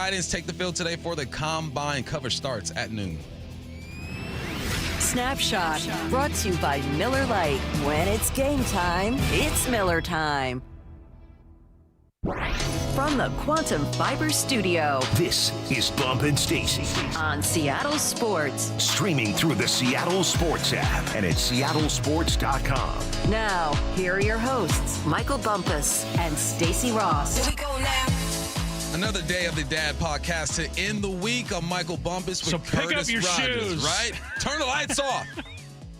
Titans take the field today for the Combine. Coverage starts at noon. Snapshot brought to you by Miller Lite. When it's game time, it's Miller time. From the Quantum Fiber Studio. This is Bump and Stacy On Seattle Sports. Streaming through the Seattle Sports app and at seattlesports.com. Now, here are your hosts, Michael Bumpus and Stacy Ross. Here we go now. Another day of the Dad Podcast to end the week. I'm Michael Bumpus with So pick Curtis up your Rogers, shoes. right? Turn the lights off.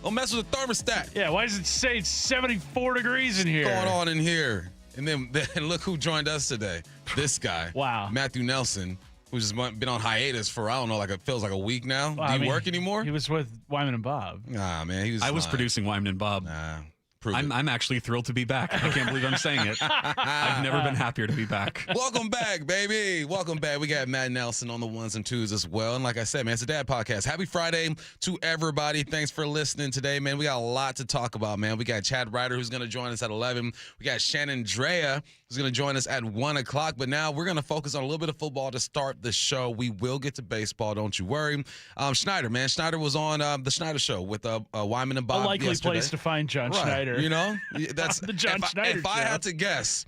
Don't mess with the thermostat. Yeah, why does it say it's 74 degrees in here? What's going on in here? And then look who joined us today. This guy. Wow. Matthew Nelson, who's been on hiatus for, I don't know, it feels like a week now. Well, Do you work anymore? He was with Wyman and Bob. Nah, man. I was producing Wyman and Bob. Nah. I'm actually thrilled to be back. I can't believe I'm saying it. I've never been happier to be back. Welcome back, baby. Welcome back. We got Matt Nelson on the ones and twos as well. And like I said, man, it's a Dad Podcast. Happy Friday to everybody. Thanks for listening today, man. We got a lot to talk about, man. We got Chad Reuter, who's going to join us at 11. We got Shannon Drayer, who's going to join us at 1 o'clock. But now we're going to focus on a little bit of football to start the show. We will get to baseball, don't you worry. Schneider, man. Schneider was on the Schneider Show with Wyman and Bob A likely yesterday. place to find John Right. Schneider. You know? That's The John Schneider If I Show. had to guess,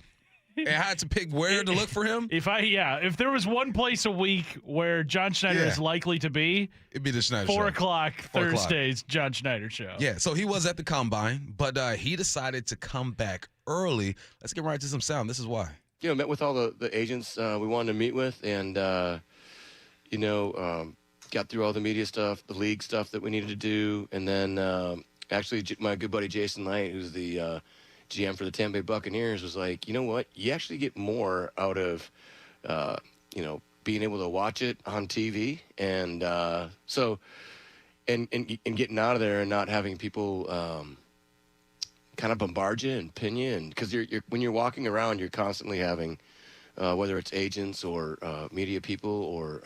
and I had to pick where to look for him, If there was one place a week where John Schneider Yeah. is likely to be, it'd be the Schneider 4 Show. o'clock 4 o'clock. Thursdays, John Schneider Show. Yeah, so he was at the Combine, but he decided to come back early. Let's get right to some sound. This is why. Met with all the agents we wanted to meet with, and got through all the media stuff, the league stuff that we needed to do, and then actually my good buddy Jason Knight, who's the GM for the Tampa Bay Buccaneers, was like, you know what? You actually get more out of being able to watch it on TV, and and getting out of there and not having people kind of bombard you and pin you, and because you're when you're walking around, you're constantly having whether it's agents or media people or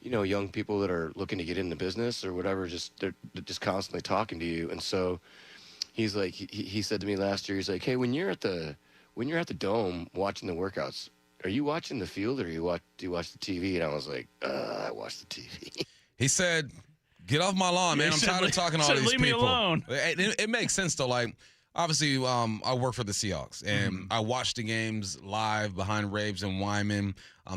young people that are looking to get in the business or whatever, they're just constantly talking to you. And so he's like, he said to me last year, he's like, hey, when you're at the Dome watching the workouts, are you watching the field or do you watch the TV? And I was like, I watch the TV. He said, get off my lawn, man. I'm tired of talking to all these leave me people. alone. It makes sense, though. Like, obviously, I work for the Seahawks, and I watch the games live behind Raves and Wyman.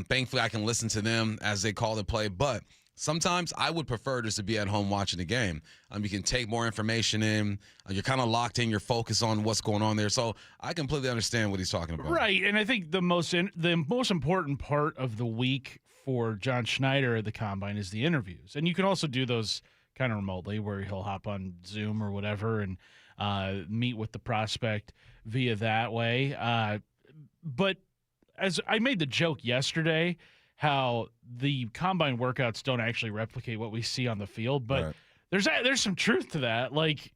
Thankfully, I can listen to them as they call the play, but sometimes I would prefer just to be at home watching the game. You can take more information in. You're kind of locked in. You're focused on what's going on there. So I completely understand what he's talking about. Right, and I think the most important part of the week for John Schneider at the Combine is the interviews. And you can also do those kind of remotely where he'll hop on Zoom or whatever and meet with the prospect via that way. But as I made the joke yesterday, how the Combine workouts don't actually replicate what we see on the field, but Right. there's some truth to that. Like,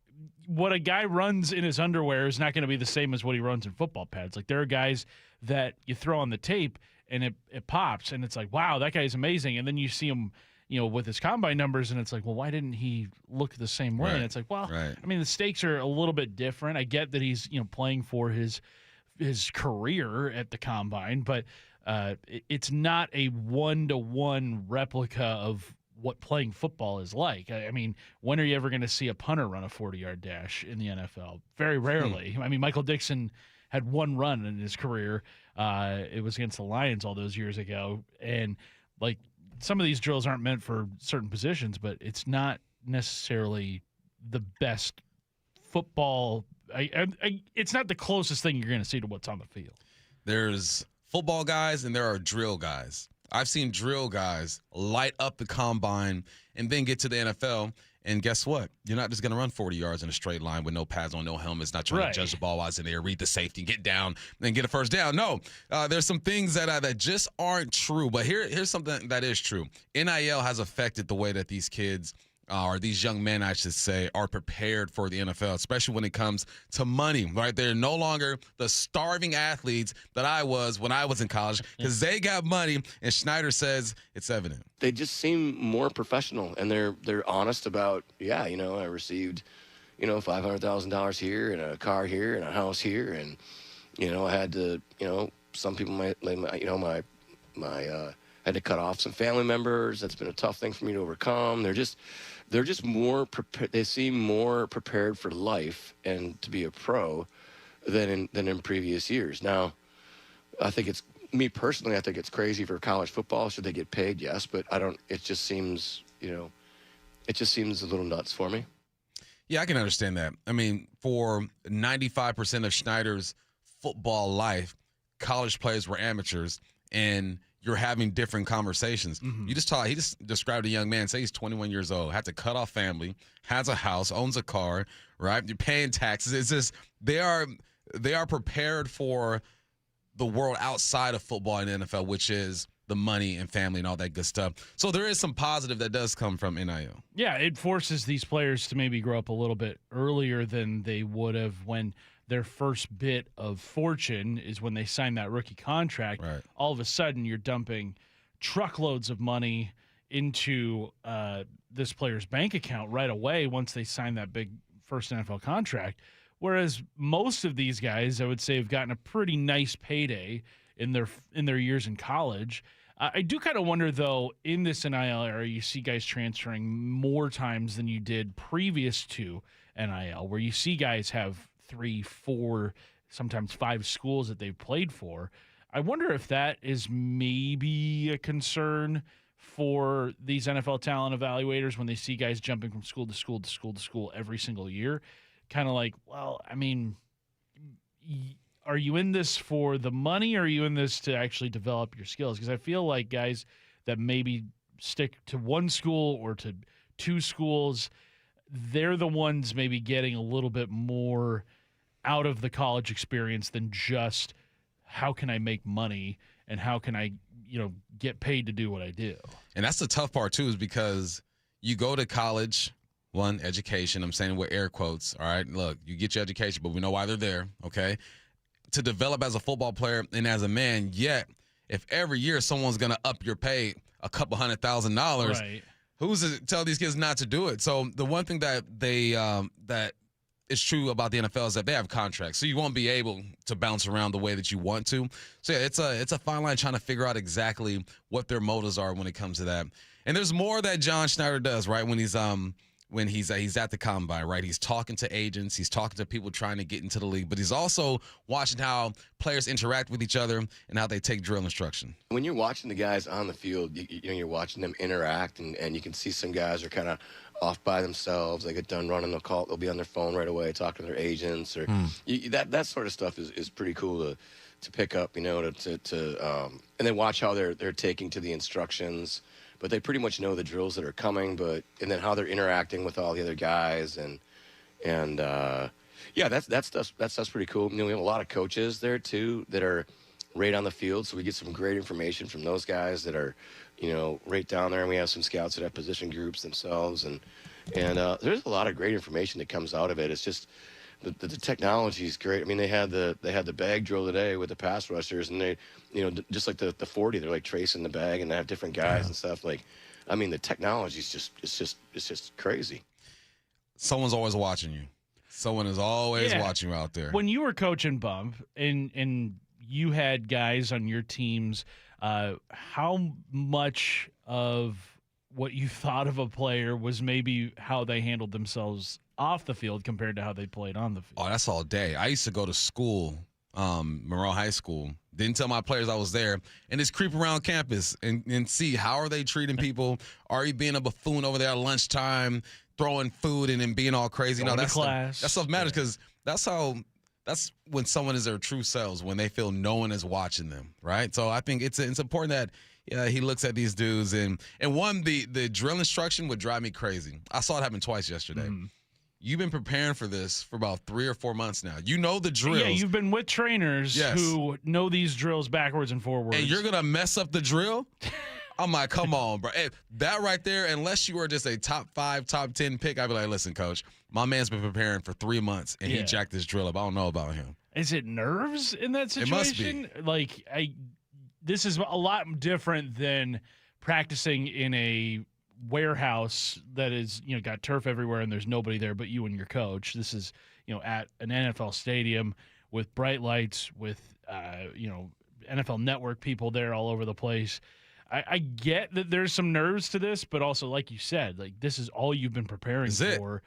what a guy runs in his underwear is not going to be the same as what he runs in football pads. Like, there are guys that you throw on the tape and it pops, and it's like, wow, that guy's amazing. And then you see him, with his Combine numbers, and it's like, well, why didn't he look the same way? Right. And it's like, well, Right. I mean, the stakes are a little bit different. I get that he's, playing for his career at the Combine, but it's not a one-to-one replica of what playing football is like. I mean, when are you ever going to see a punter run a 40-yard dash in the NFL? Very rarely. I mean, Michael Dixon had one run in his career. It was against the Lions all those years ago. And, like, some of these drills aren't meant for certain positions, but it's not necessarily the best football. It's not the closest thing you're going to see to what's on the field. There's football guys and there are drill guys. I've seen drill guys light up the Combine and then get to the NFL. And guess what? You're not just going to run 40 yards in a straight line with no pads on, no helmets, not trying Right. to judge the ball while it's in there, read the safety, get down, and get a first down. No, there's some things that just aren't true. But here's something that is true. NIL has affected the way that these kids or these young men, I should say, are prepared for the NFL, especially when it comes to money, right? They're no longer the starving athletes that I was when I was in college because they got money, and Schneider says it's evident. They just seem more professional, and they're honest about, I received, $500,000 here and a car here and a house here, and, I had to, some people might, my had to cut off some family members. That's been a tough thing for me to overcome. They're just more prepared. They seem more prepared for life and to be a pro than in previous years. Now, I think it's me personally. I think it's crazy for college football. Should they get paid? Yes, but I don't. It just seems, it just seems a little nuts for me. Yeah, I can understand that. I mean, for 95% of Schneider's football life, college players were amateurs, and you're having different conversations. Mm-hmm. He just described a young man, say he's 21 years old, had to cut off family, has a house, owns a car, right? You're paying taxes. It's just they are prepared for the world outside of football and the NFL, which is the money and family and all that good stuff. So there is some positive that does come from NIL. Yeah, it forces these players to maybe grow up a little bit earlier than they would have when their first bit of fortune is when they sign that rookie contract. Right. All of a sudden, you're dumping truckloads of money into this player's bank account right away once they sign that big first NFL contract. Whereas most of these guys, I would say, have gotten a pretty nice payday in their years in college. I do kind of wonder, though, in this NIL era, you see guys transferring more times than you did previous to NIL, where you see guys have 3, 4, sometimes 5 schools that they've played for. I wonder if that is maybe a concern for these NFL talent evaluators when they see guys jumping from school to school to school to school every single year. Kind of like, well, I mean, are you in this for the money, or are you in this to actually develop your skills? Because I feel like guys that maybe stick to one school or to 2 schools, they're the ones maybe getting a little bit more out of the college experience than just how can I make money and how can I, get paid to do what I do. And that's the tough part, too, is because you go to college, one, education, I'm saying with air quotes, all right? Look, you get your education, but we know why they're there, okay? To develop as a football player and as a man, yet if every year someone's going to up your pay a couple $100,000, Right. who's to tell these kids not to do it? So the one thing that that is true about the NFL is that they have contracts, so you won't be able to bounce around the way that you want to. So yeah, it's a fine line trying to figure out exactly what their motives are when it comes to that. And there's more that John Schneider does, right? When he's at the combine, right? He's talking to agents, he's talking to people trying to get into the league, but he's also watching how players interact with each other and how they take drill instruction. When you're watching the guys on the field, you're watching them interact, and you can see some guys are kind of off by themselves. They get done running, they'll be on their phone right away, talking to their agents, or that sort of stuff is pretty cool to pick up, and then watch how they're taking to the instructions. But they pretty much know the drills that are coming, and then how they're interacting with all the other guys, and that's pretty cool. We have a lot of coaches there too that are right on the field, so we get some great information from those guys that are, right down there. And we have some scouts that have position groups themselves, and there's a lot of great information that comes out of it. It's just the technology is great. I mean, they had the bag drill today with the pass rushers, and they, just like the 40, they're like tracing the bag, and they have different guys and stuff. Like, I mean, the technology is just crazy. Someone's always watching you. Someone is always watching you out there. When you were coaching Bump and you had guys on your teams, how much of what you thought of a player was maybe how they handled themselves off the field compared to how they played on the field? Oh, that's all day. I used to go to school, Monroe High School. Didn't tell my players I was there, and just creep around campus and see how are they treating people. Are you being a buffoon over there at lunchtime, throwing food and then being all crazy? Going to that class. stuff matters because that's when someone is their true selves, when they feel no one is watching them, right? So I think it's important that he looks at these dudes and the drill instruction would drive me crazy. I saw it happen twice yesterday. Mm-hmm. You've been preparing for this for about 3 or 4 months now. You know the drills. Yeah, you've been with trainers who know these drills backwards and forwards. And you're going to mess up the drill? I'm like, come on, bro. Hey, that right there, unless you were just a top 5, top 10 pick, I'd be like, listen, coach, my man's been preparing for 3 months, and he jacked this drill up. I don't know about him. Is it nerves in that situation? It must be. Like, this is a lot different than practicing in a warehouse that is, got turf everywhere and there's nobody there but you and your coach. This is, at an NFL stadium with bright lights, with, NFL Network people there all over the place. I get that there's some nerves to this, but also, like you said, like this is all you've been preparing for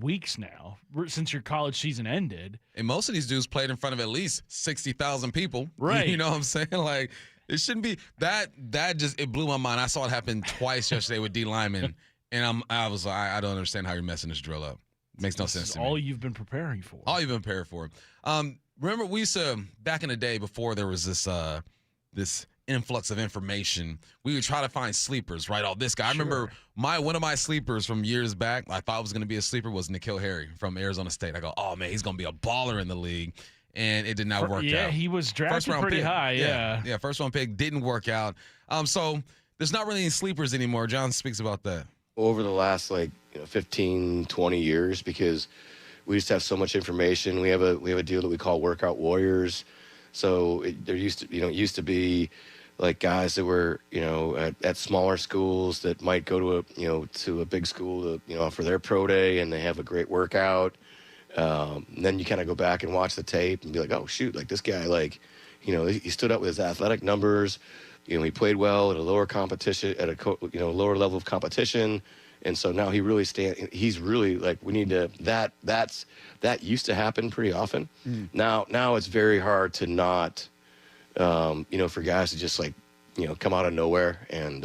weeks now, since your college season ended. And most of these dudes played in front of at least 60,000 people. Right. You know what I'm saying? Like, it shouldn't be that just it blew my mind. I saw it happen twice yesterday with D linemen, and I was like, I don't understand how you're messing this drill up. It makes no sense to me. All you've been preparing for. All you've been preparing for. Remember, we used to, back in the day before there was this influx of information, we would try to find sleepers, right? Oh, this guy. Sure. I remember one of my sleepers from years back, I thought was going to be a sleeper, was N'Keal Harry from Arizona State. I go, oh, man, he's going to be a baller in the league. And it did not work out. Yeah, he was drafted pretty high, Yeah, first round pick, didn't work out. So there's not really any sleepers anymore. John speaks about that. Over the last 15, 20 years, because we just have so much information. We have a deal that we call Workout Warriors. So there used to be like guys that were at smaller schools that might go to a big school for their pro day, and they have a great workout. And then you kind of go back and watch the tape and be like, oh shoot, like this guy, he stood up with his athletic numbers. He played well at a lower competition, at a lower level of competition. And so now he's really like, we need to, that used to happen pretty often. Now it's very hard to not, for guys to just come out of nowhere and,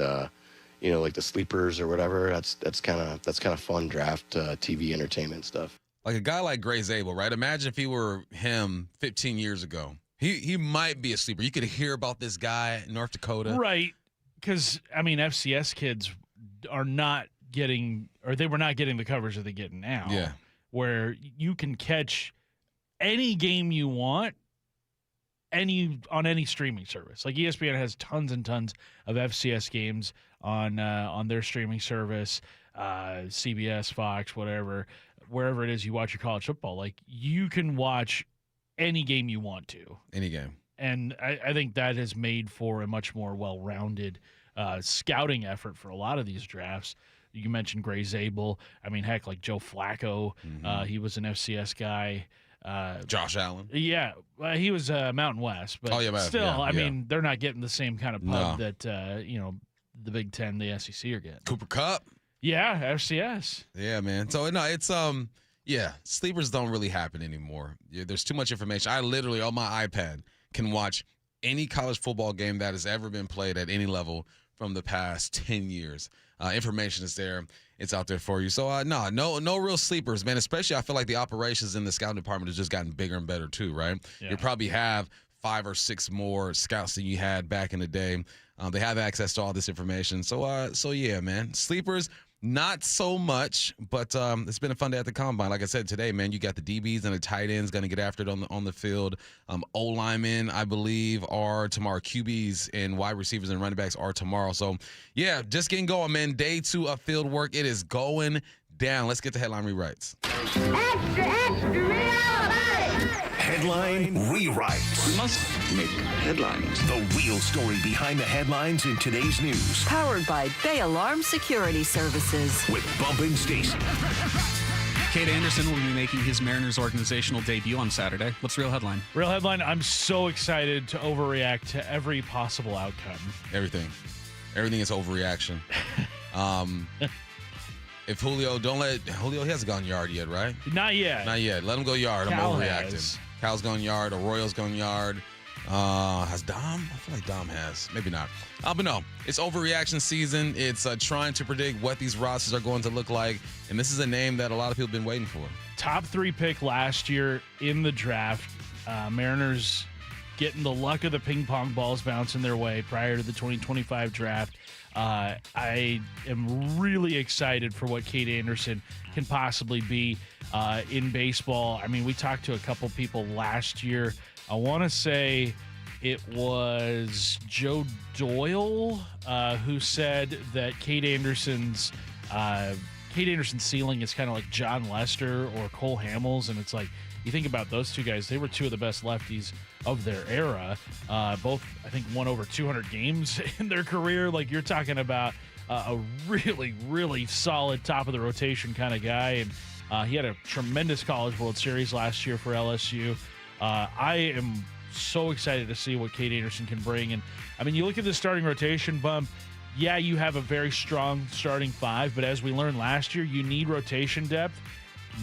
like the sleepers or whatever. That's kind of fun draft TV entertainment stuff. Like a guy like Gray Zabel, right? Imagine if he were him 15 years ago. He might be a sleeper. You could hear about this guy in North Dakota. Right. Because, FCS kids are not getting, or they were not getting the coverage that they get now. Yeah. Where you can catch any game you want on any streaming service. Like ESPN has tons and tons of FCS games on their streaming service, CBS, Fox, whatever, wherever it is you watch your college football. Like, you can watch any game you want to. Any game. And I think that has made for a much more well-rounded scouting effort for a lot of these drafts. You mentioned Gray Zabel. Heck, like Joe Flacco. He was an FCS guy. Josh Allen. Yeah. He was Mountain West. But still, they're not getting the same kind of pub that, the Big Ten, the SEC are getting. Cooper Kupp. Yeah, FCS. Yeah, man. So, no, it's sleepers don't really happen anymore. There's too much information. I literally, on my iPad, can watch any college football game that has ever been played at any level from the past 10 years. Information is there. It's out there for you. So, no real sleepers, man. Especially, I feel like the operations in the scouting department has just gotten bigger and better, too, right? Yeah. You probably have 5 or 6 more scouts than you had back in the day. They have access to all this information. So yeah, man. Sleepers, not so much, but it's been a fun day at the Combine. Like I said today, man, you got the DBs and the tight ends going to get after it on the field. O-linemen, I believe, are tomorrow. QBs and wide receivers and running backs are tomorrow. So, yeah, just getting going, man. Day 2 of field work. It is going down. Let's get to headline rewrites. Extra, extra, Headline rewrites. We must make headlines. The real story behind the headlines in today's news. Powered by Bay Alarm Security Services. With Bump Stacy. Cade Anderson will be making his Mariners organizational debut on Saturday. What's the real headline? Real headline, I'm so excited to overreact to every possible outcome. Everything is overreaction. If Julio he hasn't gone yard yet, right? Not yet. Let him go yard. Cal I'm overreacting. has. Cal's gone yard. Arroyo's gone yard. Has Dom? I feel like Dom has. Maybe not. But no, it's overreaction season. It's trying to predict what these rosters are going to look like. And this is a name that a lot of people have been waiting for. Top 3 pick last year in the draft. Mariners getting the luck of the ping pong balls bouncing their way prior to the 2025 draft. I am really excited for what Cade Anderson can possibly be in baseball. We talked to a couple people last year. I want to say it was Joe Doyle who said that Cade Anderson's ceiling is kind of like John Lester or Cole Hamels, and it's like, you think about those two guys, they were 2 of the best lefties of their era. Both, I think, won over 200 games in their career. Like, you're talking about a really, really solid top-of-the-rotation kind of guy. And he had a tremendous College World Series last year for LSU. I am so excited to see what Cade Anderson can bring. And, I mean, you look at the starting rotation, Bump, yeah, you have a very strong starting five, but as we learned last year, you need rotation depth.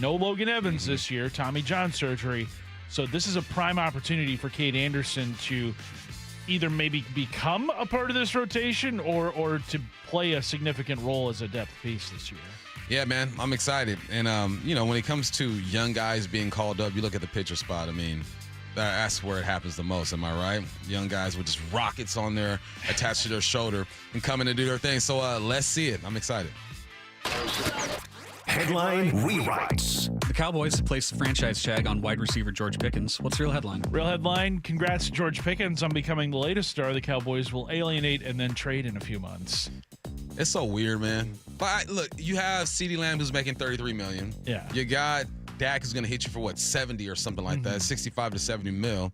No Logan Evans this year, Tommy John surgery. So this is a prime opportunity for Cade Anderson to either maybe become a part of this rotation or to play a significant role as a depth piece this year. Yeah, man, I'm excited. And, when it comes to young guys being called up, you look at the pitcher spot. I mean, that's where it happens the most. Am I right? Young guys with just rockets on there attached to their shoulder and coming to do their thing. So let's see it. I'm excited. Headline rewrites. The Cowboys placed the franchise tag on wide receiver George Pickens. What's the real headline? Real headline, congrats to George Pickens on becoming the latest star the Cowboys will alienate and then trade in a few months. It's so weird, man. But look, you have CeeDee Lamb who's making $33 million. Yeah. You got Dak is going to hit you for what, 70 or something like that, 65 to 70 mil.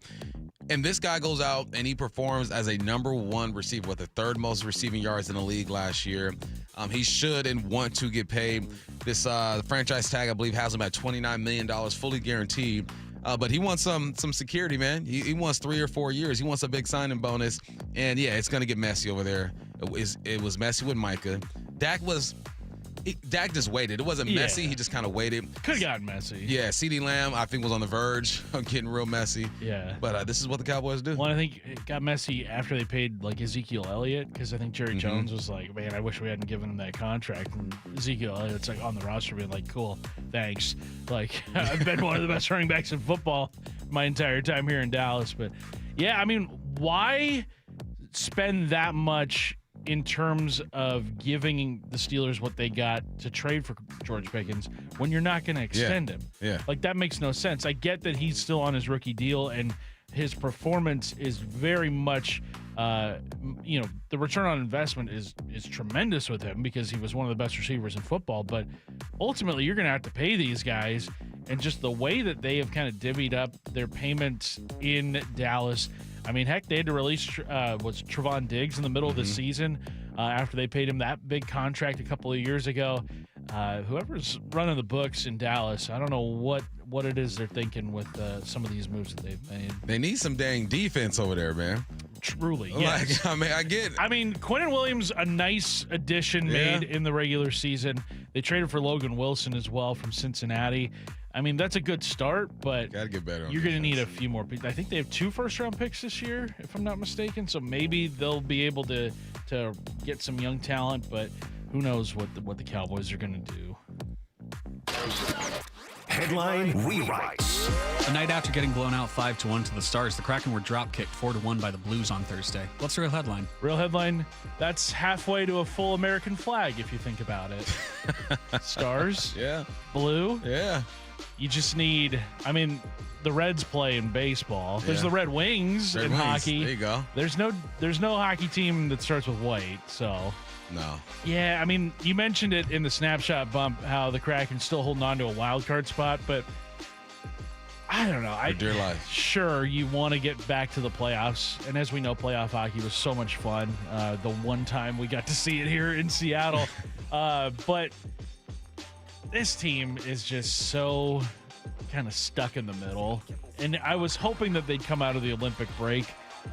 And this guy goes out and he performs as a number one receiver with the third most receiving yards in the league last year. He should and want to get paid. This franchise tag, I believe, has him at $29 million, fully guaranteed. But he wants some security, man. He wants 3 or 4 years. He wants a big signing bonus. And, yeah, it's going to get messy over there. It was messy with Micah. Dak just waited. It wasn't messy. He just kind of waited. Could have gotten messy. Yeah, CeeDee Lamb, I think, was on the verge of getting real messy. Yeah. But this is what the Cowboys do. Well, I think it got messy after they paid, like, Ezekiel Elliott, because I think Jerry Jones was like, man, I wish we hadn't given him that contract. And Ezekiel Elliott's, like, on the roster being like, cool, thanks. Like, I've been one of the best running backs in football my entire time here in Dallas. But, yeah, I mean, why spend that much in terms of giving the Steelers what they got to trade for George Pickens when you're not going to extend him? Yeah. Like, that makes no sense. I get that he's still on his rookie deal and his performance is very much, the return on investment is tremendous with him because he was one of the best receivers in football. But ultimately, you're going to have to pay these guys. And just the way that they have kind of divvied up their payments in Dallas, I mean, heck, they had to release Trevon Diggs in the middle of the season after they paid him that big contract a couple of years ago. Whoever's running the books in Dallas, I don't know what it is they're thinking with some of these moves that they've made. They need some dang defense over there, man. Truly, yes. Like, I mean, Quinnen Williams, a nice addition made in the regular season. They traded for Logan Wilson as well from Cincinnati. I mean, that's a good start, but gotta get better. You're going to need a few more picks. I think they have 2 first-round picks this year, if I'm not mistaken. So maybe they'll be able to get some young talent, but who knows what the Cowboys are going to do. Headline rewrites. A night after getting blown out 5-1 to the Stars, the Kraken were drop-kicked 4-1 by the Blues on Thursday. What's the real headline? Real headline, that's halfway to a full American flag if you think about it. Stars. Yeah. Blue. Yeah. You just need, the Reds play in baseball. There's the Red Wings in hockey. There you go. There's no hockey team that starts with white, so. No. Yeah, you mentioned it in the snapshot bump how the Kraken's still holding on to a wild card spot, but I don't know. For dear life. Sure, you want to get back to the playoffs, and as we know, playoff hockey was so much fun. The one time we got to see it here in Seattle, but this team is just so kind of stuck in the middle, and I was hoping that they'd come out of the Olympic break with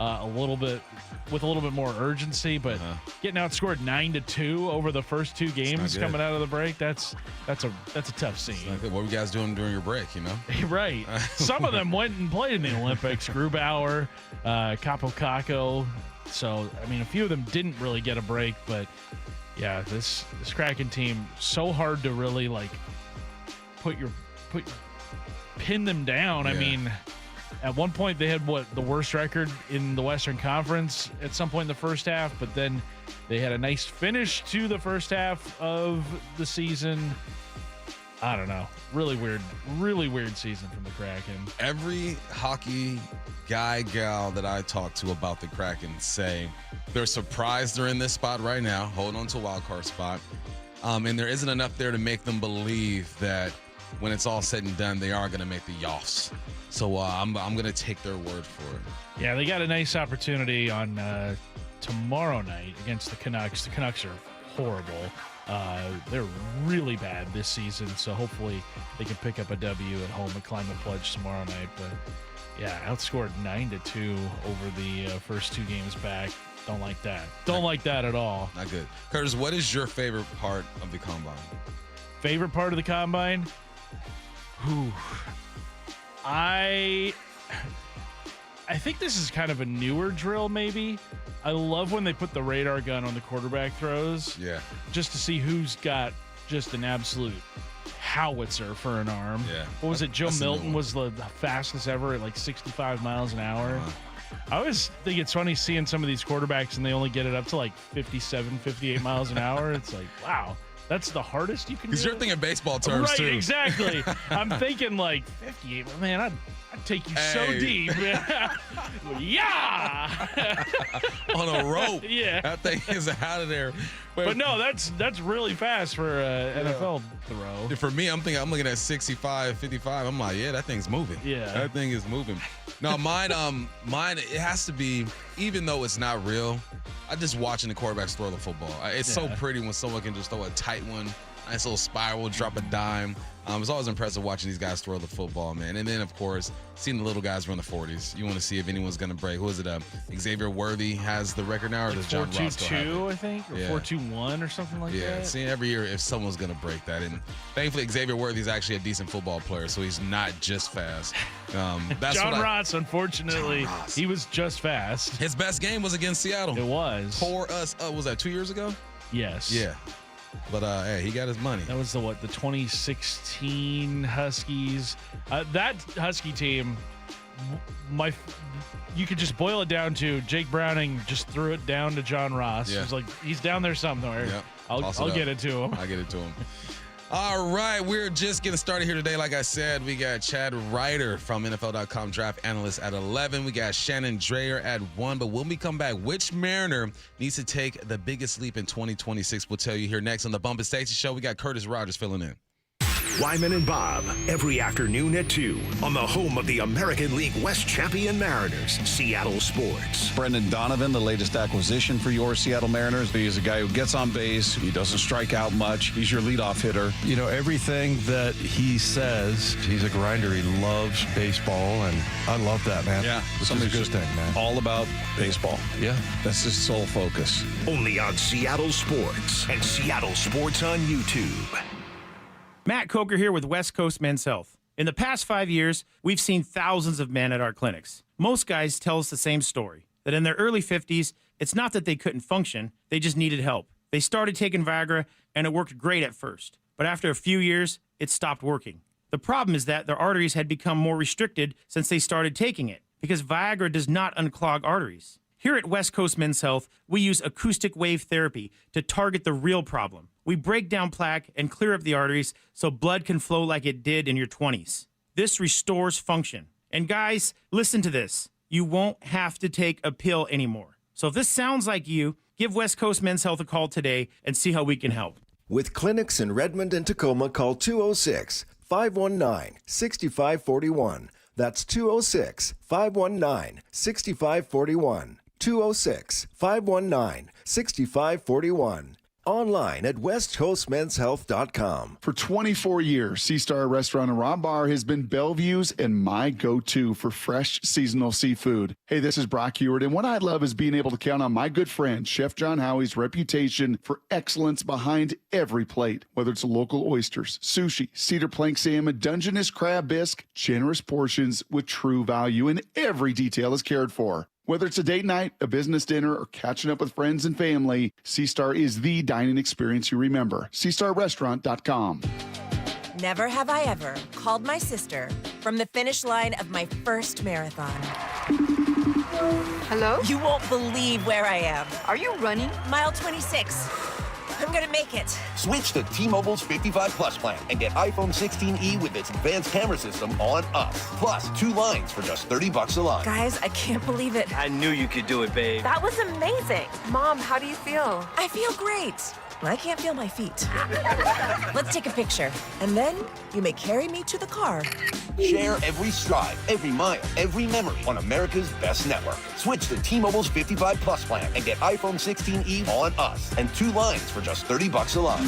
a little bit more urgency, but getting outscored 9-2 over the first 2 games coming out of the break, that's a tough scene. What were you guys doing during your break, Right. Some of them went and played in the Olympics, Grubauer, Capo Caco. So, a few of them didn't really get a break, but yeah, this Kraken team, so hard to really pin them down. Yeah. At one point, they had the worst record in the Western Conference at some point in the first half, but then they had a nice finish to the first half of the season. I don't know. Really weird season from the Kraken. Every hockey guy, gal that I talk to about the Kraken say they're surprised they're in this spot right now, holding on to a wild card spot. And there isn't enough there to make them believe that when it's all said and done, they are going to make the Yoffs. So I'm going to take their word for it. Yeah, they got a nice opportunity on tomorrow night against the Canucks. The Canucks are horrible. They're really bad this season, so hopefully they can pick up a W at home at Climate Pledge tomorrow night. But yeah, outscored 9-2 over the first 2 games back. Don't like that. Don't like that at all. Not good. Curtis, what is your favorite part of the combine? Favorite part of the combine? I think this is kind of a newer drill, maybe. I love when they put the radar gun on the quarterback throws. Yeah. Just to see who's got just an absolute howitzer for an arm. Yeah. What was it? Joe That's Milton was the fastest ever at like 65 miles an hour. Uh-huh. I always think it's funny seeing some of these quarterbacks and they only get it up to like 57, 58 miles an hour. It's like, wow, that's the hardest you can do. Because you're thinking baseball terms, right, too. Exactly. I'm thinking like 58, but man, I'd take you so deep. Yeah. On a rope. Yeah. That thing is out of there. But no, that's really fast for an NFL throw. For me, I'm looking at 65, 55. I'm like, yeah, that thing's moving. Yeah. That thing is moving. No, mine, it has to be, even though it's not real, I just watching the quarterbacks throw the football. It's so pretty when someone can just throw a tight one, nice little spiral, drop a dime. It's always impressive watching these guys throw the football, man. And then, of course, seeing the little guys run the 40s. You want to see if anyone's going to break. Who is it? Xavier Worthy has the record now, or does John Ross still have it? 4.22, I think, or 4.21 or something like that. Yeah, seeing every year if someone's going to break that. And thankfully, Xavier Worthy is actually a decent football player, so he's not just fast. That's John Ross, unfortunately, he was just fast. His best game was against Seattle. It was. Tore us up. Was that 2 years ago? Yes. Yeah. But hey, he got his money. That was the 2016 Huskies. That Husky team, you could just boil it down to Jake Browning just threw it down to John Ross. Yeah. It was like, he's down there somewhere. Yep. I'll get it to him. I'll get it to him. All right, we're just getting started here today. Like I said, we got Chad Reuter from NFL.com Draft Analyst at 11. We got Shannon Drayer at 1. But when we come back, which Mariner needs to take the biggest leap in 2026? We'll tell you here next on the Bump Stacy Show. We got Curtis Rogers filling in. Wyman and Bob, every afternoon at 2 on the home of the American League West champion Mariners, Seattle Sports. Brendan Donovan, the latest acquisition for your Seattle Mariners. He's a guy who gets on base. He doesn't strike out much. He's your leadoff hitter. You know, everything that he says, he's a grinder. He loves baseball, and I love that, man. Yeah. This is a good thing, man. All about baseball. Yeah. That's his sole focus. Only on Seattle Sports and Seattle Sports on YouTube. Matt Coker here with West Coast Men's Health. In the past 5 years, we've seen thousands of men at our clinics. Most guys tell us the same story, that in their early 50s, it's not that they couldn't function, they just needed help. They started taking Viagra, and it worked great at first. But after a few years, it stopped working. The problem is that their arteries had become more restricted since they started taking it, because Viagra does not unclog arteries. Here at West Coast Men's Health, we use acoustic wave therapy to target the real problem. We break down plaque and clear up the arteries so blood can flow like it did in your 20s. This restores function. And guys, listen to this. You won't have to take a pill anymore. So if this sounds like you, give West Coast Men's Health a call today and see how we can help. With clinics in Redmond and Tacoma, call 206-519-6541. That's 206-519-6541. 206-519-6541. Online at westcoastmenshealth.com. For 24 years, Sea Star Restaurant and Raw Bar has been Bellevue's and my go-to for fresh seasonal seafood. Hey, this is Brock Heward, and what I love is being able to count on my good friend, Chef John Howie's reputation for excellence behind every plate. Whether it's local oysters, sushi, cedar plank salmon, Dungeness crab bisque, generous portions with true value, and every detail is cared for. Whether it's a date night, a business dinner, or catching up with friends and family, Sea Star is the dining experience you remember. SeaStarRestaurant.com. Never have I ever called my sister from the finish line of my first marathon. Hello? You won't believe where I am. Are you running? Mile 26. I'm gonna make it. Switch to T-Mobile's 55 Plus plan and get iPhone 16e with its advanced camera system on us. Plus, 2 lines for just $30 a line. Guys, I can't believe it. I knew you could do it, babe. That was amazing. Mom, how do you feel? I feel great. I can't feel my feet. Let's take a picture, and then you may carry me to the car. Share every stride, every mile, every memory on America's best network. Switch to T-Mobile's 55 Plus plan and get iPhone 16e on us and 2 lines for just $30 a line.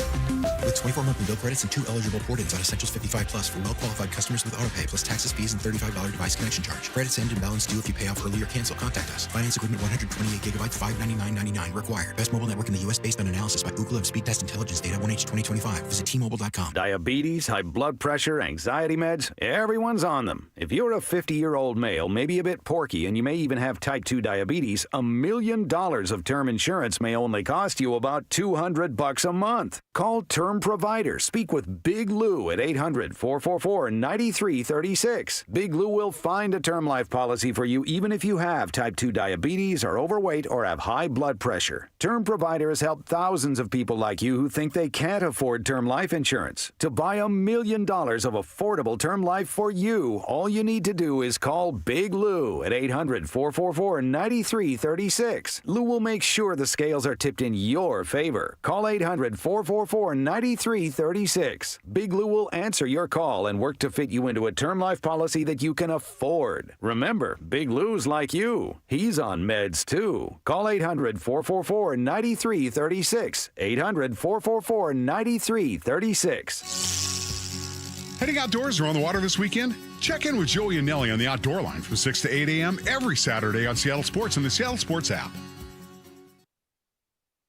With 24 monthly bill credits and 2 eligible port-ins on Essentials 55 Plus for well-qualified customers with AutoPay plus taxes, fees, and $35 device connection charge. Credits end and balance due if you pay off early or cancel. Contact us. Finance agreement 128 gigabytes, $599.99 required. Best mobile network in the U.S. based on analysis by Ookla of Speed Test Intelligence data 1H 2025. Visit T-Mobile.com. Diabetes, high blood pressure, anxiety meds, everyone's on them. If you're a 50-year-old male, maybe a bit porky, and you may even have type 2 diabetes, $1 million of term insurance may only cost you about $200 a month. Call Term Provider. Speak with Big Lou at 800-444-9336. Big Lou will find a term life policy for you even if you have type 2 diabetes, are overweight, or have high blood pressure. Term Provider has helped thousands of people like you who think they can't afford term life insurance. To buy $1 million of affordable term life for you, all you need to do is call Big Lou at 800-444-9336. Lou will make sure the scales are tipped in your favor. Call 800-444-9336. Big Lou will answer your call and work to fit you into a term life policy that you can afford. Remember, Big Lou's like you. He's on meds too. Call 800-444-9336. 800-444-9336. Heading outdoors or on the water this weekend? Check in with Joey and Nelly on the Outdoor Line from 6 to 8 a.m. every Saturday on Seattle Sports and the Seattle Sports app.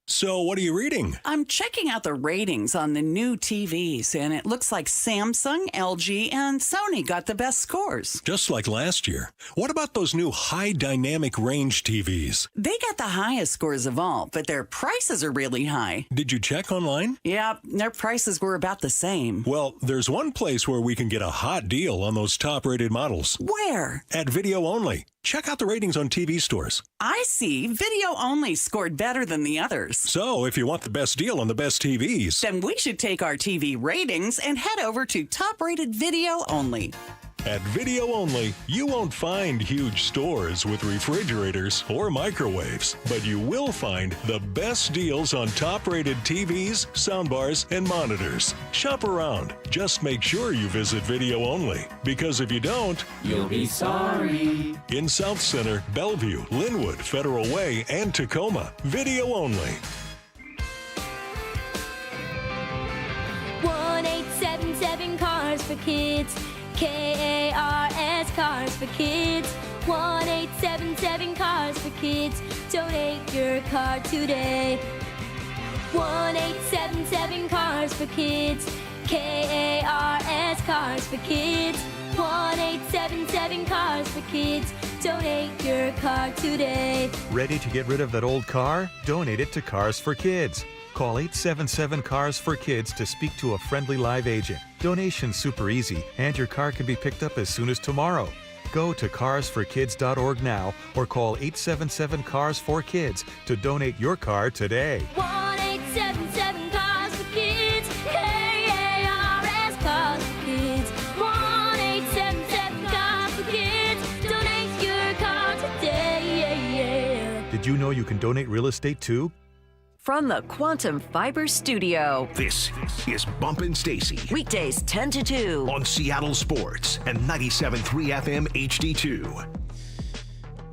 So, what are you reading? I'm checking out the ratings on the new TVs, and it looks like Samsung, LG, and Sony got the best scores. Just like last year. What about those new high dynamic range TVs? They got the highest scores of all, but their prices are really high. Did you check online? Yeah, their prices were about the same. Well, there's one place where we can get a hot deal on those top-rated models. Where? At Video Only. Check out the ratings on TV stores. I see. Video Only scored better than the others. So, if you want the best deal on the best TVs, then we should take our TV ratings and head over to top-rated Video Only. At Video Only, you won't find huge stores with refrigerators or microwaves, but you will find the best deals on top-rated TVs, soundbars, and monitors. Shop around. Just make sure you visit Video Only, because if you don't, you'll be sorry. In South Center, Bellevue, Linwood, Federal Way, and Tacoma, Video Only. 1877 Cars for Kids. KARS Cars for Kids. 1877 Cars for Kids. Donate your car today. 1877 Cars for Kids. KARS Cars for Kids. 1877 Cars for Kids. Donate your car today. Ready to get rid of that old car? Donate it to Cars for Kids. Call 877 Cars for Kids to speak to a friendly live agent. Donation's super easy, and your car can be picked up as soon as tomorrow. Go to carsforkids.org now or call 877 Cars for Kids to donate your car today. 1877 Cars for Kids. KARS Cars for Kids. 1877 Cars for Kids. Donate your car today. Did you know you can donate real estate too? From the Quantum Fiber Studio. This is Bumpin' Stacy. Weekdays 10 to 2. On Seattle Sports and 97.3 FM HD2.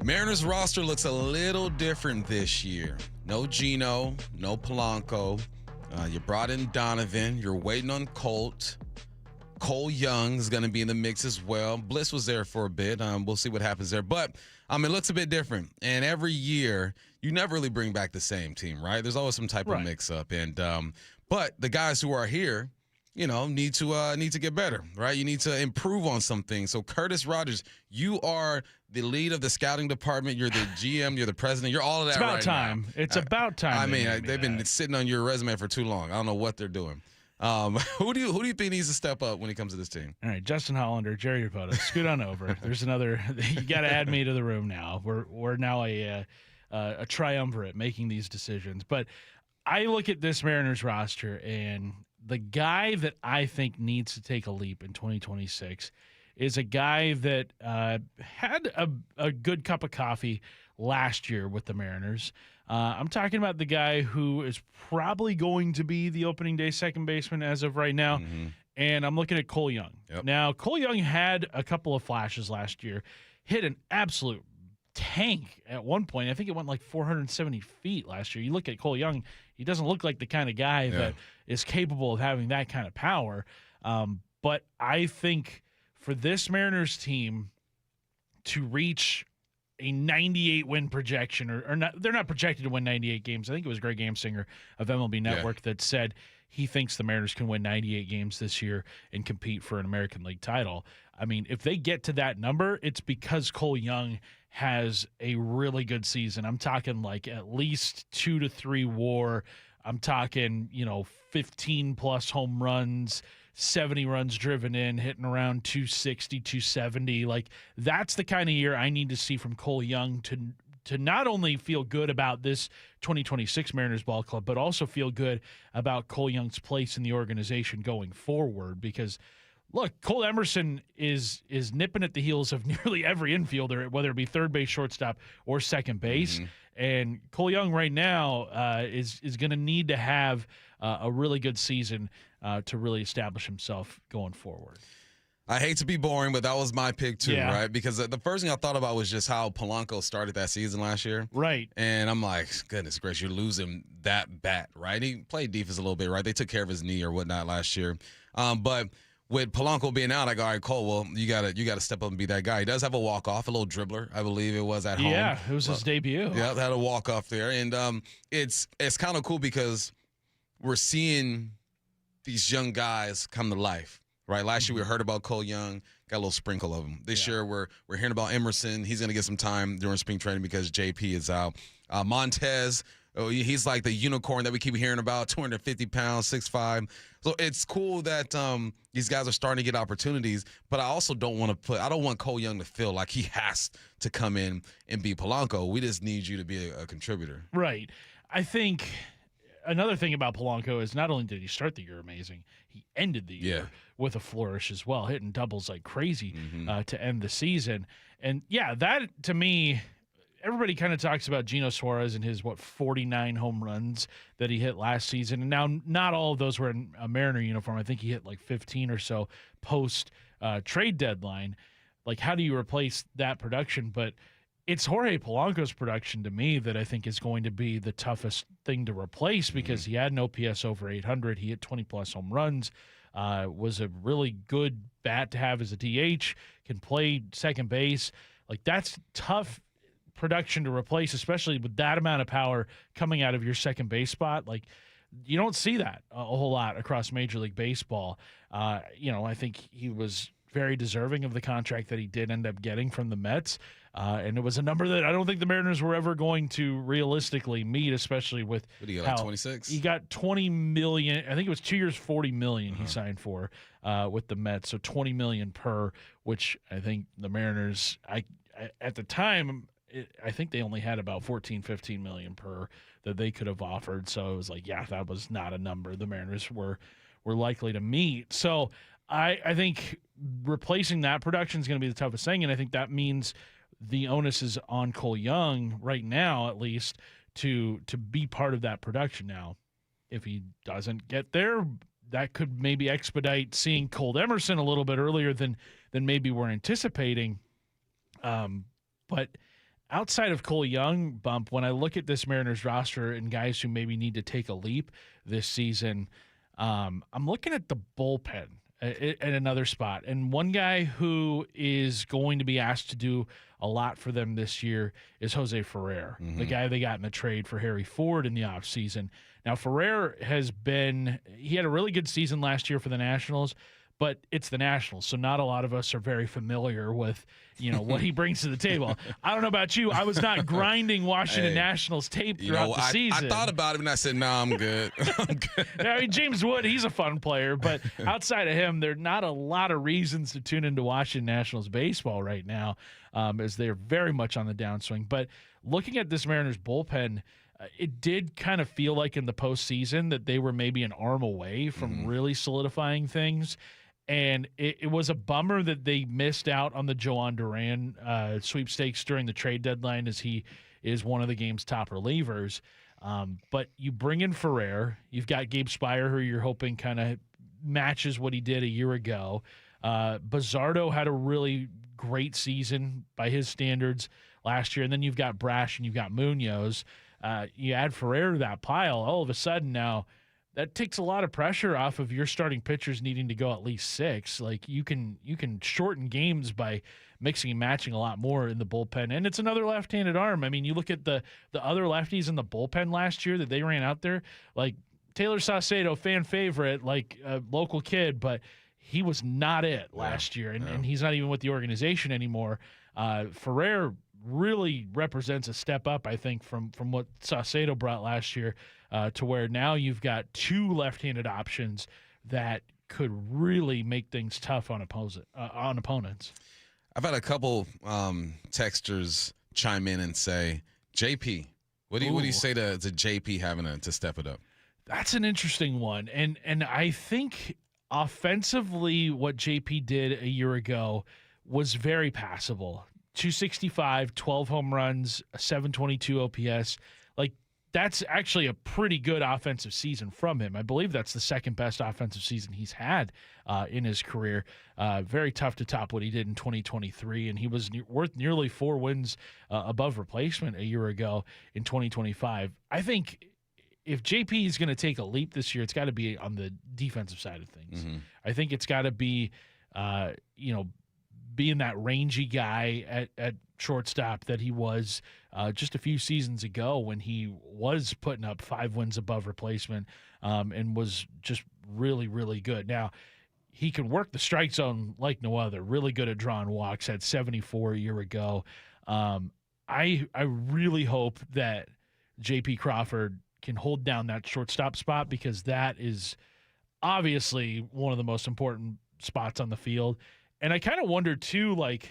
Mariners roster looks a little different this year. No Gino, no Polanco. You brought in Donovan. You're waiting on Colt. Cole Young is going to be in the mix as well. Bliss was there for a bit. We'll see what happens there. But, it looks a bit different. And every year, you never really bring back the same team, right? There's always some type of mix-up. And but the guys who are here, need to get better, right? You need to improve on some things. So, Curtis Rogers, you are the lead of the scouting department. You're the GM. You're the president. You're all of that right now. It's about time. It's about time. They've been sitting on your resume for too long. I don't know what they're doing. Who do you think needs to step up when it comes to this team? All right, Justin Hollander, Jerry Rapota, scoot on over. There's another. You got to add me to the room now. We're now a triumvirate making these decisions. But I look at this Mariners roster, and the guy that I think needs to take a leap in 2026 is a guy that had a good cup of coffee last year with the Mariners. I'm talking about the guy who is probably going to be the opening day second baseman as of right now, and I'm looking at Cole Young. Yep. Now, Cole Young had a couple of flashes last year, hit an absolute tank at one point. I think it went like 470 feet last year. You look at Cole Young, he doesn't look like the kind of guy that is capable of having that kind of power. But I think for this Mariners team to reach a 98 win projection, or not, they're not projected to win 98 games. I think it was Greg Amsinger of MLB Network that said he thinks the Mariners can win 98 games this year and compete for an American League title. I mean, if they get to that number, it's because Cole Young has a really good season. I'm talking like at least 2 to 3 WAR. I'm talking, 15 plus home runs, 70 runs driven in, hitting around 260, 270. Like, that's the kind of year I need to see from Cole Young to not only feel good about this 2026 Mariners ball club, but also feel good about Cole Young's place in the organization going forward. Because, look, Cole Emerson is nipping at the heels of nearly every infielder, whether it be third base, shortstop, or second base. And Cole Young right now is going to need to have a really good season to really establish himself going forward. I hate to be boring, but that was my pick too, right? Because the first thing I thought about was just how Polanco started that season last year. Right. And I'm like, goodness gracious, you're losing that bat, right? He played defense a little bit, right? They took care of his knee or whatnot last year. But with Polanco being out, I go, all right, Cole, well, you gotta step up and be that guy. He does have a walk-off, a little dribbler, I believe it was at home. Yeah, it was his debut. Yeah, had a walk-off there. And it's kind of cool because we're seeing these young guys come to life, right? Last year we heard about Cole Young, got a little sprinkle of him. This year we're hearing about Emerson. He's going to get some time during spring training because JP is out. Montez, he's like the unicorn that we keep hearing about, 250 pounds, 6'5". So it's cool that these guys are starting to get opportunities, but I also don't want Cole Young to feel like he has to come in and be Polanco. We just need you to be a contributor. Right. I think another thing about Polanco is not only did he start the year amazing, he ended the year with a flourish as well, hitting doubles like crazy to end the season. And, that to me, everybody kind of talks about Geno Suarez and his, 49 home runs that he hit last season. And now not all of those were in a Mariner uniform. I think he hit like 15 or so post trade deadline. Like, how do you replace that production? But it's Jorge Polanco's production to me that I think is going to be the toughest thing to replace because he had an OPS over 800. He hit 20-plus home runs, was a really good bat to have as a DH, can play second base. Like, that's tough production to replace, especially with that amount of power coming out of your second base spot. Like, you don't see that a whole lot across Major League Baseball. I think he was very deserving of the contract that he did end up getting from the Mets. And it was a number that I don't think the Mariners were ever going to realistically meet, especially with what do you got, like 26? He got $20 million. I think it was 2 years, $40 million he signed for with the Mets. So $20 million per, which I think the Mariners, at the time, I think they only had about $14-15 million per that they could have offered. So it was like, that was not a number the Mariners were likely to meet. So I think replacing that production is going to be the toughest thing, and I think that means the onus is on Cole Young right now, at least, to be part of that production. Now, if he doesn't get there, that could maybe expedite seeing Cole Emerson a little bit earlier than maybe we're anticipating. But outside of Cole Young, Bump, when I look at this Mariners roster and guys who maybe need to take a leap this season, I'm looking at the bullpen at another spot. And one guy who is going to be asked to do a lot for them this year is Jose Ferrer, the guy they got in the trade for Harry Ford in the offseason. Now, Ferrer he had a really good season last year for the Nationals, but it's the Nationals, so not a lot of us are very familiar with, what he brings to the table. I don't know about you. I was not grinding Washington Nationals tape throughout the season. I thought about it, and I said, no, I'm good. I'm good. I mean, James Wood, he's a fun player, but outside of him, there are not a lot of reasons to tune into Washington Nationals baseball right now, as they're very much on the downswing. But looking at this Mariners bullpen, it did kind of feel like in the postseason that they were maybe an arm away from really solidifying things. And it was a bummer that they missed out on the Joan Duran sweepstakes during the trade deadline, as he is one of the game's top relievers. But you bring in Ferrer. You've got Gabe Spire, who you're hoping kind of matches what he did a year ago. Bizzardo had a really great season by his standards last year. And then you've got Brash and you've got Munoz. You add Ferrer to that pile, all of a sudden now that takes a lot of pressure off of your starting pitchers needing to go at least 6. Like you can shorten games by mixing and matching a lot more in the bullpen. And it's another left-handed arm. I mean, you look at the other lefties in the bullpen last year that they ran out there, like Taylor Saucedo, fan favorite, like a local kid, but he was not it last year, and he's not even with the organization anymore. Ferrer really represents a step up, I think, from what Saucedo brought last year, to where now you've got 2 left-handed options that could really make things tough on opponents. I've had a couple texters chime in and say, JP, what do you say to JP having to step it up? That's an interesting one, and I think offensively what JP did a year ago was very passable. 265, 12 home runs, a 722 OPS. Like, that's actually a pretty good offensive season from him. I believe that's the second best offensive season he's had in his career. Very tough to top what he did in 2023, and he was worth nearly 4 wins above replacement a year ago in 2025. I think if JP is going to take a leap this year, it's got to be on the defensive side of things. Mm-hmm. I think it's got to be, being that rangy guy at shortstop that he was just a few seasons ago when he was putting up 5 wins above replacement and was just really, really good. Now, he can work the strike zone like no other. Really good at drawing walks. Had 74 a year ago. I really hope that J.P. Crawford can hold down that shortstop spot, because that is obviously one of the most important spots on the field. And I kind of wonder, too, like,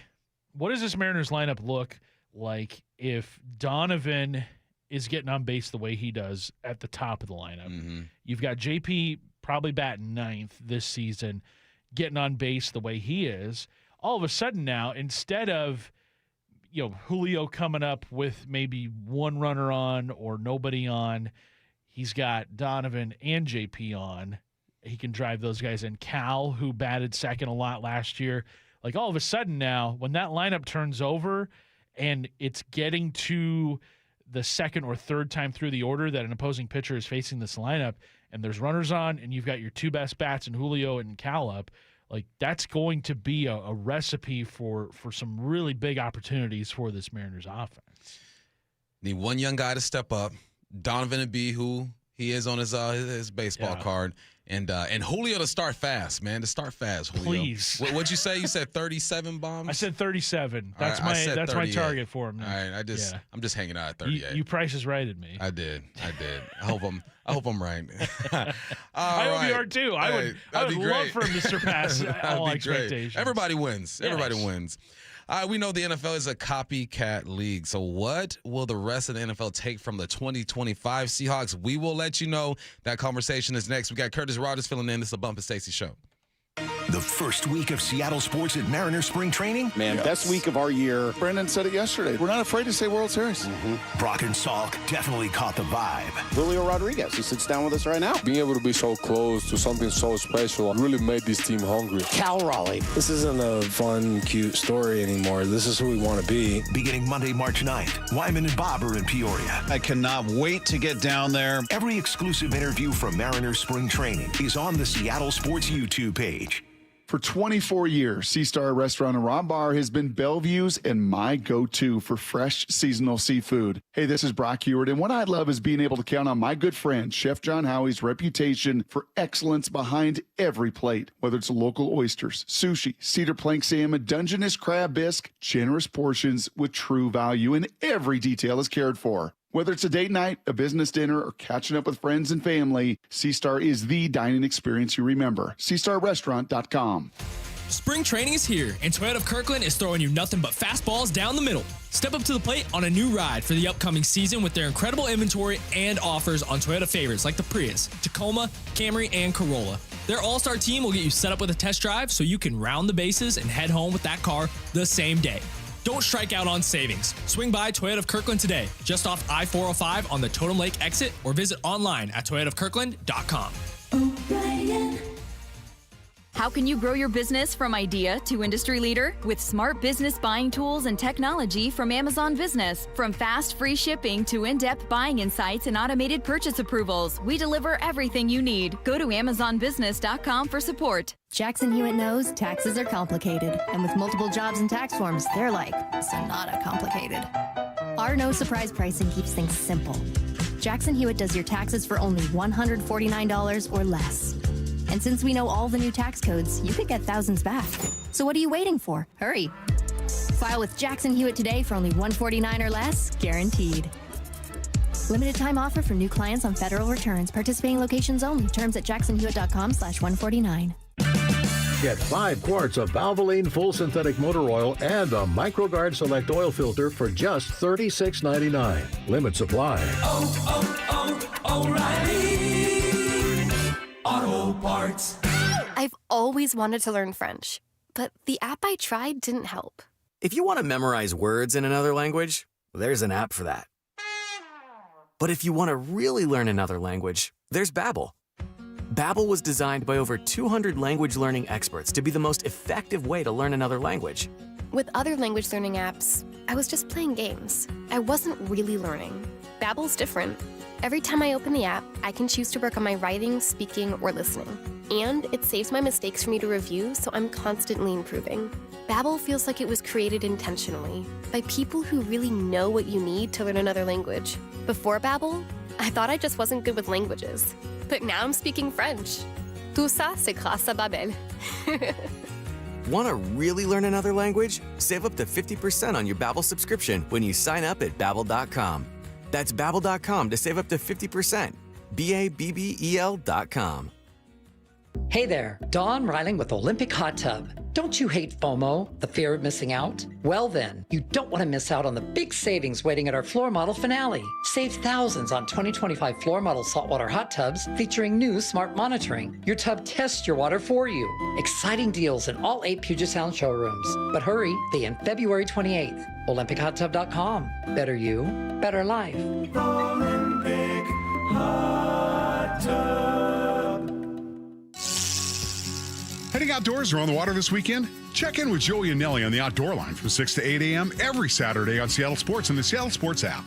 what does this Mariners lineup look like if Donovan is getting on base the way he does at the top of the lineup? Mm-hmm. You've got JP probably batting 9th this season, getting on base the way he is. All of a sudden now, instead of Julio coming up with maybe 1 runner on or nobody on, he's got Donovan and JP on. He can drive those guys in. Cal, who batted second a lot last year. Like, all of a sudden now, when that lineup turns over and it's getting to the second or third time through the order that an opposing pitcher is facing this lineup, and there's runners on, and you've got your 2 best bats in Julio and Cal up, like, that's going to be a recipe for some really big opportunities for this Mariners offense. Need one young guy to step up. Donovan to be who he is on his baseball card. And Julio to start fast, man. To start fast, Julio. Please. What'd you say? You said 37 bombs? I said 37. That's right, that's my target for him. All right, I'm just hanging out at 38. You Price is righted me. I did. I hope I'm right. I hope you are too. I would love for him to surpass all expectations. Everybody wins. Everybody wins. We know the NFL is a copycat league. So what will the rest of the NFL take from the 2025 Seahawks? We will let you know. That conversation is next. We got Curtis Rogers filling in. This is the Bump Stacy Show. The first week of Seattle sports at Mariners spring training. Man, best week of our year. Brandon said it yesterday. We're not afraid to say World Series. Brock and Salk definitely caught the vibe. Julio Rodriguez, he sits down with us right now. Being able to be so close to something so special really made this team hungry. Cal Raleigh. This isn't a fun, cute story anymore. This is who we want to be. Beginning Monday, March 9th, Wyman and Bob are in Peoria. I cannot wait to get down there. Every exclusive interview from Mariners spring training is on the Seattle Sports YouTube page. For 24 years, Sea Star Restaurant and Raw Bar has been Bellevue's and my go-to for fresh seasonal seafood. Hey, this is Brock Ewart, and what I love is being able to count on my good friend, Chef John Howie's reputation for excellence behind every plate. Whether it's local oysters, sushi, cedar plank salmon, Dungeness crab bisque, generous portions with true value, and every detail is cared for. Whether it's a date night, a business dinner, or catching up with friends and family, Sea Star is the dining experience you remember. SeaStarRestaurant.com. Spring training is here, and Toyota of Kirkland is throwing you nothing but fastballs down the middle. Step up to the plate on a new ride for the upcoming season with their incredible inventory and offers on Toyota favorites like the Prius, Tacoma, Camry, and Corolla. Their all-star team will get you set up with a test drive so you can round the bases and head home with that car the same day. Don't strike out on savings. Swing by Toyota of Kirkland today, just off I-405 on the Totem Lake exit, or visit online at toyotaofkirkland.com. How can you grow your business from idea to industry leader? With smart business buying tools and technology from Amazon Business. From fast, free shipping to in-depth buying insights and automated purchase approvals, we deliver everything you need. Go to amazonbusiness.com for support. Jackson Hewitt knows taxes are complicated, and with multiple jobs and tax forms, they're like Sonata complicated. Our no surprise pricing keeps things simple. Jackson Hewitt does your taxes for only $149 or less. And since we know all the new tax codes, you could get thousands back. So what are you waiting for? Hurry. File with Jackson Hewitt today for only $149 or less, guaranteed. Limited time offer for new clients on federal returns. Participating locations only. Terms at jacksonhewitt.com/149. Get 5 quarts of Valvoline full synthetic motor oil and a MicroGuard Select oil filter for just $36.99. Limit supply. O'Reilly Auto Parts. I've always wanted to learn French, but the app I tried didn't help. If you want to memorize words in another language, there's an app for that. But if you want to really learn another language, there's Babbel. Babbel was designed by over 200 language learning experts to be the most effective way to learn another language. With other language learning apps, I was just playing games. I wasn't really learning. Babbel's different. Every time I open the app, I can choose to work on my writing, speaking, or listening. And it saves my mistakes for me to review, so I'm constantly improving. Babbel feels like it was created intentionally by people who really know what you need to learn another language. Before Babbel, I thought I just wasn't good with languages. But now I'm speaking French. Tout ça, c'est grâce à Babbel. Want to really learn another language? Save up to 50% on your Babbel subscription when you sign up at Babbel.com. That's Babbel.com to save up to 50%. Babbel.com. Hey there, Dawn Reiling with Olympic Hot Tub. Don't you hate FOMO, the fear of missing out? Well then, you don't want to miss out on the big savings waiting at our floor model finale. Save thousands on 2025 floor model saltwater hot tubs featuring new smart monitoring. Your tub tests your water for you. Exciting deals in all 8 Puget Sound showrooms. But hurry, they end February 28th. OlympicHotTub.com. Better you, better life. Olympic Hot Tub. Heading outdoors or on the water this weekend? Check in with Joey and Nelly on the Outdoor Line from 6 to 8 a.m. every Saturday on Seattle Sports and the Seattle Sports app.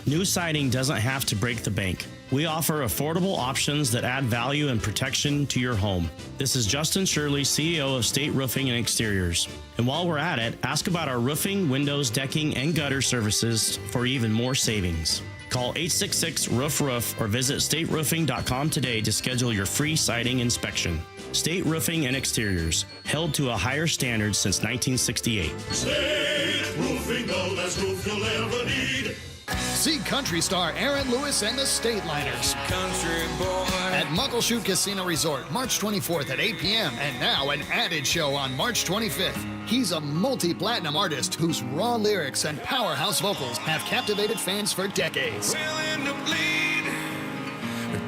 New siding doesn't have to break the bank. We offer affordable options that add value and protection to your home. This is Justin Shirley, CEO of State Roofing and Exteriors. And while we're at it, ask about our roofing, windows, decking, and gutter services for even more savings. Call 866-ROOF-ROOF or visit stateroofing.com today to schedule your free siding inspection. State Roofing and Exteriors, held to a higher standard since 1968. State Roofing, the best roof you'll ever need. See country star Aaron Lewis and the State Liners Country boy at Muckleshoot Casino Resort, March 24th at 8 p.m. And now an added show on March 25th. He's a multi-platinum artist whose raw lyrics and powerhouse vocals have captivated fans for decades. willing to bleed.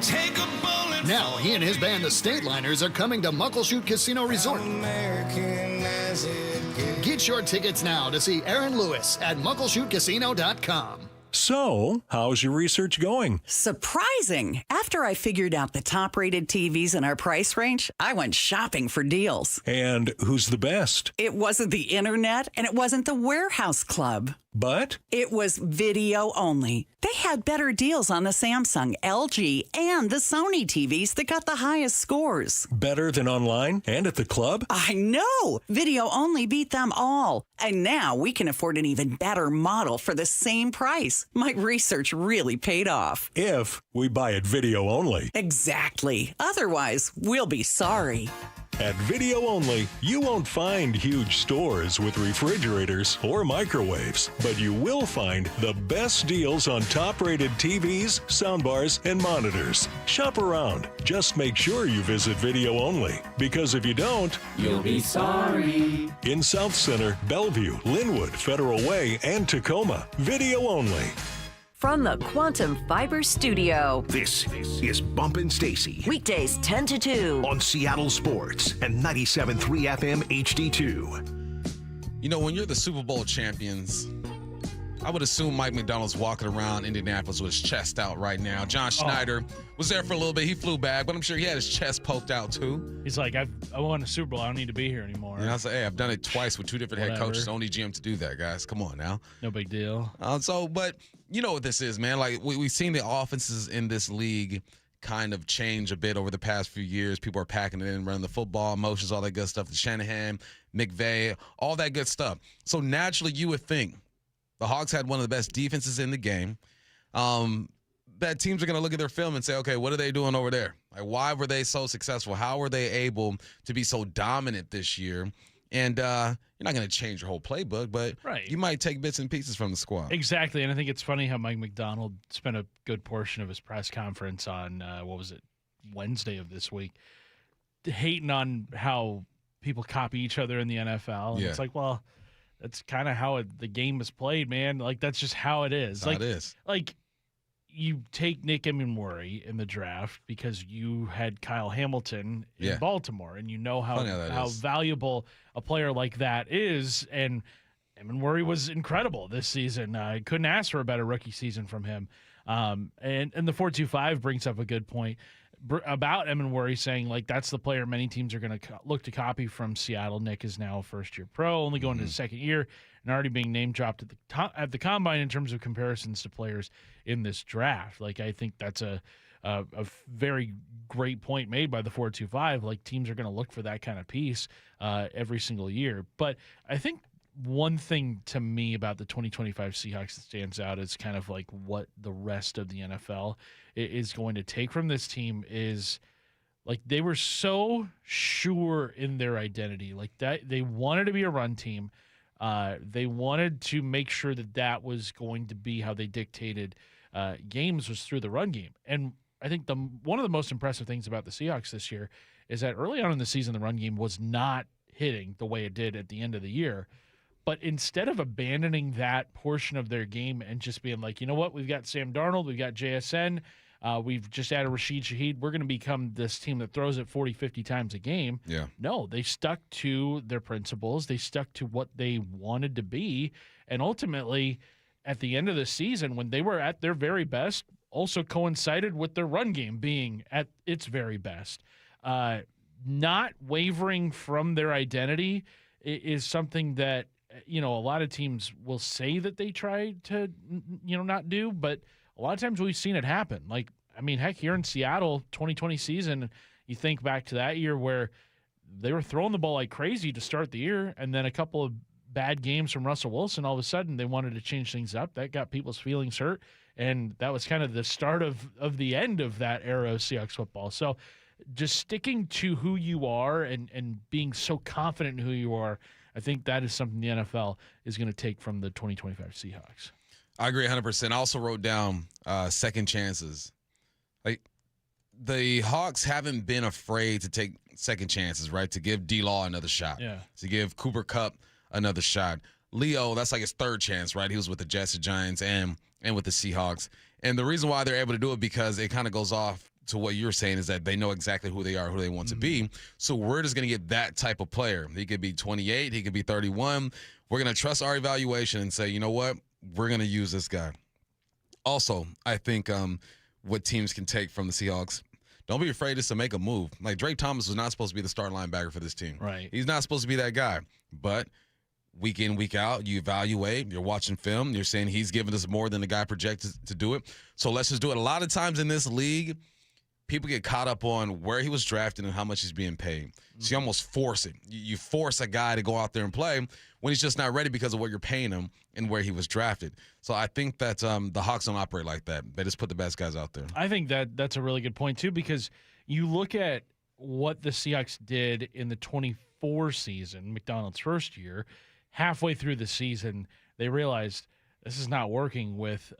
Take a bullet. Now he and his band, the State Liners, are coming to Muckleshoot Casino Resort. American as it gets. Get your tickets now to see Aaron Lewis at muckleshootcasino.com. So, how's your research going? Surprising! After I figured out the top-rated TVs in our price range, I went shopping for deals. And who's the best? It wasn't the internet, and it wasn't the warehouse club. But? It was video only. They had better deals on the Samsung, LG, and the Sony TVs that got the highest scores. Better than online and at the club? I know! Video only beat them all. And now we can afford an even better model for the same price. My research really paid off. If we buy it video only. Exactly. Otherwise, we'll be sorry. At Video Only, you won't find huge stores with refrigerators or microwaves, but you will find the best deals on top-rated TVs, soundbars, and monitors. Shop around. Just make sure you visit Video Only, because if you don't, You'll be sorry. In South Center, Bellevue, Linwood, Federal Way, and Tacoma, Video Only. From the Quantum Fiber Studio. This is Bump Stacy. Weekdays 10 to 2. On Seattle Sports and 97.3 FM HD2. You know, when you're the Super Bowl champions, I would assume Mike McDonald's walking around Indianapolis with his chest out right now. John Schneider was there for a little bit. He flew back, but I'm sure he had his chest poked out too. He's like, I won a Super Bowl. I don't need to be here anymore. And I was like, hey, I've done it twice with two different head coaches. Only GM to do that, guys. Come on now. No big deal. But you know what this is, man. Like, we've seen the offenses in this league kind of change a bit over the past few years. People are packing it in, running the football, motions, all that good stuff. The Shanahan, McVay, all that good stuff. So naturally, you would think the Hawks had one of the best defenses in the game. That teams are going to look at their film and say, okay, what are they doing over there? Like, why were they so successful? How were they able to be so dominant this year? And you're not going to change your whole playbook, but you might take bits and pieces from the squad. Exactly, and I think it's funny how Mike McDonald spent a good portion of his press conference on, Wednesday of this week, hating on how people copy each other in the NFL. And it's like, well, that's kind of how the game is played, man. Like, that's just how it is. How it is. Like, you take Nick Emmanwori in the draft because you had Kyle Hamilton in Baltimore, and you know how valuable a player like that is. And Emmanwori was incredible this season. I couldn't ask for a better rookie season from him. And the 425 brings up a good point about Emmanwori, saying, like, that's the player many teams are going to look to copy from Seattle. Nick is now a first-year pro, only going to his second year, and already being name dropped at the combine in terms of comparisons to players in this draft. Like, I think that's a very great point made by the 425. Like, teams are going to look for that kind of piece every single year. But I think one thing to me about the 2025 Seahawks that stands out is kind of like what the rest of the NFL is going to take from this team is, like, they were so sure in their identity. Like, that they wanted to be a run team. They wanted to make sure that was going to be how they dictated games, was through the run game. And I think one of the most impressive things about the Seahawks this year is that early on in the season, the run game was not hitting the way it did at the end of the year. But instead of abandoning that portion of their game and just being like, you know what, we've got Sam Darnold, we've got JSN, we've just added Rashid Shaheed, we're going to become this team that throws it 40, 50 times a game. Yeah. No, they stuck to their principles. They stuck to what they wanted to be. And ultimately, at the end of the season, when they were at their very best, also coincided with their run game being at its very best. Not wavering from their identity is something that, you know, a lot of teams will say that they try to, not do, but a lot of times we've seen it happen. Like, I mean, heck, here in Seattle, 2020 season, you think back to that year where they were throwing the ball like crazy to start the year, and then a couple of bad games from Russell Wilson, all of a sudden they wanted to change things up. That got people's feelings hurt, and that was kind of the start of the end of that era of Seahawks football. So just sticking to who you are and being so confident in who you are, I think that is something the NFL is going to take from the 2025 Seahawks. I agree 100%. I also wrote down second chances. Like, the Hawks haven't been afraid to take second chances, right? To give D-Law another shot. Yeah. To give Cooper Kupp another shot. Leo, that's like his third chance, right? He was with the Jets, the Giants, and with the Seahawks. And the reason why they're able to do it, because it kind of goes off to what you're saying, is that they know exactly who they are, who they want to be. So we're just going to get that type of player. He could be 28. He could be 31. We're going to trust our evaluation and say, you know what? We're going to use this guy. Also, I think what teams can take from the Seahawks, don't be afraid just to make a move. Like, Drake Thomas was not supposed to be the starting linebacker for this team. Right. He's not supposed to be that guy. But week in, week out, you evaluate, you're watching film, you're saying he's giving us more than the guy projected to do it. So let's just do it. A lot of times in this league, people get caught up on where he was drafted and how much he's being paid. So you almost force it. You force a guy to go out there and play when he's just not ready because of what you're paying him and where he was drafted. So I think that the Hawks don't operate like that. They just put the best guys out there. I think that's a really good point, too, because you look at what the Seahawks did in the 24 season, McDonald's first year. Halfway through the season, they realized this is not working with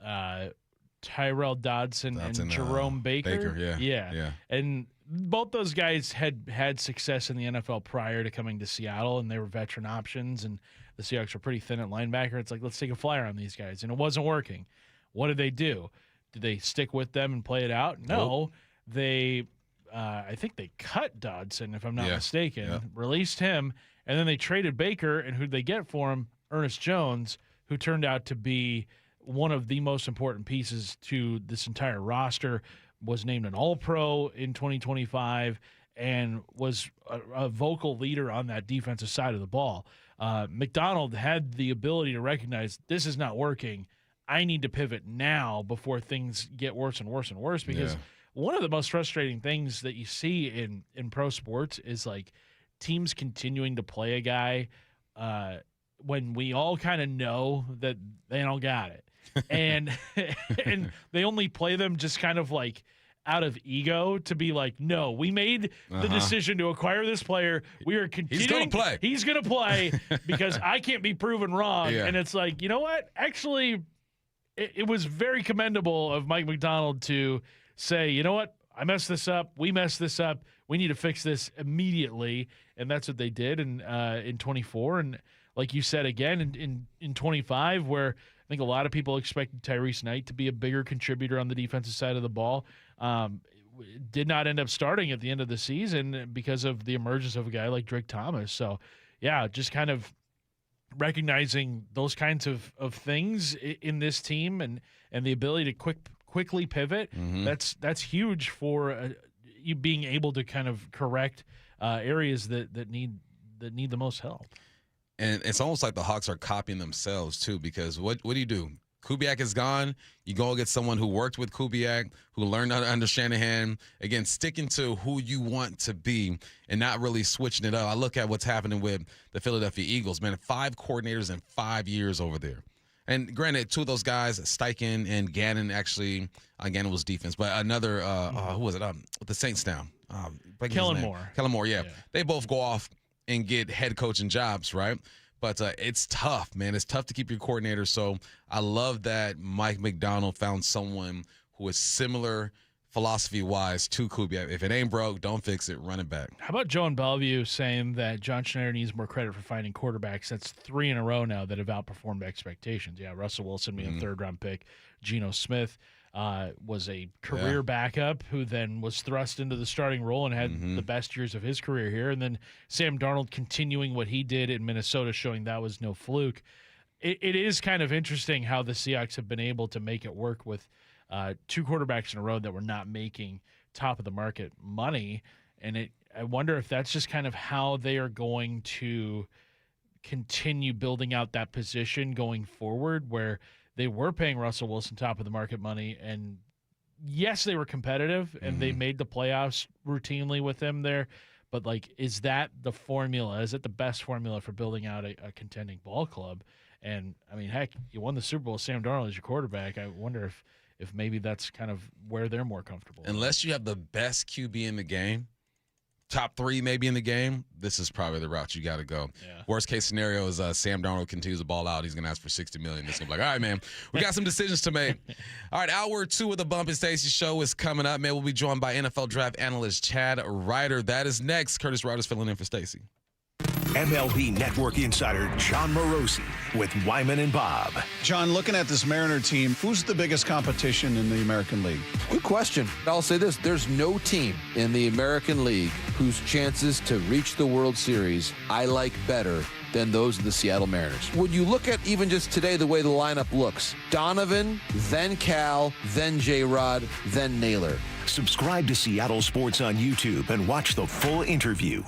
Tyrell Dodson and Jerome Baker. Yeah. And both those guys had success in the NFL prior to coming to Seattle, and they were veteran options, and the Seahawks were pretty thin at linebacker. It's like, let's take a flyer on these guys, and it wasn't working. What did they do? Did they stick with them and play it out? No. Nope. They I think they cut Dodson, if I'm not mistaken, released him, And then they traded Baker, and who'd they get for him? Ernest Jones, who turned out to be one of the most important pieces to this entire roster, was named an All-Pro in 2025, and was a vocal leader on that defensive side of the ball. McDonald had the ability to recognize this is not working. I need to pivot now before things get worse and worse and worse, because one of the most frustrating things that you see in pro sports is like teams continuing to play a guy when we all kind of know that they don't got it. And and they only play them just kind of like out of ego to be like, no, we made the decision to acquire this player. We are continuing. He's going to play because I can't be proven wrong. Yeah. And it's like, you know what? Actually, it was very commendable of Mike McDonald to say, you know what? I messed this up. We messed this up. We need to fix this immediately. And that's what they did in 24. And like you said, again, in 25, where I think a lot of people expected Tyrese Knight to be a bigger contributor on the defensive side of the ball. Did not end up starting at the end of the season because of the emergence of a guy like Drake Thomas. So, yeah, just kind of recognizing those kinds of things in this team and the ability to quickly pivot. That's huge for you being able to kind of correct areas that need the most help. And it's almost like the Hawks are copying themselves, too, because what do? Kubiak is gone. You go get someone who worked with Kubiak, who learned under Shanahan. Again, sticking to who you want to be and not really switching it up. I look at what's happening with the Philadelphia Eagles, man, 5 coordinators in 5 years over there. And granted, 2 of those guys, Steichen and Gannon, actually, Gannon was defense, but another, who was it? The Saints now. Kellen Moore. Kellen Moore, yeah. They both go off and get head coaching jobs, right? But it's tough, man. It's tough to keep your coordinator. So I love that Mike McDonald found someone who is similar philosophy-wise to Kubiak. If it ain't broke, don't fix it. Run it back. How about Joe and Bellevue saying that John Schneider needs more credit for finding quarterbacks? That's 3 in a row now that have outperformed expectations. Yeah, Russell Wilson being a third-round pick. Geno Smith was a career backup who then was thrust into the starting role and had the best years of his career here. And then Sam Darnold continuing what he did in Minnesota, showing that was no fluke. It is kind of interesting how the Seahawks have been able to make it work with 2 quarterbacks in a row that were not making top-of-the-market money. And I wonder if that's just kind of how they are going to continue building out that position going forward, where they were paying Russell Wilson top-of-the-market money, and yes, they were competitive, and they made the playoffs routinely with him there. But, like, is that the formula? Is it the best formula for building out a contending ball club? And, I mean, heck, you won the Super Bowl with Sam Darnold as your quarterback. I wonder if maybe that's kind of where they're more comfortable. Unless you have the best QB in the game, top 3 maybe in the game, this is probably the route you got to go. Yeah. Worst case scenario is Sam Darnold continues to ball out. He's going to ask for $60 million. It's going to be like, all right, man, we got some decisions to make. All right, hour 2 of the Bump Stacy Show is coming up. Man, we'll be joined by NFL draft analyst Chad Reuter. That is next. Curtis Reuter's filling in for Stacy. MLB Network insider John Morosi with Wyman and Bob. John, looking at this Mariner team, who's the biggest competition in the American League? Good question. I'll say this. There's no team in the American League whose chances to reach the World Series I like better than those of the Seattle Mariners. When you look at even just today the way the lineup looks, Donovan, then Cal, then J-Rod, then Naylor. Subscribe to Seattle Sports on YouTube and watch the full interview.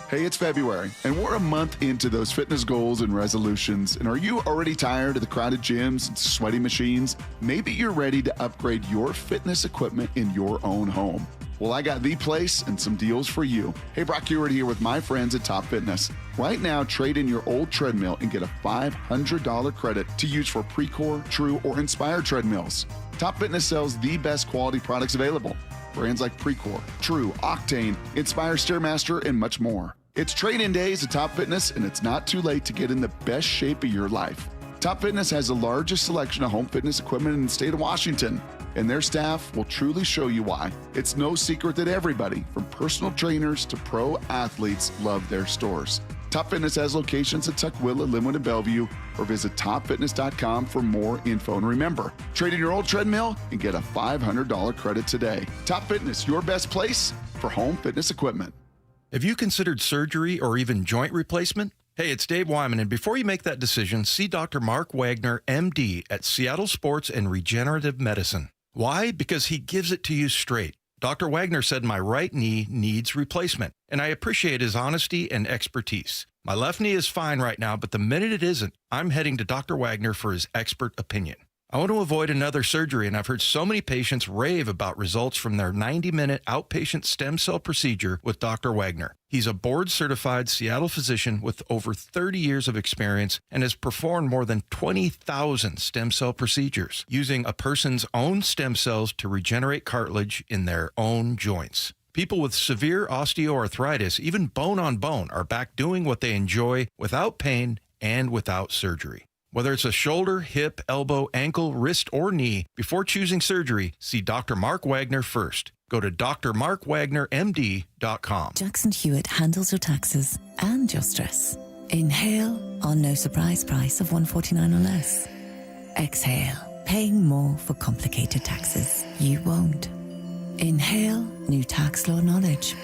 Hey, it's February, and we're a month into those fitness goals and resolutions. And are you already tired of the crowded gyms and sweaty machines? Maybe you're ready to upgrade your fitness equipment in your own home. Well, I got the place and some deals for you. Hey, Brock Ewart here with my friends at Top Fitness. Right now, trade in your old treadmill and get a $500 credit to use for Precor, True, or Inspire treadmills. Top Fitness sells the best quality products available. Brands like Precor, True, Octane, Inspire Stairmaster, and much more. It's trade-in days at Top Fitness, and it's not too late to get in the best shape of your life. Top Fitness has the largest selection of home fitness equipment in the state of Washington, and their staff will truly show you why. It's no secret that everybody, from personal trainers to pro athletes, love their stores. Top Fitness has locations at Tukwila, Linwood, and Bellevue, or visit topfitness.com for more info. And remember, trade in your old treadmill and get a $500 credit today. Top Fitness, your best place for home fitness equipment. Have you considered surgery or even joint replacement? Hey, it's Dave Wyman, and before you make that decision, see Dr. Mark Wagner, MD, at Seattle Sports and Regenerative Medicine. Why? Because he gives it to you straight. Dr. Wagner said my right knee needs replacement, and I appreciate his honesty and expertise. My left knee is fine right now, but the minute it isn't, I'm heading to Dr. Wagner for his expert opinion. I want to avoid another surgery, and I've heard so many patients rave about results from their 90-minute outpatient stem cell procedure with Dr. Wagner. He's a board-certified Seattle physician with over 30 years of experience and has performed more than 20,000 stem cell procedures using a person's own stem cells to regenerate cartilage in their own joints. People with severe osteoarthritis, even bone on bone, are back doing what they enjoy without pain and without surgery. Whether it's a shoulder, hip, elbow, ankle, wrist, or knee, before choosing surgery, see Dr. Mark Wagner first. Go to drmarkwagnermd.com. Jackson Hewitt handles your taxes and your stress. Inhale our no surprise price of $149 or less. Exhale, paying more for complicated taxes. You won't. Inhale new tax law knowledge.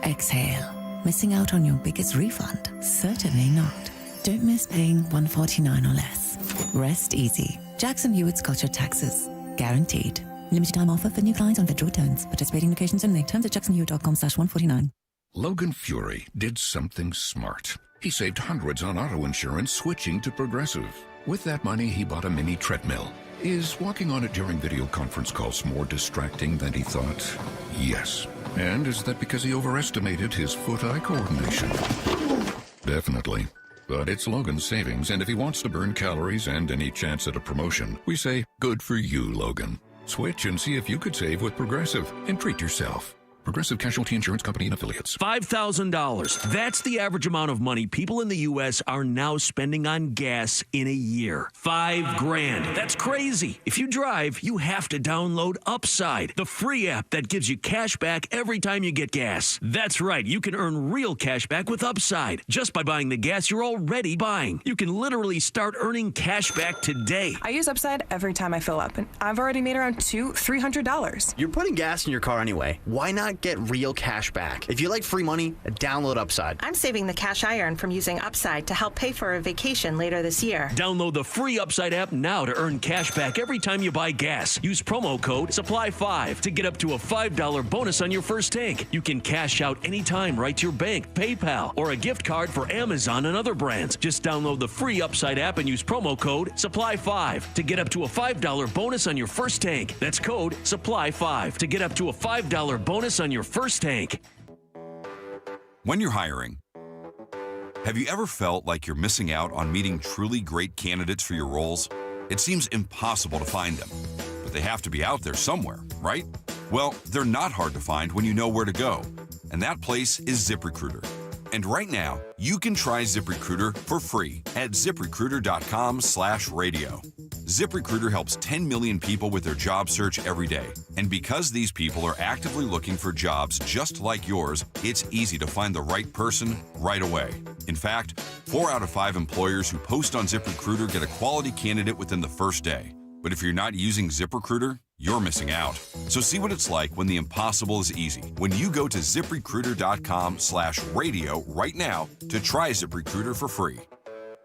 Exhale, missing out on your biggest refund? Certainly not. Don't miss paying $149 or less. Rest easy. Jackson Hewitt's got your taxes. Guaranteed. Limited time offer for new clients on federal returns. Participating locations only. Terms at jacksonhewitt.com/149. Logan Fury did something smart. He saved hundreds on auto insurance switching to Progressive. With that money, he bought a mini treadmill. Is walking on it during video conference calls more distracting than he thought? Yes. And is that because he overestimated his foot-eye coordination? Definitely. But it's Logan's savings, and if he wants to burn calories and any chance at a promotion, we say, good for you, Logan. Switch and see if you could save with Progressive and treat yourself. Progressive Casualty Insurance Company and Affiliates. $5,000. That's the average amount of money people in the U.S. are now spending on gas in a year. $5,000. That's crazy. If you drive, you have to download Upside, the free app that gives you cash back every time you get gas. That's right. You can earn real cash back with Upside just by buying the gas you're already buying. You can literally start earning cash back today. I use Upside every time I fill up, and I've already made around $300. You're putting gas in your car anyway. Why not get real cash back? If you like free money, download Upside. I'm saving the cash I earn from using Upside to help pay for a vacation later this year. Download the free Upside app now to earn cash back every time you buy gas. Use promo code SUPPLY5 to get up to a $5 bonus on your first tank. You can cash out anytime right to your bank, PayPal, or a gift card for Amazon and other brands. Just download the free Upside app and use promo code SUPPLY5 to get up to a $5 bonus on your first tank. That's code SUPPLY5 to get up to a $5 bonus on your first tank. When you're hiring, have you ever felt like you're missing out on meeting truly great candidates for your roles? It seems impossible to find them, but they have to be out there somewhere, right? Well, they're not hard to find when you know where to go, and that place is ZipRecruiter. And right now, you can try ZipRecruiter for free at ZipRecruiter.com/radio. ZipRecruiter helps 10 million people with their job search every day. And because these people are actively looking for jobs just like yours, it's easy to find the right person right away. In fact, 4 out of 5 employers who post on ZipRecruiter get a quality candidate within the first day. But if you're not using ZipRecruiter, you're missing out. So see what it's like when the impossible is easy. When you go to ZipRecruiter.com/radio right now to try ZipRecruiter for free.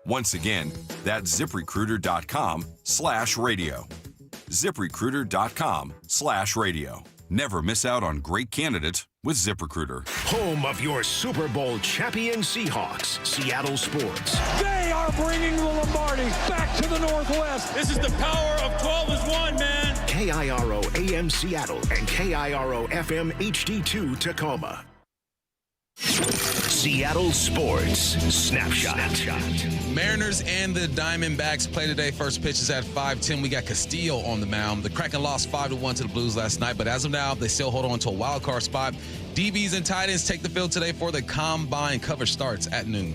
Once again, that's ZipRecruiter.com/radio. ZipRecruiter.com/radio. Never miss out on great candidates with ZipRecruiter. Home of your Super Bowl champion Seahawks, Seattle Sports. They are bringing the Lombardi back to the Northwest. This is the power of 12 is 1, man. KIRO AM Seattle and KIRO FM HD2 Tacoma. Seattle Sports Snapshot. Mariners and the Diamondbacks play today. First pitch is at 5:10. We got Castillo on the mound. The Kraken lost 5-1 to the Blues last night, but as of now, they still hold on to a wild card spot. DBs and tight ends take the field today for the Combine. Coverage starts at noon.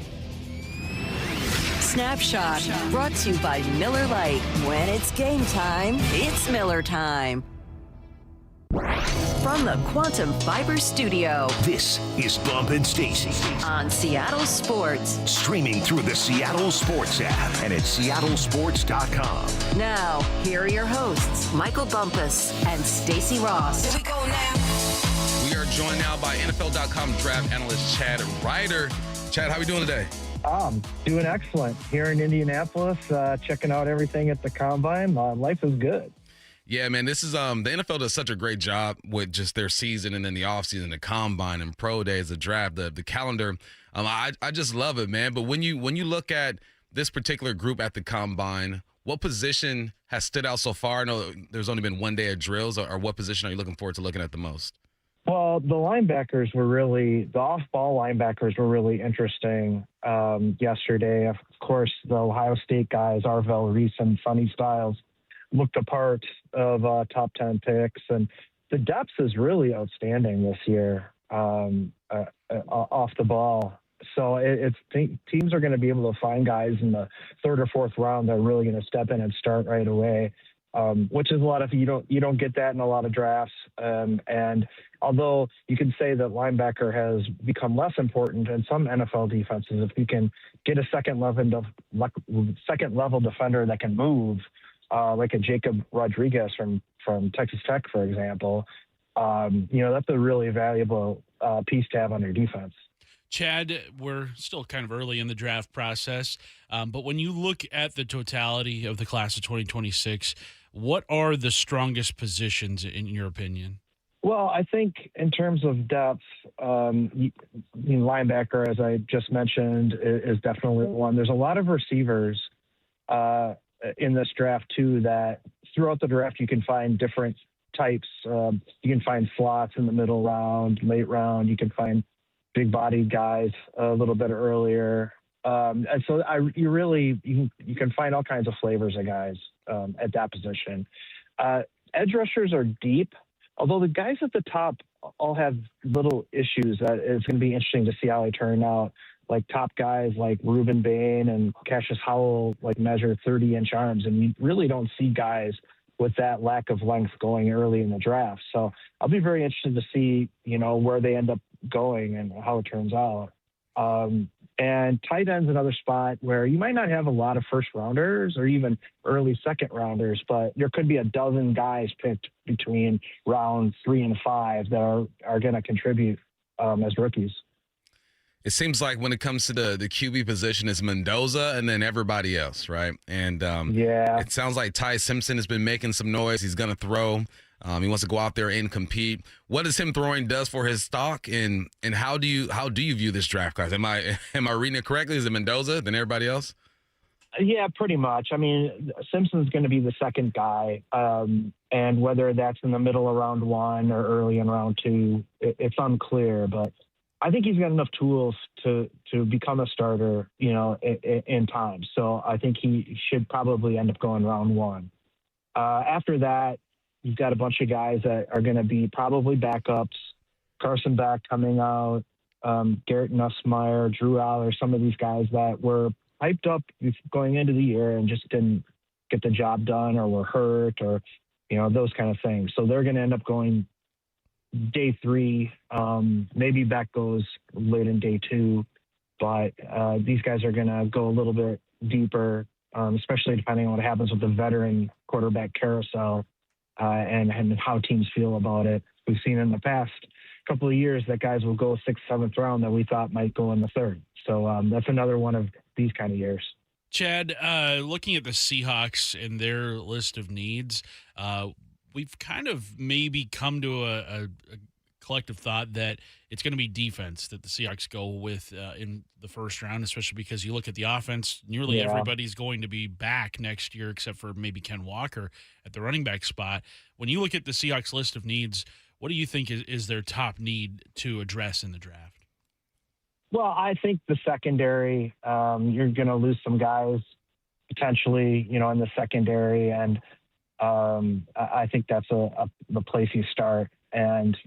Snapshot brought to you by Miller Lite. When it's game time, it's Miller time. From the Quantum Fiber Studio, this is Bump and Stacy on Seattle Sports. Streaming through the Seattle Sports app and at seattlesports.com. Now, here are your hosts, Michael Bumpus and Stacy Ross. We are joined now by NFL.com draft analyst Chad Reuter. Chad, how are we doing today? I'm doing excellent here in Indianapolis, checking out everything at the Combine. Life is good. Yeah, man, this is the NFL does such a great job with just their season and then the offseason, the Combine and pro days, the draft, the calendar. I just love it, man. But when you look at this particular group at the Combine, what position has stood out so far? I know there's only been one day of drills, or what position are you looking forward to looking at the most? Well, the linebackers were the off-ball linebackers were really interesting yesterday. Of course, the Ohio State guys, Arvell Reese and Sonny Styles, looked a part of top 10 picks. And the depth is really outstanding this year off the ball. So teams are going to be able to find guys in the third or fourth round that are really going to step in and start right away, which is you don't get that in a lot of drafts. And although you can say that linebacker has become less important in some NFL defenses, if you can get a second level defender that can move, like a Jacob Rodriguez from Texas Tech, for example, that's a really valuable piece to have on your defense. Chad, we're still kind of early in the draft process, but when you look at the totality of the class of 2026, what are the strongest positions in your opinion? Well, I think in terms of depth, linebacker, as I just mentioned, is definitely one. There's a lot of receivers in this draft too, that throughout the draft you can find different types. You can find slots in the middle round, late round. You can find big-bodied guys a little bit earlier, and so you can find all kinds of flavors of guys at that position. Edge rushers are deep, although the guys at the top all have little issues that it's going to be interesting to see how they turn out. Like top guys like Reuben Bain and Cassius Howell measure 30-inch arms, and you really don't see guys with that lack of length going early in the draft. So I'll be very interested to see, where they end up going and how it turns out. And tight end's another spot where you might not have a lot of first rounders or even early second rounders, but there could be a dozen guys picked between round 3 and 5 that are going to contribute as rookies. It seems like when it comes to the QB position, it's Mendoza and then everybody else, right? And it sounds like Ty Simpson has been making some noise. He's going to throw. He wants to go out there and compete. What does him throwing does for his stock, and how do you view this draft class? Am I reading it correctly? Is it Mendoza than everybody else? Yeah, pretty much. I mean, Simpson's going to be the second guy, and whether that's in the middle of round 1 or early in round 2, it's unclear. But I think he's got enough tools to become a starter, in time. So I think he should probably end up going round 1. After that, you've got a bunch of guys that are going to be probably backups. Carson Beck coming out, Garrett Nussmeier, Drew Aller, some of these guys that were hyped up going into the year and just didn't get the job done or were hurt or, those kind of things. So they're going to end up going day 3. Maybe Beck goes late in day 2. But these guys are going to go a little bit deeper, especially depending on what happens with the veteran quarterback carousel. And how teams feel about it. We've seen in the past couple of years that guys will go 6th, 7th round that we thought might go in the 3rd. So that's another one of these kind of years. Chad, looking at the Seahawks and their list of needs, we've kind of maybe come to a collective thought that it's going to be defense that the Seahawks go with in the first round, especially because you look at the offense, nearly everybody's going to be back next year except for maybe Ken Walker at the running back spot. When you look at the Seahawks list of needs, what do you think is their top need to address in the draft? Well, I think the secondary, you're going to lose some guys potentially, in the secondary, and I think that's the place you start. And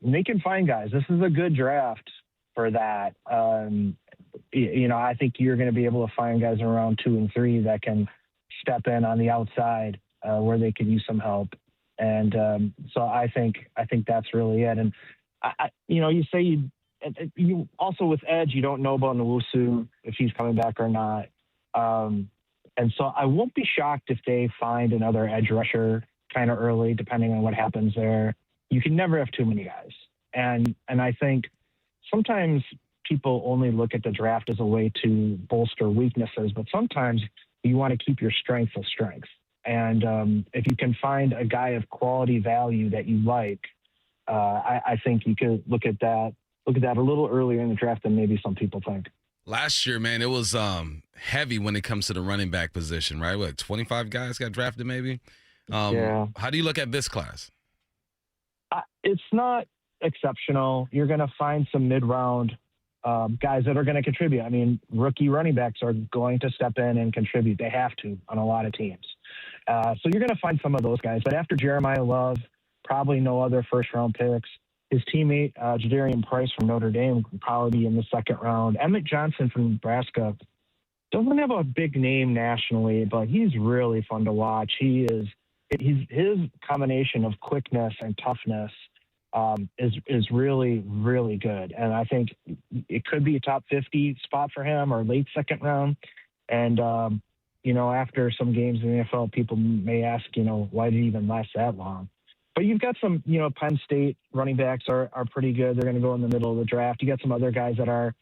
they can find guys. This is a good draft for that. I think you're going to be able to find guys in round 2 and 3 that can step in on the outside where they could use some help. And so I think that's really it. And you say you also with edge, you don't know about Nwosu if he's coming back or not. And so I won't be shocked if they find another edge rusher kind of early, depending on what happens there. you can never have too many guys. And I think sometimes people only look at the draft as a way to bolster weaknesses, but sometimes you want to keep your strengths of strength. And if you can find a guy of quality value that you like, I think you could look at that a little earlier in the draft than maybe some people think. Last year, man, it was heavy when it comes to the running back position, right? What, 25 guys got drafted maybe? Yeah. How do you look at this class? It's not exceptional. You're going to find some mid-round guys that are going to contribute. I mean, rookie running backs are going to step in and contribute. They have to on a lot of teams. So you're going to find some of those guys. But after Jeremiah Love, probably no other first-round picks. His teammate, Jadarian Price from Notre Dame, would probably be in the second round. Emmett Johnson from Nebraska doesn't have a big name nationally, but he's really fun to watch. His combination of quickness and toughness is really, really good. And I think it could be a top 50 spot for him or late second round. And, after some games in the NFL, people may ask, why did he even last that long? But you've got some, Penn State running backs are pretty good. They're going to go in the middle of the draft. You got some other guys that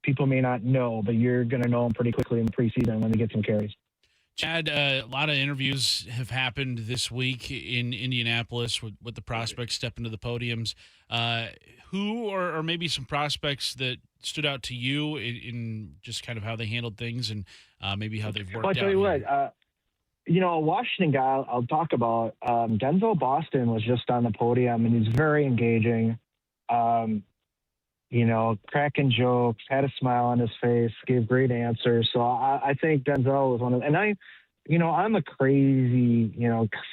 people may not know, but you're going to know them pretty quickly in the preseason when they get some carries. Chad, a lot of interviews have happened this week in Indianapolis with the prospects stepping to the podiums. Who or maybe some prospects that stood out to you in just kind of how they handled things and maybe how they've worked out? I'll tell you what, a Washington guy I'll talk about, Denzel Boston was just on the podium, and he's very engaging, cracking jokes, had a smile on his face, gave great answers. So I think Denzel was one of – and I'm a crazy,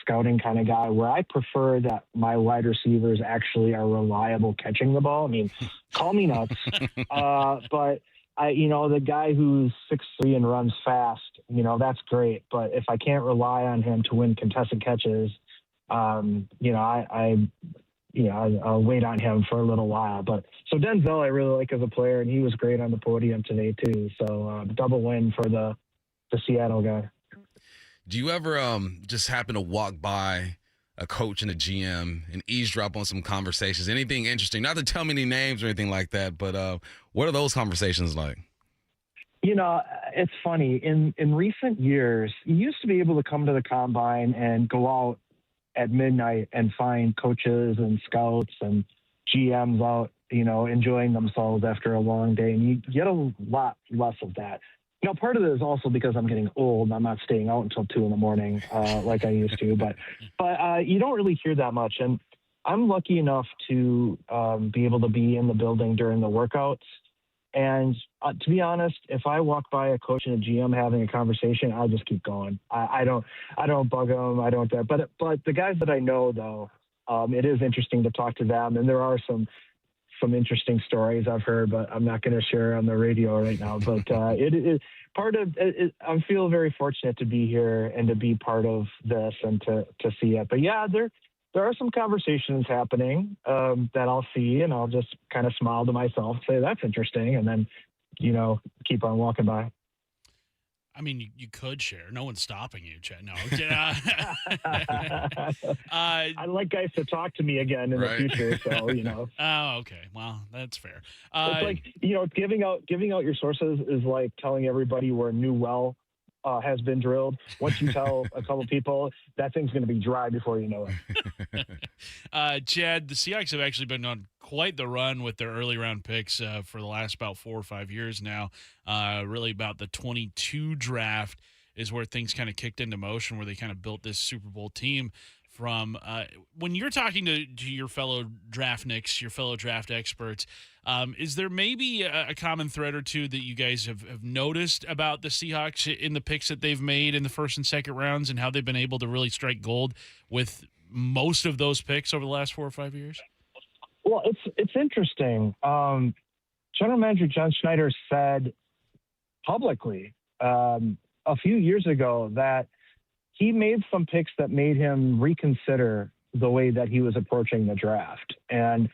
scouting kind of guy where I prefer that my wide receivers actually are reliable catching the ball. I mean, call me nuts. But the guy who's 6'3" and runs fast, that's great. But if I can't rely on him to win contested catches, I'll wait on him for a little while. But so Denzel, I really like as a player, and he was great on the podium today too. So double win for the Seattle guy. Do you ever just happen to walk by a coach and a GM and eavesdrop on some conversations? Anything interesting? Not to tell me any names or anything like that, but what are those conversations like? It's funny. In recent years, you used to be able to come to the combine and go out at midnight and find coaches and scouts and GMs out, enjoying themselves after a long day. And you get a lot less of that. Part of it is also because I'm getting old and I'm not staying out until 2 a.m. Like I used to. But you don't really hear that much. And I'm lucky enough to be able to be in the building during the workouts. And to be honest, if I walk by a coach and a GM having a conversation, I'll just keep going. I don't bug them. I don't. But the guys that I know, though, it is interesting to talk to them. And there are some interesting stories I've heard, but I'm not going to share on the radio right now. But it is part of it. I feel very fortunate to be here and to be part of this and to see it. But yeah, there are some conversations happening that I'll see, and I'll just kind of smile to myself, say that's interesting, and then keep on walking by. I mean, you could share. No one's stopping you, Chad. No. I'd like guys to talk to me again in the future. So, Oh, okay. Well, that's fair. It's like, giving out your sources is like telling everybody where a new well has been drilled. Once you tell a couple people, that thing's going to be dry before you know it. Chad, the Seahawks have actually been on quite the run with their early round picks for the last about 4 or 5 years now. Really about the 22 draft is where things kind of kicked into motion, where they kind of built this Super Bowl team from. When you're talking to your fellow draftniks, your fellow draft experts, is there maybe a common thread or two that you guys have noticed about the Seahawks in the picks that they've made in the first and second rounds and how they've been able to really strike gold with most of those picks over the last 4 or 5 years? Well, it's interesting. General Manager John Schneider said publicly a few years ago that he made some picks that made him reconsider the way that he was approaching the draft. And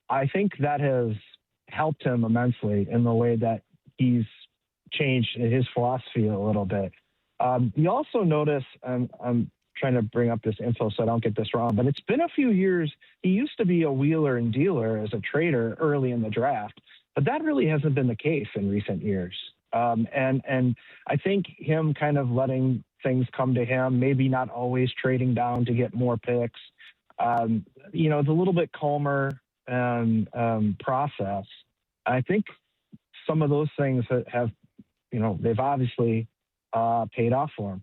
I think that has helped him immensely in the way that he's changed his philosophy a little bit. You also notice, I'm trying to bring up this info so I don't get this wrong, but it's been a few years. He used to be a wheeler and dealer as a trader early in the draft, but that really hasn't been the case in recent years. And I think him kind of letting things come to him, maybe not always trading down to get more picks. It's a little bit calmer process. I think some of those things that have, they've obviously paid off for him.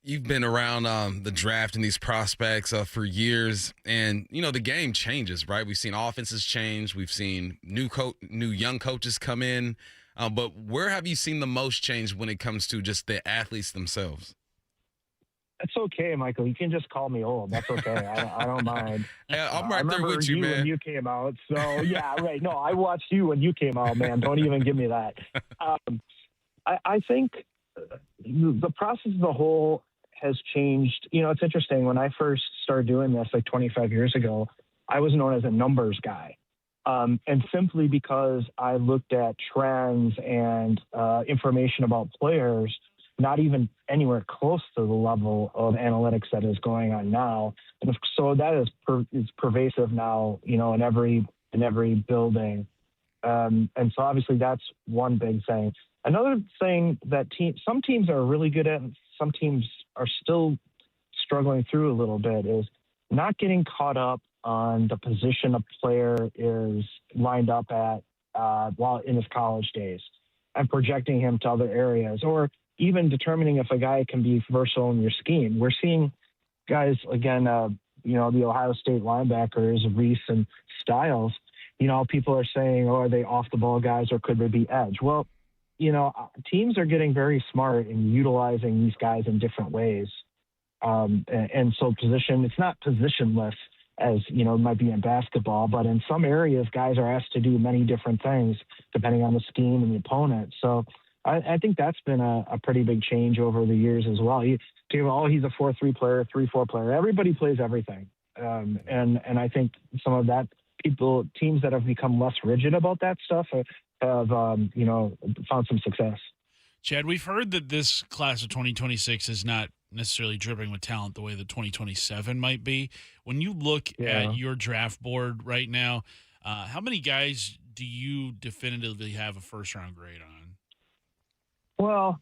You've been around the draft and these prospects for years, and the game changes, right? We've seen offenses change, we've seen new young coaches come in, but where have you seen the most change when it comes to just the athletes themselves? It's okay, Michael. You can just call me old. That's okay. I don't mind. I'm right there with you, man. When you came out, so yeah, right. No, I watched you when you came out, man. Don't even give me that. I think the process as a whole has changed. It's interesting. When I first started doing this, like 25 years ago, I was known as a numbers guy. And simply because I looked at trends and information about players, not even anywhere close to the level of analytics that is going on now. And so that is pervasive now, in every building. And so obviously that's one big thing. Another thing that some teams are really good at, and some teams are still struggling through a little bit, is not getting caught up on the position a player is lined up at while in his college days and projecting him to other areas, or even determining if a guy can be versatile in your scheme. We're seeing guys, again, the Ohio State linebackers, Reese and Styles, people are saying, are they off the ball guys or could they be edge? Well, teams are getting very smart in utilizing these guys in different ways. And so it's not positionless as, it might be in basketball, but in some areas, guys are asked to do many different things depending on the scheme and the opponent. So I think that's been a pretty big change over the years as well. He's a 4-3 player, 3-4 player. Everybody plays everything. And I think some of that teams that have become less rigid about that stuff have found some success. Chad, we've heard that this class of 2026 is not necessarily dripping with talent the way the 2027 might be. When you look at your draft board right now, how many guys do you definitively have a first-round grade on? Well,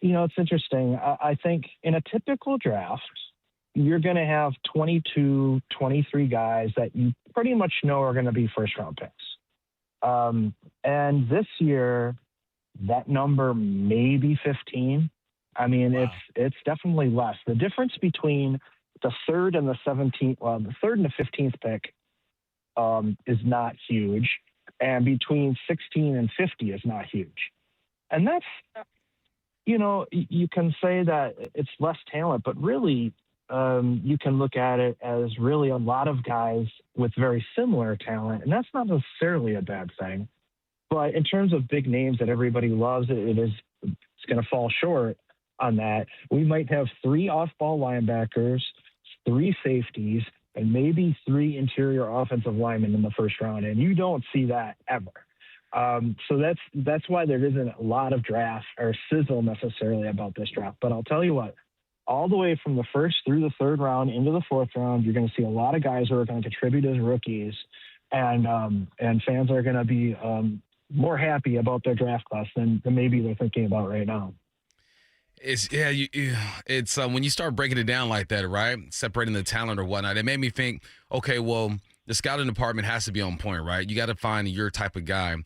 it's interesting. I think in a typical draft, you're going to have 22, 23 guys that you pretty much know are going to be first-round picks. And this year, that number may be 15. I mean, wow. It's definitely less. The difference between the third and the 17th, the third and the 15th pick is not huge. And between 16 and 50 is not huge. And that's, you can say that it's less talent, but really you can look at it as really a lot of guys with very similar talent. And that's not necessarily a bad thing. But in terms of big names that everybody loves, it's going to fall short on that. We might have 3 off-ball linebackers, 3 safeties, and maybe 3 interior offensive linemen in the first round. And you don't see that ever. So that's why there isn't a lot of draft or sizzle necessarily about this draft. But I'll tell you what, all the way from the first through the third round into the fourth round, you're going to see a lot of guys who are going to contribute as rookies, and fans are going to be more happy about their draft class than maybe they're thinking about right now. It's when you start breaking it down like that, right? Separating the talent or whatnot, it made me think, okay, well, the scouting department has to be on point, right? You got to find your type of guy.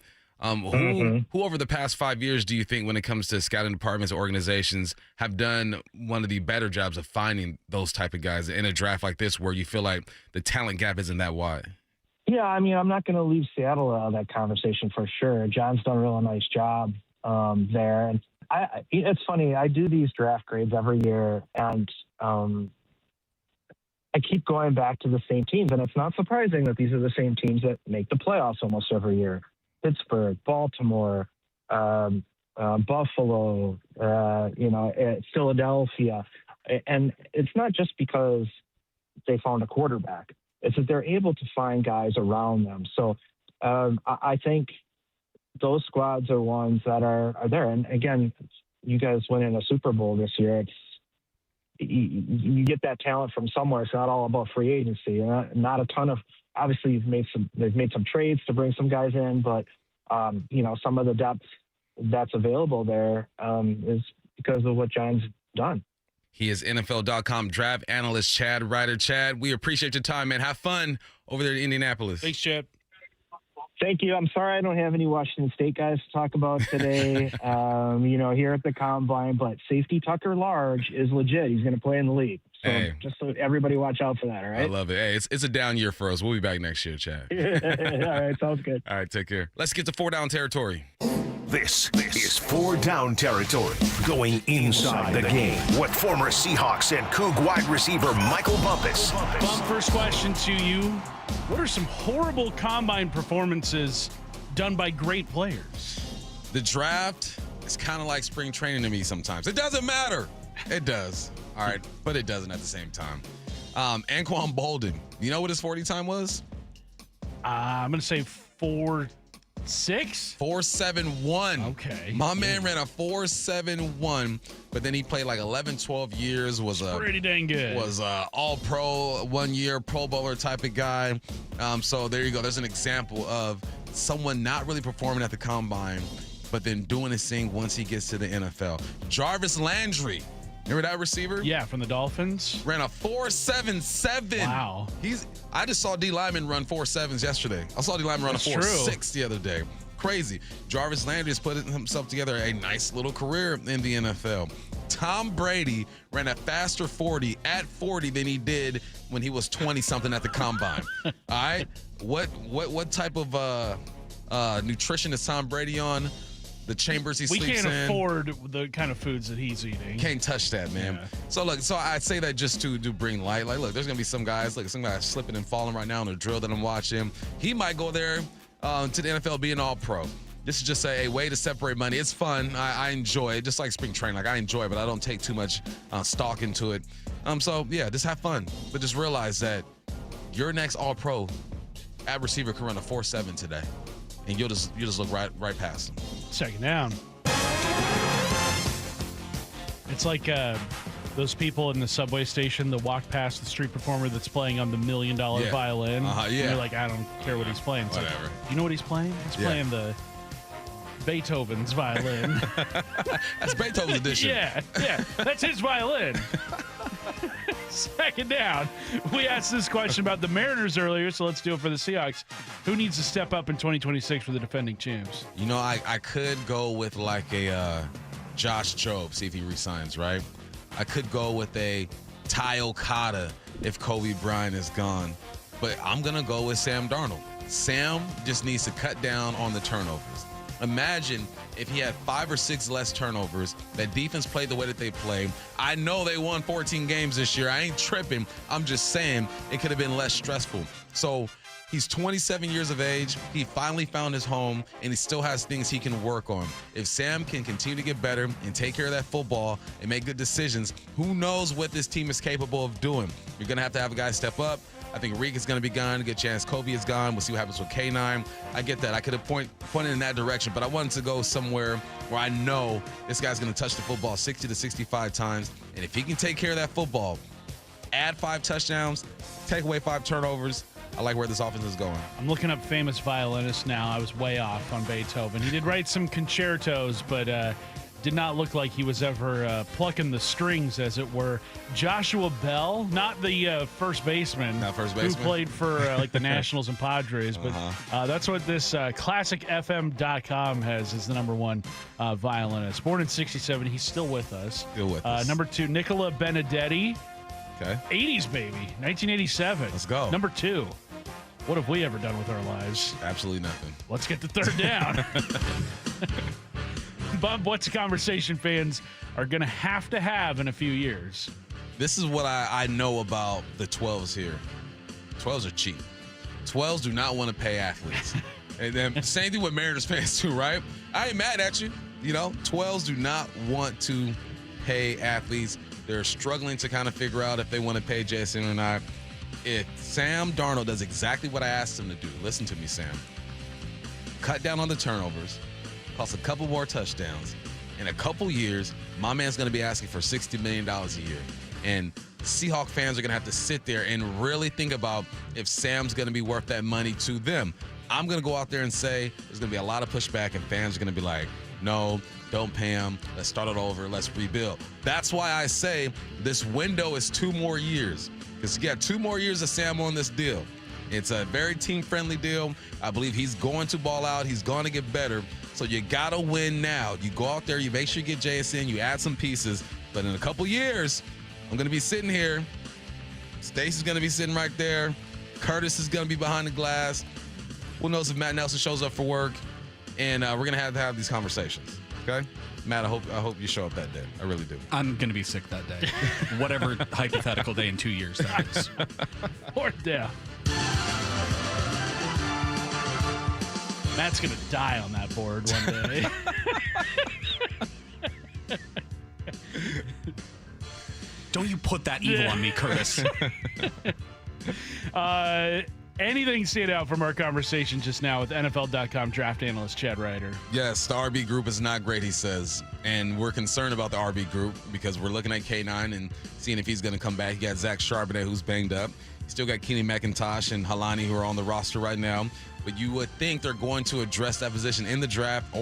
Who over the past 5 years do you think, when it comes to scouting departments or organizations, have done one of the better jobs of finding those type of guys in a draft like this, where you feel like the talent gap isn't that wide? Yeah, I mean, I'm not going to leave Seattle out of that conversation for sure. John's done a real nice job there. And it's funny, I do these draft grades every year, and I keep going back to the same teams. And it's not surprising that these are the same teams that make the playoffs almost every year. Pittsburgh, Baltimore, Buffalo, Philadelphia. And it's not just because they found a quarterback. It's that they're able to find guys around them. So I think those squads are ones that are there. And again, you guys winning a Super Bowl this year, you get that talent from somewhere. It's not all about free agency. Not a ton of, obviously they've made some trades to bring some guys in, but some of the depth that's available there is because of what John's done. He is NFL.com draft analyst Chad Reuter. Chad, we appreciate your time, man. Have fun over there in Indianapolis. Thanks, Chad. Thank you. I'm sorry I don't have any Washington State guys to talk about today, here at the Combine, but safety Tucker Large is legit. He's going to play in the league. So just so everybody watch out for that, all right? I love it. Hey, it's a down year for us. We'll be back next year, Chad. All right, sounds good. All right, take care. Let's get to 4 down territory. This is 4 down territory. Going inside the game with former Seahawks and Coug wide receiver Michael Bumpus. Bump, first question to you. What are some horrible Combine performances done by great players? The draft is kind of like spring training to me sometimes. It doesn't matter. It does. All right, but it doesn't at the same time. Anquan Bolden, you know what his 40 time was? I'm going to say 4.6? 4.71. Okay. My man ran a 4.71, but then he played like 11, 12 years. Was pretty dang good. Was all-pro 1 year, Pro Bowler type of guy. So there you go. There's an example of someone not really performing at the Combine, but then doing his thing once he gets to the NFL. Jarvis Landry. Remember that receiver? Yeah, from the Dolphins. Ran a 4.77. Wow. I just saw D. Lyman run 4.7s yesterday. I saw D. Lyman run a 4.6 the other day. Crazy. Jarvis Landry has put himself together a nice little career in the NFL. Tom Brady ran a faster 40 at 40 than he did when he was 20-something at the Combine. All right? What type of nutrition is Tom Brady on? The chambers he sleeps in. We can't afford the kind of foods that he's eating. Can't touch that, man. Yeah. So I say that just to bring light. Like, look, there's gonna be some guys slipping and falling right now in the drill that I'm watching. He might go there to the NFL being all pro. This is just a way to separate money. It's fun. I enjoy it, just like spring training. Like I enjoy it, but I don't take too much stock into it. So yeah, just have fun, but just realize that your next all pro at receiver can run a 4.7 today. And you'll just look right past him. Second down. It's like those people in the subway station that walk past the street performer that's playing on the $1 million violin. Yeah. And you're like, I don't care what he's playing. It's whatever. Like, you know what he's playing? He's playing the Beethoven's violin. That's Beethoven's edition. Yeah, that's his violin. Second down. We asked this question about the Mariners earlier, so let's do it for the Seahawks. Who needs to step up in 2026 for the defending champs? You know, I could go with like a Josh Jobe, see if he resigns, right? I could go with a Ty Okada if Kobe Bryant is gone. But I'm going to go with Sam Darnold. Sam just needs to cut down on the turnovers. Imagine if he had 5 or 6 less turnovers, that defense played the way that they play. I know they won 14 games this year. I ain't tripping. I'm just saying it could have been less stressful. So he's 27 years of age. He finally found his home, and he still has things he can work on. If Sam can continue to get better and take care of that football and make good decisions, who knows what this team is capable of doing. You're going to have a guy step up. I think Reek is going to be gone. Good chance Kobe is gone. We'll see what happens with K9. I get that. I could have pointed in that direction, but I wanted to go somewhere where I know this guy's going to touch the football 60 to 65 times. And if he can take care of that football, add 5 touchdowns, take away 5 turnovers, I like where this offense is going. I'm looking up famous violinists now. I was way off on Beethoven. He did write some concertos, but did not look like he was ever plucking the strings, as it were. Joshua Bell, not the first baseman, who played for like the Nationals and Padres, but that's what this ClassicFM.com has as the number 1 violinist. Born in 1967, he's still with us. Still with us. Number 2, Nicola Benedetti. Okay. 80s baby, 1987. Let's go. Number 2. What have we ever done with our lives? Absolutely nothing. Let's get to third down. Bump, what's a conversation fans are going to have in a few years? This is what I know about the 12s here. 12s are cheap. 12s do not want to pay athletes. And then same thing with Mariners fans too, right? I ain't mad at you. You know, 12s do not want to pay athletes. They're struggling to kind of figure out if they want to pay Jason or not. If Sam Darnold does exactly what I asked him to do, listen to me, Sam. Cut down on the turnovers. Cost a couple more touchdowns. In a couple years, my man's going to be asking for $60 million a year. And Seahawks fans are going to have to sit there and really think about if Sam's going to be worth that money to them. I'm going to go out there and say there's going to be a lot of pushback, and fans are going to be like, no, don't pay him. Let's start it over. Let's rebuild. That's why I say this window is 2 more years, because you got 2 more years of Sam on this deal. It's a very team-friendly deal. I believe he's going to ball out. He's going to get better. So you got to win now. You go out there, you make sure you get JSN, you add some pieces. But in a couple years, I'm going to be sitting here. Stacy's going to be sitting right there. Curtis is going to be behind the glass. Who knows if Matt Nelson shows up for work. And we're going to have these conversations. Okay? Matt, I hope you show up that day. I really do. I'm going to be sick that day. Whatever hypothetical day in 2 years that is. Or yeah. Matt's going to die on that board one day. Don't you put that evil on me, Curtis. Anything stand out from our conversation just now with NFL.com draft analyst Chad Reuter? Yes, the RB group is not great, he says. And we're concerned about the RB group because we're looking at K9 and seeing if he's going to come back. You got Zach Charbonnet, who's banged up. You still got Kenny McIntosh and Hollander, who are on the roster right now. But you would think they're going to address that position in the draft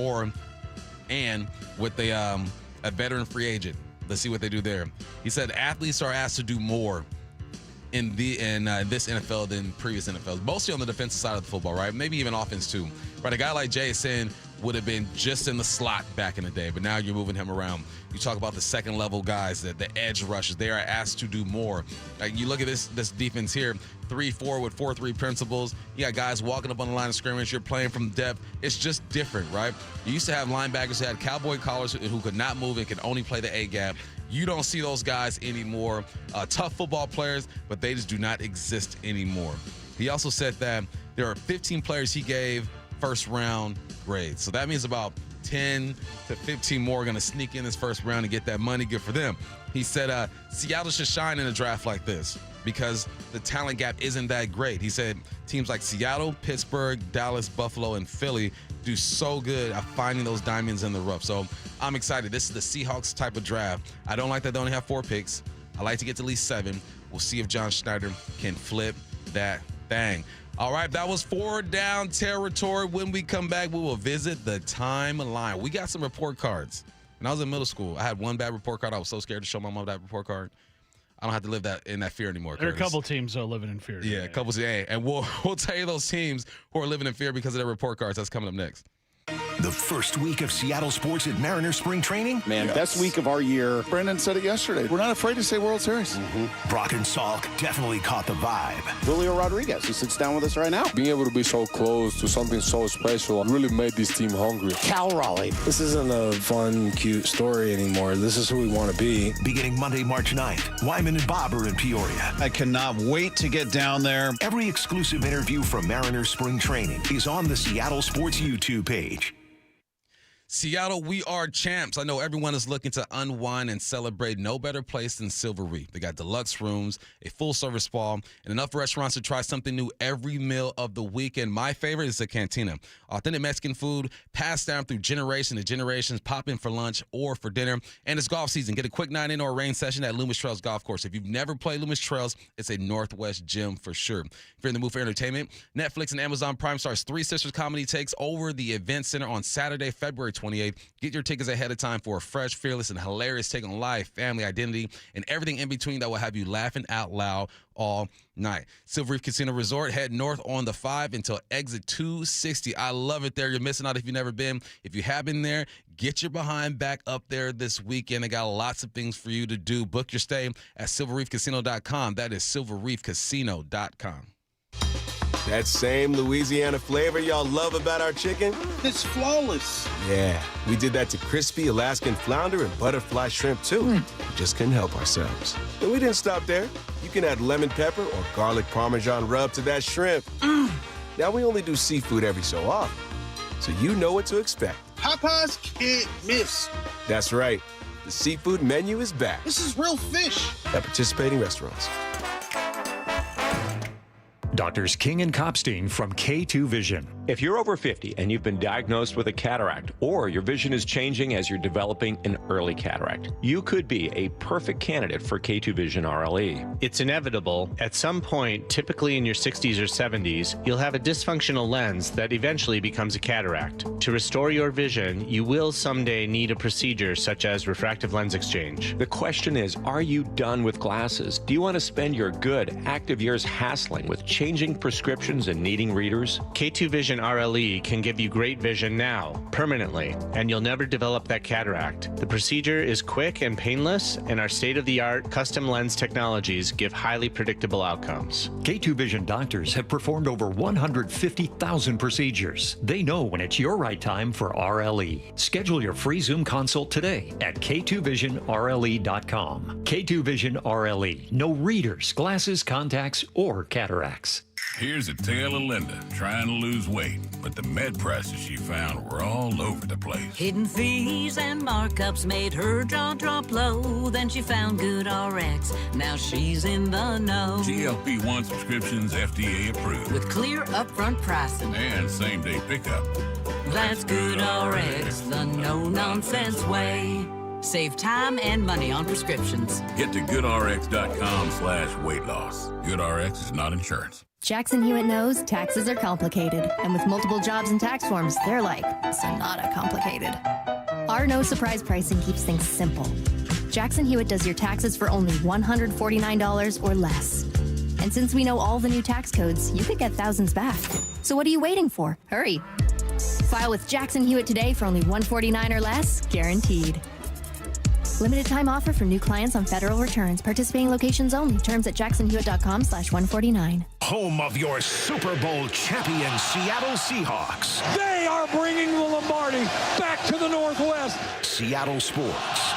and with a veteran free agent. Let's see what they do there. He said athletes are asked to do more in this NFL than previous NFLs, mostly on the defensive side of the football, right? Maybe even offense too. Right, a guy like JSN would have been just in the slot back in the day, but now you're moving him around. You talk about the second level guys, the edge rushers, they are asked to do more. Like you look at this defense here, 3-4 with 4-3 principles. You got guys walking up on the line of scrimmage. You're playing from depth. It's just different, right? You used to have linebackers who had cowboy collars who could not move and could only play the A gap. You don't see those guys anymore. Tough football players, but they just do not exist anymore. He also said that there are 15 players he gave first round grades. So that means about 10 to 15 more are going to sneak in this first round and get that money. Good for them. He said Seattle should shine in a draft like this because the talent gap isn't that great. He said teams like Seattle, Pittsburgh, Dallas, Buffalo, and Philly do so good at finding those diamonds in the rough. So I'm excited. This is the Seahawks type of draft. I don't like that they only have 4 picks. I like to get to at least 7. We'll see if John Schneider can flip that thing. All right, that was 4 down territory. When we come back, we will visit the timeline. We got some report cards. When I was in middle school, I had one bad report card. I was so scared to show my mom that report card. I don't have to live in that fear anymore. There are a couple teams living in fear today. Yeah, a couple. Yeah, and we'll tell you those teams who are living in fear because of their report cards. That's coming up next. The first week of Seattle sports at Mariners spring training. Man, best week of our year. Brandon said it yesterday. We're not afraid to say World Series. Brock and Salk definitely caught the vibe. Julio Rodriguez, who sits down with us right now. Being able to be so close to something so special really made this team hungry. Cal Raleigh. This isn't a fun, cute story anymore. This is who we want to be. Beginning Monday, March 9th, Wyman and Bob are in Peoria. I cannot wait to get down there. Every exclusive interview from Mariners spring training is on the Seattle Sports YouTube page. Seattle, we are champs. I know everyone is looking to unwind and celebrate. No better place than Silver Reef. They got deluxe rooms, a full-service spa, and enough restaurants to try something new every meal of the weekend. My favorite is the Cantina. Authentic Mexican food passed down through generation to generations. Pop in for lunch or for dinner. And it's golf season. Get a quick 9-in or rain session at Loomis Trails Golf Course. If you've never played Loomis Trails, it's a Northwest gym for sure. If you're in the mood for entertainment, Netflix and Amazon Prime stars Three Sisters Comedy takes over the Event Center on Saturday, February 28th. Get your tickets ahead of time for a fresh, fearless, and hilarious take on life, family, identity, and everything in between that will have you laughing out loud all night. Silver Reef Casino Resort. Head north on the 5 until exit 260. I love it there. You're missing out if you've never been. If you have been there, get your behind back up there this weekend. They got lots of things for you to do. Book your stay at silverreefcasino.com. That is silverreefcasino.com. That same Louisiana flavor y'all love about our chicken? It's flawless. Yeah, we did that to crispy Alaskan flounder and butterfly shrimp, too. We just couldn't help ourselves. And we didn't stop there. You can add lemon pepper or garlic Parmesan rub to that shrimp. Now, we only do seafood every so often, so you know what to expect. Popeye's can't miss. That's right. The seafood menu is back. This is real fish. At participating restaurants. Doctors King and Kopstein from K2 Vision. If you're over 50 and you've been diagnosed with a cataract, or your vision is changing as you're developing an early cataract, you could be a perfect candidate for K2 Vision RLE. It's inevitable. At some point, typically in your 60s or 70s, you'll have a dysfunctional lens that eventually becomes a cataract. To restore your vision, you will someday need a procedure such as refractive lens exchange. The question is, are you done with glasses? Do you want to spend your good, active years hassling with changing prescriptions and needing readers? K2 Vision RLE can give you great vision now, permanently, and you'll never develop that cataract. The procedure is quick and painless, and our state-of-the-art custom lens technologies give highly predictable outcomes. K2 Vision doctors have performed over 150,000 procedures. They know when it's your right time for RLE. Schedule your free Zoom consult today at k2visionrle.com. K2 Vision RLE. No readers, glasses, contacts, or cataracts. Here's a tale of Linda trying to lose weight, but the med prices she found were all over the place. Hidden fees and markups made her jaw drop low. Then she found Good RX. Now she's in the know. GLP-1 subscriptions FDA approved. With clear upfront pricing. And same-day pickup. That's Good RX, the no-nonsense way. Save time and money on prescriptions. Get to goodrx.com/weight loss. GoodRx is not insurance. Jackson Hewitt knows taxes are complicated, and with multiple jobs and tax forms, they're like Sonata complicated. Our no surprise pricing keeps things simple. Jackson Hewitt does your taxes for only $149 or less. And since we know all the new tax codes, you could get thousands back. So what are you waiting for? Hurry. File with Jackson Hewitt today for only $149 or less, guaranteed. Limited time offer for new clients on federal returns. Participating locations only. Terms at jacksonhewitt.com/149. Home of your Super Bowl champion Seattle Seahawks. They are bringing the Lombardi back to the Northwest. Seattle Sports.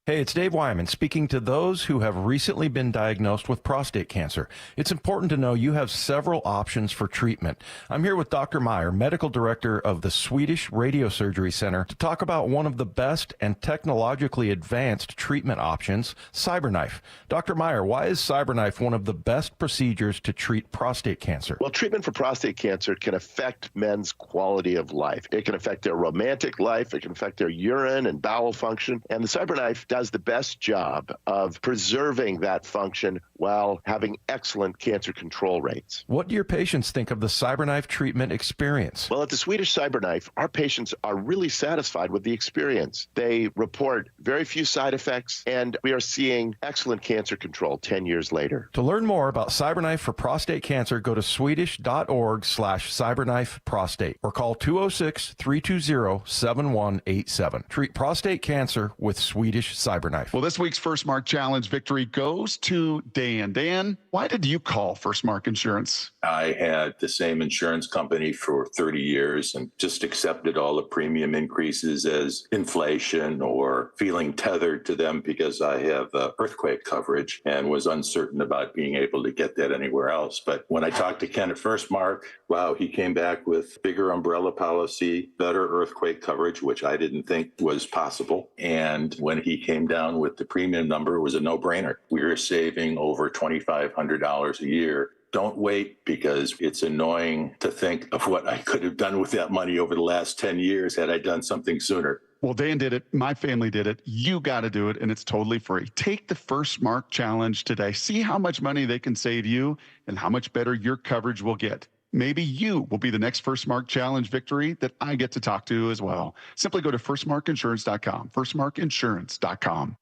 Hey, it's Dave Wyman speaking to those who have recently been diagnosed with prostate cancer. It's important to know you have several options for treatment. I'm here with Dr. Meyer, medical director of the Swedish Radiosurgery Center, to talk about one of the best and technologically advanced treatment options, CyberKnife. Dr. Meyer, why is CyberKnife one of the best procedures to treat prostate cancer? Well, treatment for prostate cancer can affect men's quality of life. It can affect their romantic life. It can affect their urine and bowel function. And the CyberKnife does the best job of preserving that function while having excellent cancer control rates. What do your patients think of the CyberKnife treatment experience? Well, at the Swedish CyberKnife, our patients are really satisfied with the experience. They report very few side effects, and we are seeing excellent cancer control 10 years later. To learn more about CyberKnife for prostate cancer, go to swedish.org/CyberKnife prostate or call 206-320-7187. Treat prostate cancer with Swedish CyberKnife. Well, this week's First Mark Challenge victory goes to Dan. Dan, why did you call First Mark Insurance? I had the same insurance company for 30 years and just accepted all the premium increases as inflation or feeling tethered to them because I have earthquake coverage and was uncertain about being able to get that anywhere else. But when I talked to Ken at First Mark, wow, he came back with bigger umbrella policy, better earthquake coverage, which I didn't think was possible. And when he came down with the premium number, it was a no-brainer. We were saving over $2,500 a year. Don't wait, because it's annoying to think of what I could have done with that money over the last 10 years had I done something sooner. Well, Dan did it. My family did it. You got to do it, and it's totally free. Take the First Mark Challenge today. See how much money they can save you and how much better your coverage will get. Maybe you will be the next First Mark Challenge victory that I get to talk to as well. Simply go to firstmarkinsurance.com, firstmarkinsurance.com.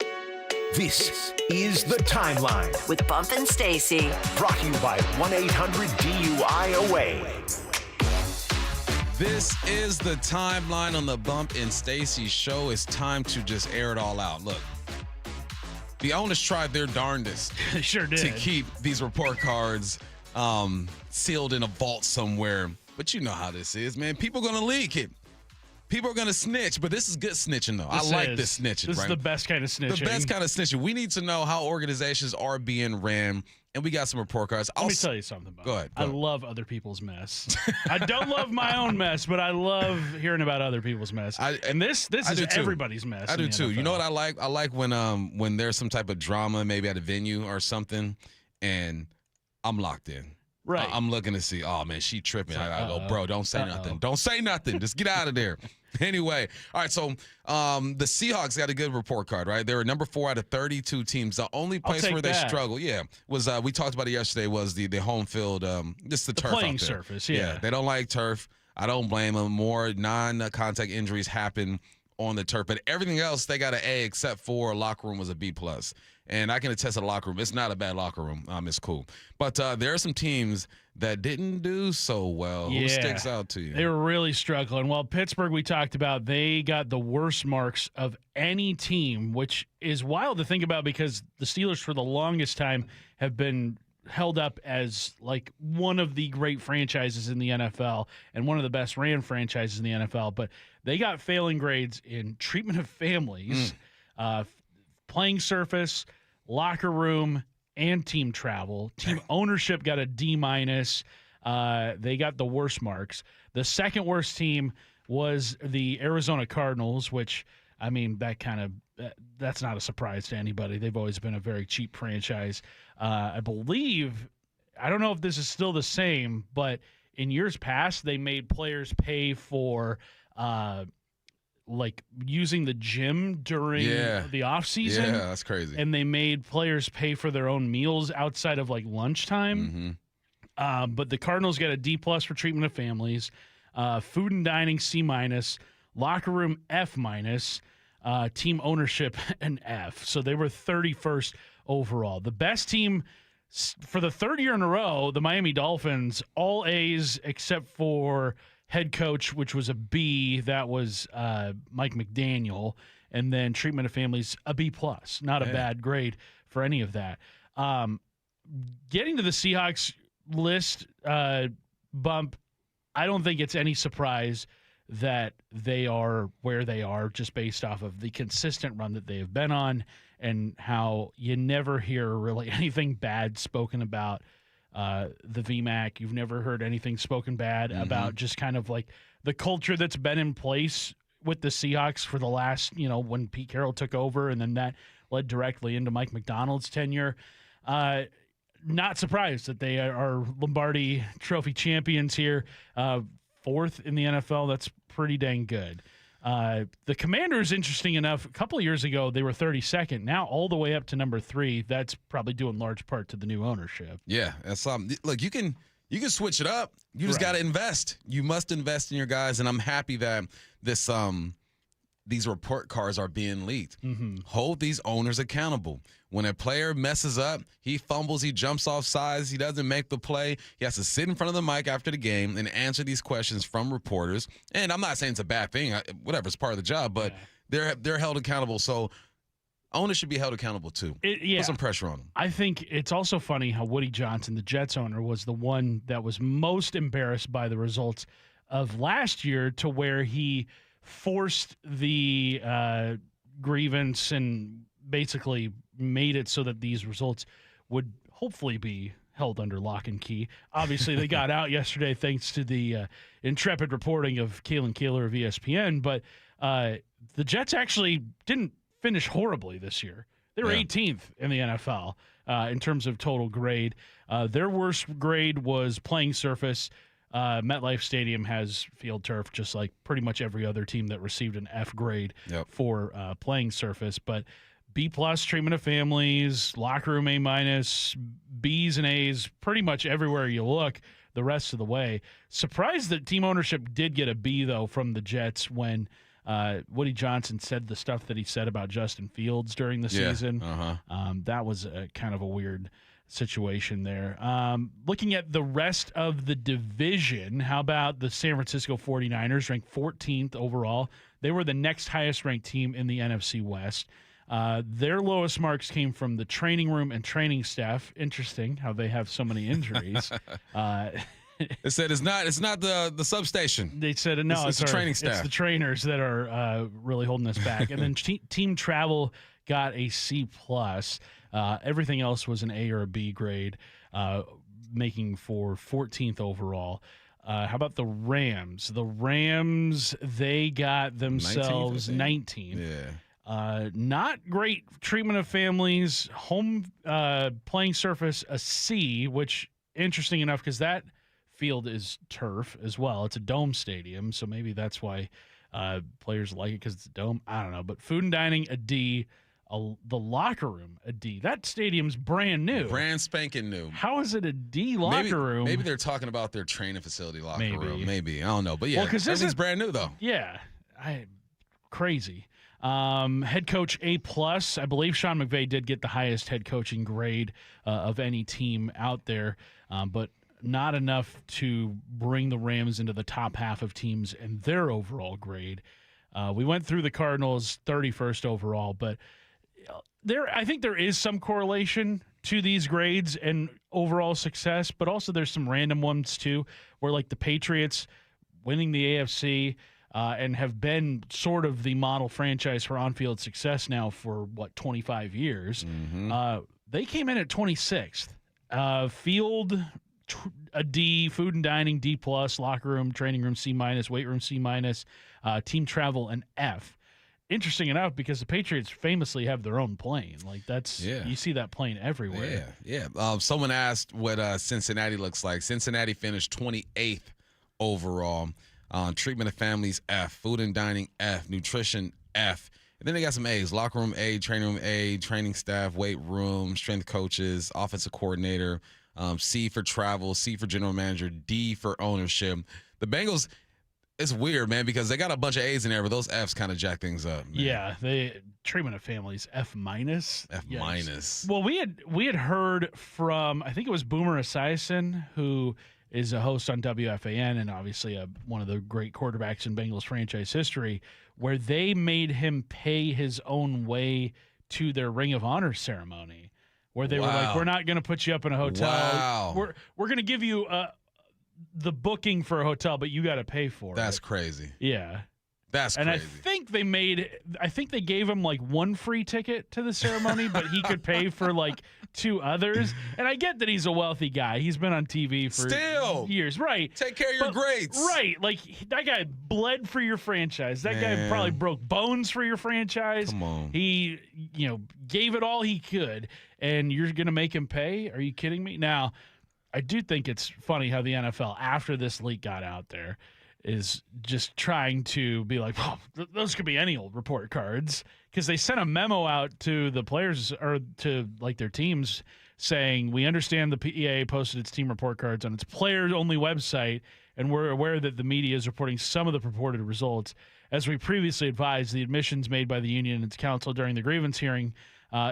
This is The Timeline with Bump and Stacy. Brought to you by 1-800-DUI-AWAY. This is The Timeline on the Bump and Stacy Show. It's time to just air it all out. Look, the owners tried their darndest they sure did. to keep these report cards sealed in a vault somewhere. But you know how this is, man. People are going to leak it. People are going to snitch, but this is good snitching, though. I like this snitching, This right? is the best kind of snitching. The best kind of snitching. We need to know how organizations are being ran, and we got some report cards. Let me tell you something about Go ahead. I love other people's mess. I don't love my own mess, but I love hearing about other people's mess. And this is everybody's mess. I do, too. You know what I like? I like when there's some type of drama, maybe at a venue or something, and I'm locked in. Right. I'm looking to see, oh, man, she tripping. I gotta go, bro, don't say nothing. Don't say nothing. Just get out of there. Anyway, all right, so the Seahawks got a good report card, right? They were number 4 out of 32 teams. The only place where they struggled, was we talked about it yesterday, was the home field, just the turf playing out there. surface, yeah. They don't like turf. I don't blame them. More non-contact injuries happen on the turf. But everything else, they got an A, except for locker room was a B+. And I can attest to the locker room. It's not a bad locker room. It's cool. But there are some teams that didn't do so well. Yeah. Who sticks out to you? They were really struggling. Well, Pittsburgh, we talked about, they got the worst marks of any team, which is wild to think about because the Steelers for the longest time have been held up as like one of the great franchises in the NFL and one of the best ran franchises in the NFL. But they got failing grades in treatment of families, playing surface, locker room, and team travel. Team ownership got a D-. They got the worst marks. The second worst team was the Arizona Cardinals, which, I mean, that's not a surprise to anybody. They've always been a very cheap franchise. I believe, I don't know if this is still the same, but in years past, they made players pay for like using the gym during the off season. Yeah, that's crazy. And they made players pay for their own meals outside of like lunchtime. But the Cardinals got a D+ for treatment of families, food and dining C-, locker room F-, team ownership an F. So they were 31st overall. The best team for the third year in a row, the Miami Dolphins, all A's except for head coach, which was a B. That was Mike McDaniel. And then treatment of families, a B+. Not a bad grade for any of that. Getting to the Seahawks list, Bump, I don't think it's any surprise that they are where they are just based off of the consistent run that they have been on and how you never hear really anything bad spoken about the VMAC. You've never heard anything spoken bad about just kind of like the culture that's been in place with the Seahawks for the last, when Pete Carroll took over, and then that led directly into Mike McDonald's tenure. Not surprised that they are Lombardi Trophy champions here. Fourth in the NFL. That's pretty dang good. The Commanders, interesting enough, a couple of years ago, they were 32nd. Now all the way up to number 3. That's probably due in large part to the new ownership. Yeah, that's look, you can switch it up. You just got to invest. You must invest in your guys, and I'm happy that these report cards are being leaked. Hold these owners accountable. When a player messes up, he fumbles, he jumps off sides, he doesn't make the play, he has to sit in front of the mic after the game and answer these questions from reporters. And I'm not saying it's a bad thing. Whatever, it's part of the job, but they're held accountable. So owners should be held accountable too. Put some pressure on them. I think it's also funny how Woody Johnson, the Jets owner, was the one that was most embarrassed by the results of last year, to where he forced the grievance and basically made it so that these results would hopefully be held under lock and key. Obviously, they got out yesterday thanks to the intrepid reporting of Kalen Kaler of ESPN, but the Jets actually didn't finish horribly this year. They were 18th in the NFL in terms of total grade. Their worst grade was playing surface. MetLife Stadium has field turf, just like pretty much every other team that received an F grade for playing surface. But B+ treatment of families, locker room A-, B's and A's, pretty much everywhere you look the rest of the way. Surprised that team ownership did get a B, though, from the Jets when Woody Johnson said the stuff that he said about Justin Fields during the season. That was kind of a weird situation there. Looking at the rest of the division, how about the San Francisco 49ers, ranked 14th overall? They were the next highest ranked team in the NFC West. Their lowest marks came from the training room and training staff. Interesting how they have so many injuries. They said it's not the substation. They said no, it's the training staff. It's the trainers that are really holding us back. And then team travel got a C+. Everything else was an A or a B grade, making for 14th overall. How about the Rams? The Rams, they got themselves 19th. Yeah. Not great treatment of families. Home playing surface, a C, which interesting enough because that field is turf as well. It's a dome stadium, so maybe that's why players like it because it's a dome. I don't know. But food and dining, a D. The locker room, a D. That stadium's brand new. Brand spanking new. How is it a D locker room? Maybe they're talking about their training facility locker room. Maybe. I don't know. But yeah, everything's brand new, though. Yeah. Crazy. Head coach A+. I believe Sean McVay did get the highest head coaching grade of any team out there, but not enough to bring the Rams into the top half of teams and their overall grade. We went through the Cardinals 31st overall, but I think there is some correlation to these grades and overall success, but also there's some random ones too, where like the Patriots winning the AFC and have been sort of the model franchise for on-field success now for 25 years. Mm-hmm. They came in at 26th. Field a D, food and dining D+, locker room, training room C-, weight room C-, team travel an F. Interesting enough, because the Patriots famously have their own plane. Like you see that plane everywhere. Yeah. Someone asked what Cincinnati looks like. Cincinnati finished 28th overall. Treatment of families F, food and dining F, nutrition F. And then they got some A's: locker room A, training room A, training staff, weight room, strength coaches, offensive coordinator. C for travel, C for general manager, D for ownership. The Bengals. It's weird, man, because they got a bunch of A's in there, but those F's kind of jack things up, man. Yeah, the treatment of families F-. F-. Yes. Well, we had heard from, I think it was Boomer Esiason, who is a host on WFAN and obviously one of the great quarterbacks in Bengals franchise history, where they made him pay his own way to their Ring of Honor ceremony, where they were like, "We're not going to put you up in a hotel. Wow. We're going to give you the booking for a hotel, but you got to pay for it." That's crazy. Yeah. That's crazy. And I think they gave him like one free ticket to the ceremony, but he could pay for like two others. And I get that he's a wealthy guy. He's been on TV for years. Right. Take care of your grades. Right. Like that guy bled for your franchise. That guy probably broke bones for your franchise. Come on. He, gave it all he could, and you're going to make him pay? Are you kidding me? Now, I do think it's funny how the NFL, after this leak got out there, is just trying to be like, well, those could be any old report cards, because they sent a memo out to the players or to like their teams saying, we understand the PEA posted its team report cards on its players-only website, and we're aware that the media is reporting some of the purported results. As we previously advised, the admissions made by the union and its counsel during the grievance hearing,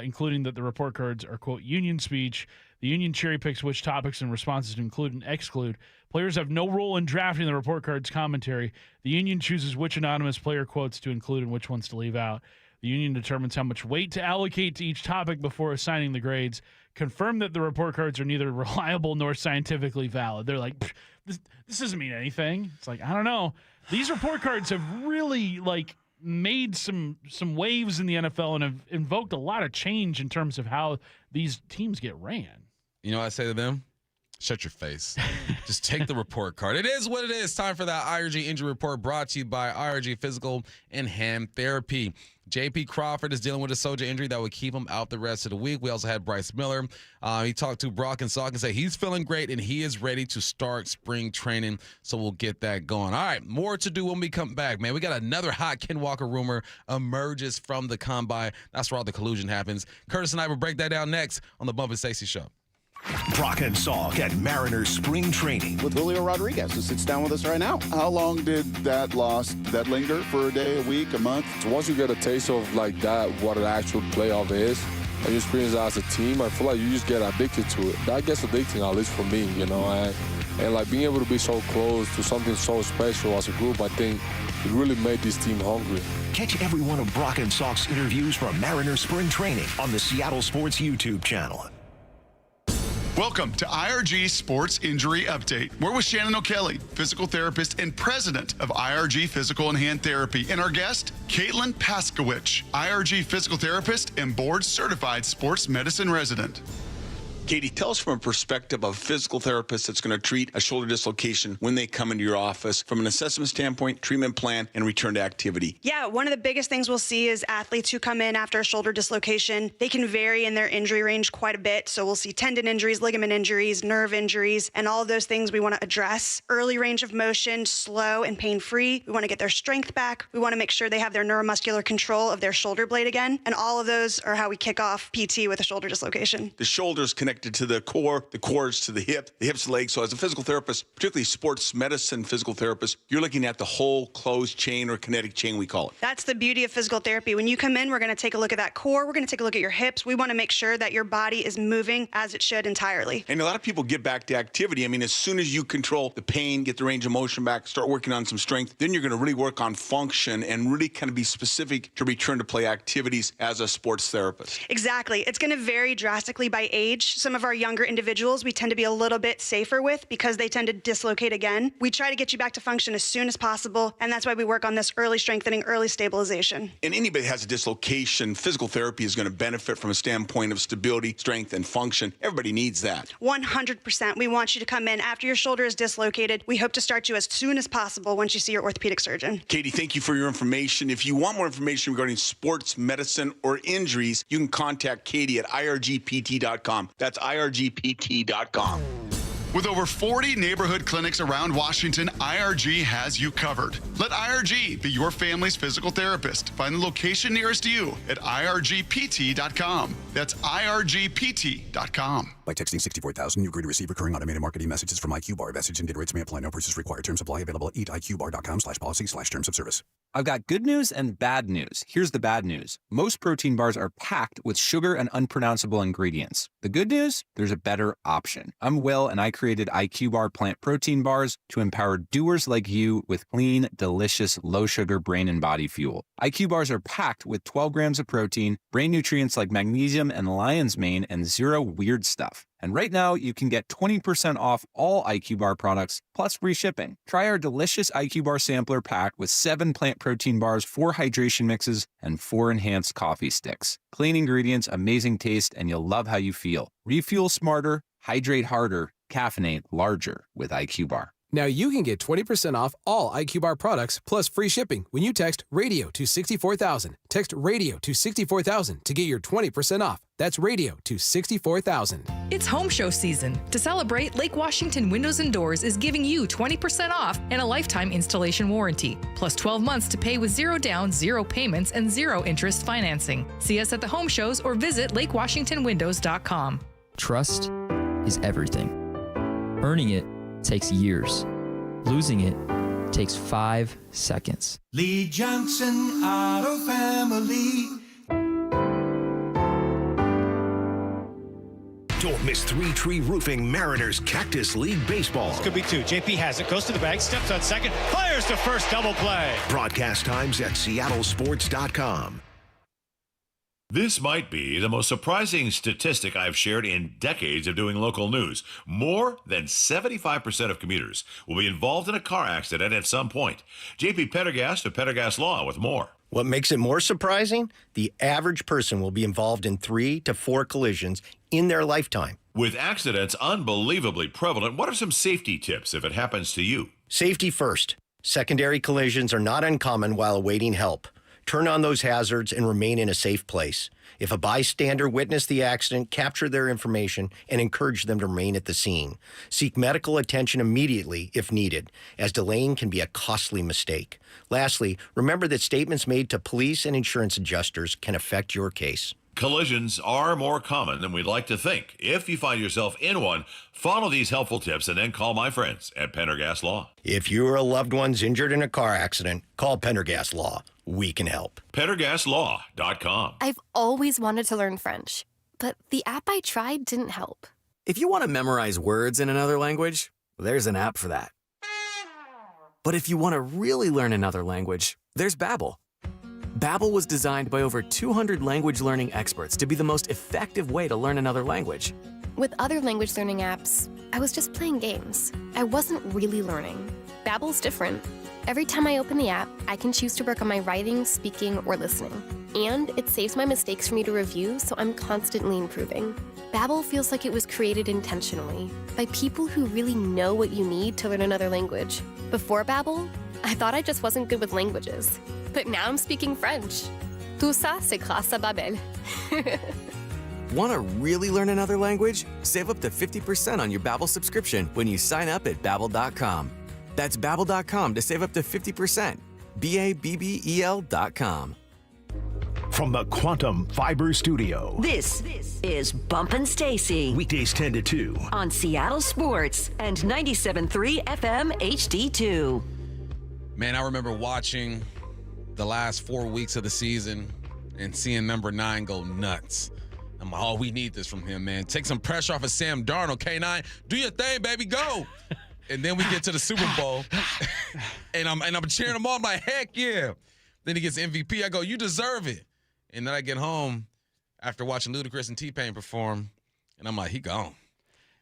including that the report cards are, quote, union speech. The union cherry picks which topics and responses to include and exclude. Players have no role in drafting the report card's commentary. The union chooses which anonymous player quotes to include and which ones to leave out. The union determines how much weight to allocate to each topic before assigning the grades. Confirm that the report cards are neither reliable nor scientifically valid. They're like, this doesn't mean anything. It's like, I don't know. These report cards have really made some waves in the NFL and have invoked a lot of change in terms of how these teams get ran. You know what I say to them? Shut your face. Just take the report card. It is what it is. Time for that IRG injury report, brought to you by IRG Physical and Hand Therapy. J.P. Crawford is dealing with a shoulder injury that would keep him out the rest of the week. We also had Bryce Miller. He talked to Brock and Salk and said he's feeling great and he is ready to start spring training, so we'll get that going. All right, more to do when we come back, man. We got another hot Ken Walker rumor emerges from the combine. That's where all the collusion happens. Curtis and I will break that down next on the Bump Stacy Show. Brock and Salk at Mariners spring training with Julio Rodriguez, who sits down with us right now. How long did that loss linger? For a day, a week, a month? So once you get a taste of like that, what an actual playoff is, and you experience that as a team, I feel like you just get addicted to it. That gets addicting, at least for me, and like being able to be so close to something so special as a group, I think it really made this team hungry. Catch every one of Brock and Salk's interviews from Mariners spring training on the Seattle Sports YouTube channel. Welcome to IRG Sports Injury Update. We're with Shannon O'Kelly, physical therapist and president of IRG Physical and Hand Therapy, and our guest, Caitlin Paskowich, IRG physical therapist and board-certified sports medicine resident. Katie, tell us from a perspective of a physical therapist that's going to treat a shoulder dislocation when they come into your office, from an assessment standpoint, treatment plan, and return to activity. Yeah, one of the biggest things we'll see is athletes who come in after a shoulder dislocation. They can vary in their injury range quite a bit. So we'll see tendon injuries, ligament injuries, nerve injuries, and all of those things we want to address. Early range of motion, slow and pain-free. We want to get their strength back. We want to make sure they have their neuromuscular control of their shoulder blade again. And all of those are how we kick off PT with a shoulder dislocation. The shoulder's connected to the core is to the hips to the leg. So as a physical therapist, particularly sports medicine physical therapist, you're looking at the whole closed chain or kinetic chain, we call it. That's the beauty of physical therapy. When you come in, we're going to take a look at that core. We're going to take a look at your hips. We want to make sure that your body is moving as it should entirely. And a lot of people get back to activity. I mean, as soon as you control the pain, get the range of motion back, start working on some strength, then you're going to really work on function and really kind of be specific to return to play activities as a sports therapist. Exactly. It's going to vary drastically by age. Some of our younger individuals we tend to be a little bit safer with because they tend to dislocate again. We try to get you back to function as soon as possible, and that's why we work on this early strengthening, early stabilization. And anybody that has a dislocation, physical therapy is going to benefit from a standpoint of stability, strength, and function. Everybody needs that. 100%. We want you to come in after your shoulder is dislocated. We hope to start you as soon as possible once you see your orthopedic surgeon. Katie, thank you for your information. If you want more information regarding sports medicine or injuries, you can contact Katie at irgpt.com. That's irgpt.com. With over 40 neighborhood clinics around Washington, IRG has you covered. Let IRG be your family's physical therapist. Find the location nearest you at irgpt.com. That's irgpt.com. By texting 64,000, you agree to receive recurring automated marketing messages from IQ Bar. Message and data rates may apply. No purchase required. Terms apply. Available at eatiqbar.com/policy/terms of service. I've got good news and bad news. Here's the bad news. Most protein bars are packed with sugar and unpronounceable ingredients. The good news? There's a better option. I'm Will, and I created IQ Bar plant protein bars to empower doers like you with clean, delicious, low-sugar brain and body fuel. IQ Bars are packed with 12 grams of protein, brain nutrients like magnesium and lion's mane, and zero weird stuff. And right now, you can get 20% off all IQ Bar products, plus free shipping. Try our delicious IQ Bar sampler pack with 7 plant protein bars, 4 hydration mixes, and 4 enhanced coffee sticks. Clean ingredients, amazing taste, and you'll love how you feel. Refuel smarter, hydrate harder, caffeinate larger with IQ Bar. Now you can get 20% off all IQ Bar products plus free shipping when you text RADIO to 64,000. Text RADIO to 64,000 to get your 20% off. That's RADIO to 64,000. It's home show season. To celebrate, Lake Washington Windows and Doors is giving you 20% off and a lifetime installation warranty, plus 12 months to pay with 0 down, 0 payments, and 0 interest financing. See us at the home shows or visit lakewashingtonwindows.com. Trust is everything. Earning it takes years. Losing it takes 5 seconds. Lee Johnson Auto Family. Don't miss 3 Tree Roofing Mariners Cactus League Baseball. This could be 2. JP has it, goes to the bag, steps on second, fires to first, double play. Broadcast times at seattlesports.com. This might be the most surprising statistic I've shared in decades of doing local news. More than 75% of commuters will be involved in a car accident at some point. JP Pendergast of Pendergast Law with more. What makes it more surprising? The average person will be involved in 3 to 4 collisions in their lifetime. With accidents unbelievably prevalent, what are some safety tips if it happens to you? Safety first. Secondary collisions are not uncommon while awaiting help. Turn on those hazards and remain in a safe place. If a bystander witnessed the accident, capture their information and encourage them to remain at the scene. Seek medical attention immediately if needed, as delaying can be a costly mistake. Lastly, remember that statements made to police and insurance adjusters can affect your case. Collisions are more common than we'd like to think. If you find yourself in one, follow these helpful tips and then call my friends at Pendergast Law. If you or a loved one's injured in a car accident, call Pendergast Law. We can help. PendergastLaw.com. I've always wanted to learn French, but the app I tried didn't help. If you want to memorize words in another language, there's an app for that. But if you want to really learn another language, there's Babbel. Babbel was designed by over 200 language learning experts to be the most effective way to learn another language. With other language learning apps, I was just playing games. I wasn't really learning. Babbel's different. Every time I open the app, I can choose to work on my writing, speaking, or listening. And it saves my mistakes for me to review, so I'm constantly improving. Babbel feels like it was created intentionally by people who really know what you need to learn another language. Before Babbel, I thought I just wasn't good with languages. But now I'm speaking French. Tout ça, c'est grâce à Babbel. Want to really learn another language? Save up to 50% on your Babbel subscription when you sign up at Babbel.com. That's Babbel.com to save up to 50%. Babbel.com. From the Quantum Fiber Studio. This is Bump Stacy. Weekdays 10 to 2. On Seattle Sports and 97.3 FM HD2. Man, I remember watching the last 4 weeks of the season and seeing number 9 go nuts. I'm like, oh, we need this from him, man. Take some pressure off of Sam Darnold. K9, do your thing, baby, go. And then we get to the Super Bowl, and I'm cheering him on. I'm like, heck yeah. Then he gets MVP. I go, you deserve it. And then I get home after watching Ludacris and T-Pain perform, and I'm like, he gone.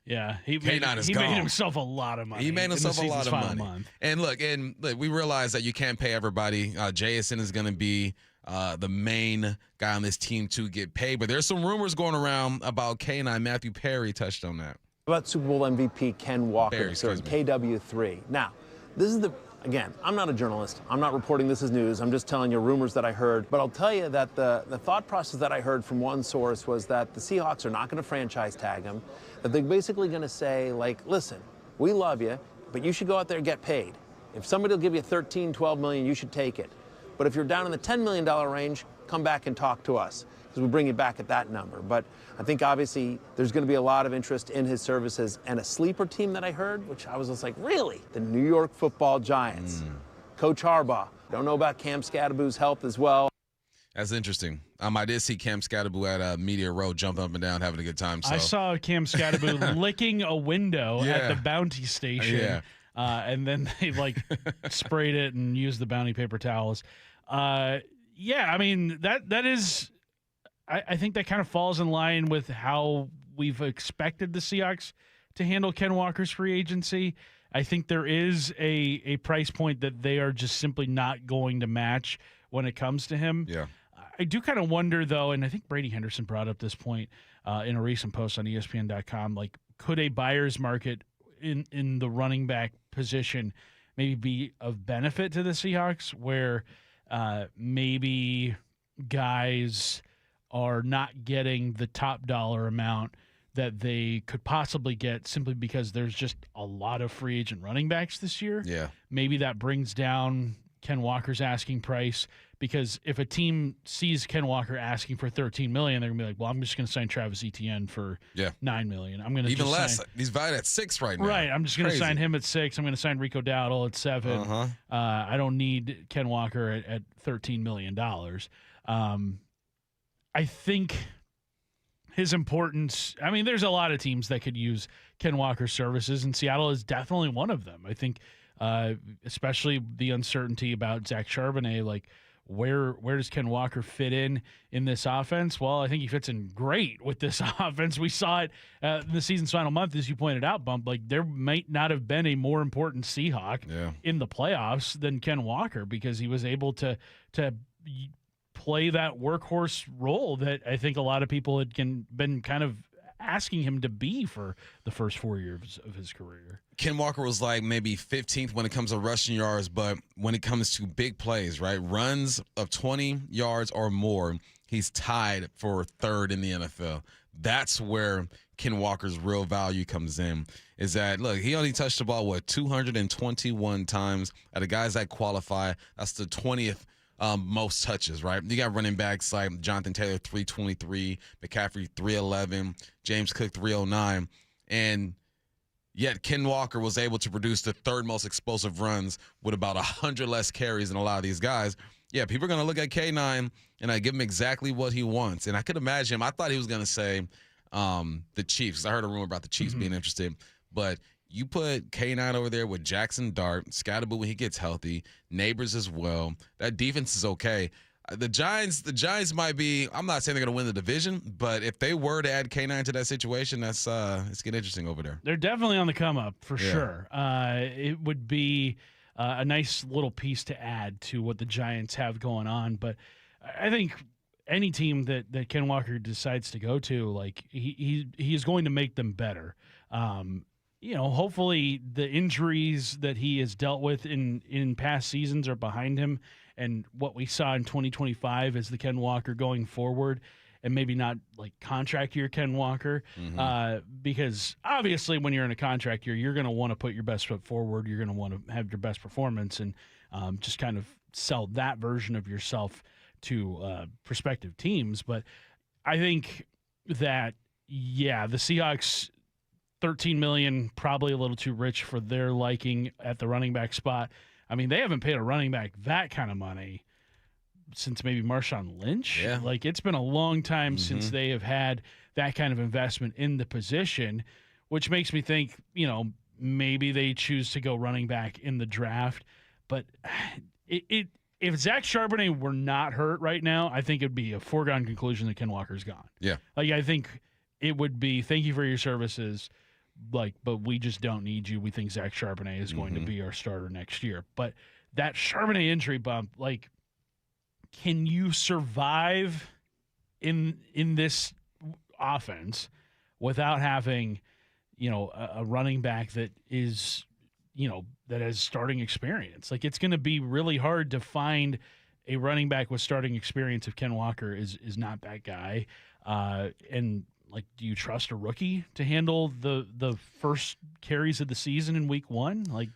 Yeah, he made himself a lot of money. He made himself a lot of money. And look, we realize that you can't pay everybody. Jason is going to be the main guy on this team to get paid. But there's some rumors going around about K9. Matthew Perry touched on that. About Super Bowl MVP Ken Walker, KW3. Now, this is again, I'm not a journalist. I'm not reporting this as news. I'm just telling you rumors that I heard. But I'll tell you that the thought process that I heard from one source was that the Seahawks are not going to franchise tag him, that they're basically going to say, like, listen, we love you, but you should go out there and get paid. If somebody will give you $13, $12 million, you should take it. But if you're down in the $10 million range, come back and talk to us, because we bring you back at that number. But I think obviously there's going to be a lot of interest in his services. And a sleeper team that I heard, which I was just like, really? The New York Football Giants. Coach Harbaugh. Don't know about Cam Scadaboo's health as well. That's interesting. I did see Cam Scadaboo at Media Row jumping up and down, having a good time. So. I saw Cam Scadaboo licking a window at the Bounty Station. Yeah. And then they sprayed it and used the Bounty paper towels. Yeah, I mean, that is, I think that kind of falls in line with how we've expected the Seahawks to handle Ken Walker's free agency. I think there is a price point that they are just simply not going to match when it comes to him. Yeah. I do kind of wonder, though, and I think Brady Henderson brought up this point in a recent post on ESPN.com, like, could a buyer's market in the running back position maybe be of benefit to the Seahawks, where maybe guys are not getting the top dollar amount that they could possibly get simply because there's just a lot of free agent running backs this year. Yeah. Maybe that brings down Ken Walker's asking price, because if a team sees Ken Walker asking for $13 million, they're gonna be like, well, I'm just gonna sign Travis Etienne for $9 million. I'm gonna even less. He's valued at $6 right now. Right. I'm just gonna sign him at $6. I'm gonna sign Rico Dowdle at $7. I don't need Ken Walker at $13 million. I think his importance, I mean, there's a lot of teams that could use Ken Walker's services, and Seattle is definitely one of them. I think especially the uncertainty about Zach Charbonnet, like, where does Ken Walker fit in this offense? Well, I think he fits in great with this offense. We saw it in the season's final month, as you pointed out, Bump. Like, there might not have been a more important Seahawk in the playoffs than Ken Walker, because he was able to play that workhorse role that I think a lot of people had been kind of asking him to be for the first 4 years of his career. Ken Walker was like maybe 15th when it comes to rushing yards, but when it comes to big plays, right, runs of 20 yards or more, he's tied for third in the NFL. That's where Ken Walker's real value comes in, is that, look, he only touched the ball, 221 times. Out of guys that qualify, that's the 20th most touches, right? You got running backs like Jonathan Taylor, 323, McCaffrey, 311, James Cook, 309. And yet Ken Walker was able to produce the third most explosive runs with about 100 less carries than a lot of these guys. Yeah, people are going to look at K9 and I give him exactly what he wants. And I could imagine him. I thought he was going to say the Chiefs, because I heard a rumor about the Chiefs being interested. But you put K9 over there with Jackson Dart, Scadaboo when he gets healthy, Neighbors as well. That defense is okay. The Giants might be, I'm not saying they're going to win the division, but if they were to add K9 to that situation, it's getting interesting over there. They're definitely on the come up for sure. It would be a nice little piece to add to what the Giants have going on. But I think any team that Ken Walker decides to go to, like he is going to make them better. Hopefully the injuries that he has dealt with in past seasons are behind him, and what we saw in 2025 is the Ken Walker going forward, and maybe not like contract year Ken Walker, because obviously when you're in a contract year, you're going to want to put your best foot forward. You're going to want to have your best performance, and just kind of sell that version of yourself to prospective teams. But I think that, the Seahawks, $13 million, probably a little too rich for their liking at the running back spot. I mean, they haven't paid a running back that kind of money since maybe Marshawn Lynch. Yeah. Like, it's been a long time since they have had that kind of investment in the position, which makes me think, maybe they choose to go running back in the draft. But if Zach Charbonnet were not hurt right now, I think it'd be a foregone conclusion that Ken Walker's gone. Yeah. Like, I think it would be, thank you for your services, but we just don't need you. We think Zach Charbonnet is going to be our starter next year. But that Charbonnet injury bump, like, can you survive in this offense without having, a running back that is, that has starting experience? Like, it's going to be really hard to find a running back with starting experience if Ken Walker is not that guy. And like, do you trust a rookie to handle the first carries of the season in week one? Like,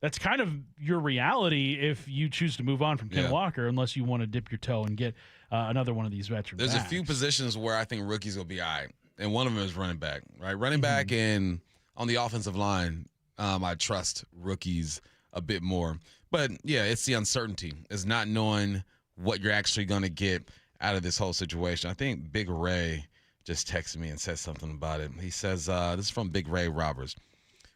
that's kind of your reality if you choose to move on from Ken Walker, unless you want to dip your toe and get another one of these veterans. There's a few positions where I think rookies will be all right, and one of them is running back, right? Running back and on the offensive line, I trust rookies a bit more. But, it's the uncertainty. It's not knowing what you're actually going to get out of this whole situation. I think Big Ray just texted me and said something about it. He says, this is from Big Ray Roberts.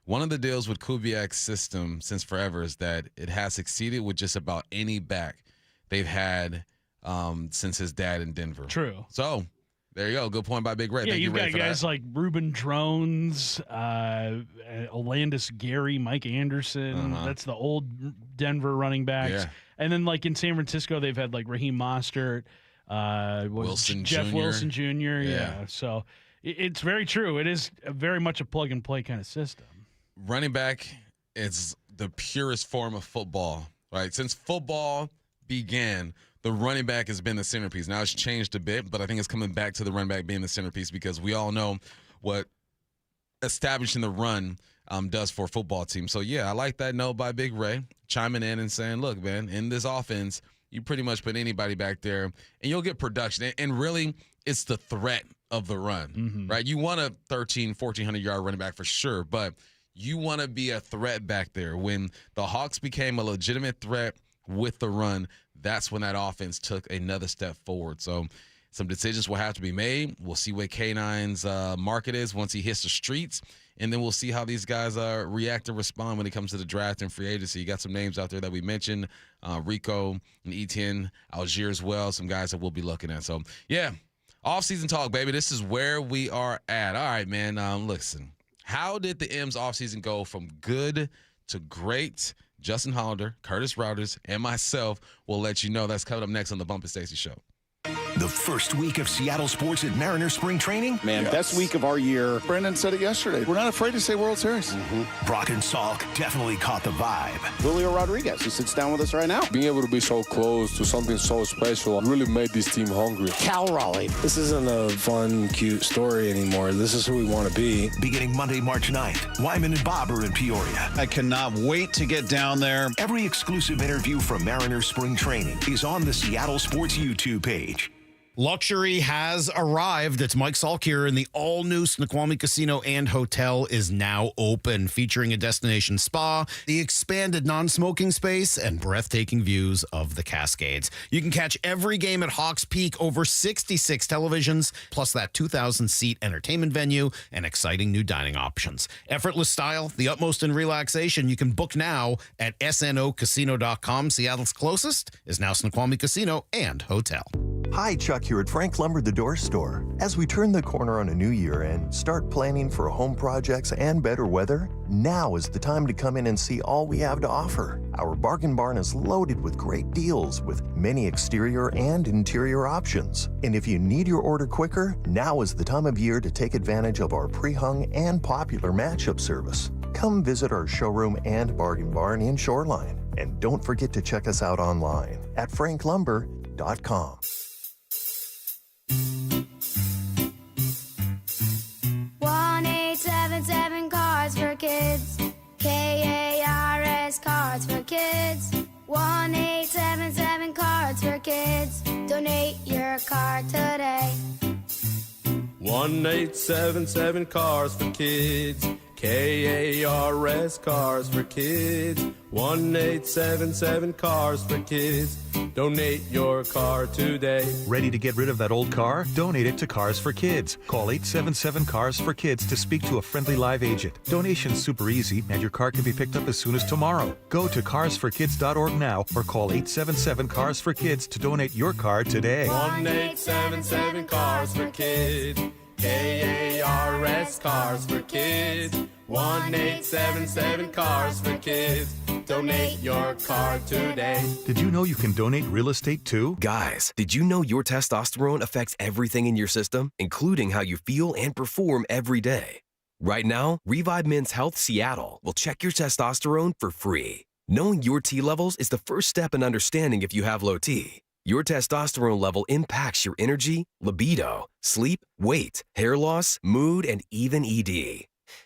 One of the deals with Kubiak's system since forever is that it has succeeded with just about any back they've had since his dad in Denver. True. So there you go. Good point by Big Ray. Yeah, Thank you've you, Ray, got guys like Reuben Drones, Olandis Gary, Mike Anderson. That's the old Denver running backs. Yeah. And then, like, in San Francisco, they've had, like, Raheem Mostert, Jeff Wilson Jr. Yeah. So it's very true. It is very much a plug-and-play kind of system. Running back is the purest form of football, right? Since football began, the running back has been the centerpiece. Now it's changed a bit, but I think it's coming back to the running back being the centerpiece because we all know what establishing the run does for a football team. So, I like that note by Big Ray chiming in and saying, look, man, in this offense, you pretty much put anybody back there and you'll get production. And really, it's the threat of the run, right? You want a 1,400-yard running back for sure, but you want to be a threat back there. When the Hawks became a legitimate threat with the run, that's when that offense took another step forward. So some decisions will have to be made. We'll see what K9's market is once he hits the streets, and then we'll see how these guys react and respond when it comes to the draft and free agency. You got some names out there that we mentioned, Rico and Etienne, Algier as well, some guys that we'll be looking at. So, offseason talk, baby. This is where we are at. All right, man, listen. How did the M's offseason go from good to great? Justin Hollander, Curtis Routers, and myself will let you know. That's coming up next on the Bump Stacy Show. The first week of Seattle sports at Mariner Spring Training. Man, best week of our year. Brendan said it yesterday. We're not afraid to say World Series. Brock and Salk definitely caught the vibe. Julio Rodriguez, who sits down with us right now. Being able to be so close to something so special really made this team hungry. Cal Raleigh. This isn't a fun, cute story anymore. This is who we want to be. Beginning Monday, March 9th, Wyman and Bob are in Peoria. I cannot wait to get down there. Every exclusive interview from Mariner Spring Training is on the Seattle Sports YouTube page. Luxury has arrived. It's Mike Salk here, and the all-new Snoqualmie Casino and Hotel is now open, featuring a destination spa, the expanded non-smoking space, and breathtaking views of the Cascades. You can catch every game at Hawks Peak, over 66 televisions, plus that 2,000-seat entertainment venue and exciting new dining options. Effortless style, the utmost in relaxation. You can book now at snocasino.com. Seattle's closest is now Snoqualmie Casino and Hotel. Hi, Chuck here at Frank Lumber the Door Store. As we turn the corner on a new year and start planning for home projects and better weather, now is the time to come in and see all we have to offer. Our bargain barn is loaded with great deals with many exterior and interior options. And if you need your order quicker, now is the time of year to take advantage of our pre-hung and popular matchup service. Come visit our showroom and bargain barn in Shoreline. And don't forget to check us out online at franklumber.com. 1-877 Cards for Kids. KARS Cards for Kids. 1-877 Cards for Kids. Donate your card today. 1-877 Cars for Kids. KARS Cars for Kids. 1-877 Cars for Kids. Donate your car today. Ready to get rid of that old car? Donate it to Cars for Kids. Call 877 Cars for Kids to speak to a friendly live agent. Donation's super easy, and your car can be picked up as soon as tomorrow. Go to carsforkids.org now or call 877 Cars for Kids to donate your car today. 1-877 Cars for Kids. KARS Cars for Kids. 1-877 Cars for Kids. Donate your car today. Did you know you can donate real estate too? Guys, did you know your testosterone affects everything in your system, including how you feel and perform every day? Right now, Revive Men's Health Seattle will check your testosterone for free. Knowing your T levels is the first step in understanding if you have low T. Your testosterone level impacts your energy, libido, sleep, weight, hair loss, mood, and even ED.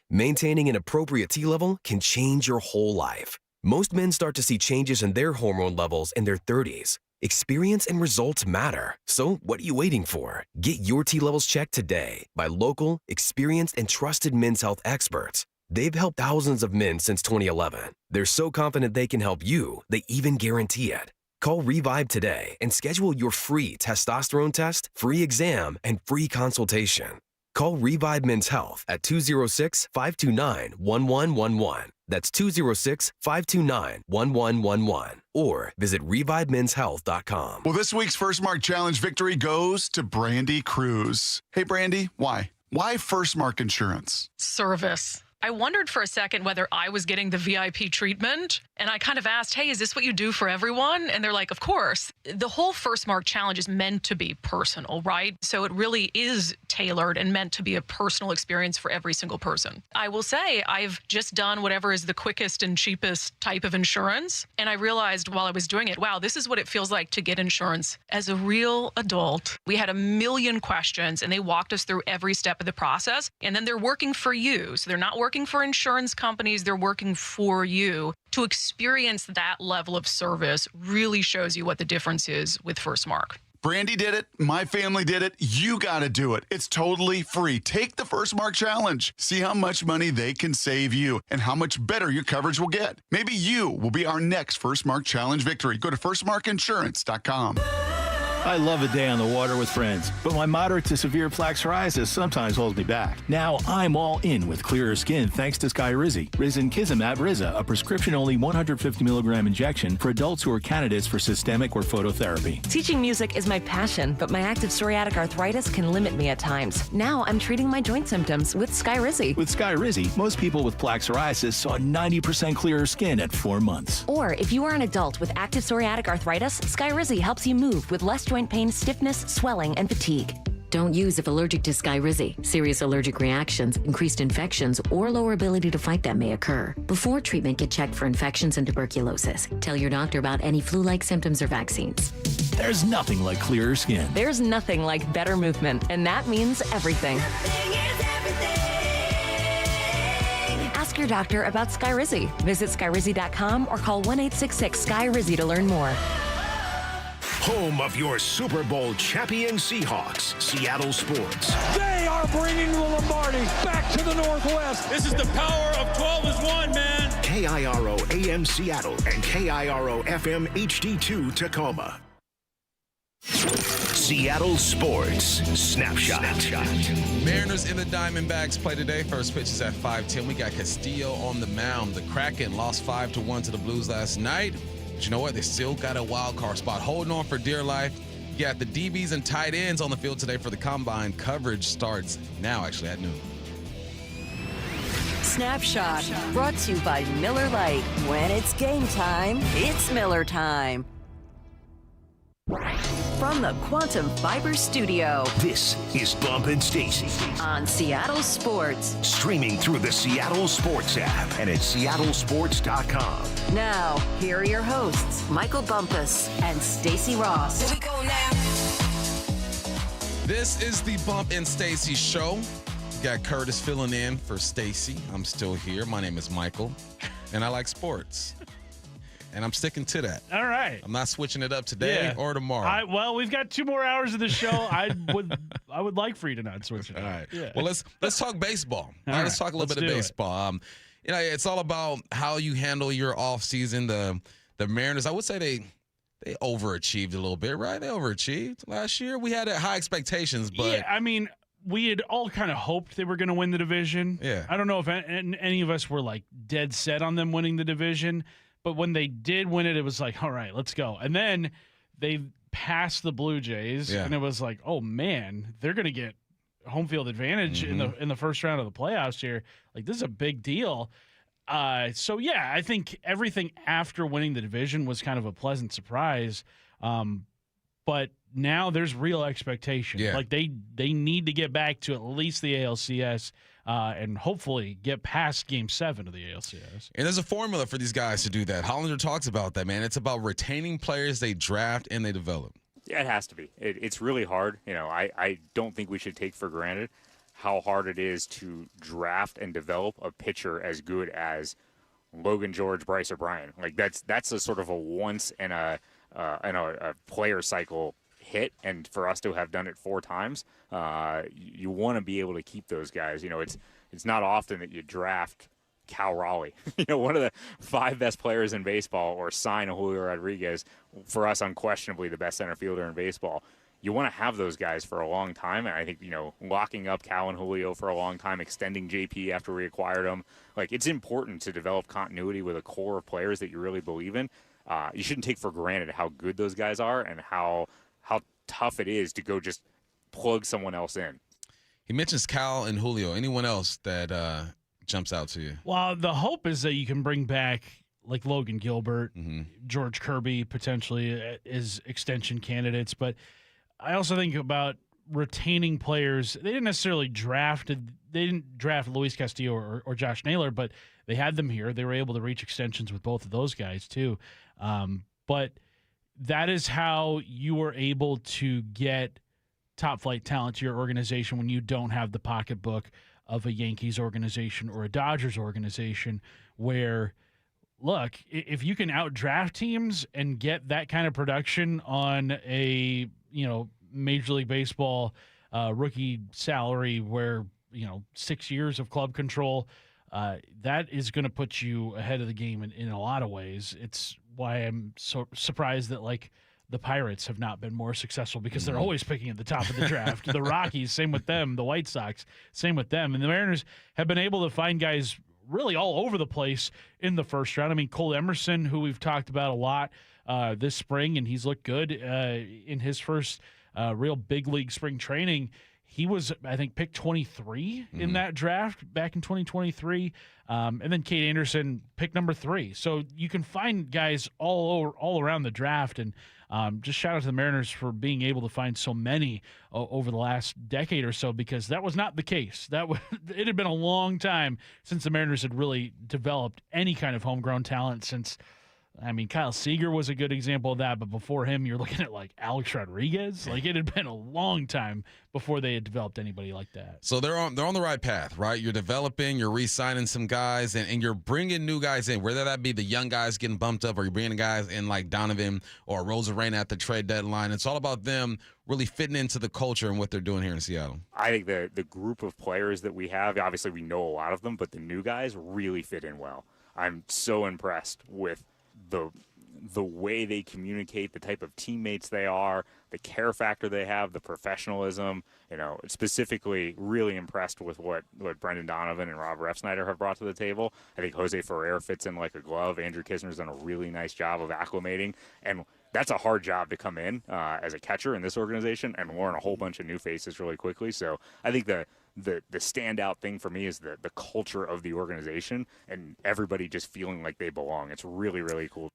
Maintaining an appropriate T level can change your whole life. Most men start to see changes in their hormone levels in their 30s. Experience and results matter. So what are you waiting for? Get your T levels checked today by local, experienced, and trusted men's health experts. They've helped thousands of men since 2011. They're so confident they can help you, they even guarantee it. Call Revive today and schedule your free testosterone test, free exam, and free consultation. Call Revive Men's Health at 206-529-1111. That's 206-529-1111. Or visit ReviveMen'sHealth.com. Well, this week's First Mark Challenge victory goes to Brandy Cruz. Hey, Brandy, why? Why First Mark Insurance? Service. I wondered for a second whether I was getting the VIP treatment, and I kind of asked, hey, is this what you do for everyone? And they're like, of course. The whole First Mark Challenge is meant to be personal, right? So it really is tailored and meant to be a personal experience for every single person. I will say I've just done whatever is the quickest and cheapest type of insurance, and I realized while I was doing it, wow, this is what it feels like to get insurance as a real adult. We had a million questions, and they walked us through every step of the process, and then they're working for you. So they're not working for insurance companies, they're working for you. To experience that level of service really shows you what the difference is with First Mark. Brandy did it. My family did it. You got to do it. It's totally free. Take the First Mark Challenge. See how much money they can save you and how much better your coverage will get. Maybe you will be our next First Mark Challenge victory. Go to firstmarkinsurance.com. I love a day on the water with friends, but my moderate to severe plaque psoriasis sometimes holds me back. Now I'm all in with clearer skin thanks to Skyrizi. Risankizumab Riza, a prescription-only 150 milligram injection for adults who are candidates for systemic or phototherapy. Teaching music is my passion, but my active psoriatic arthritis can limit me at times. Now I'm treating my joint symptoms with Skyrizi. With Skyrizi, most people with plaque psoriasis saw 90% clearer skin at 4 months. Or if you are an adult with active psoriatic arthritis, Skyrizi helps you move with less joint pain, stiffness, swelling, and fatigue. Don't use if allergic to Skyrizi. Serious allergic reactions, increased infections, or lower ability to fight them may occur. Before treatment, get checked for infections and tuberculosis. Tell your doctor about any flu-like symptoms or vaccines. There's nothing like clearer skin. There's nothing like better movement, and that means everything. Ask your doctor about Skyrizi. Visit Skyrizi.com or call 1-866-SKY-RIZZI to learn more. Home of your Super Bowl champion Seahawks, Seattle Sports. They are bringing the Lombardi back to the Northwest. This is the power of 12 is 1, man. KIRO AM Seattle and KIRO FM HD2 Tacoma. Seattle Sports Snapshot. Mariners and the Diamondbacks play today. First pitch is at 5:10. We got Castillo on the mound. The Kraken lost 5-1 to the Blues last night. But you know what? They still got a wild card spot. Holding on for dear life. You got the DBs and tight ends on the field today for the Combine. Coverage starts now, actually, at noon. Snapshot, brought to you by Miller Lite. When it's game time, it's Miller time. From the Quantum Fiber Studio, this is Bump and Stacy on Seattle Sports. Streaming through the Seattle Sports app and at seattlesports.com. Now, here are your hosts, Michael Bumpus and Stacy Ross. Here we go now. This is the Bump and Stacy Show. Got Curtis filling in for Stacy. I'm still here. My name is Michael, and I like sports. And I'm sticking to that. All right. I'm not switching it up today or tomorrow. Well, we've got 2 more hours of the show. I would like for you to not switch it up. All right. Yeah. Well, let's talk baseball. All right. Let's talk a little bit of baseball. It's all about how you handle your offseason. The Mariners, I would say they overachieved a little bit, right? They overachieved last year. We had high expectations, but yeah, I mean, we had all kind of hoped they were going to win the division. Yeah. I don't know if any of us were like dead set on them winning the division. But when they did win it, it was like, all right, let's go. And then they passed the Blue Jays, and it was like, oh man, they're going to get home field advantage in the first round of the playoffs here. Like, this is a big deal. So yeah, I think everything after winning the division was kind of a pleasant surprise. But now there's real expectation. Yeah. Like they need to get back to at least the ALCS. And hopefully get past Game 7 of the ALCS. And there's a formula for these guys to do that. Hollander talks about that, man. It's about retaining players they draft and they develop. Yeah, it has to be. It's really hard. I don't think we should take for granted how hard it is to draft and develop a pitcher as good as Logan George, Bryce O'Brien. Like that's a sort of a once in a player cycle hit, and for us to have done it 4 times, you want to be able to keep those guys. It's not often that you draft Cal Raleigh, one of the 5 best players in baseball, or sign a Julio Rodriguez, for us unquestionably the best center fielder in baseball. You want to have those guys for a long time, and I think locking up Cal and Julio for a long time, extending JP after we acquired them, it's important to develop continuity with a core of players that you really believe in. You shouldn't take for granted how good those guys are and how tough it is to go just plug someone else in. He mentions Cal and Julio. Anyone else that jumps out to you? Well, the hope is that you can bring back like Logan Gilbert, George Kirby potentially as extension candidates. But I also think about retaining players. They didn't necessarily draft Luis Castillo or Josh Naylor, but they had them here. They were able to reach extensions with both of those guys too. But that is how you were able to get top flight talent to your organization when you don't have the pocketbook of a Yankees organization or a Dodgers organization, where, look, if you can outdraft teams and get that kind of production on a, Major League Baseball rookie salary where, 6 years of club control, that is going to put you ahead of the game in a lot of ways. It's why I'm so surprised that the Pirates have not been more successful, because they're always picking at the top of the draft. The Rockies, same with them. The White Sox, same with them. And the Mariners have been able to find guys really all over the place in the first round. I mean, Cole Emerson, who we've talked about a lot this spring, and he's looked good in his first real big league spring training. He was, I think, picked 23 in that draft back in 2023. And then Kate Anderson picked number 3. So you can find guys all around the draft. And just shout out to the Mariners for being able to find so many over the last decade or so, because that was not the case. It had been a long time since the Mariners had really developed any kind of homegrown talent since, Kyle Seager was a good example of that, but before him, you're looking at Alex Rodriguez. It had been a long time before they had developed anybody like that. So they're on the right path, right? You're developing, you're re-signing some guys, and you're bringing new guys in, whether that be the young guys getting bumped up or you're bringing guys in like Donovan or Rosarena at the trade deadline. It's all about them really fitting into the culture and what they're doing here in Seattle. I think the group of players that we have, obviously we know a lot of them, but the new guys really fit in well. I'm so impressed with the way they communicate, the type of teammates they are, the care factor they have, the professionalism. Specifically really impressed with what Brendan Donovan and Rob Refsnyder have brought to the table. I think Jose Ferrer fits in like a glove. Andrew Kisner's done a really nice job of acclimating. And that's a hard job to come in as a catcher in this organization and learn a whole bunch of new faces really quickly. So I think the standout thing for me is the culture of the organization and everybody just feeling like they belong. It's really, really cool.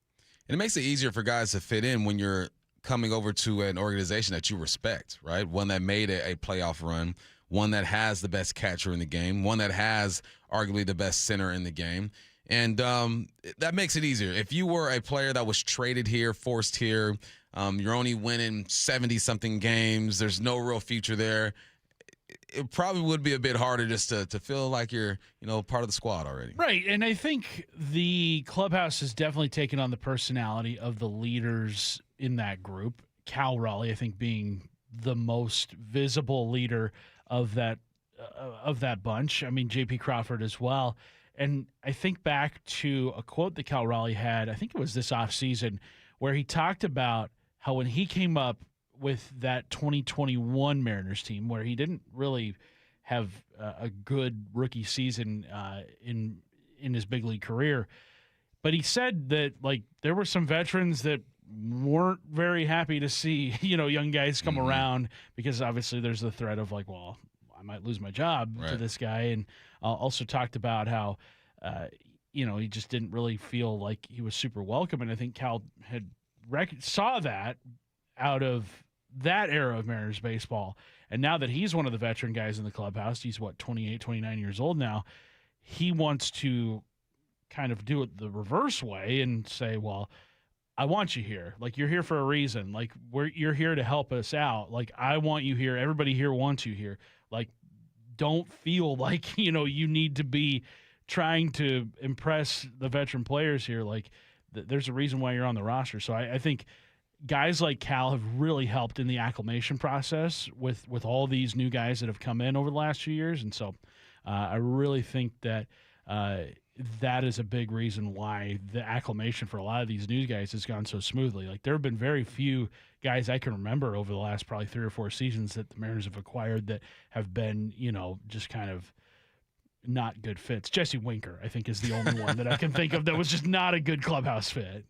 And it makes it easier for guys to fit in when you're coming over to an organization that you respect, right? One that made a playoff run, one that has the best catcher in the game, one that has arguably the best center in the game. And that makes it easier. If you were a player that was traded here, forced here, you're only winning 70-something games, there's no real future there, it probably would be a bit harder just to feel like you're, part of the squad already. Right, and I think the clubhouse has definitely taken on the personality of the leaders in that group. Cal Raleigh, I think, being the most visible leader of that bunch. I mean, J.P. Crawford as well. And I think back to a quote that Cal Raleigh had, I think it was this offseason, where he talked about how when he came up with that 2021 Mariners team, where he didn't really have a good rookie season in his big league career, but he said that there were some veterans that weren't very happy to see young guys come around, because obviously there's the threat of I might lose my job to this guy. And also talked about how he just didn't really feel like he was super welcome. And I think Cal had saw that out of that era of Mariners baseball. And now that he's one of the veteran guys in the clubhouse, he's 28, 29 years old now, he wants to kind of do it the reverse way and say, well, I want you here. You're here for a reason. You're here to help us out. I want you here. Everybody here wants you here. Don't feel like, you need to be trying to impress the veteran players here. There's a reason why you're on the roster. So I think guys like Cal have really helped in the acclimation process with all these new guys that have come in over the last few years. And so I really think that that is a big reason why the acclimation for a lot of these new guys has gone so smoothly. There have been very few guys I can remember over the last probably 3 or 4 seasons that the Mariners have acquired that have been, just kind of not good fits. Jesse Winker, I think, is the only one that I can think of that was just not a good clubhouse fit.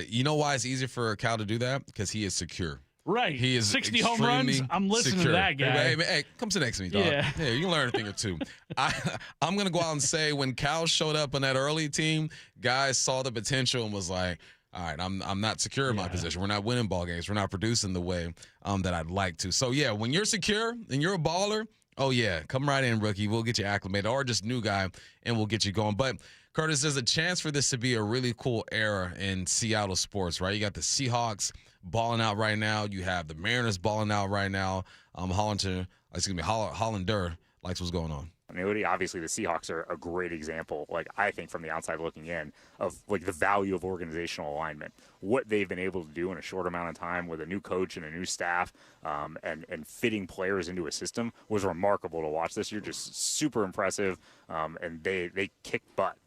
You know why it's easier for Cal to do that? Because he is secure. Right. He is 60 home runs. I'm listening secure. to that guy. Hey, come sit next to me, dog. Yeah. Hey, you can learn a thing or two. I'm going to go out and say when Cal showed up on that early team, guys saw the potential and was like, all right, I'm not secure in my position. We're not winning ball games. We're not producing the way that I'd like to. So, yeah, when you're secure and you're a baller, oh, yeah, come right in, rookie. We'll get you acclimated, or just new guy, and we'll get you going. But, Curtis, there's a chance for this to be a really cool era in Seattle sports, right? You got the Seahawks balling out right now. You have the Mariners balling out right now. Hollander likes what's going on. I mean, obviously the Seahawks are a great example, I think from the outside looking in, of the value of organizational alignment. What they've been able to do in a short amount of time with a new coach and a new staff, and fitting players into a system was remarkable to watch this year. Just super impressive, and they kicked butt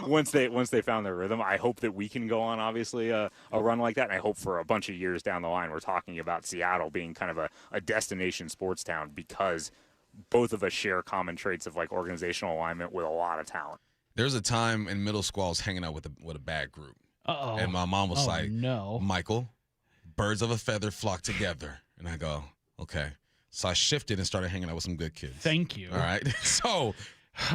once they found their rhythm. I hope that we can go on, obviously, a run like that, and I hope for a bunch of years down the line we're talking about Seattle being kind of a destination sports town, because both of us share common traits of organizational alignment with a lot of talent. There's a time in middle school I was hanging out with a bad group. Uh-oh. And my mom was no. Michael, birds of a feather flock together. And I go, okay. So I shifted and started hanging out with some good kids. Thank you. All right. So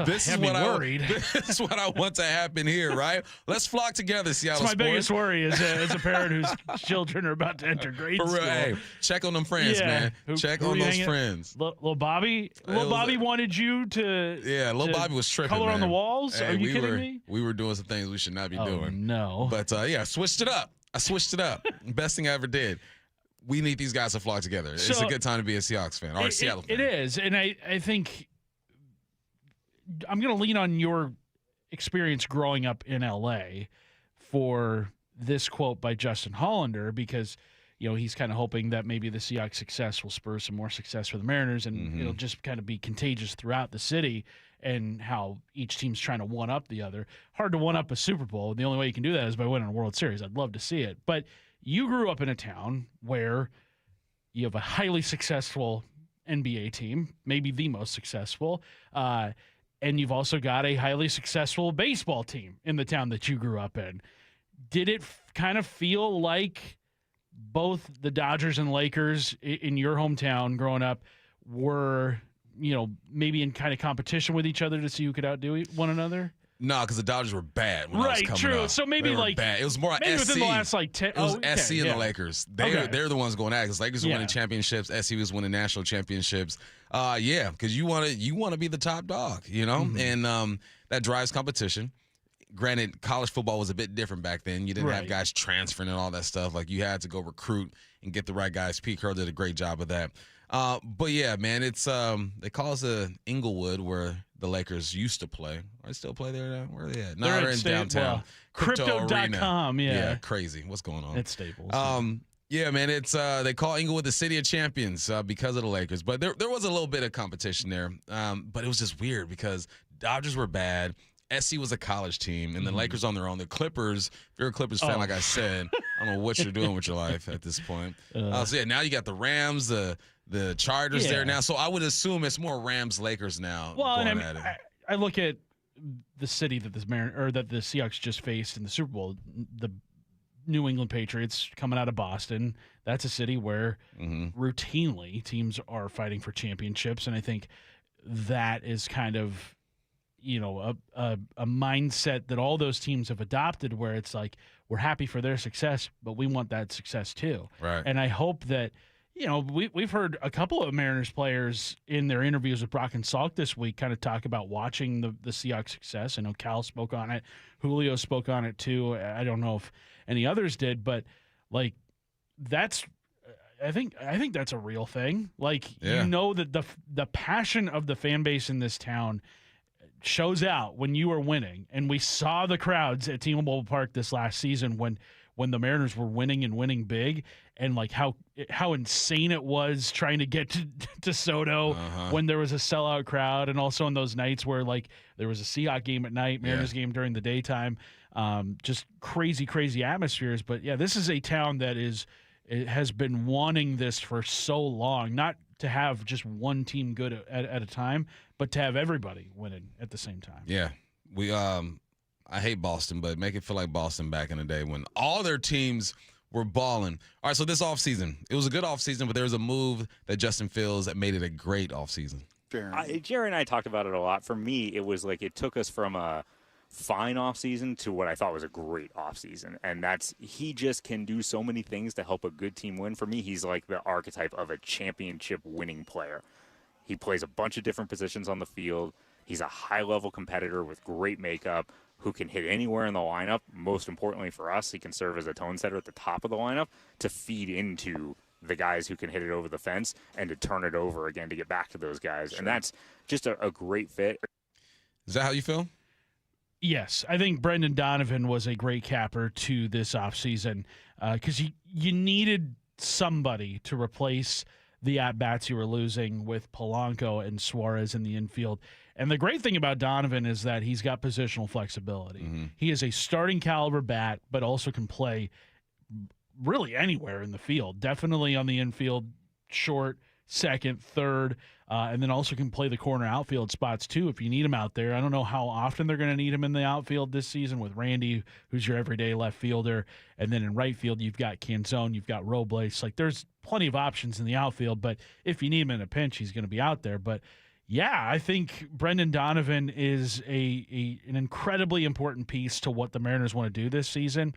this is what I want to happen here, right? Let's flock together, Seattle That's my sports. biggest worry as a parent whose children are about to enter grade school. Hey, check on them friends, man. Check on those friends. Little Bobby? Little Bobby wanted you to Little Bobby was tripping, color man. on the walls? Hey, are you kidding me? We were doing some things we should not be doing. No. But, I switched it up. Best thing I ever did. We need these guys to flock together. It's a good time to be a Seahawks fan or a Seattle fan. It is, and I think I'm going to lean on your experience growing up in L.A. for this quote by Justin Hollander, because he's kind of hoping that maybe the Seahawks success will spur some more success for the Mariners, and it'll just kind of be contagious throughout the city, and how each team's trying to one-up the other. Hard to one-up a Super Bowl. The only way you can do that is by winning a World Series. I'd love to see it. But you grew up in a town where you have a highly successful NBA team, maybe the most successful, and you've also got a highly successful baseball team in the town that you grew up in. did it kind of feel like both the Dodgers and Lakers in your hometown growing up were, maybe in kind of competition with each other to see who could outdo one another? No, because the Dodgers were bad when I was coming true. up. So maybe bad. It was more maybe SC. within the last 10. It was SC and the Lakers. They're the ones going at it because Lakers were winning championships. SC was winning national championships. Because you want to be the top dog, and that drives competition. Granted, college football was a bit different back then. You didn't have guys transferring and all that stuff. Like, you had to go recruit and get the right guys. Pete Carroll did a great job of that. But yeah, man, it's they call us Inglewood, where the Lakers used to play. Are they still play there now? Where are they at? No, they're in downtown. Crypto.com, Yeah, crazy. What's going on? It's Staples. Yeah, man, it's they call Inglewood the City of Champions because of the Lakers. But there was a little bit of competition there. But it was just weird because Dodgers were bad. SC was a college team, and the Lakers on their own. The Clippers, if you're a Clippers fan, like I said, I don't know what you're doing with your life at this point. Now you got the Rams, the Chargers there now. So I would assume it's more Rams-Lakers now. Well, and I look at the city that that the Seahawks just faced in the Super Bowl, the New England Patriots coming out of Boston. That's a city where routinely teams are fighting for championships, and I think that is kind of a mindset that all those teams have adopted, where it's like, we're happy for their success, but we want that success too. Right. And I hope that, we've heard a couple of Mariners players in their interviews with Brock and Salk this week kind of talk about watching the Seahawks success. I know Cal spoke on it. Julio spoke on it too. I don't know if any others did, but like, I think that's a real thing. Like, that the passion of the fan base in this town shows out when you are winning. And we saw the crowds at T-Mobile Park this last season when the Mariners were winning and winning big, and like how insane it was trying to get to Soto when there was a sellout crowd, and also on those nights where like there was a Seahawks game at night, Mariners game during the daytime. Just crazy atmospheres. But yeah, this is a town that has been wanting this for so long, not to have just one team good at a time, but to have everybody winning at the same time. Yeah. We I hate Boston, but make it feel like Boston back in the day when all their teams were balling. All right, so this offseason, it was a good offseason, but there was a move that Justin Fields that made it a great offseason. Jerry and I talked about it a lot. For me, it was like it took us from a fine offseason to what I thought was a great offseason. And that's, he just can do so many things to help a good team win. For me, he's like the archetype of a championship winning player. He plays a bunch of different positions on the field. He's a high-level competitor with great makeup who can hit anywhere in the lineup. Most importantly for us, he can serve as a tone setter at the top of the lineup to feed into the guys who can hit it over the fence and to turn it over again to get back to those guys. Sure. And that's just a great fit. Is that how you feel? Yes. I think Brendan Donovan was a great capper to this offseason because you needed somebody to replace the at-bats you were losing with Polanco and Suarez in the infield. And the great thing about Donovan is that he's got positional flexibility. Mm-hmm. He is a starting caliber bat, but also can play really anywhere in the field. Definitely on the infield, short, second, third, and then also can play the corner outfield spots too if you need him out there. I don't know how often they're going to need him in the outfield this season with Randy, who's your everyday left fielder, and then in right field you've got Canzone, you've got Robles. Like, there's plenty of options in the outfield, but if you need him in a pinch, he's going to be out there. But yeah, I think Brendan Donovan is an incredibly important piece to what the Mariners want to do this season.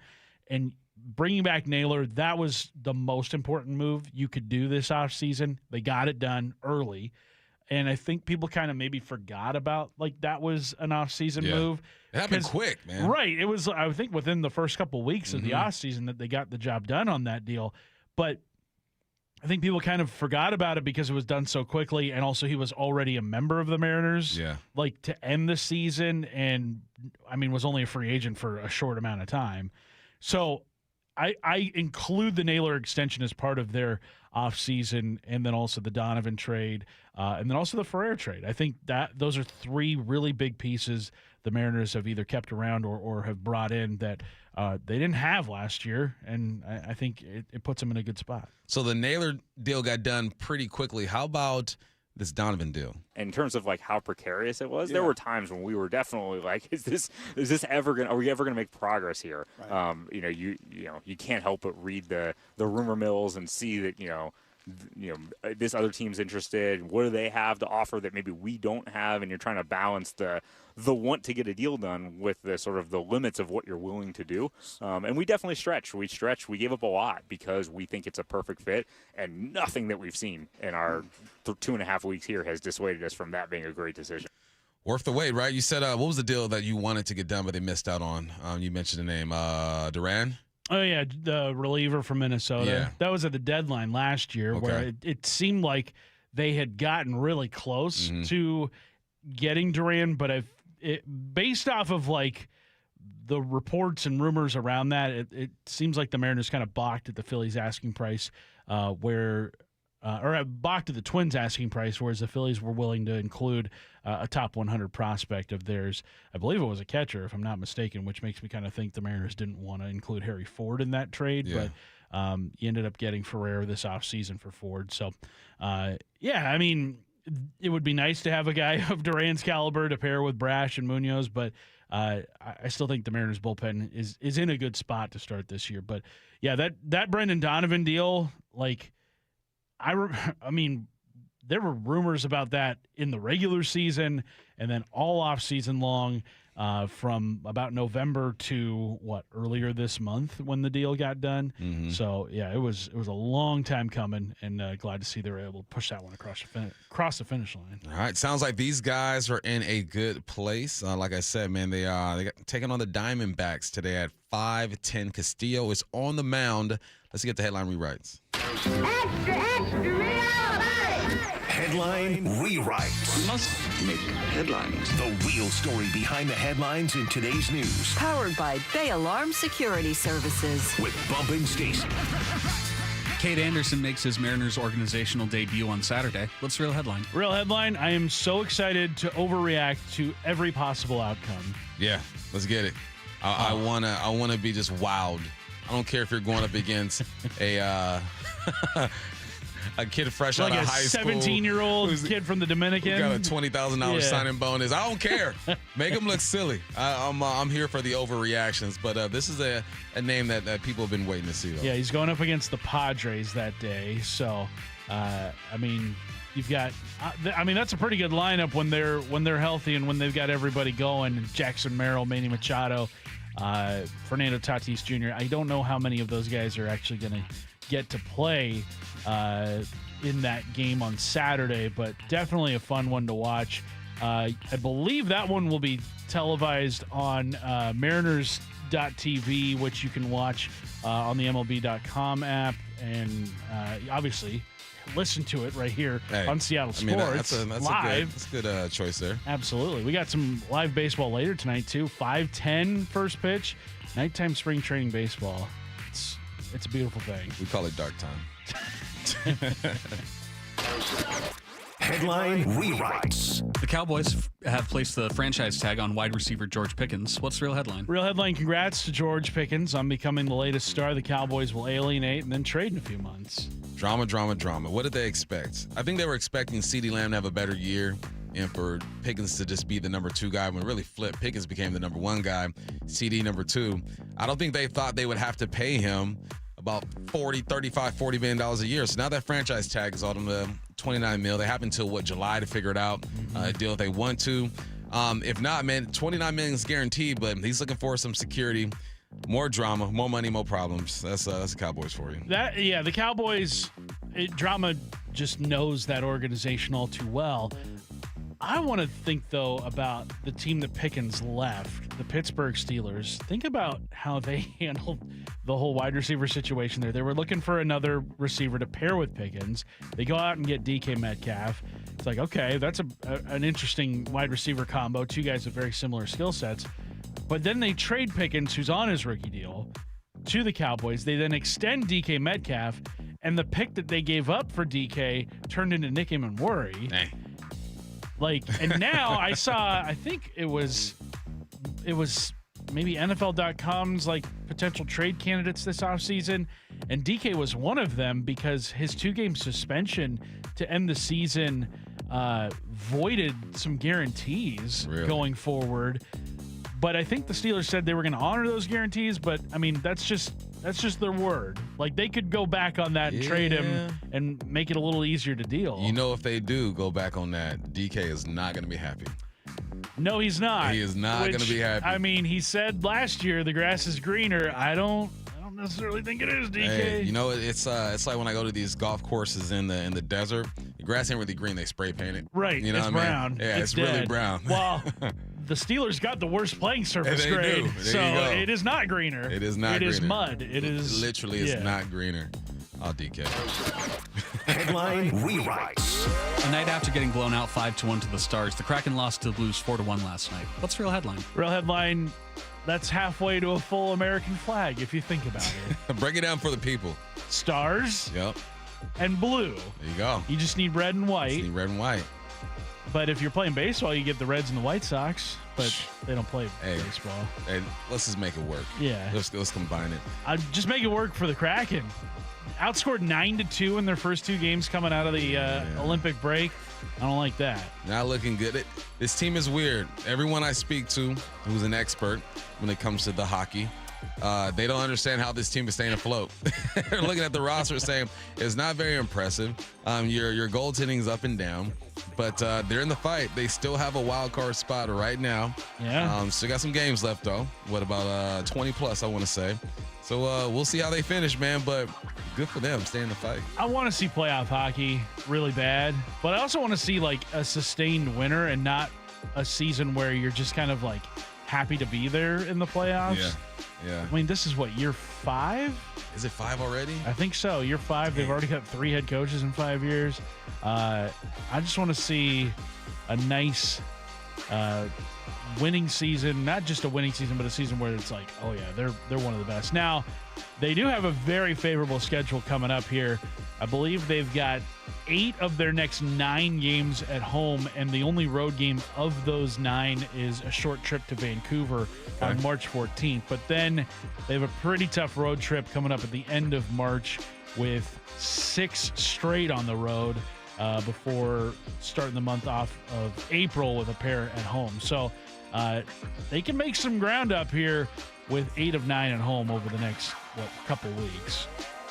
And bringing back Naylor, that was the most important move you could do this offseason. They got it done early. And I think people kind of maybe forgot about, like, that was an offseason move. It happened quick, man. Right. It was, I think, within the first couple of weeks of the offseason that they got the job done on that deal. But I think people kind of forgot about it because it was done so quickly, and also he was already a member of the Mariners, like, to end the season, and, I mean, was only a free agent for a short amount of time. So I include the Naylor extension as part of their offseason, and then also the Donovan trade, and then also the Ferrer trade. I think that those are three really big pieces the Mariners have either kept around or have brought in that they didn't have last year, and I think it puts them in a good spot. So the Naylor deal got done pretty quickly. How about this Donovan deal. In terms of like how precarious it was, there were times when we were definitely like, are we ever gonna make progress here? Right. You can't help but read the rumor mills and see that this other team's interested. What do they have to offer that maybe we don't have? And you're trying to balance the want to get a deal done with the sort of the limits of what you're willing to do. And we definitely stretch. We gave up a lot because we think it's a perfect fit, and nothing that we've seen in our 2.5 weeks here has dissuaded us from that being a great decision. Worth the wait, right? You said, what was the deal that you wanted to get done but they missed out on? You mentioned the name, Duran? Oh, yeah, the reliever from Minnesota. Yeah. That was at the deadline last year where it seemed like they had gotten really close to getting Duran, but based off of like the reports and rumors around that, it seems like the Mariners kind of balked at the Phillies' asking price, or balked at the Twins' asking price, whereas the Phillies were willing to include a top 100 prospect of theirs. I believe it was a catcher, if I'm not mistaken, which makes me kind of think the Mariners didn't want to include Harry Ford in that trade, but you ended up getting Ferrer this offseason for Ford. So, I mean, it would be nice to have a guy of Duran's caliber to pair with Brash and Munoz, but I still think the Mariners bullpen is in a good spot to start this year. But, yeah, that Brendan Donovan deal, like, I mean, there were rumors about that in the regular season and then all off season long, from about November to earlier this month when the deal got done. Mm-hmm. So yeah, it was a long time coming, and glad to see they were able to push that one across the finish line. All right, sounds like these guys are in a good place. Like I said, man, they got taking on the Diamondbacks today at 5:10. Castillo is on the mound. Let's get the headline rewrites. Extra, extra, real Headline rewrites. We must make headlines. The real story behind the headlines in today's news. Powered by Bay Alarm Security Services. With Bump Stacy. Cade Anderson makes his Mariners organizational debut on Saturday. What's the real headline? Real headline, I am so excited to overreact to every possible outcome. Yeah, let's get it. I wanna be just wowed. I don't care if you're going up against a kid fresh out of high school. Like a 17-year-old kid from the Dominican. Who got a $20,000 signing bonus. I don't care. Make him look silly. I'm here for the overreactions, but this is a name that people have been waiting to see, though. Yeah, he's going up against the Padres that day. So, you've got that's a pretty good lineup when they're healthy and when they've got everybody going. Jackson Merrill, Manny Machado, Fernando Tatis Jr. I don't know how many of those guys are actually going to get to play in that game on Saturday, but definitely a fun one to watch. I believe that one will be televised on Mariners.tv, which you can watch on the MLB.com app, and obviously listen to it right here on Seattle Sports. That's live. That's a good choice there. Absolutely. We got some live baseball later tonight, too. 5:10 first pitch. Nighttime spring training baseball. It's a beautiful thing. We call it dark time. Headline rewrites. The Cowboys have placed the franchise tag on wide receiver George Pickens. What's the real headline? Real headline, congrats to George Pickens on becoming the latest star the Cowboys will alienate and then trade in a few months. Drama. What did they expect? I think they were expecting CeeDee Lamb to have a better year and for Pickens to just be the number 2 guy. When it really flipped, Pickens became the number 1 guy, CD number 2. I don't think they thought they would have to pay him about $40 million a year. So now that franchise tag is on them to $29 million. They have until July to figure it out, a deal if they want to. If not, man, $29 million is guaranteed, but he's looking for some security, more drama, more money, more problems. That's the Cowboys for you. The Cowboys, drama just knows that organization all too well. I want to think, though, about the team that Pickens left, the Pittsburgh Steelers. Think about how they handled the whole wide receiver situation there. They were looking for another receiver to pair with Pickens. They go out and get DK Metcalf. It's like, okay, that's an interesting wide receiver combo, 2 guys with very similar skill sets. But then they trade Pickens, who's on his rookie deal, to the Cowboys. They then extend DK Metcalf, and the pick that they gave up for DK turned into Nick Emmanwori. Dang. And now I saw, I think it was maybe NFL.com's potential trade candidates this offseason, and DK was one of them because his 2-game suspension to end the season voided some guarantees going forward. But I think the Steelers said they were going to honor those guarantees. But, I mean, that's just their word. Like, they could go back on that and trade him and make it a little easier to deal. You know, if they do go back on that, DK is not going to be happy. No, he's not. He is not going to be happy. I mean, he said last year the grass is greener. I don't necessarily think it is, DK. Hey, you know, it's like when I go to these golf courses in the desert. The grass ain't really green; they spray paint it. Right, you know it's what I mean? brown. Yeah, it's dead. really brown. Well, the Steelers got the worst playing surface They grade, do. There so you go. it is not greener. It is not. It greener. is mud. It is literally is not greener. Oh, DK. Headline rewrites. A night after getting blown out 5-1 to the Stars, the Kraken lost to the Blues 4-1 last night. What's the real headline? Real headline. That's halfway to a full American flag, if you think about it. Break it down for the people. Stars. Yep. And blue. There you go. You just need red and white. Just need red and white. But if you're playing baseball, you get the Reds and the White Sox. But they don't play baseball. Hey, let's just make it work. Yeah. Let's combine it. Just make it work for the Kraken. Outscored 9-2 in their first two games coming out of the Olympic break. I don't like that. Not looking good. This team is weird. Everyone I speak to who's an expert when it comes to the hockey, they don't understand how this team is staying afloat. They're looking at the roster saying it's not very impressive. Your goaltending is up and down, but they're in the fight. They still have a wild card spot right now. Yeah. Still got some games left though. What about 20 plus? I want to say. So we'll see how they finish, man. But good for them, stay in the fight. I want to see playoff hockey really bad, but I also want to see like a sustained winner and not a season where you're just kind of like happy to be there in the playoffs. Yeah. I mean, this is what, year 5? Is it 5 already? I think so. Year 5. They've already got 3 head coaches in 5 years. I just want to see a nice winning season, not just a winning season, but a season where it's like, oh yeah, they're one of the best. Now, they do have a very favorable schedule coming up here. I believe they've got 8 of their next 9 games at home, and the only road game of those 9 is a short trip to Vancouver on March 14th. But then they have a pretty tough road trip coming up at the end of March with 6 straight on the road before starting the month off of April with a pair at home. So they can make some ground up here with 8 of 9 at home over the next, couple weeks.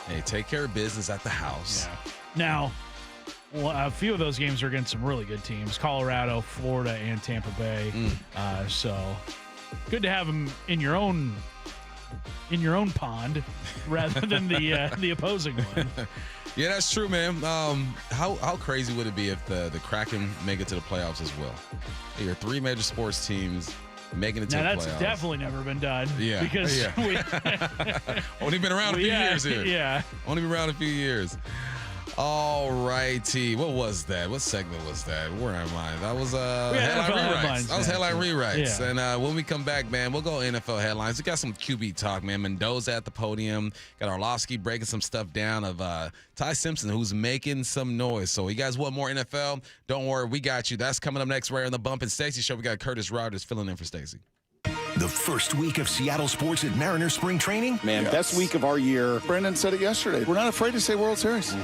Hey, take care of business at the house. Yeah. Now, a few of those games are against some really good teams: Colorado, Florida, and Tampa Bay. So good to have them in your own pond rather than the opposing one. Yeah, that's true, man. How crazy would it be if the Kraken make it to the playoffs as well? Hey, your 3 major sports teams making it to the playoffs. That's definitely never been done. Yeah. Because we only been around a few years here. Yeah. Only been around a few years. All righty. What was that? What segment was that? Where am I? That was headline rewrites. That was headline rewrites. Yeah. And when we come back, man, we'll go NFL headlines. We got some QB talk, man. Mendoza at the podium. Got Arlovsky breaking some stuff down of Ty Simpson, who's making some noise. So you guys want more NFL? Don't worry, we got you. That's coming up next right on the Bump Stacy Show. We got Curtis Rogers filling in for Stacy. The first week of Seattle sports at Mariners spring training. Man, best week of our year. Brandon said it yesterday. We're not afraid to say World Series.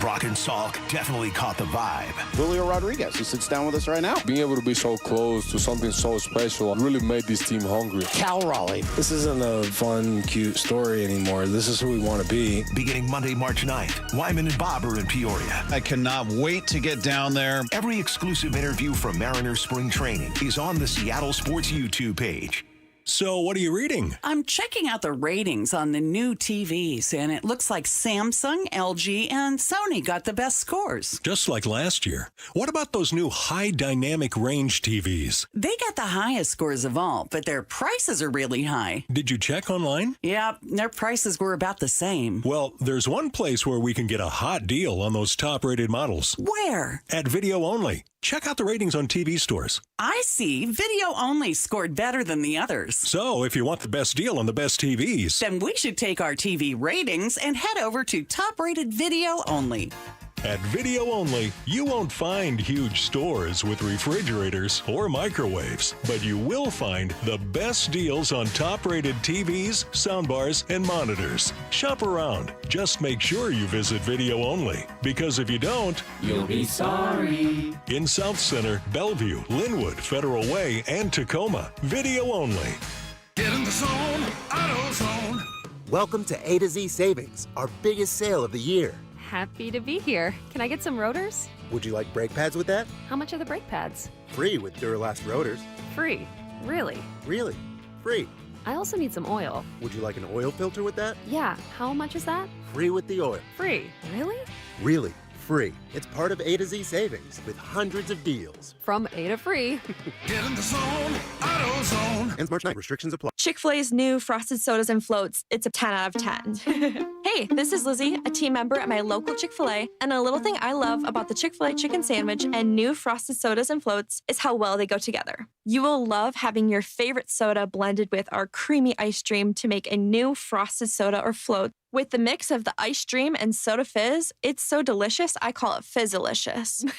Brock and Salk definitely caught the vibe. Julio Rodriguez, who sits down with us right now. Being able to be so close to something so special really made this team hungry. Cal Raleigh. This isn't a fun, cute story anymore. This is who we want to be. Beginning Monday, March 9th, Wyman and Bob are in Peoria. I cannot wait to get down there. Every exclusive interview from Mariners spring training is on the Seattle Sports YouTube page. So what are you reading? I'm checking out the ratings on the new TVs, and it looks like Samsung, LG, and Sony got the best scores. Just like last year. What about those new high dynamic range TVs? They got the highest scores of all, but their prices are really high. Did you check online? Yeah, their prices were about the same. Well, there's one place where we can get a hot deal on those top-rated models. Where? At Video Only. Check out the ratings on TV stores. I see. Video Only scored better than the others. So, if you want the best deal on the best TVs, then we should take our TV ratings and head over to top-rated Video Only. At Video Only, you won't find huge stores with refrigerators or microwaves, but you will find the best deals on top-rated TVs, soundbars, and monitors. Shop around. Just make sure you visit Video Only, because if you don't, you'll be sorry. In South Center, Bellevue, Linwood, Federal Way, and Tacoma, Video Only. Get in the zone, AutoZone. Welcome to A to Z Savings, our biggest sale of the year. Happy to be here. Can I get some rotors? Would you like brake pads with that? How much are the brake pads? Free with Duralast rotors. Free. Really? Really? Free. I also need some oil. Would you like an oil filter with that? Yeah. How much is that? Free with the oil. Free. Really? Really. Free. It's part of A to Z Savings with hundreds of deals. From A to free. Get in the zone, AutoZone. Ends March 9th. Restrictions apply. Chick-fil-A's new frosted sodas and floats. It's a 10 out of 10. Hey, this is Lizzie, a team member at my local Chick-fil-A. And a little thing I love about the Chick-fil-A chicken sandwich and new frosted sodas and floats is how well they go together. You will love having your favorite soda blended with our creamy ice stream to make a new frosted soda or float. With the mix of the ice stream and soda fizz, it's so delicious, I call it Fizzalicious.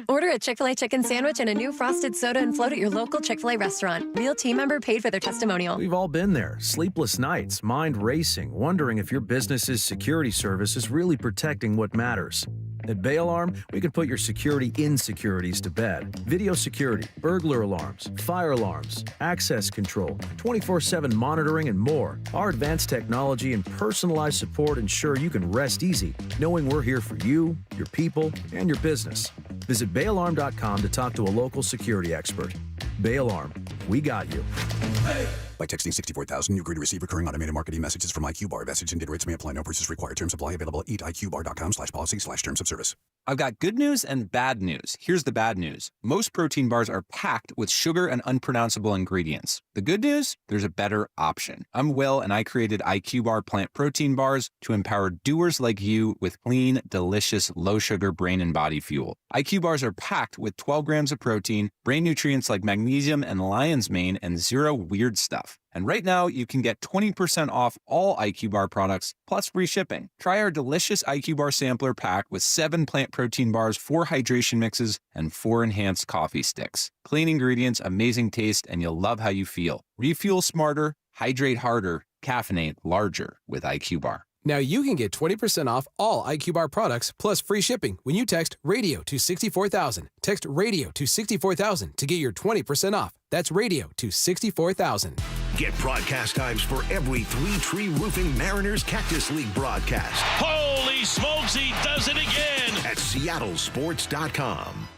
Order a Chick-fil-A chicken sandwich and a new frosted soda and float at your local Chick-fil-A restaurant. Real team member paid for their testimonial. We've all been there. Sleepless nights, mind racing, wondering if your business's security service is really protecting what matters. At Bay Alarm, we can put your security insecurities to bed. Video security, burglar alarms, fire alarms, access control, 24/7 monitoring, and more. Our advanced technology and personalized support ensure you can rest easy, knowing we're here for you, your people, and your business. Visit bayalarm.com to talk to a local security expert. Bay Alarm, we got you. By texting 64,000, you agree to receive recurring automated marketing messages from IQBar. Message and data rates may apply. No purchase required. Terms apply. Available at eatiqbar.com/policy/terms of service. I've got good news and bad news. Here's the bad news. Most protein bars are packed with sugar and unpronounceable ingredients. The good news? There's a better option. I'm Will, and I created IQBar plant protein bars to empower doers like you with clean, delicious, low-sugar brain and body fuel. IQ bars are packed with 12 grams of protein, brain nutrients like magnesium and lion's mane, and zero weird stuff. And right now, you can get 20% off all IQ Bar products, plus free shipping. Try our delicious IQ Bar sampler pack with 7 plant protein bars, 4 hydration mixes, and 4 enhanced coffee sticks. Clean ingredients, amazing taste, and you'll love how you feel. Refuel smarter, hydrate harder, caffeinate larger with IQ Bar. Now you can get 20% off all IQ Bar products plus free shipping when you text radio to 64,000. Text radio to 64,000 to get your 20% off. That's radio to 64,000. Get broadcast times for every Three Tree Roofing Mariners Cactus League broadcast. Holy smokes, he does it again! At seattlesports.com.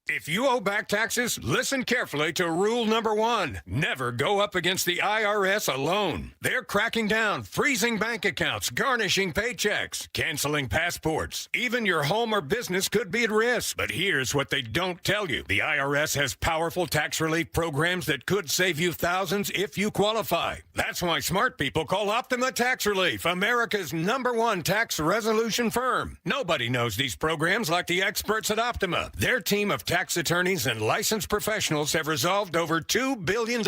If you owe back taxes, listen carefully to rule number 1. Never go up against the IRS alone. They're cracking down, freezing bank accounts, garnishing paychecks, canceling passports. Even your home or business could be at risk. But here's what they don't tell you. The IRS has powerful tax relief programs that could save you thousands if you qualify. That's why smart people call Optima Tax Relief, America's #1 tax resolution firm. Nobody knows these programs like the experts at Optima. Their team of tax attorneys and licensed professionals have resolved over $2 billion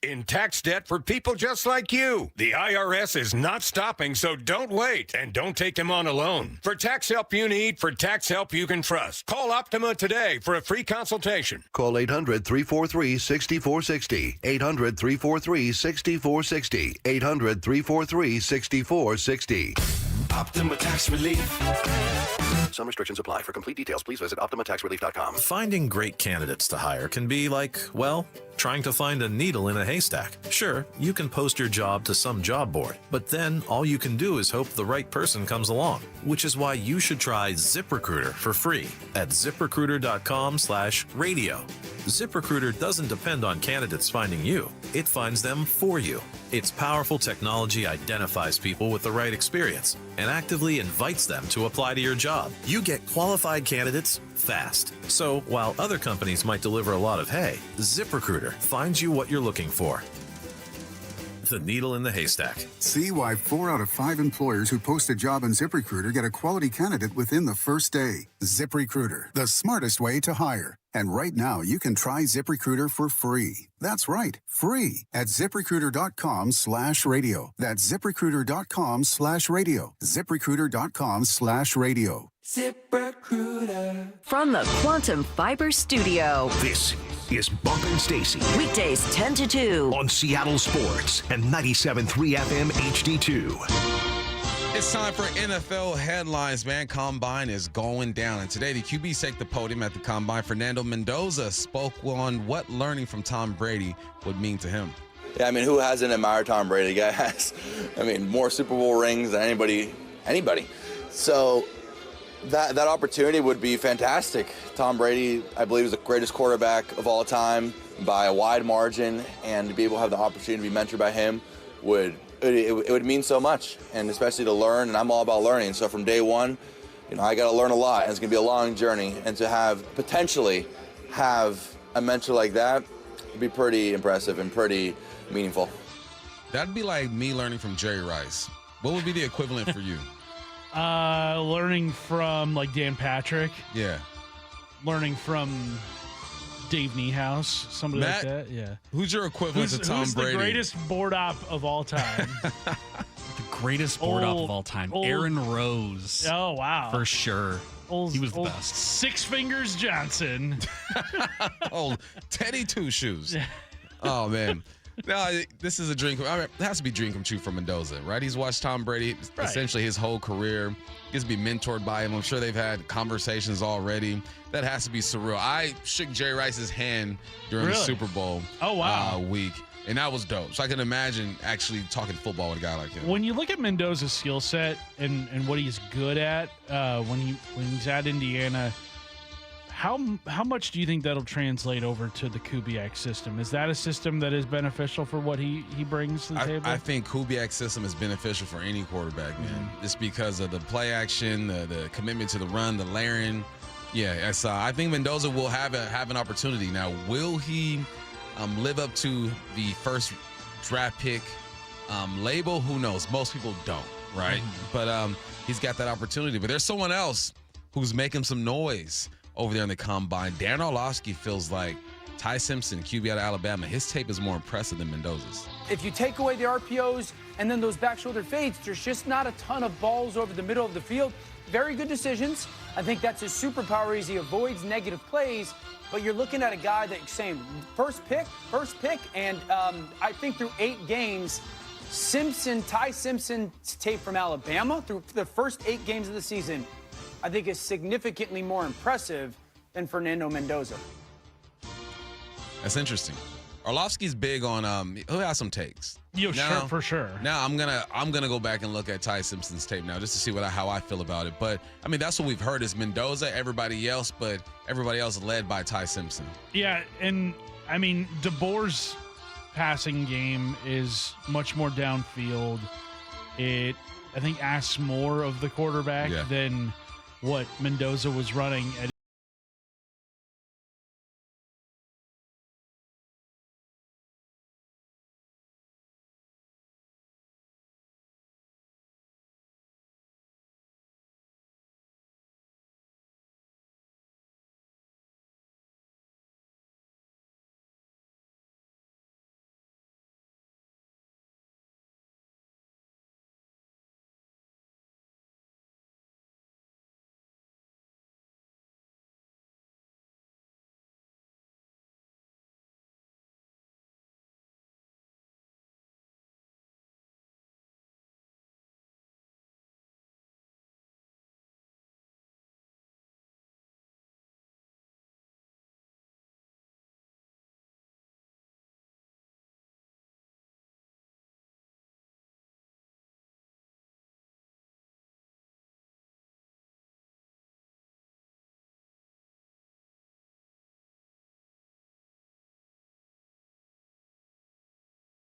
in tax debt for people just like you. The IRS is not stopping, so don't wait and don't take them on alone. For tax help you need, for tax help you can trust, call Optima today for a free consultation. Call 800-343-6460. 800-343-6460. 800-343-6460. Optima Tax Relief. Some restrictions apply. For complete details, please visit OptimaTaxRelief.com. Finding great candidates to hire can be like, well, trying to find a needle in a haystack. Sure, you can post your job to some job board, but then all you can do is hope the right person comes along, which is why you should try ZipRecruiter for free at ZipRecruiter.com/radio. ZipRecruiter doesn't depend on candidates finding you. It finds them for you. Its powerful technology identifies people with the right experience and actively invites them to apply to your job. You get qualified candidates fast. So while other companies might deliver a lot of hay, ZipRecruiter finds you what you're looking for. The needle in the haystack. See why 4 out of 5 employers who post a job on ZipRecruiter get a quality candidate within the first day. ZipRecruiter, the smartest way to hire. And right now, you can try ZipRecruiter for free. That's right, free at ZipRecruiter.com/radio. That's ZipRecruiter.com/radio. ZipRecruiter.com/radio. ZipRecruiter. From the Quantum Fiber Studio. This is Bump Stacy. Weekdays 10 to 2. On Seattle Sports and 97.3 FM HD2. It's time for NFL headlines, man. Combine is going down. And today, the QBs take the podium at the Combine. Fernando Mendoza spoke on what learning from Tom Brady would mean to him. Yeah, I mean, who hasn't admired Tom Brady? The guy has, more Super Bowl rings than anybody. So that opportunity would be fantastic. Tom Brady, I believe, is the greatest quarterback of all time by a wide margin, and to be able to have the opportunity to be mentored by him it would mean so much, and especially to learn, and I'm all about learning. So from day one, I got to learn a lot, and it's going to be a long journey, and to potentially have a mentor like that would be pretty impressive and pretty meaningful. That'd be like me learning from Jerry Rice. What would be the equivalent for you? Learning from like Dan Patrick. Yeah. Learning from Dave Niehaus, somebody Matt, like that. Yeah. Who's your equivalent to Tom Brady? Who's the greatest board op of all time? The greatest board op of all time. Aaron Rose. Oh, wow. For sure. He was the best. Six Fingers Johnson. Teddy Two Shoes. Oh, man. No, this is a dream. It has to be a dream come true for Mendoza, right? He's watched Tom Brady essentially his whole career. He gets to be mentored by him. I'm sure they've had conversations already. That has to be surreal. I shook Jerry Rice's hand during the Super Bowl week, and that was dope. So I can imagine actually talking football with a guy like him. When you look at Mendoza's skill set and what he's good at when he's at Indiana, how much do you think that'll translate over to the Kubiak system? Is that a system that is beneficial for what he brings to the table? I think Kubiak's system is beneficial for any quarterback, man. Just because of the play action, the commitment to the run, the layering. Yeah, I think Mendoza will have an opportunity. Now, will he live up to the first draft pick label? Who knows? Most people don't, right? But he's got that opportunity. But there's someone else who's making some noise over there in the Combine. Darren Orlovsky feels like Ty Simpson, QB out of Alabama, his tape is more impressive than Mendoza's. If you take away the RPOs and then those back shoulder fades, there's just not a ton of balls over the middle of the field. Very good decisions. I think that's his superpower is he avoids negative plays, but you're looking at a guy that saying first pick, and I think through 8 games, Ty Simpson's tape from Alabama through the first 8 games of the season, I think is significantly more impressive than Fernando Mendoza. That's interesting. Orlovsky's big on who has some takes. Sure, for sure. Now I'm gonna go back and look at Ty Simpson's tape now just to see how I feel about it. But I mean that's what we've heard is Mendoza, everybody else led by Ty Simpson. Yeah, and I mean DeBoer's passing game is much more downfield. It I think asks more of the quarterback than what Mendoza was running at.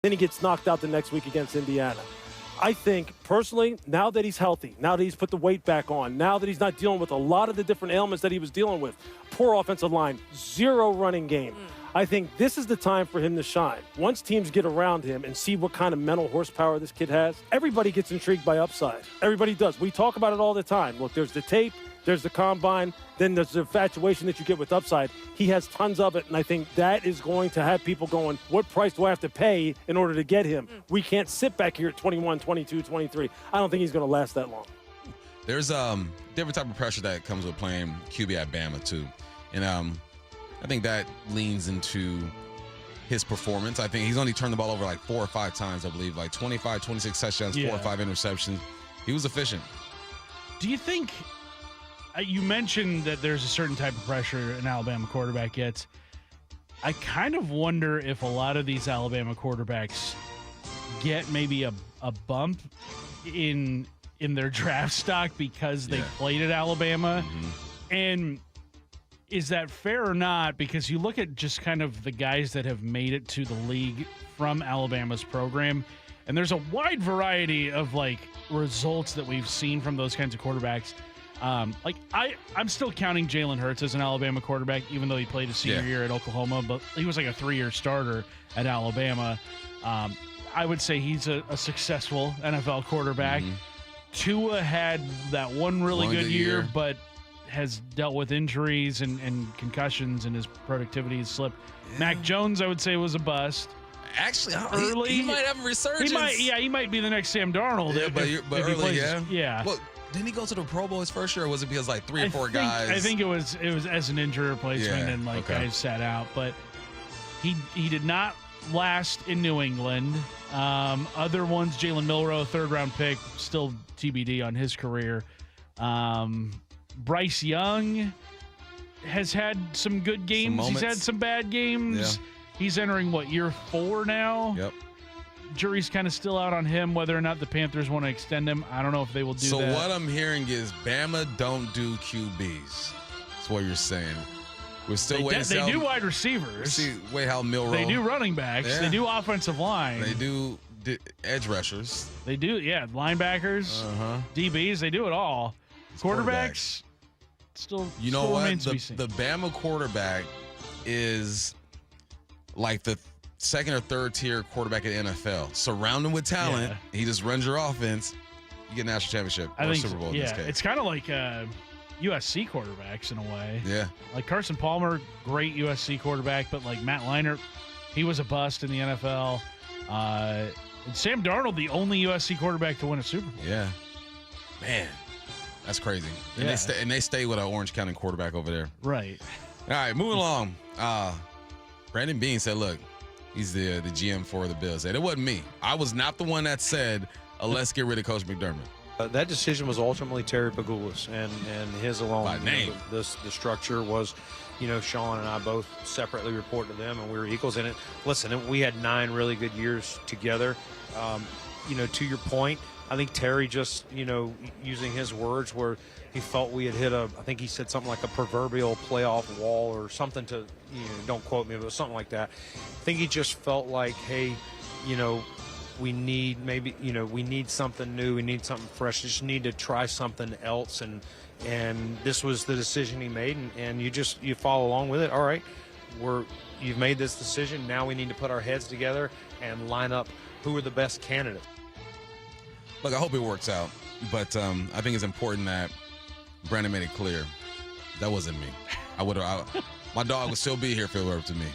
Then he gets knocked out the next week against Indiana. I think, personally, now that he's healthy, now that he's put the weight back on, now that he's not dealing with a lot of the different ailments that he was dealing with, poor offensive line, 0 running game, I think this is the time for him to shine. Once teams get around him and see what kind of mental horsepower this kid has, everybody gets intrigued by upside. Everybody does. We talk about it all the time. Look, there's the tape, there's the combine, then there's the infatuation that you get with upside. He has tons of it, and I think that is going to have people going, what price do I have to pay in order to get him? We can't sit back here at 21, 22, 23. I don't think he's going to last that long. There's different type of pressure that comes with playing QB at Bama too, and I think that leans into his performance. I think he's only turned the ball over like 4 or 5 times, I believe, like 25, 26 touchdowns, 4 or 5 interceptions. He was efficient. Do you think you mentioned that there's a certain type of pressure an Alabama quarterback gets? I kind of wonder if a lot of these Alabama quarterbacks get maybe a bump in their draft stock because they played at Alabama. And is that fair or not? Because you look at just kind of the guys that have made it to the league from Alabama's program, and there's a wide variety of like results that we've seen from those kinds of quarterbacks. I'm still counting Jalen Hurts as an Alabama quarterback, even though he played a senior year at Oklahoma, but he was like a 3-year starter at Alabama. I would say he's a successful NFL quarterback. Tua had that one really good year, but has dealt with injuries and concussions, and his productivity has slipped. Mac Jones, I would say, was a bust. Actually, early, he might have a resurgence. He might be the next Sam Darnold. But early, yeah. Well, didn't he go to the Pro Bowl his first year, or was it because like 3 or 4 guys? I think it was as an injury replacement, and guys sat out. But he did not last in New England. Other ones, Jalen Milroe, 3rd-round pick, still TBD on his career. Bryce Young has had some good games. He's had some bad games. Yeah. He's entering, year 4 now? Yep. Jury's kind of still out on him, whether or not the Panthers want to extend him. I don't know if they will do that. So what I'm hearing is Bama don't do QBs. That's what you're saying. We're still waiting. They do wide receivers. Wait, how Milroe. They do running backs. Yeah. They do offensive line. They do edge rushers. They do, linebackers, DBs. They do it all. Quarterbacks still. You know what? The Bama quarterback is like the 2nd or 3rd tier quarterback in the NFL. Surround him with talent. Yeah. He just runs your offense. You get a national championship or Super Bowl in this case. It's kind of like USC quarterbacks in a way. Yeah. Like Carson Palmer, great USC quarterback, but like Matt Leinart, he was a bust in the NFL. And Sam Darnold, the only USC quarterback to win a Super Bowl. Yeah. Man, that's crazy. And they stay with an Orange County quarterback over there. Right. All right, moving along. Brandon Beane said, look, he's the GM for the Bills. And it wasn't me. I was not the one that said, let's get rid of Coach McDermott. That decision was ultimately Terry Pegula's and his alone. By name. The structure was, Sean and I both separately report to them, and we were equals in it. Listen, we had 9 really good years together. To your point, I think Terry just, using his words, where he felt we had hit I think he said something like a proverbial playoff wall or something to, don't quote me, but something like that. I think he just felt like, hey, we need something new. We need something fresh. Just need to try something else. And this was the decision he made. And you follow along with it. All right, you've made this decision. Now we need to put our heads together and line up who are the best candidates. Look, I hope it works out. But I think it's important that Brandon made it clear that wasn't me. My dog would still be here if it were up to me.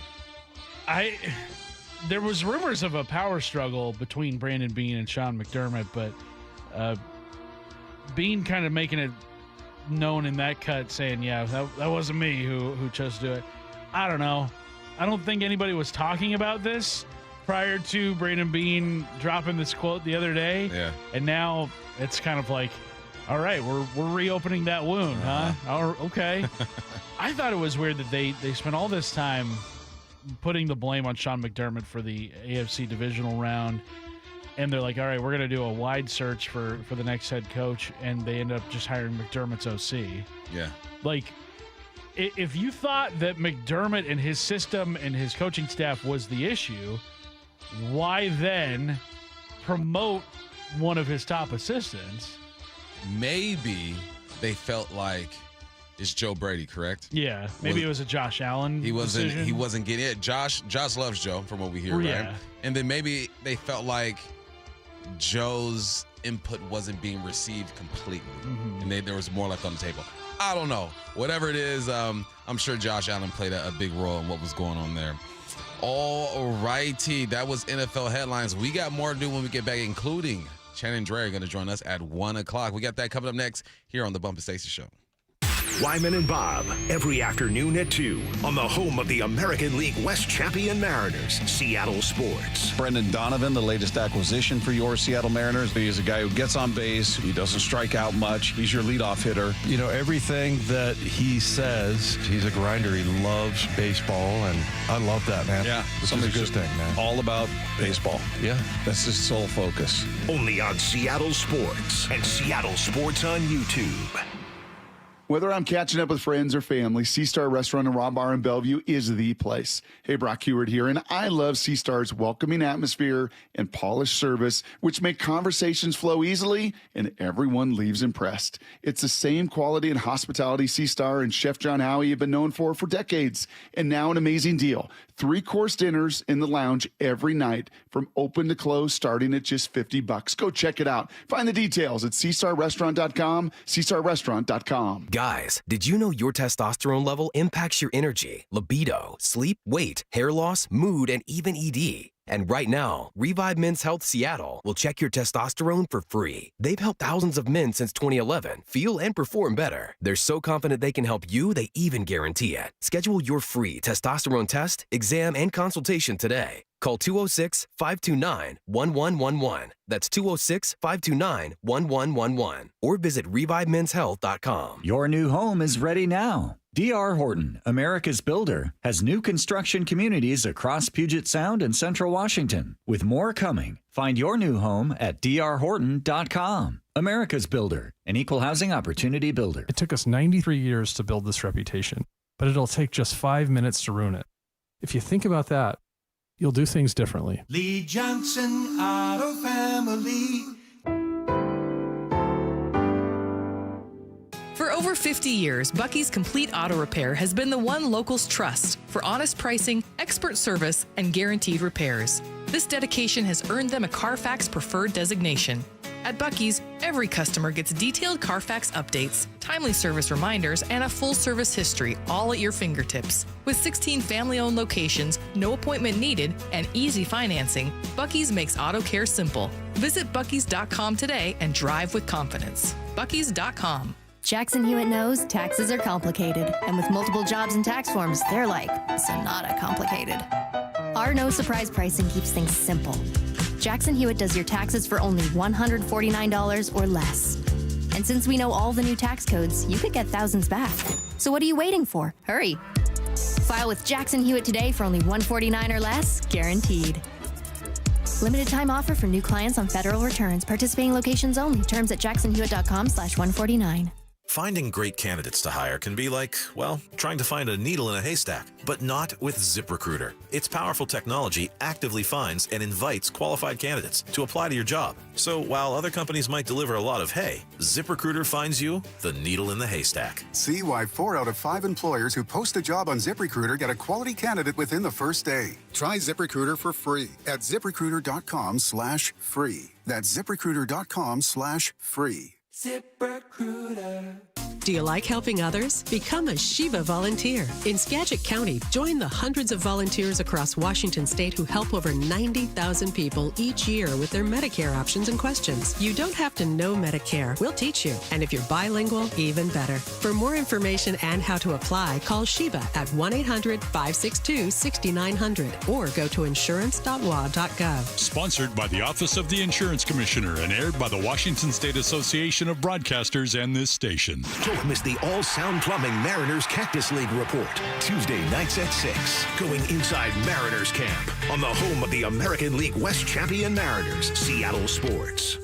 There was rumors of a power struggle between Brandon Beane and Sean McDermott, but Beane kind of making it known in that cut, saying, that wasn't me who chose to do it. I don't know. I don't think anybody was talking about this prior to Brandon Beane dropping this quote the other day. Yeah. And now it's kind of like, all right, we're reopening that wound, huh? Okay. I thought it was weird that they spent all this time putting the blame on Sean McDermott for the AFC divisional round, and they're like, all right, we're going to do a wide search for the next head coach, and they end up just hiring McDermott's OC. Yeah. Like, if you thought that McDermott and his system and his coaching staff was the issue, why then promote one of his top assistants? Maybe they felt like it's Joe Brady, correct? Yeah, maybe it was a Josh Allen decision. He wasn't getting it. Josh loves Joe, from what we hear, right? And then maybe they felt like Joe's input wasn't being received completely, and there was more left on the table. I don't know. Whatever it is, I'm sure Josh Allen played a big role in what was going on there. All righty, that was NFL headlines. We got more to do when we get back, including Shannon and Drayer are going to join us at 1 o'clock. We got that coming up next here on the Bump Stacy Show. Wyman and Bob, every afternoon at 2 on the home of the American League West champion Mariners, Seattle Sports. Brendan Donovan, the latest acquisition for your Seattle Mariners. He's a guy who gets on base. He doesn't strike out much. He's your leadoff hitter. You know, everything that he says, he's a grinder. He loves baseball, and I love that, man. Yeah. This is a good thing, man. All about baseball. Yeah. That's his sole focus. Only on Seattle Sports and Seattle Sports on YouTube. Whether I'm catching up with friends or family, Sea Star Restaurant and Raw Bar in Bellevue is the place. Hey, Brock Heward here, and I love Sea Star's welcoming atmosphere and polished service, which make conversations flow easily and everyone leaves impressed. It's the same quality and hospitality Sea Star and Chef John Howie have been known for decades. And now an amazing deal. 3-course dinners in the lounge every night from open to close starting at just $50. Go check it out. Find the details at SeaStarRestaurant.com, SeaStarRestaurant.com. Guys, did you know your testosterone level impacts your energy, libido, sleep, weight, hair loss, mood, and even ED? And right now, Revive Men's Health Seattle will check your testosterone for free. They've helped thousands of men since 2011 feel and perform better. They're so confident they can help you, they even guarantee it. Schedule your free testosterone test, exam, and consultation today. Call 206-529-1111. That's 206-529-1111. Or visit ReviveMen'sHealth.com. Your new home is ready now. D.R. Horton, America's builder, has new construction communities across Puget Sound and Central Washington, with more coming. Find your new home at drhorton.com. America's builder, an equal housing opportunity builder. It took us 93 years to build this reputation, but it'll take just 5 minutes to ruin it. If you think about that, you'll do things differently. Lee Johnson Auto Family. For over 50 years, Bucky's Complete Auto Repair has been the one locals trust for honest pricing, expert service, and guaranteed repairs. This dedication has earned them a Carfax Preferred designation. At Bucky's, every customer gets detailed Carfax updates, timely service reminders, and a full service history, all at your fingertips. With 16 family-owned locations, no appointment needed, and easy financing, Bucky's makes auto care simple. Visit Bucky's.com today and drive with confidence. Bucky's.com. Jackson Hewitt knows taxes are complicated, and with multiple jobs and tax forms, they're like Sonata complicated. Our no surprise pricing keeps things simple. Jackson Hewitt does your taxes for only $149 or less. And since we know all the new tax codes, you could get thousands back. So what are you waiting for? Hurry. File with Jackson Hewitt today for only $149 or less, guaranteed. Limited time offer for new clients on federal returns. Participating locations only. Terms at jacksonhewitt.com/149. Finding great candidates to hire can be like, well, trying to find a needle in a haystack, but not with ZipRecruiter. Its powerful technology actively finds and invites qualified candidates to apply to your job. So while other companies might deliver a lot of hay, ZipRecruiter finds you the needle in the haystack. See why 4 out of 5 employers who post a job on ZipRecruiter get a quality candidate within the first day. Try ZipRecruiter for free at ZipRecruiter.com/free. That's ZipRecruiter.com/free. ZipRecruiter. Do you like helping others? Become a Shiva volunteer. In Skagit County, join the hundreds of volunteers across Washington state who help over 90,000 people each year with their Medicare options and questions. You don't have to know Medicare. We'll teach you. And if you're bilingual, even better. For more information and how to apply, call Shiva at 1-800-562-6900 or go to insurance.wa.gov. Sponsored by the Office of the Insurance Commissioner and aired by the Washington State Association of Broadcasters and this station. Don't miss the All Sound Plumbing Mariners Cactus League report. Tuesday nights at 6. Going inside Mariners camp on the home of the American League West champion Mariners, Seattle Sports.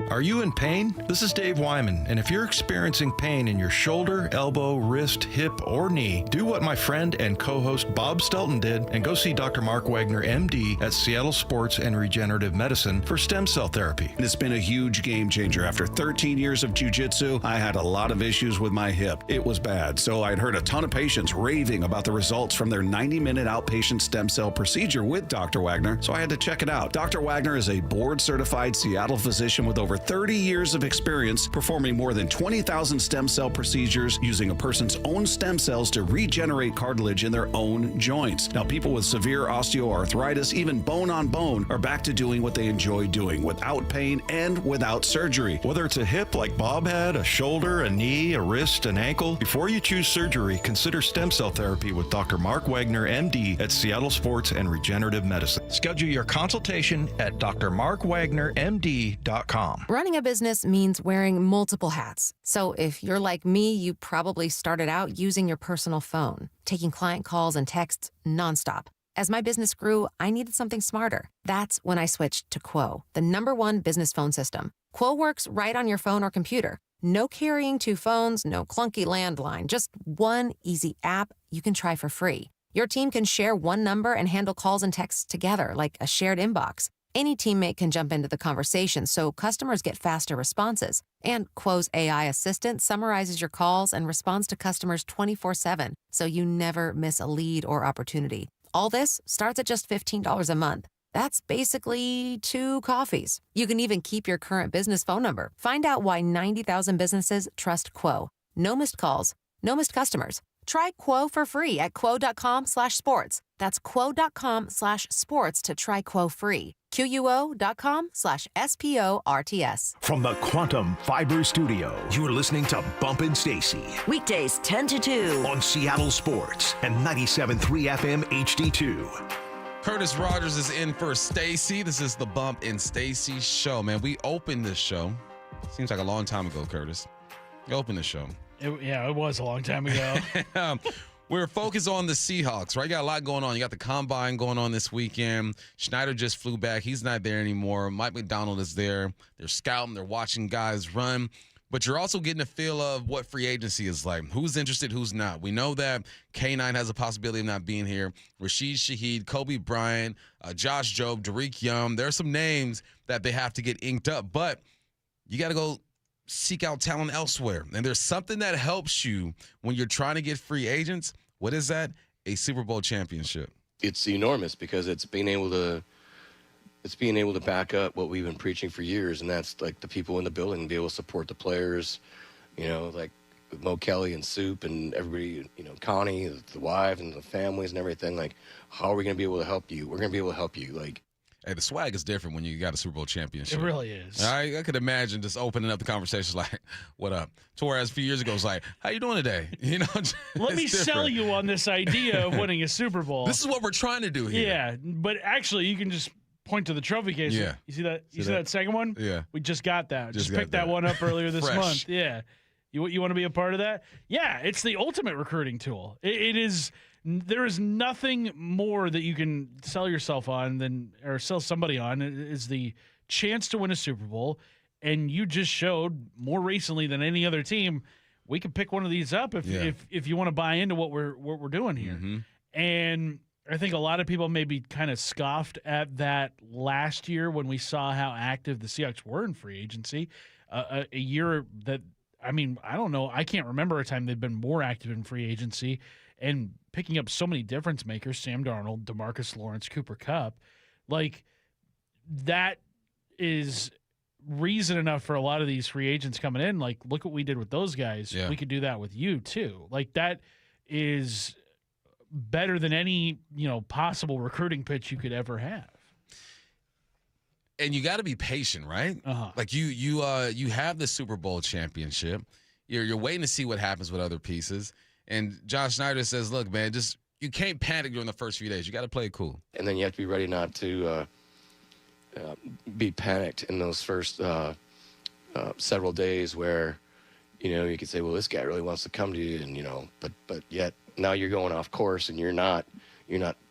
Are you in pain? This is Dave Wyman, and if you're experiencing pain in your shoulder, elbow, wrist, hip, or knee, do what my friend and co-host Bob Stelton did and go see Dr. Mark Wagner, MD, at Seattle Sports and Regenerative Medicine for stem cell therapy. It's been a huge game changer. After 13 years of jiu-jitsu, I had a lot of issues with my hip. It was bad, so I'd heard a ton of patients raving about the results from their 90-minute outpatient stem cell procedure with Dr. Wagner, so I had to check it out. Dr. Wagner is a board-certified Seattle physician with over over 30 years of experience performing more than 20,000 stem cell procedures using a person's own stem cells to regenerate cartilage in their own joints. Now, people with severe osteoarthritis, even bone on bone, are back to doing what they enjoy doing without pain and without surgery. Whether it's a hip like Bob had, a shoulder, a knee, a wrist, an ankle, before you choose surgery, consider stem cell therapy with Dr. Mark Wagner, MD, at Seattle Sports and Regenerative Medicine. Schedule your consultation at drmarkwagnermd.com. Running a business means wearing multiple hats. So if you're like me, you probably started out using your personal phone, taking client calls and texts nonstop. As my business grew, I needed something smarter. That's when I switched to Quo, the #1 business phone system. Quo works right on your phone or computer. No carrying 2 phones, no clunky landline, just one easy app you can try for free. Your team can share one number and handle calls and texts together like a shared inbox. Any teammate can jump into the conversation so customers get faster responses. And Quo's AI assistant summarizes your calls and responds to customers 24/7, so you never miss a lead or opportunity. All this starts at just $15 a month. That's basically 2 coffees. You can even keep your current business phone number. Find out why 90,000 businesses trust Quo. No missed calls, no missed customers. Try Quo for free at quo.com/sports. That's quo.com/sports to try Quo free. QUO.com/SPORTS. From the Quantum Fiber Studio, you're listening to Bumpin' Stacy. Weekdays 10 to 2. On Seattle Sports and 97.3 FM HD2. Curtis Rogers is in for Stacy. This is the Bump and Stacy Show, man. We opened this show. Seems like a long time ago, Curtis. We opened the show. It was a long time ago. We're focused on the Seahawks, right? You got a lot going on. You got the Combine going on this weekend. Schneider just flew back. He's not there anymore. Mike McDonald is there. They're scouting. They're watching guys run. But you're also getting a feel of what free agency is like. Who's interested, who's not. We know that K9 has a possibility of not being here. Rashid Shaheed, Kobe Bryant, Josh Jobe, Derek Young. There are some names that they have to get inked up. But you got to go seek out talent elsewhere. And there's something that helps you when you're trying to get free agents. What is that? A Super Bowl championship. It's enormous because it's being able to back up what we've been preaching for years, and that's like the people in the building be able to support the players, like Mo Kelly and Soup and everybody, Connie, the wife and the families and everything. Like, how are we going to be able to help you? We're going to be able to help you. Like, hey, the swag is different when you got a Super Bowl championship. It really is. I could imagine just opening up the conversations like, what up? Torres a few years ago was like, how you doing today? Let me sell you on this idea of winning a Super Bowl. This is what we're trying to do here. Yeah, but actually you can just point to the trophy case. Yeah. You see that? You see that second one? Yeah. We just got that. Just got picked that one up earlier this Fresh. month. Yeah. You want to be a part of that? Yeah, it's the ultimate recruiting tool. It is. There is nothing more that you can sell yourself on or sell somebody on is the chance to win a Super Bowl. And you just showed more recently than any other team, we can pick one of these up if you want to buy into what we're doing here. Mm-hmm. And I think a lot of people maybe kind of scoffed at that last year when we saw how active the Seahawks were in free agency. A year that, I don't know. I can't remember a time they've been more active in free agency and picking up so many difference makers, Sam Darnold, DeMarcus Lawrence, Cooper Kupp. Like, that is reason enough for a lot of these free agents coming in. Like, look what we did with those guys. Yeah. We could do that with you too. Like, that is better than any, possible recruiting pitch you could ever have. And you got to be patient, right? Uh-huh. Like you have the Super Bowl championship. You're waiting to see what happens with other pieces. And John Schneider says, look, man, you can't panic during the first few days. You got to play it cool. and then you have to be ready not to be panicked in those first several days where, you could say, well, this guy really wants to come to you, and but yet now you're going off course and you're not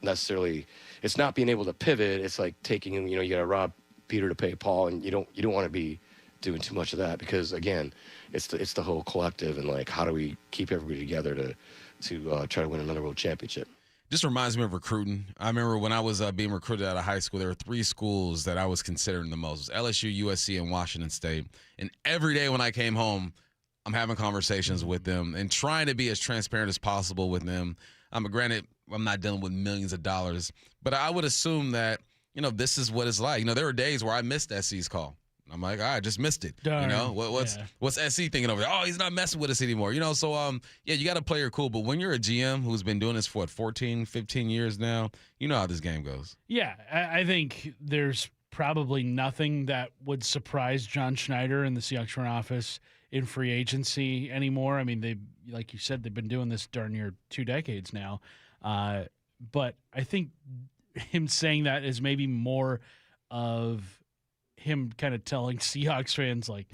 necessarily. It's not being able to pivot. It's like taking, you got to rob Peter to pay Paul, and you don't want to be doing too much of that because again, it's the whole collective, and like how do we keep everybody together to try to win another world championship. Just reminds me of recruiting. I remember when I was being recruited out of high school, there were 3 schools that I was considering the most: LSU, USC, and Washington State. And every day when I came home, I'm having conversations with them and trying to be as transparent as possible with them. Granted, I'm not dealing with millions of dollars, but I would assume that, this is what it's like. There were days where I missed SC's call. I'm like, all right, just missed it. Darn. You know, what's SC thinking over there? Oh, he's not messing with us anymore. You know, so yeah, you got to play her cool. But when you're a GM who's been doing this for 14, 15 years now, you know how this game goes. Yeah, I think there's probably nothing that would surprise John Schneider in the Seahawks front office in free agency anymore. I mean, they, like you said, they've been doing this darn near 2 decades now. But I think him saying that is maybe more of him kind of telling Seahawks fans, like,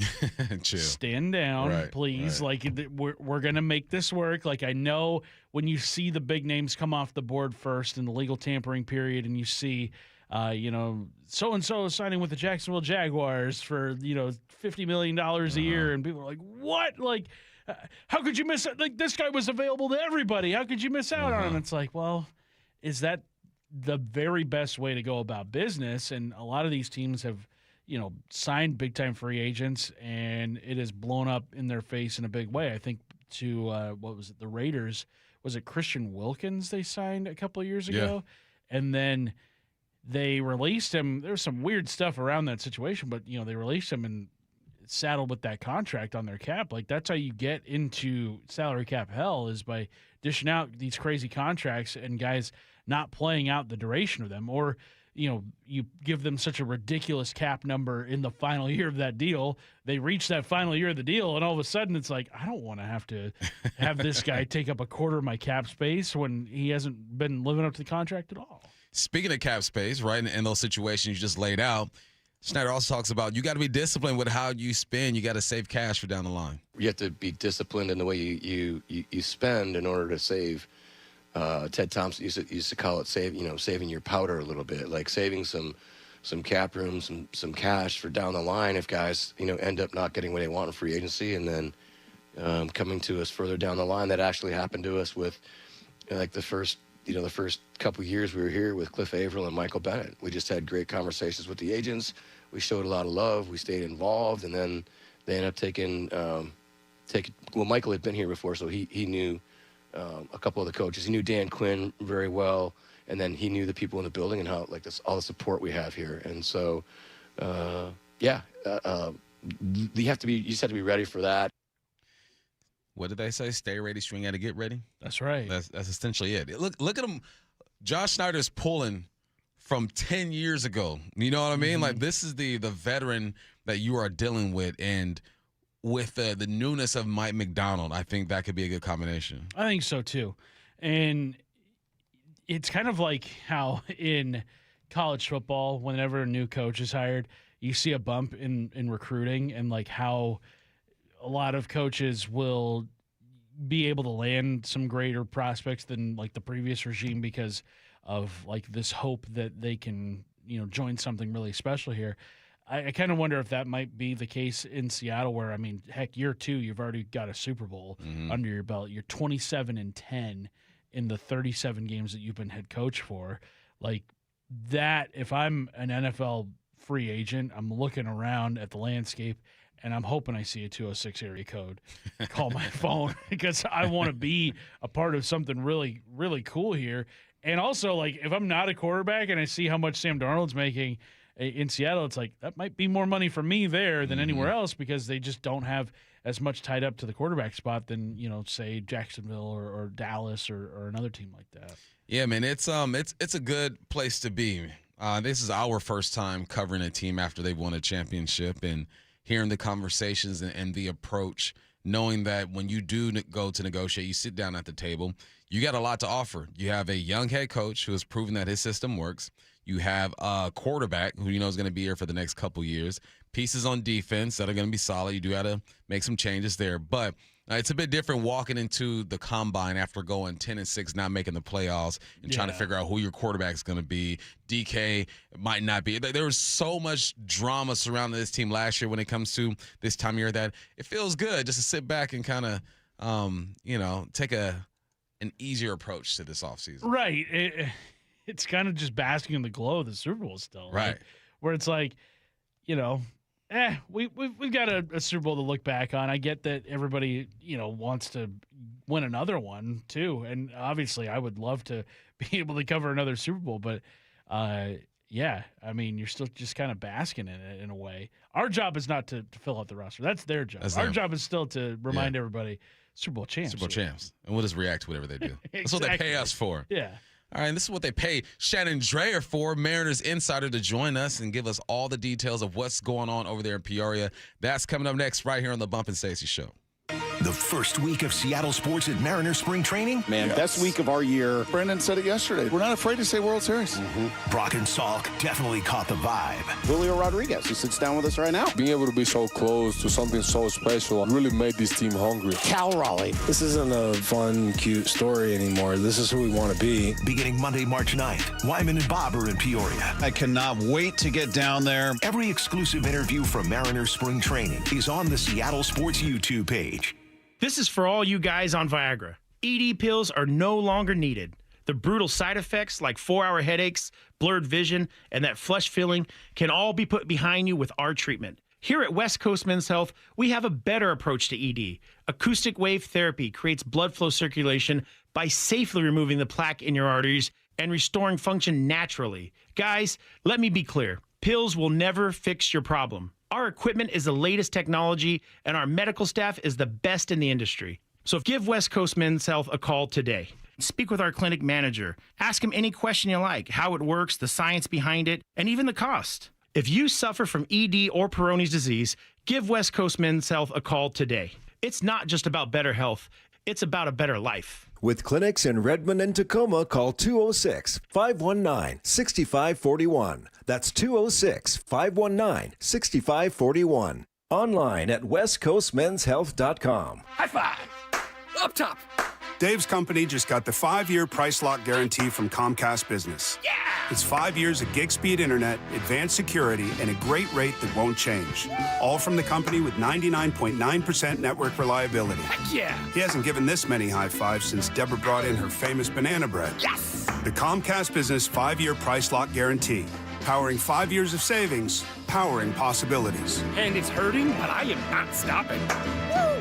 chill, stand down, please. Right. Like, we're going to make this work. Like, I know when you see the big names come off the board first in the legal tampering period and you see, so-and-so is signing with the Jacksonville Jaguars for, $50 million a year. And people are like, what? Like, how could you miss it? Like, this guy was available to everybody. How could you miss out on him? It's like, well, is that the very best way to go about business? And a lot of these teams have, signed big-time free agents, and it has blown up in their face in a big way. I think to, the Raiders, was it Christian Wilkins they signed a couple of years ago? Yeah. And then they released him. There was some weird stuff around that situation, but, they released him and saddled with that contract on their cap. Like, that's how you get into salary cap hell, is by dishing out these crazy contracts and guys not playing out the duration of them. Or, you give them such a ridiculous cap number in the final year of that deal. They reach that final year of the deal, and all of a sudden it's like, I don't want to have this guy take up a quarter of my cap space when he hasn't been living up to the contract at all. Speaking of cap space, right, in those situations you just laid out, Schneider also talks about you got to be disciplined with how you spend. You got to save cash for down the line. You have to be disciplined in the way you spend in order to save. Ted Thompson used to call it saving your powder a little bit, like saving some cap room, some cash for down the line if guys end up not getting what they want in free agency, and then coming to us further down the line. That actually happened to us with like the first couple years we were here with Cliff Averill and Michael Bennett. We just had great conversations with the agents. We showed a lot of love. We stayed involved, and then they ended up taking. Well, Michael had been here before, so he knew. A couple of the coaches. He knew Dan Quinn very well, and then he knew the people in the building and how all the support we have here. And so, you just have to be ready for that. What did they say? Stay ready, string out to get ready. That's right. That's essentially it. Look at him. Josh Schneider's pulling from 10 years ago. You know what I mean? Mm-hmm. Like, this is the veteran that you are dealing with, and with the newness of Mike McDonald, I think that could be a good combination. I think so, too. And it's kind of like how in college football, whenever a new coach is hired, you see a bump in recruiting, and like how a lot of coaches will be able to land some greater prospects than like the previous regime because of like this hope that they can, join something really special here. I kind of wonder if that might be the case in Seattle, where, I mean, heck, year 2, you've already got a Super Bowl under your belt. You're 27-10 in the 37 games that you've been head coach for. Like that, if I'm an NFL free agent, I'm looking around at the landscape, and I'm hoping I see a 206 area code. Call my phone, because I want to be a part of something really, really cool here. And also, like, if I'm not a quarterback and I see how much Sam Darnold's making in Seattle, it's like that might be more money for me there than anywhere else, because they just don't have as much tied up to the quarterback spot than, say Jacksonville or Dallas or another team like that. Yeah, man, it's a good place to be. This is our first time covering a team after they've won a championship, and hearing the conversations and the approach, knowing that when you do go to negotiate, you sit down at the table, you got a lot to offer. You have a young head coach who has proven that his system works. You have a quarterback who is going to be here for the next couple years. Pieces on defense that are going to be solid. You do have to make some changes there. But it's a bit different walking into the combine after going 10-6, not making the playoffs, and trying to figure out who your quarterback is going to be. DK might not be. There was so much drama surrounding this team last year when it comes to this time of year that it feels good just to sit back and kind of, take an easier approach to this offseason. Right. It's kind of just basking in the glow of the Super Bowl still. Right. Where it's like, we've got a Super Bowl to look back on. I get that everybody, wants to win another one too. And obviously I would love to be able to cover another Super Bowl, but yeah, I mean, you're still just kind of basking in it in a way. Our job is not to fill out the roster. That's their job. Our job is still to remind everybody, Super Bowl champs. Super Bowl champs. And we'll just react to whatever they do. Exactly. That's what they pay us for. Yeah. All right, and this is what they pay Shannon Drayer for, Mariners insider, to join us and give us all the details of what's going on over there in Peoria. That's coming up next right here on the Bump and Stacy Show. The first week of Seattle sports at Mariners spring training. Man, best week of our year. Brandon said it yesterday. We're not afraid to say World Series. Brock and Salk definitely caught the vibe. Julio Rodriguez, who sits down with us right now. Being able to be so close to something so special really made this team hungry. Cal Raleigh. This isn't a fun, cute story anymore. This is who we want to be. Beginning Monday, March 9th, Wyman and Bob are in Peoria. I cannot wait to get down there. Every exclusive interview from Mariners spring training is on the Seattle Sports YouTube page. This is for all you guys on Viagra. ED pills are no longer needed. The brutal side effects like 4-hour headaches, blurred vision, and that flush feeling can all be put behind you with our treatment. Here at West Coast Men's Health, we have a better approach to ED. Acoustic wave therapy creates blood flow circulation by safely removing the plaque in your arteries and restoring function naturally. Guys, let me be clear. Pills will never fix your problem. Our equipment is the latest technology, and our medical staff is the best in the industry. So give West Coast Men's Health a call today. Speak with our clinic manager. Ask him any question you like, how it works, the science behind it, and even the cost. If you suffer from ED or Peyronie's disease, give West Coast Men's Health a call today. It's not just about better health, it's about a better life. With clinics in Redmond and Tacoma, call 206-519-6541. That's 206-519-6541. Online at westcoastmenshealth.com. High five! Up top! Dave's company just got the 5-year price lock guarantee from Comcast Business. Yeah! It's 5 years of gig speed internet, advanced security, and a great rate that won't change. All from the company with 99.9% network reliability. Heck yeah! He hasn't given this many high fives since Deborah brought in her famous banana bread. Yes! The Comcast Business 5-year price lock guarantee. Powering 5 years of savings, powering possibilities. And it's hurting, but I am not stopping. Woo!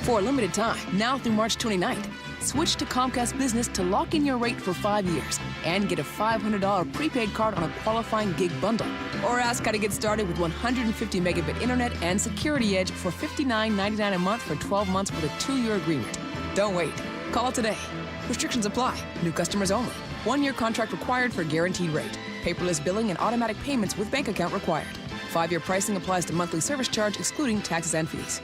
For a limited time, now through March 29th, switch to Comcast Business to lock in your rate for 5 years and get a $500 prepaid card on a qualifying gig bundle. Or ask how to get started with 150 megabit internet and Security Edge for $59.99 a month for 12 months with a 2-year agreement. Don't wait. Call today. Restrictions apply. New customers only. 1-year contract required for guaranteed rate. Paperless billing and automatic payments with bank account required. 5-year pricing applies to monthly service charge excluding taxes and fees.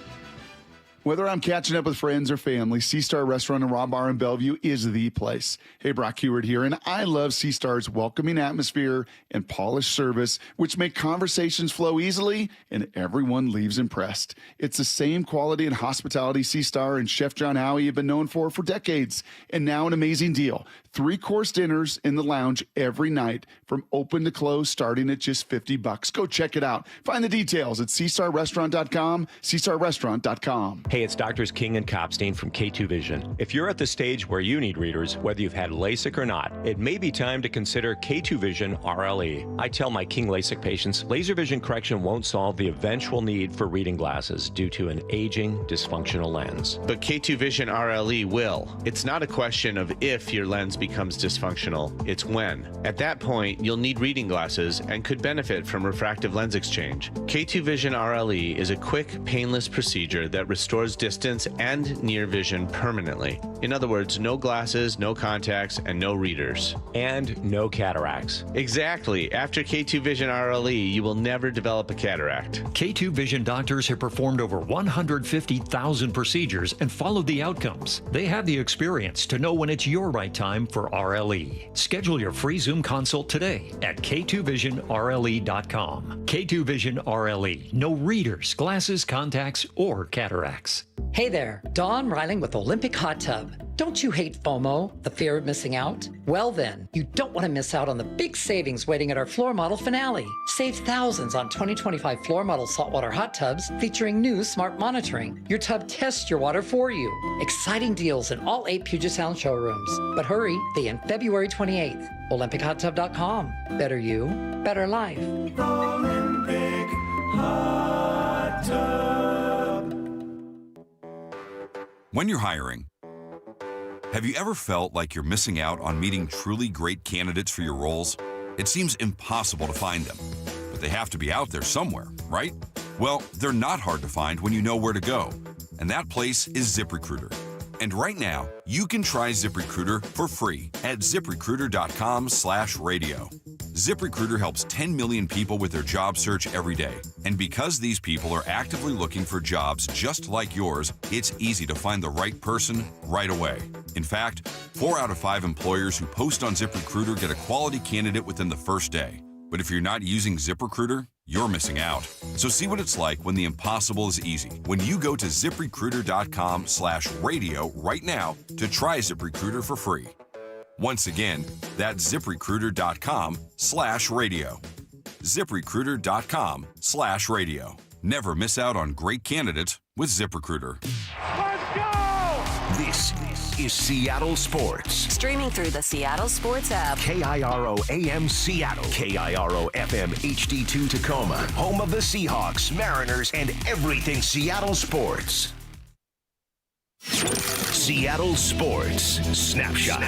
Whether I'm catching up with friends or family, Sea Star Restaurant and Raw Bar in Bellevue is the place. Hey, Brock Heward here, and I love Sea Star's welcoming atmosphere and polished service, which make conversations flow easily and everyone leaves impressed. It's the same quality and hospitality Sea Star and Chef John Howie have been known for decades. And now an amazing deal. 3-course dinners in the lounge every night from open to close starting at just $50. Go check it out. Find the details at SeastarRestaurant.com, SeastarRestaurant.com. Hey, it's Doctors King and Copstein from K2 Vision. If you're at the stage where you need readers, whether you've had LASIK or not, it may be time to consider K2 Vision RLE. I tell my King LASIK patients, laser vision correction won't solve the eventual need for reading glasses due to an aging, dysfunctional lens. But K2 Vision RLE will. It's not a question of if your lens becomes dysfunctional, it's when. At that point, you'll need reading glasses and could benefit from refractive lens exchange. K2 Vision RLE is a quick, painless procedure that restores distance and near vision permanently. In other words, no glasses, no contacts, and no readers. And no cataracts. Exactly. After K2 Vision RLE, you will never develop a cataract. K2 Vision doctors have performed over 150,000 procedures and followed the outcomes. They have the experience to know when it's your right time for RLE. Schedule your free Zoom consult today at K2VisionRLE.com. K2 Vision RLE. No readers, glasses, contacts, or cataracts. Hey there, Dawn Reiling with Olympic Hot Tub. Don't you hate FOMO, the fear of missing out? Well then, you don't want to miss out on the big savings waiting at our floor model finale. Save thousands on 2025 floor model saltwater hot tubs featuring new smart monitoring. Your tub tests your water for you. Exciting deals in all 8 Puget Sound showrooms. But hurry, they end February 28th. OlympicHotTub.com. Better you, better life. Olympic Hot Tub. When you're hiring, have you ever felt like you're missing out on meeting truly great candidates for your roles? It seems impossible to find them, but they have to be out there somewhere, right? Well, they're not hard to find when you know where to go, and that place is ZipRecruiter. And right now, you can try ZipRecruiter for free at ZipRecruiter.com/radio. ZipRecruiter helps 10 million people with their job search every day. And because these people are actively looking for jobs just like yours, it's easy to find the right person right away. In fact, 4 out of 5 employers who post on ZipRecruiter get a quality candidate within the first day. But if you're not using ZipRecruiter, you're missing out. So see what it's like when the impossible is easy. When you go to ZipRecruiter.com/radio right now to try ZipRecruiter for free. Once again, that's ZipRecruiter.com/radio. ZipRecruiter.com/radio. Never miss out on great candidates with ZipRecruiter. Let's go! This is Seattle Sports. Streaming through the Seattle Sports app. KIRO AM Seattle. KIRO FM HD2 Tacoma. Home of the Seahawks, Mariners, and everything Seattle sports. Seattle Sports Snapshot.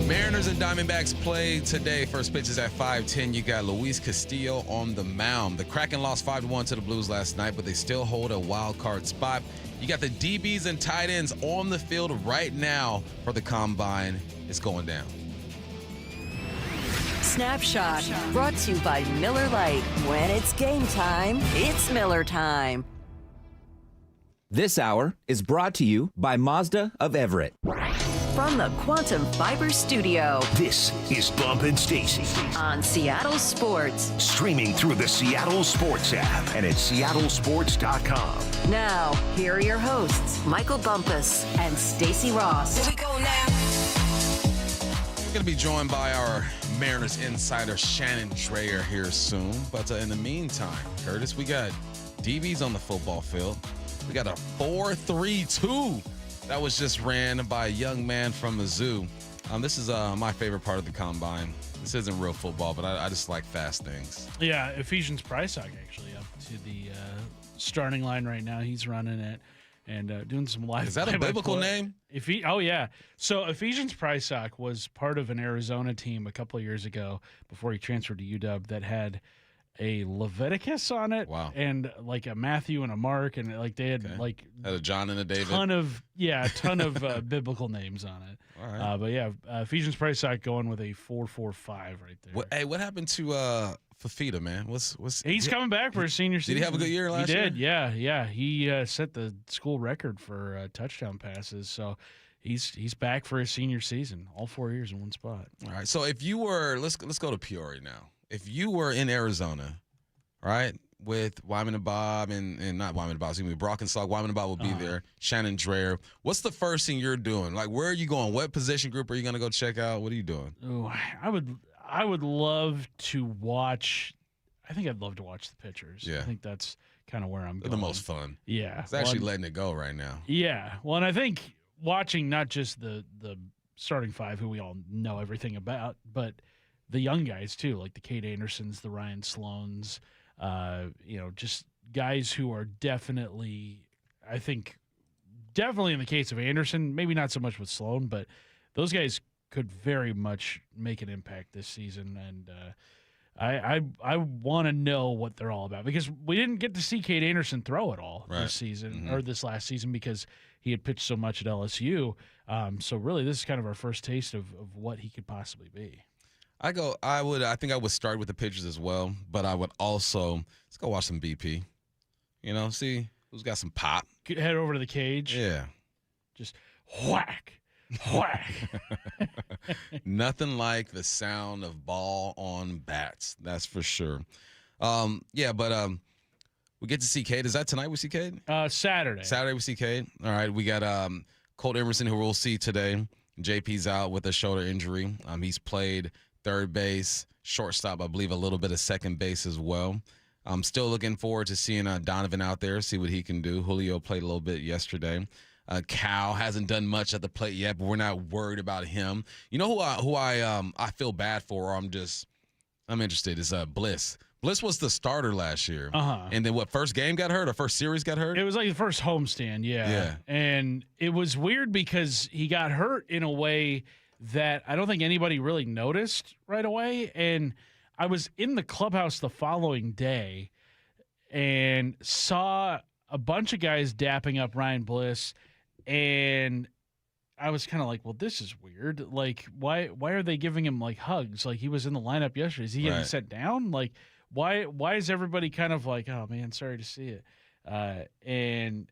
Mariners and Diamondbacks play today. First pitch is at 5:10. You got Luis Castillo on the mound. The Kraken lost 5-1 to the Blues last night, but they still hold a wild card spot. You got the DBs and tight ends on the field right now for the Combine. It's going down. Snapshot brought to you by Miller Lite. When it's game time, it's Miller time. This hour is brought to you by Mazda of Everett. From the Quantum Fiber Studio. This is Bump and Stacy on Seattle Sports. Streaming through the Seattle Sports app and at seattlesports.com. Now, here are your hosts, Michael Bumpus and Stacy Ross. Here we go now. We're going to be joined by our Mariners insider, Shannon Drayer, here soon. But in the meantime, Curtis, we got DBs on the football field. We got a 4-3-2 that was just ran by a young man from the zoo. This is my favorite part of the Combine. This isn't real football, but I just like fast things. Yeah, Ephesians Prysock actually up to the starting line right now. He's running it and doing some live. Is that a biblical name? Oh, yeah. So Ephesians Prysock was part of an Arizona team a couple of years ago before he transferred to UW that had a Leviticus on it. Wow. And like a Matthew and a Mark, and like they had had a John and a David. A ton of biblical names on it. All right. But yeah, Ephesians Prysock going with a 4.45 right there. What happened to Fafita, man? He's coming back for his senior season. Did he have a good year last year? He did, yeah. He set the school record for touchdown passes, so he's back for his senior season. All 4 years in one spot. All right. So if you were, let's go to Peoria now. If you were in Arizona, right, with Wyman and Bob and not Wyman and Bob, excuse me, Brock and Salk, Wyman and Bob will be there, Shannon Drayer. What's the first thing you're doing? Like, where are you going? What position group are you going to go check out? What are you doing? Oh, I would love to watch. I think I'd love to watch the pitchers. Yeah. I think that's kind of where I'm They're going. the most fun. Yeah. It's actually letting it go right now. Yeah. Well, and I think watching not just the starting five, who we all know everything about, but the young guys too, like the Cade Andersons, the Ryan Sloans, just guys who are definitely in the case of Anderson, maybe not so much with Sloan, but those guys could very much make an impact this season. And I want to know what they're all about, because we didn't get to see Cade Anderson throw at all this season or this last season because he had pitched so much at LSU. So really, this is kind of our first taste of what he could possibly be. I think I would start with the pitchers as well, but I would also, let's go watch some BP. See who's got some pop. Head over to the cage. Yeah. Just whack. Whack. Nothing like the sound of ball on bats. That's for sure. We get to see Cade. Is that tonight we see Cade? Saturday. Saturday we see Cade. All right. We got Colt Emerson, who we'll see today. JP's out with a shoulder injury. He's played third base, shortstop, I believe a little bit of second base as well. I'm still looking forward to seeing Donovan out there, see what he can do. Julio played a little bit yesterday. Cal hasn't done much at the plate yet, but we're not worried about him. You know who I feel bad for, or I'm interested, is Bliss. Bliss was the starter last year. And then first game got hurt or first series got hurt? It was like the first homestand, yeah. And it was weird because he got hurt in a way that I don't think anybody really noticed right away. And I was in the clubhouse the following day and saw a bunch of guys dapping up Ryan Bliss, and I was kind of like, well, this is weird. Like, why are they giving him like hugs? Like, he was in the lineup yesterday. Is he getting sent down? Like, why is everybody kind of like, oh man, sorry to see it? And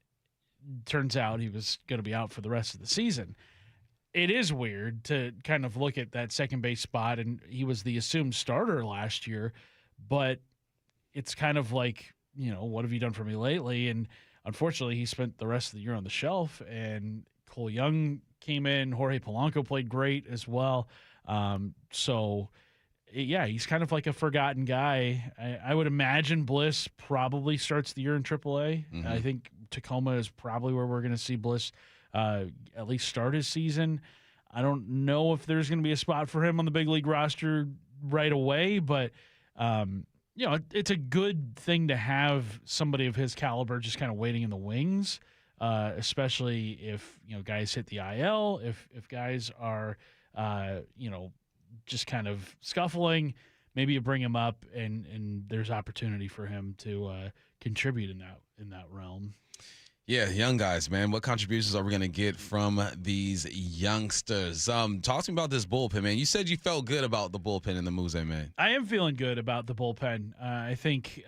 turns out he was going to be out for the rest of the season. It is weird to kind of look at that second base spot, and he was the assumed starter last year, but it's kind of like, you know, what have you done for me lately? And unfortunately, he spent the rest of the year on the shelf, and Cole Young came in. Jorge Polanco played great as well. Yeah, he's kind of like a forgotten guy. I would imagine Bliss probably starts the year in AAA. Mm-hmm. I think Tacoma is probably where we're going to see Bliss at least start his season. I don't know if there's going to be a spot for him on the big league roster right away, but you know, it's a good thing to have somebody of his caliber just kind of waiting in the wings, especially if, you know, guys hit the IL, if guys are, you know, just kind of scuffling, maybe you bring him up and there's opportunity for him to contribute in that realm. Yeah, young guys, man. What contributions are we going to get from these youngsters? Talk to me about this bullpen, man. You said you felt good about the bullpen in the Muse, man. I am feeling good about the bullpen. I think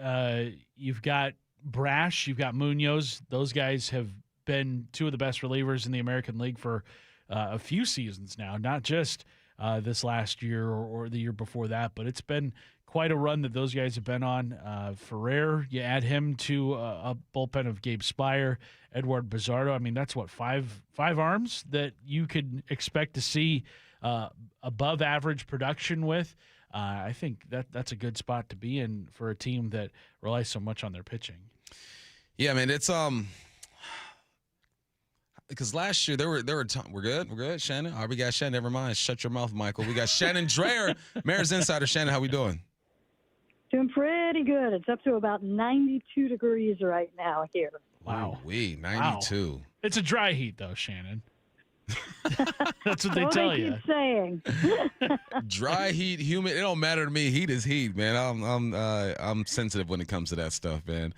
you've got Brash, you've got Munoz. Those guys have been two of the best relievers in the American League for a few seasons now, not just this last year or the year before that, but it's been quite a run that those guys have been on. Ferrer, you add him to a bullpen of Gabe Spire, Edward Bizardo. I mean, that's what, five arms that you could expect to see above average production with. I think that's a good spot to be in for a team that relies so much on their pitching. Yeah, man, it's because last year there were we're good, Shannon. All right, we got Shannon. Never mind. Shut your mouth, Michael. We got Shannon Drayer, Mariners Insider. Shannon, how we doing? Doing pretty good. It's up to about 92 degrees right now here. Wow. 92. Wow. It's a dry heat, though, Shannon. That's what they tell you. Keep saying. Dry heat, humid. It don't matter to me. Heat is heat, man. I'm sensitive when it comes to that stuff, man.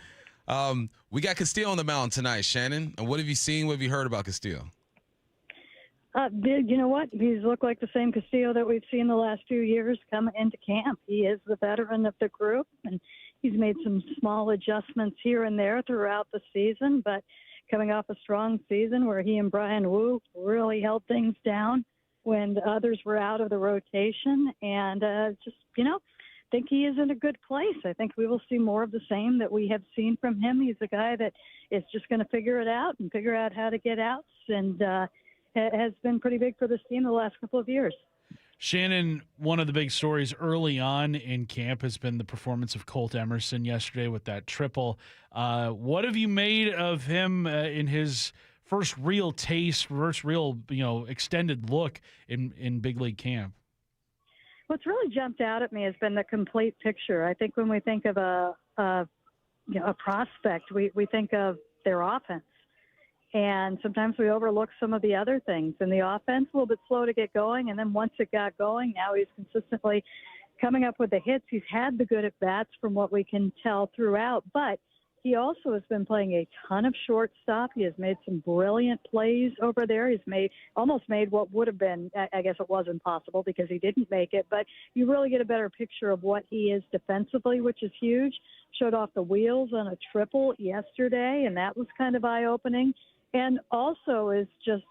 We got Castillo on the mound tonight, Shannon. What have you seen? What have you heard about Castillo? You know what? He's looked like the same Castillo that we've seen the last few years coming into camp. He is the veteran of the group, and he's made some small adjustments here and there throughout the season, but coming off a strong season where he and Brian Wu really held things down when the others were out of the rotation, and think he is in a good place. I think we will see more of the same that we have seen from him. He's a guy that is just going to figure it out and figure out how to get outs, and has been pretty big for this team the last couple of years. Shannon, one of the big stories early on in camp has been the performance of Colt Emerson yesterday with that triple. What have you made of him in his first real taste, first real extended look in big league camp? What's really jumped out at me has been the complete picture. I think when we think of a prospect, we think of their offense. And sometimes we overlook some of the other things. And the offense, a little bit slow to get going. And then once it got going, now he's consistently coming up with the hits. He's had the good at-bats from what we can tell throughout. But he also has been playing a ton of shortstop. He has made some brilliant plays over there. He's almost made what would have been, I guess it wasn't possible because he didn't make it. But you really get a better picture of what he is defensively, which is huge. Showed off the wheels on a triple yesterday, and that was kind of eye-opening. And also is just,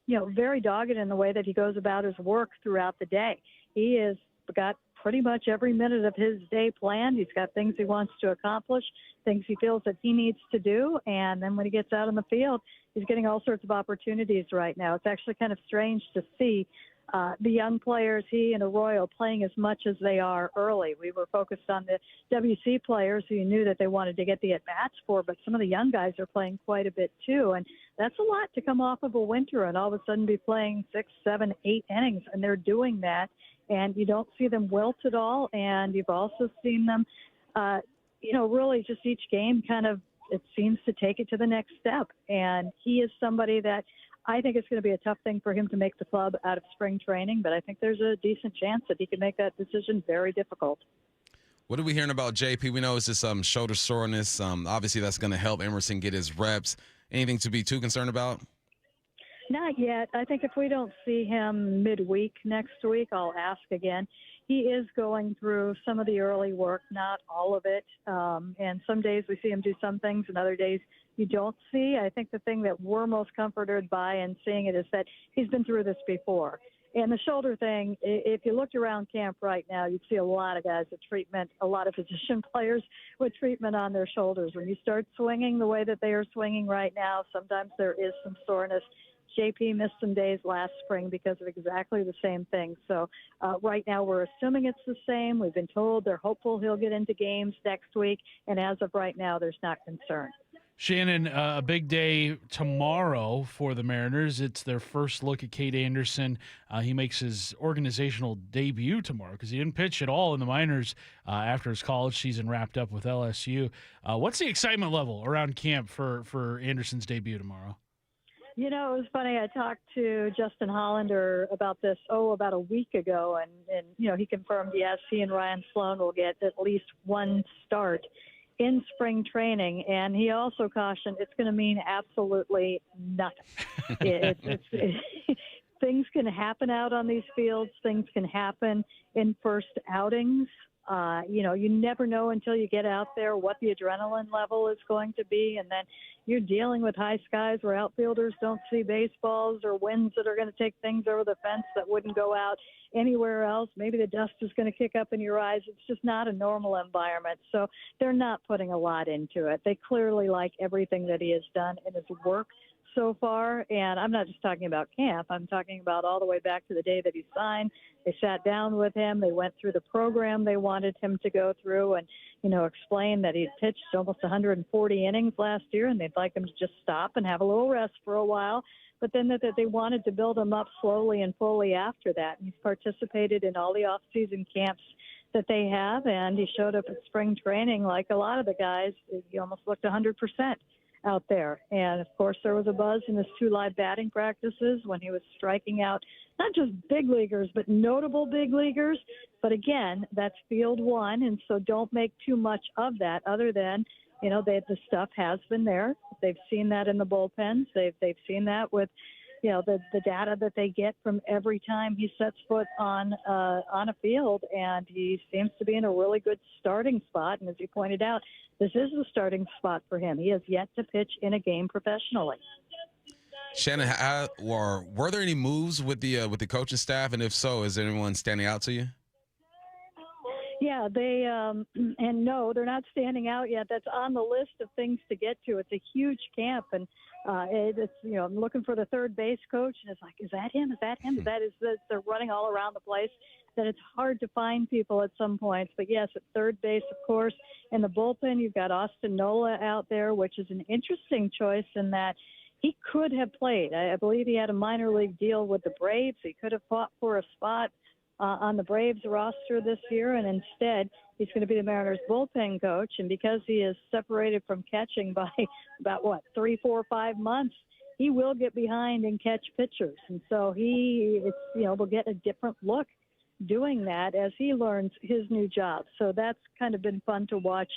very dogged in the way that he goes about his work throughout the day. He has got pretty much every minute of his day planned. He's got things he wants to accomplish, things he feels that he needs to do. And then when he gets out on the field, he's getting all sorts of opportunities right now. It's actually kind of strange to see the young players, he and Arroyo, playing as much as they are early. We were focused on the WC players who you knew that they wanted to get the at-bats for, but some of the young guys are playing quite a bit too. And that's a lot to come off of a winter and all of a sudden be playing 6, 7, 8 innings, and they're doing that. And you don't see them wilt at all, and you've also seen them, really just each game kind of, it seems to take it to the next step. And he is somebody that I think it's going to be a tough thing for him to make the club out of spring training, but I think there's a decent chance that he can make that decision very difficult. What are we hearing about JP? We know it's just shoulder soreness. Obviously, that's going to help Emerson get his reps. Anything to be too concerned about? Not yet. I think if we don't see him midweek next week, I'll ask again. He is going through some of the early work, not all of it. And some days we see him do some things and other days you don't see. I think the thing that we're most comforted by in seeing it is that he's been through this before. And the shoulder thing, if you looked around camp right now, you'd see a lot of guys with treatment, a lot of position players with treatment on their shoulders. When you start swinging the way that they are swinging right now, sometimes there is some soreness. JP missed some days last spring because of exactly the same thing. So right now we're assuming it's the same. We've been told they're hopeful he'll get into games next week. And as of right now, there's not concern. Shannon, a big day tomorrow for the Mariners. It's their first look at Cade Anderson. He makes his organizational debut tomorrow because he didn't pitch at all in the minors after his college season wrapped up with LSU. What's the excitement level around camp for Anderson's debut tomorrow? You know, it was funny. I talked to Justin Hollander about this, about a week ago, and you know, he confirmed, yes, he and Ryan Sloan will get at least one start in spring training, and he also cautioned it's going to mean absolutely nothing. Things can happen out on these fields. Things can happen in first outings. You know, you never know until you get out there what the adrenaline level is going to be, and then you're dealing with high skies where outfielders don't see baseballs or winds that are going to take things over the fence that wouldn't go out anywhere else. Maybe the dust is going to kick up in your eyes. It's just not a normal environment. So they're not putting a lot into it. They clearly like everything that he has done in his work so far. And I'm not just talking about camp. I'm talking about all the way back to the day that he signed. They sat down with him. They went through the program they wanted him to go through and, you know, explained that he'd pitched almost 140 innings last year and they'd like him to just stop and have a little rest for a while. But then that they wanted to build him up slowly and fully after that. And he's participated in all the off-season camps that they have, and he showed up at spring training like a lot of the guys. He almost looked 100% out there. And, of course, there was a buzz in his 2 live batting practices when he was striking out not just big leaguers, but notable big leaguers. But, again, that's field one, and so don't make too much of that other than, you know, the stuff has been there. They've seen that in the bullpens. They've seen that with, you know, the data that they get from every time he sets foot on a field, and he seems to be in a really good starting spot. And as you pointed out, this is the starting spot for him. He has yet to pitch in a game professionally. Shannon, were there any moves with the coaching staff, and if so, is anyone standing out to you? Yeah, they and no, they're not standing out yet. That's on the list of things to get to. It's a huge camp, and it's, you know, I'm looking for the third base coach, and it's like, is that him? Is that him? They're running all around the place. That it's hard to find people at some points. But yes, at third base, of course, in the bullpen, you've got Austin Nola out there, which is an interesting choice in that he could have played. I believe he had a minor league deal with the Braves. He could have fought for a spot on the Braves roster this year, and instead he's going to be the Mariners bullpen coach. And because he is separated from catching by about 3, 4, 5 months, he will get behind and catch pitchers, and so will get a different look doing that as he learns his new job. So that's kind of been fun to watch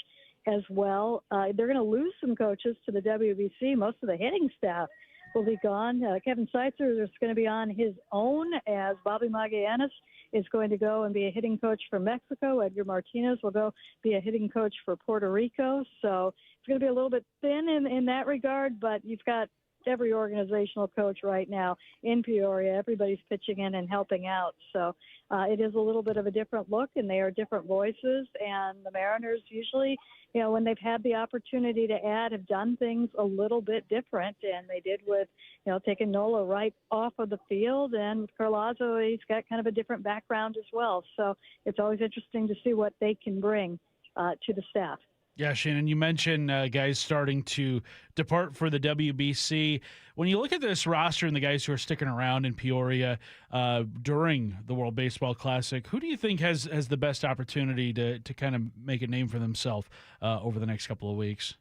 as well. They're going to lose some coaches to the WBC. Most of the hitting staff will be gone. Kevin Seitzer is going to be on his own as Bobby Magallanes is going to go and be a hitting coach for Mexico. Edgar Martinez will go be a hitting coach for Puerto Rico. So it's going to be a little bit thin in that regard, but you've got every organizational coach right now in Peoria. Everybody's pitching in and helping out. So it is a little bit of a different look, and they are different voices. And the Mariners usually, you know, when they've had the opportunity to add, have done things a little bit different. And they did with, you know, taking Nola right off of the field. And with Carlazzo, he's got kind of a different background as well. So it's always interesting to see what they can bring to the staff. Yeah, Shannon, you mentioned guys starting to depart for the WBC. When you look at this roster and the guys who are sticking around in Peoria during the World Baseball Classic, who do you think has the best opportunity to kind of make a name for themselves over the next couple of weeks?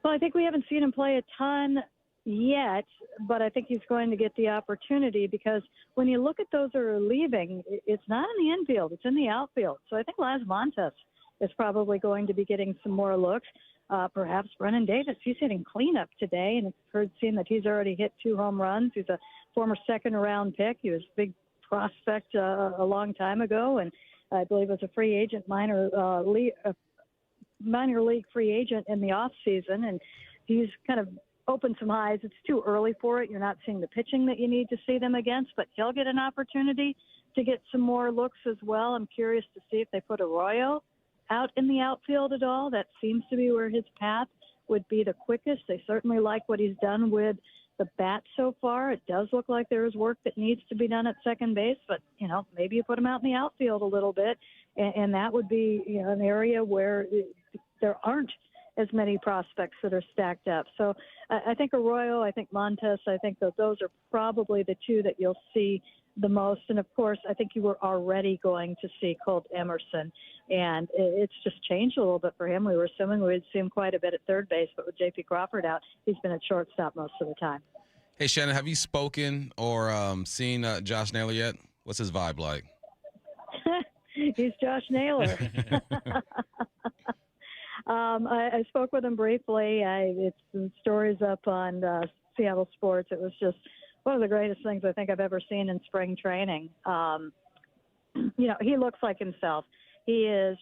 Well, I think we haven't seen him play a ton yet, but I think he's going to get the opportunity because when you look at those that are leaving, it's not in the infield, it's in the outfield. So I think Laz Montes is probably going to be getting some more looks. Perhaps Brennan Davis, he's hitting cleanup today, and it's seen that he's already hit 2 home runs. He's a former second-round pick. He was a big prospect a long time ago, and I believe was a free agent, minor league free agent in the offseason, and he's kind of opened some eyes. It's too early for it. You're not seeing the pitching that you need to see them against, but he'll get an opportunity to get some more looks as well. I'm curious to see if they put Arroyo out in the outfield at all. That seems to be where his path would be the quickest. They certainly like what he's done with the bat so far. It does look like there is work that needs to be done at second base, but, maybe you put him out in the outfield a little bit, and that would be, an area where there aren't as many prospects that are stacked up. So I think Arroyo, I think Montes, I think that those are probably the 2 that you'll see the most. And, of course, I think you were already going to see Colt Emerson, and it's just changed a little bit for him. We were assuming we'd see him quite a bit at third base, but with J.P. Crawford out, he's been at shortstop most of the time. Hey, Shannon, have you spoken or seen Josh Naylor yet? What's his vibe like? He's Josh Naylor. I spoke with him briefly. It's some stories up on Seattle Sports. It was just one of the greatest things I think I've ever seen in spring training. He looks like himself. He's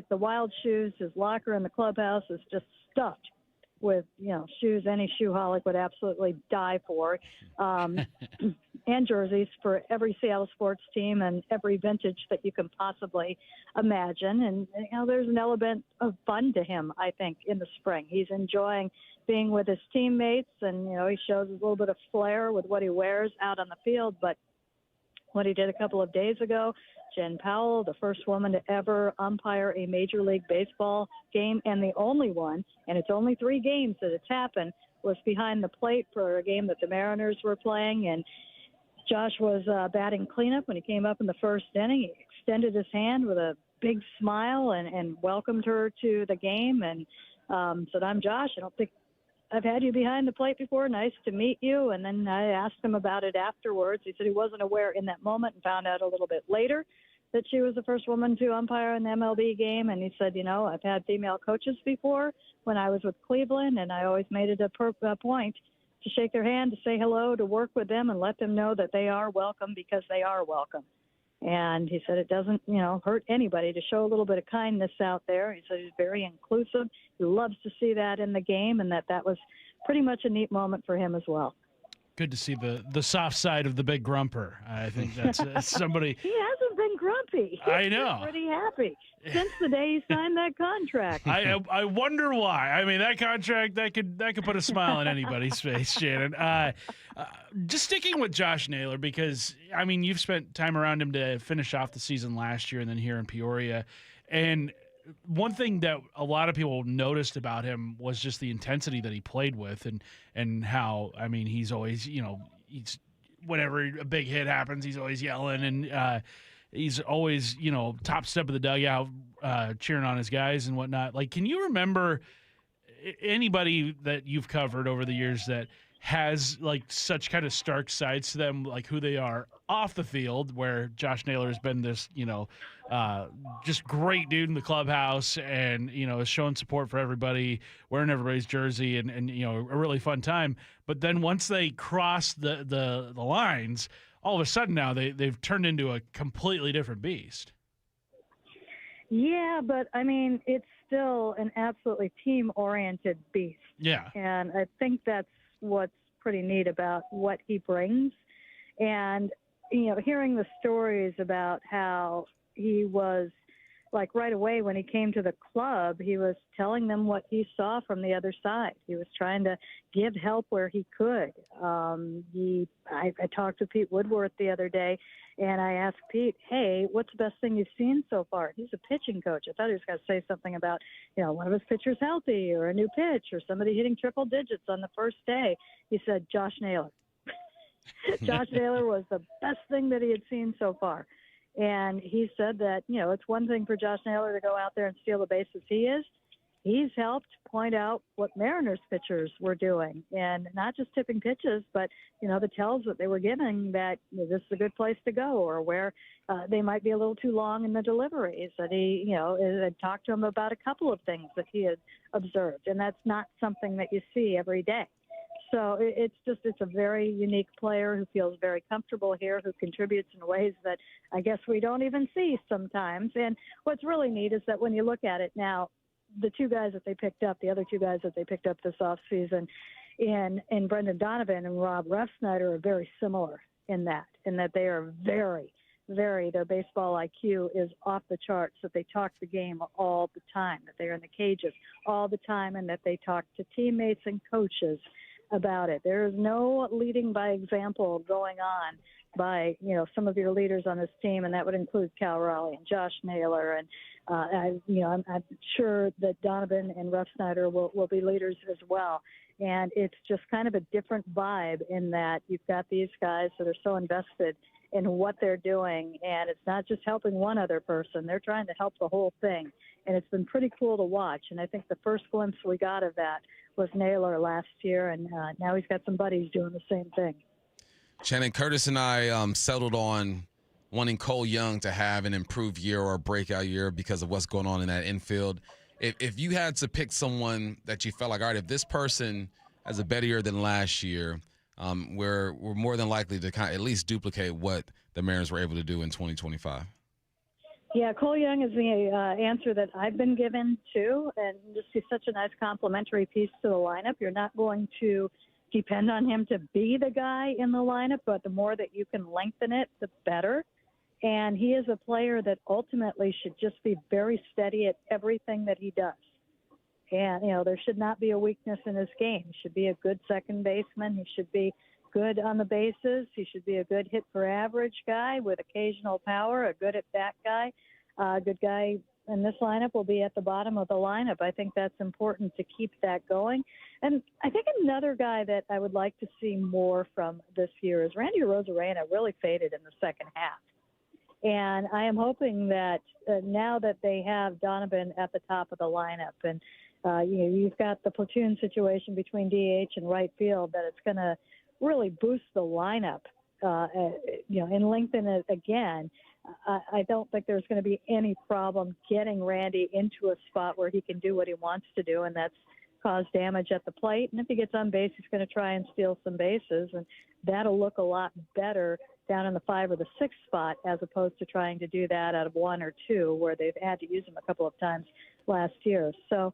the wild shoes. His locker in the clubhouse is just stuffed with, shoes any shoeholic would absolutely die for, and jerseys for every Seattle sports team and every vintage that you can possibly imagine. And, there's an element of fun to him, I think, in the spring. He's enjoying being with his teammates, and, he shows a little bit of flair with what he wears out on the field. But what he did a couple of days ago, Jen Powell, the first woman to ever umpire a Major League Baseball game, and the only one, and it's only 3 games that it's happened, was behind the plate for a game that the Mariners were playing. And Josh was batting cleanup when he came up in the first inning. He extended his hand with a big smile and welcomed her to the game and said, "I'm Josh. I don't think I've had you behind the plate before. Nice to meet you." And then I asked him about it afterwards. He said he wasn't aware in that moment and found out a little bit later that she was the first woman to umpire an MLB game. And he said, I've had female coaches before when I was with Cleveland, and I always made it a point to shake their hand, to say hello, to work with them and let them know that they are welcome because they are welcome. And he said it doesn't, hurt anybody to show a little bit of kindness out there. He said he's very inclusive. He loves to see that in the game, and that was pretty much a neat moment for him as well. Good to see the soft side of the big grumper. I think that's somebody. He hasn't been grumpy. I know. He's pretty happy since the day he signed that contract. I wonder why. I mean, that contract that could put a smile on anybody's face, Shannon. Just sticking with Josh Naylor, because I mean, you've spent time around him to finish off the season last year and then here in Peoria, and one thing that a lot of people noticed about him was just the intensity that he played with, and how, I mean, he's always, he's whenever a big hit happens, he's always yelling, and he's always, top step of the dugout, cheering on his guys and whatnot. Like, can you remember anybody that you've covered over the years that has like such kind of stark sides to them, like who they are off the field, where Josh Naylor has been this, just great dude in the clubhouse and, is showing support for everybody, wearing everybody's jersey and a really fun time. But then once they cross the lines, all of a sudden now they've turned into a completely different beast. Yeah, but I mean, it's still an absolutely team-oriented beast. Yeah. And I think that's what's pretty neat about what he brings. And, hearing the stories about how he was, like, right away when he came to the club, he was telling them what he saw from the other side. He was trying to give help where he could. I talked to Pete Woodworth the other day, and I asked Pete, hey, what's the best thing you've seen so far? He's a pitching coach. I thought he was going to say something about, one of his pitchers healthy or a new pitch or somebody hitting triple digits on the first day. He said, Josh Naylor. Josh Naylor was the best thing that he had seen so far. And he said that, it's one thing for Josh Naylor to go out there and steal the base as he is. he's helped point out what Mariners pitchers were doing, and not just tipping pitches, but, the tells that they were giving that this is a good place to go, or where they might be a little too long in the deliveries. That he, had talked to him about a couple of things that he had observed, and that's not something that you see every day. So it's a very unique player who feels very comfortable here, who contributes in ways that I guess we don't even see sometimes. And what's really neat is that when you look at it now, the two guys that they picked up, the other two guys that they picked up this offseason in Brendan Donovan and Rob Refsnyder are very similar in that they are very, very, their baseball IQ is off the charts, that they talk the game all the time, that they're in the cages all the time, and that they talk to teammates and coaches about it. There is no leading by example going on by, some of your leaders on this team, and that would include Cal Raleigh and Josh Naylor. And, I'm sure that Donovan and Refsnyder will be leaders as well. And it's just kind of a different vibe in that you've got these guys that are so invested in what they're doing, and it's not just helping one other person. They're trying to help the whole thing, and it's been pretty cool to watch. And I think the first glimpse we got of that was Naylor last year, and now he's got some buddies doing the same thing. Shannon, Curtis and I settled on wanting Cole Young to have an improved year or a breakout year because of what's going on in that infield. If you had to pick someone that you felt like, all right, if this person has a better year than last year, we're more than likely to kind of at least duplicate what the Mariners were able to do in 2025. Yeah, Cole Young is the answer that I've been given too, and just he's such a nice complementary piece to the lineup. You're not going to depend on him to be the guy in the lineup, but the more that you can lengthen it, the better. And he is a player that ultimately should just be very steady at everything that he does. And, there should not be a weakness in his game. He should be a good second baseman. He should be good on the bases. He should be a good hit per average guy with occasional power, a good at-bat guy. A good guy in this lineup will be at the bottom of the lineup. I think that's important to keep that going. And I think another guy that I would like to see more from this year is Randy Arozarena. Really faded in the second half. And I am hoping that now that they have Donovan at the top of the lineup, and you've got the platoon situation between DH and right field, that it's going to really boost the lineup, and lengthen it again. I don't think there's going to be any problem getting Randy into a spot where he can do what he wants to do, and that's cause damage at the plate. And if he gets on base, he's going to try and steal some bases, and that'll look a lot better down in the 5 or the 6 spot, as opposed to trying to do that out of 1 or 2, where they've had to use him a couple of times last year. So,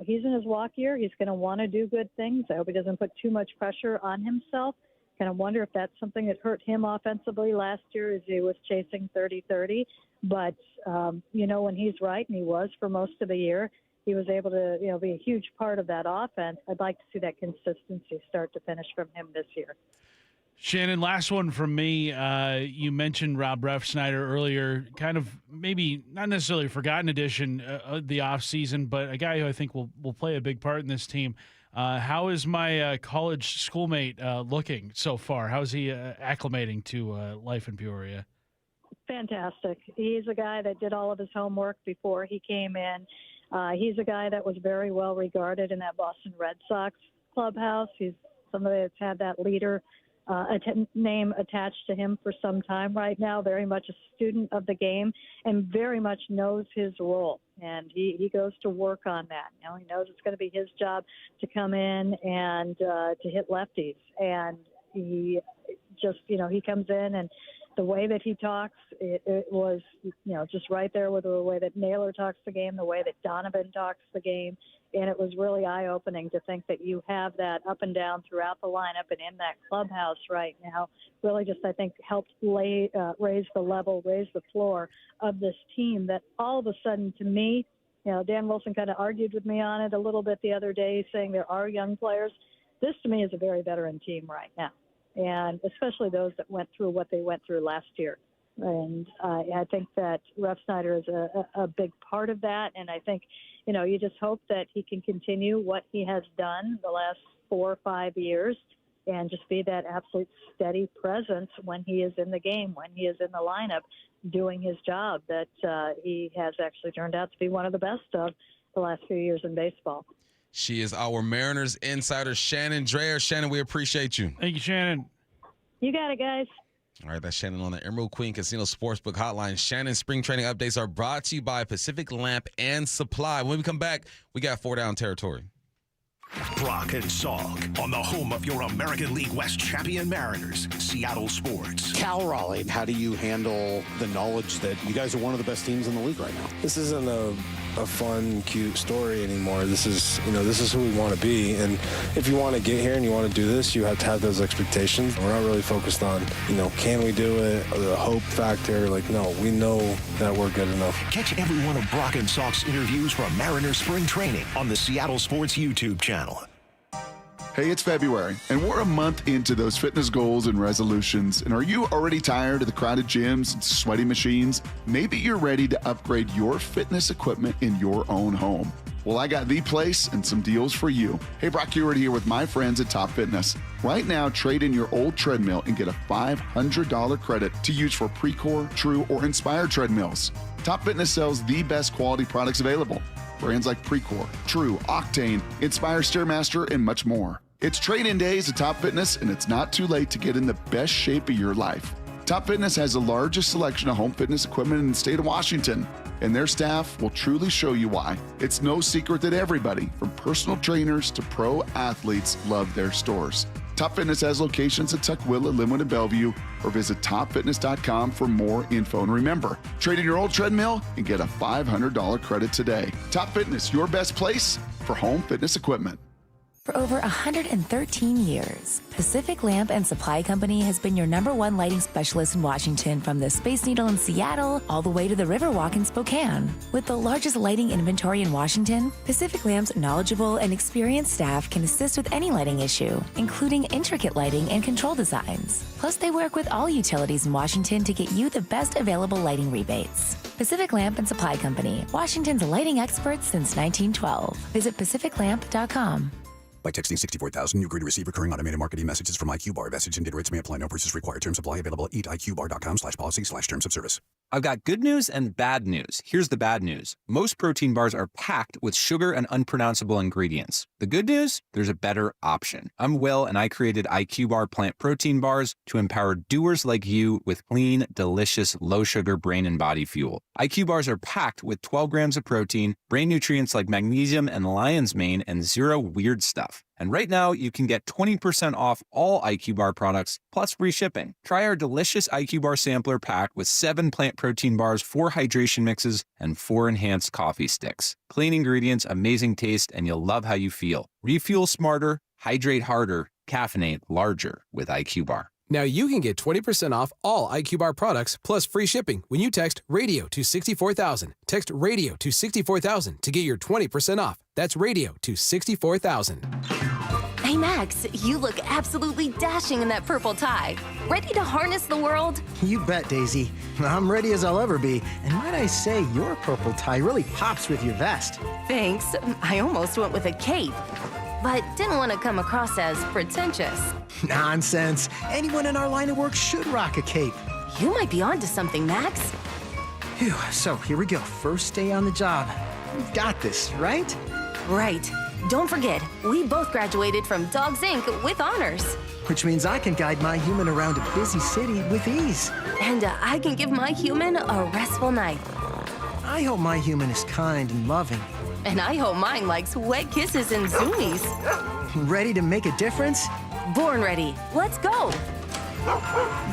he's in his walk year. He's going to want to do good things. I hope he doesn't put too much pressure on himself. Kind of wonder if that's something that hurt him offensively last year as he was chasing 30-30. But, when he's right, and he was for most of the year, he was able to, be a huge part of that offense. I'd like to see that consistency start to finish from him this year. Shannon, last one from me. You mentioned Rob Refsnyder earlier, kind of maybe not necessarily a forgotten addition of the offseason, but a guy who I think will play a big part in this team. How is my college schoolmate looking so far? How is he acclimating to life in Peoria? Fantastic. He's a guy that did all of his homework before he came in. He's a guy that was very well regarded in that Boston Red Sox clubhouse. He's somebody that's had that leader name attached to him for some time right now, very much a student of the game and very much knows his role. And he goes to work on that. He knows it's going to be his job to come in and to hit lefties. And he just, he comes in, and the way that he talks, it was, just right there with the way that Naylor talks the game, the way that Donovan talks the game. And it was really eye-opening to think that you have that up and down throughout the lineup and in that clubhouse right now. Really just, I think, helped raise the level, raise the floor of this team that all of a sudden, to me, Dan Wilson kind of argued with me on it a little bit the other day, saying there are young players. This, to me, is a very veteran team right now, and especially those that went through what they went through last year. And I think that Refsnyder is a big part of that. And I think, you just hope that he can continue what he has done the last 4 or 5 years and just be that absolute steady presence when he is in the game, when he is in the lineup doing his job that he has actually turned out to be one of the best of the last few years in baseball. She is our Mariners insider, Shannon Drayer. Shannon, we appreciate you. Thank you, Shannon. You got it, guys. All right, that's Shannon on the Emerald Queen Casino Sportsbook Hotline. Shannon's spring training updates are brought to you by Pacific Lamp and Supply. When we come back, we got 4 down territory. Brock and Salk on the home of your American League West champion Mariners, Seattle Sports. Cal Raleigh, how do you handle the knowledge that you guys are one of the best teams in the league right now? This isn't a fun, cute story anymore. This is who we want to be. And if you want to get here and you want to do this, you have to have those expectations. We're not really focused on, can we do it? Or the hope factor. No, we know that we're good enough. Catch every one of Brock and Salk's interviews from Mariners spring training on the Seattle Sports YouTube channel. Hey, it's February, and we're a month into those fitness goals and resolutions. And are you already tired of the crowded gyms and sweaty machines? Maybe you're ready to upgrade your fitness equipment in your own home. Well, I got the place and some deals for you. Hey, Brock Heward here with my friends at Top Fitness. Right now, trade in your old treadmill and get a $500 credit to use for Precor, True, or Inspire treadmills. Top Fitness sells the best quality products available. Brands like Precor, True, Octane, Inspire Stairmaster, and much more. It's trade-in days at Top Fitness, and it's not too late to get in the best shape of your life. Top Fitness has the largest selection of home fitness equipment in the state of Washington, and their staff will truly show you why. It's no secret that everybody, from personal trainers to pro athletes, love their stores. Top Fitness has locations at Tukwila, Linwood, and Bellevue, or visit topfitness.com for more info. And remember, trade in your old treadmill and get a $500 credit today. Top Fitness, your best place for home fitness equipment. For over 113 years, Pacific Lamp and Supply Company has been your #1 lighting specialist in Washington, from the Space Needle in Seattle all the way to the Riverwalk in Spokane. With the largest lighting inventory in Washington, Pacific Lamp's knowledgeable and experienced staff can assist with any lighting issue, including intricate lighting and control designs. Plus, they work with all utilities in Washington to get you the best available lighting rebates. Pacific Lamp and Supply Company, Washington's lighting experts since 1912. Visit pacificlamp.com. By texting 64,000, you agree to receive recurring automated marketing messages from IQ Bar. Message and data rates may apply. No purchase required. Terms apply. Available at eatiqbar.com/policy/terms of service. I've got good news and bad news. Here's the bad news. Most protein bars are packed with sugar and unpronounceable ingredients. The good news? There's a better option. I'm Will, and I created IQ Bar plant protein bars to empower doers like you with clean, delicious, low-sugar brain and body fuel. IQ Bars are packed with 12 grams of protein, brain nutrients like magnesium and lion's mane, and zero weird stuff. And right now, you can get 20% off all IQ Bar products, plus free shipping. Try our delicious IQ Bar sampler pack with 7 plant protein bars, 4 hydration mixes, and 4 enhanced coffee sticks. Clean ingredients, amazing taste, and you'll love how you feel. Refuel smarter, hydrate harder, caffeinate larger with IQ Bar. Now you can get 20% off all IQ Bar products plus free shipping when you text RADIO to 64,000. Text RADIO to 64,000 to get your 20% off. That's RADIO to 64,000. Hey, Max, you look absolutely dashing in that purple tie. Ready to harness the world? You bet, Daisy. I'm ready as I'll ever be. And might I say, your purple tie really pops with your vest. Thanks. I almost went with a cape, but didn't want to come across as pretentious. Nonsense. Anyone in our line of work should rock a cape. You might be onto something, Max. Phew, so here we go. First day on the job. We've got this, right? Right. Don't forget, we both graduated from Dogs Inc. with honors. Which means I can guide my human around a busy city with ease. And I can give my human a restful night. I hope my human is kind and loving. And I hope mine likes wet kisses and zoomies. Ready to make a difference? Born ready. Let's go.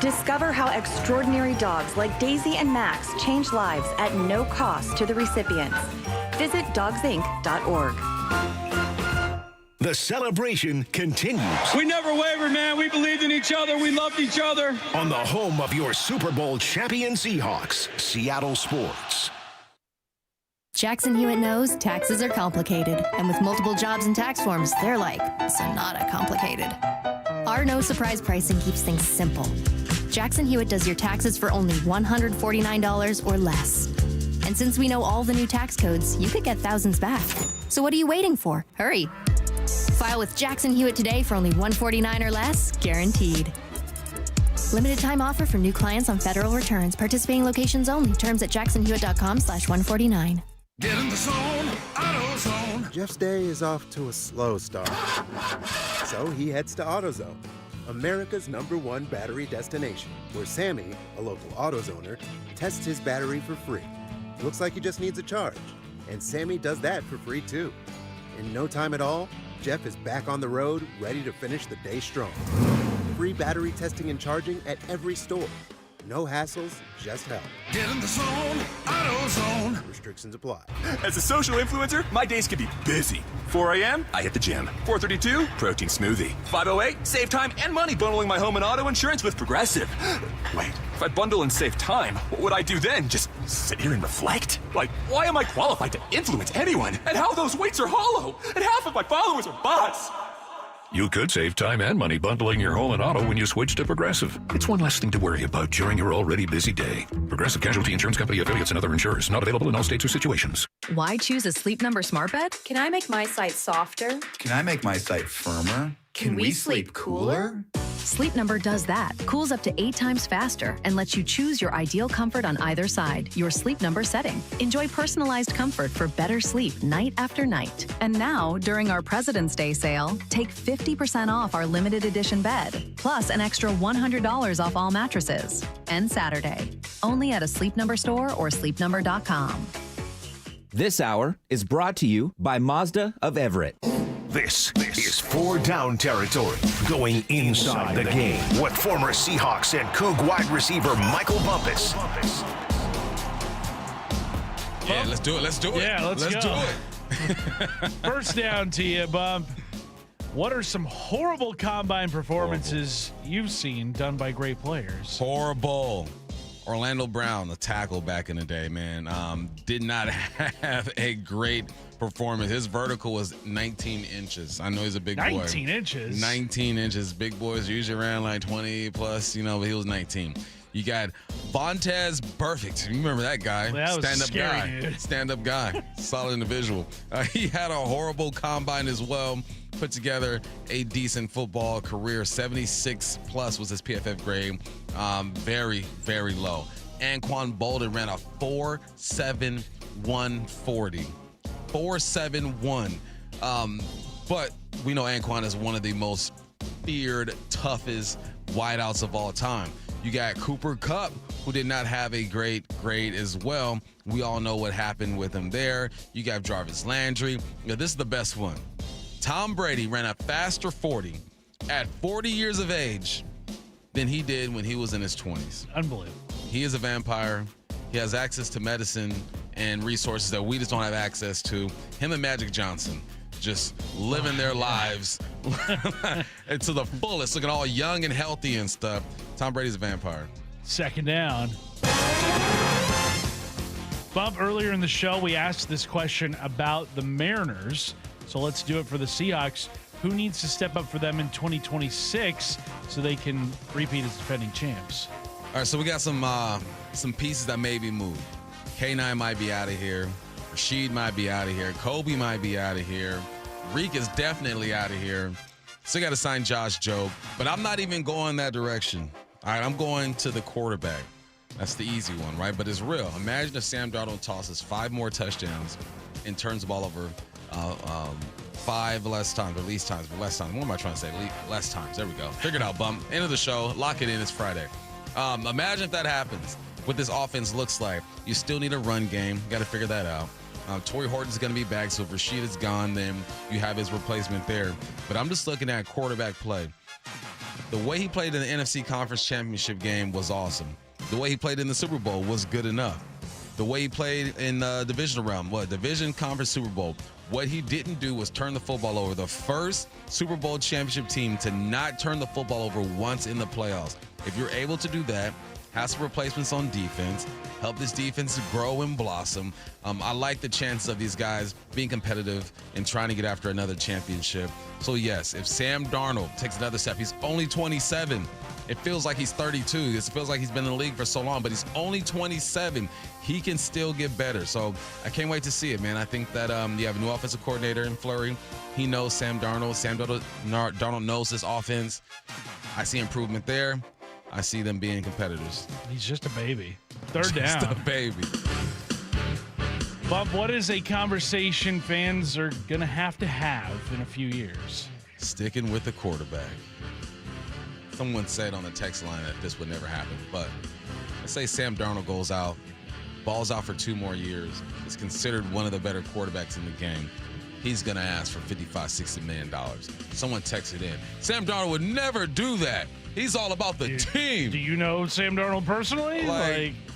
Discover how extraordinary dogs like Daisy and Max change lives at no cost to the recipients. Visit dogsinc.org. The celebration continues. We never wavered, man. We believed in each other. We loved each other. On the home of your Super Bowl champion Seahawks, Seattle Sports. Jackson Hewitt knows taxes are complicated, and with multiple jobs and tax forms, they're like Sonata complicated. Our no surprise pricing keeps things simple. Jackson Hewitt does your taxes for only $149 or less. And since we know all the new tax codes, you could get thousands back. So what are you waiting for? Hurry. File with Jackson Hewitt today for only $149 or less, guaranteed. Limited time offer for new clients on federal returns. Participating locations only. Terms at jacksonhewitt.com/149. Get in the zone, AutoZone. Jeff's day is off to a slow start. So he heads to AutoZone, America's #1 battery destination, where Sammy, a local AutoZoner, tests his battery for free. Looks like he just needs a charge, and Sammy does that for free too. In no time at all, Jeff is back on the road, ready to finish the day strong. Free battery testing and charging at every store. No hassles, just help. Get in the zone, AutoZone. Restrictions apply. As a social influencer, my days can be busy. 4 a.m., I hit the gym. 4:32, protein smoothie. 5:08, save time and money bundling my home and auto insurance with Progressive. Wait, if I bundle and save time, what would I do then? Just sit here and reflect? Like, why am I qualified to influence anyone? And how those weights are hollow? And half of my followers are bots? You could save time and money bundling your home and auto when you switch to Progressive. It's one less thing to worry about during your already busy day. Progressive Casualty Insurance Company affiliates and other insurers. Not available in all states or situations. Why choose a Sleep Number smart bed? Can I make my site softer? Can I make my site firmer? Can we sleep cooler? Sleep Number does that. Cools up to 8 times faster and lets you choose your ideal comfort on either side, your Sleep Number setting. Enjoy personalized comfort for better sleep night after night. And now, during our President's Day sale, take 50% off our limited edition bed, plus an extra $100 off all mattresses. And Saturday, only at a Sleep Number store or sleepnumber.com. This hour is brought to you by Mazda of Everett. This is 4 down territory, going inside the game with former Seahawks and Coug wide receiver Michael Bumpus. Yeah, let's do it. Let's do it. Yeah, let's go. do it. First down to you, Bump. What are some horrible combine performances you've seen done by great players? Horrible. Orlando Brown, the tackle back in the day, man, did not have a great performance. His vertical was 19 inches. I know he's a big boy. 19 inches? 19 inches. Big boys usually around like 20 plus, but he was 19. You got Vontez Perfect. You remember that guy? That was Stand-up scary, guy. dude. Stand-up guy. Solid individual. He had a horrible combine as well. Put together a decent football career. 76 plus was his PFF grade. Very, very low. Anquan Bolden ran a 4.71 40. 4.71. But we know Anquan is one of the most feared, toughest wideouts of all time. You got Cooper Kupp, who did not have a great grade as well. We all know what happened with him there. You got Jarvis Landry. This is the best one. Tom Brady ran a faster 40 at 40 years of age than he did when he was in his 20s. Unbelievable. He is a vampire. He has access to medicine and resources that we just don't have access to. Him and Magic Johnson just living their lives and to the fullest, looking all young and healthy and stuff. Tom Brady's a vampire. Second down. Bump, earlier in the show, we asked this question about the Mariners. So let's do it for the Seahawks. Who needs to step up for them in 2026 so they can repeat as defending champs? All right, so we got some pieces that may be moved. K9 might be out of here. Rashid might be out of here. Kobe might be out of here. Reek is definitely out of here. Still got to sign Josh Jobe, but I'm not even going that direction. All right, I'm going to the quarterback. That's the easy one, right? But it's real. Imagine if Sam Darnold tosses 5 more touchdowns and turns the ball over 5 less times, or least times, but less times. What am I trying to say? Less times. There we go. Figure it out, Bump. End of the show. Lock it in. It's Friday. Imagine if that happens. What this offense looks like. You still need a run game. You got to figure that out. Torrey Horton's going to be back, so if Rashid is gone, then you have his replacement there. But I'm just looking at quarterback play. The way he played in the NFC Conference Championship game was awesome. The way he played in the Super Bowl was good enough. The way he played in the divisional round, division conference Super Bowl, what he didn't do was turn the football over. The first Super Bowl championship team to not turn the football over once in the playoffs. If you're able to do that, have some replacements on defense, help this defense grow and blossom. I like the chances of these guys being competitive and trying to get after another championship. So yes, if Sam Darnold takes another step, he's only 27. It feels like he's 32. It feels like he's been in the league for so long, but he's only 27. He can still get better. So I can't wait to see it, man. I think that you have a new offensive coordinator in Fleury. He knows Sam Darnold. Sam Darnold knows this offense. I see improvement there. I see them being competitors. He's just a baby. Third just down. a baby. Bump, what is a conversation fans are going to have in a few years? Sticking with the quarterback. Someone said on the text line that this would never happen, but let's say Sam Darnold goes out, balls out for 2 more years, is considered one of the better quarterbacks in the game. He's going to ask for $55-60 million. Someone texted in, Sam Darnold would never do that. He's all about the team. Do you know Sam Darnold personally?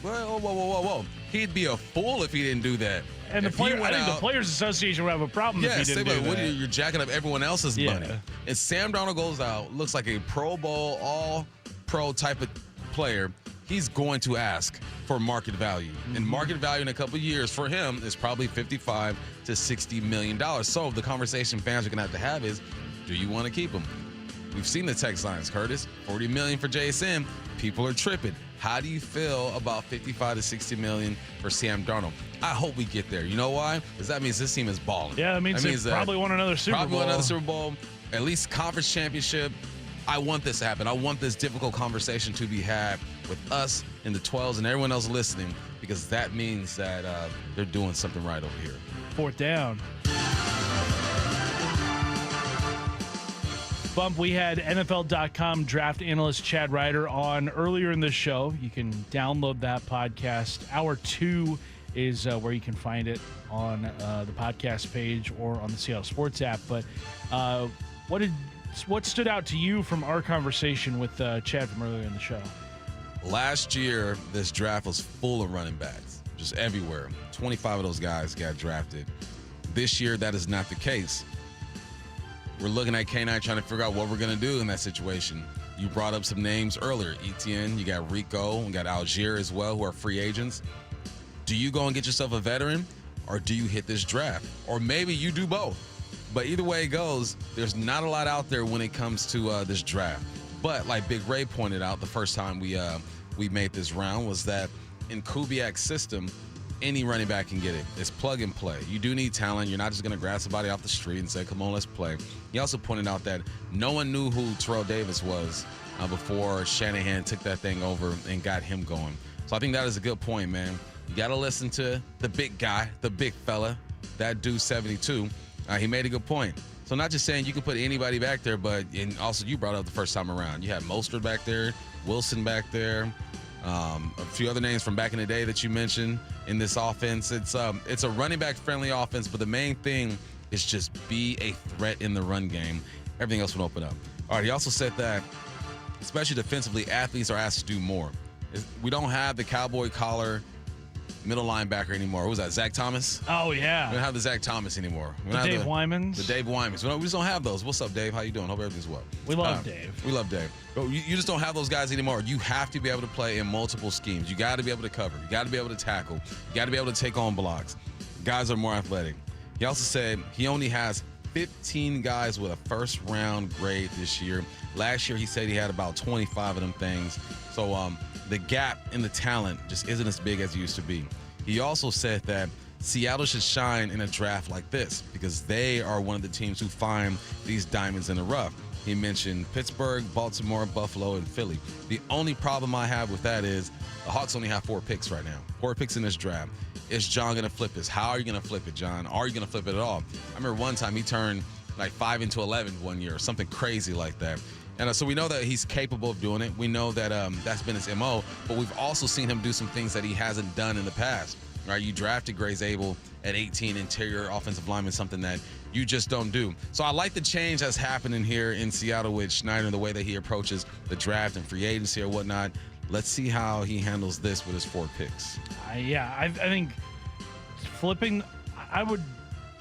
Whoa. He'd be a fool if he didn't do that. And I think the Players Association would have a problem if he didn't do that. You're jacking up everyone else's money. And Sam Darnold goes out, looks like a Pro Bowl, all-pro type of player. He's going to ask for market value. And market value in a couple of years for him is probably $55 to $60 million. So the conversation fans are going to have is, do you want to keep him? We've seen the text lines, Curtis. $40 million for JSN. People are tripping. How do you feel about $55 to $60 million for Sam Darnold? I hope we get there. You know why? Because that means this team is balling. Yeah, that means they probably won another Super Bowl. Probably won another Super Bowl. At least conference championship. I want this to happen. I want this difficult conversation to be had with us in the 12s and everyone else listening, because that means that they're doing something right over here. 4th down. Bump, we had NFL.com draft analyst Chad Reuter on earlier in the show. You can download that podcast. Hour 2 is where you can find it on the podcast page or on the Seattle Sports app. But what stood out to you from our conversation with Chad from earlier in the show? Last year, this draft was full of running backs, just everywhere. 25 of those guys got drafted. This year, that is not the case. We're looking at K9 trying to figure out what we're going to do in that situation. You brought up some names earlier. Etienne, you got Rico, we got Algier as well, who are free agents. Do you go and get yourself a veteran, or do you hit this draft? Or maybe you do both. But either way it goes, there's not a lot out there when it comes to this draft. But like Big Ray pointed out the first time we made this round was that in Kubiak's system, any running back can get it. It's plug and play. You do need talent. You're not just going to grab somebody off the street and say, come on, let's play. He also pointed out that no one knew who Terrell Davis was before Shanahan took that thing over and got him going. So I think that is a good point, man. You got to listen to the big guy, the big fella, that dude 72. He made a good point. So not just saying you can put anybody back there, but and also you brought up the first time around. You had Mostert back there, Wilson back there, a few other names from back in the day that you mentioned in this offense. It's a running back friendly offense, but the main thing is just be a threat in the run game. Everything else will open up. All right, he also said that, especially defensively, athletes are asked to do more. We don't have the cowboy collar middle linebacker anymore. What was that, Zach Thomas? Oh, yeah. We don't have the Zach Thomas anymore. The Dave Wymans. The Dave Wymans. We just don't have those. What's up, Dave? How you doing? Hope everything's well. We love Dave. We love Dave. But you just don't have those guys anymore. You have to be able to play in multiple schemes. You got to be able to cover. You got to be able to tackle. You got to be able to take on blocks. Guys are more athletic. He also said he only has 15 guys with a first-round grade this year. Last year, he said he had about 25 of them things. So the gap in the talent just isn't as big as it used to be. He also said that Seattle should shine in a draft like this because they are one of the teams who find these diamonds in the rough. He mentioned Pittsburgh, Baltimore, Buffalo, and Philly. The only problem I have with that is the Hawks only have 4 picks right now. 4 picks in this draft. Is John going to flip this? How are you going to flip it, John? Are you going to flip it at all? I remember one time he turned like 5 into 11 one year or something crazy like that. And so we know that he's capable of doing it. We know that that's been his MO, but we've also seen him do some things that he hasn't done in the past. Right? You drafted Grace Abel at 18, interior offensive lineman, something that you just don't do. So I like the change that's happening here in Seattle with Schneider, the way that he approaches the draft and free agency or whatnot. Let's see how he handles this with his 4 picks. I think flipping,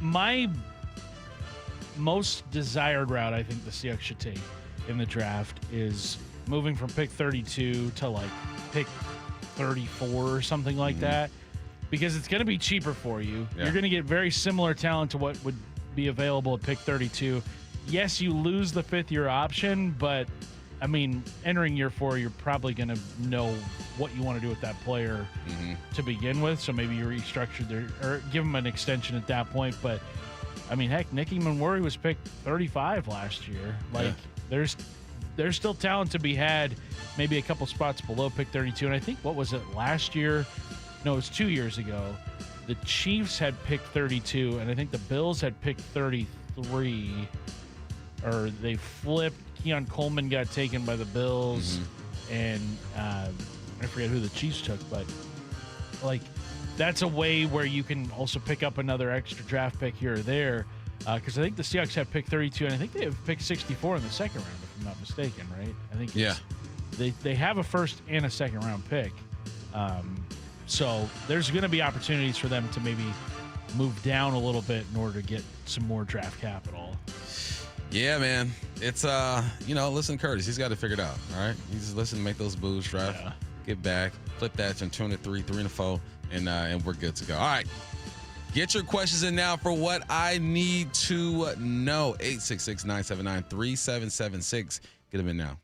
my most desired route I think the Seahawks should take in the draft is moving from pick 32 to like pick 34 or something like that, because it's going to be cheaper for you. Yeah. You're going to get very similar talent to what would be available at pick 32. Yes, you lose the 5th-year option, but I mean, entering year 4, you're probably going to know what you want to do with that player to begin with. So maybe you restructure or give him an extension at that point. But I mean, heck, Nicky Manwari was picked 35 last year. Like, there's still talent to be had, maybe a couple spots below pick 32. And I think, what was it, last year? No, it was 2 years ago. the Chiefs had pick 32, and I think the Bills had pick 33, or they flipped. Keon Coleman got taken by the Bills, and I forget who the Chiefs took, but like that's a way where you can also pick up another extra draft pick here or there, because I think the Seahawks have pick 32, and I think they have pick 64 in the second round, if I'm not mistaken, right? I think they have a first and a second round pick. So there's going to be opportunities for them to maybe move down a little bit in order to get some more draft capital. Yeah, man. It's, listen, Curtis, he's got to figure it out, all right? He's just listen, make those moves, draft, get back, flip that from 2 to 3, 3 to 4, and we're good to go. All right. Get your questions in now for what I need to know. 866-979-3776. Get them in now.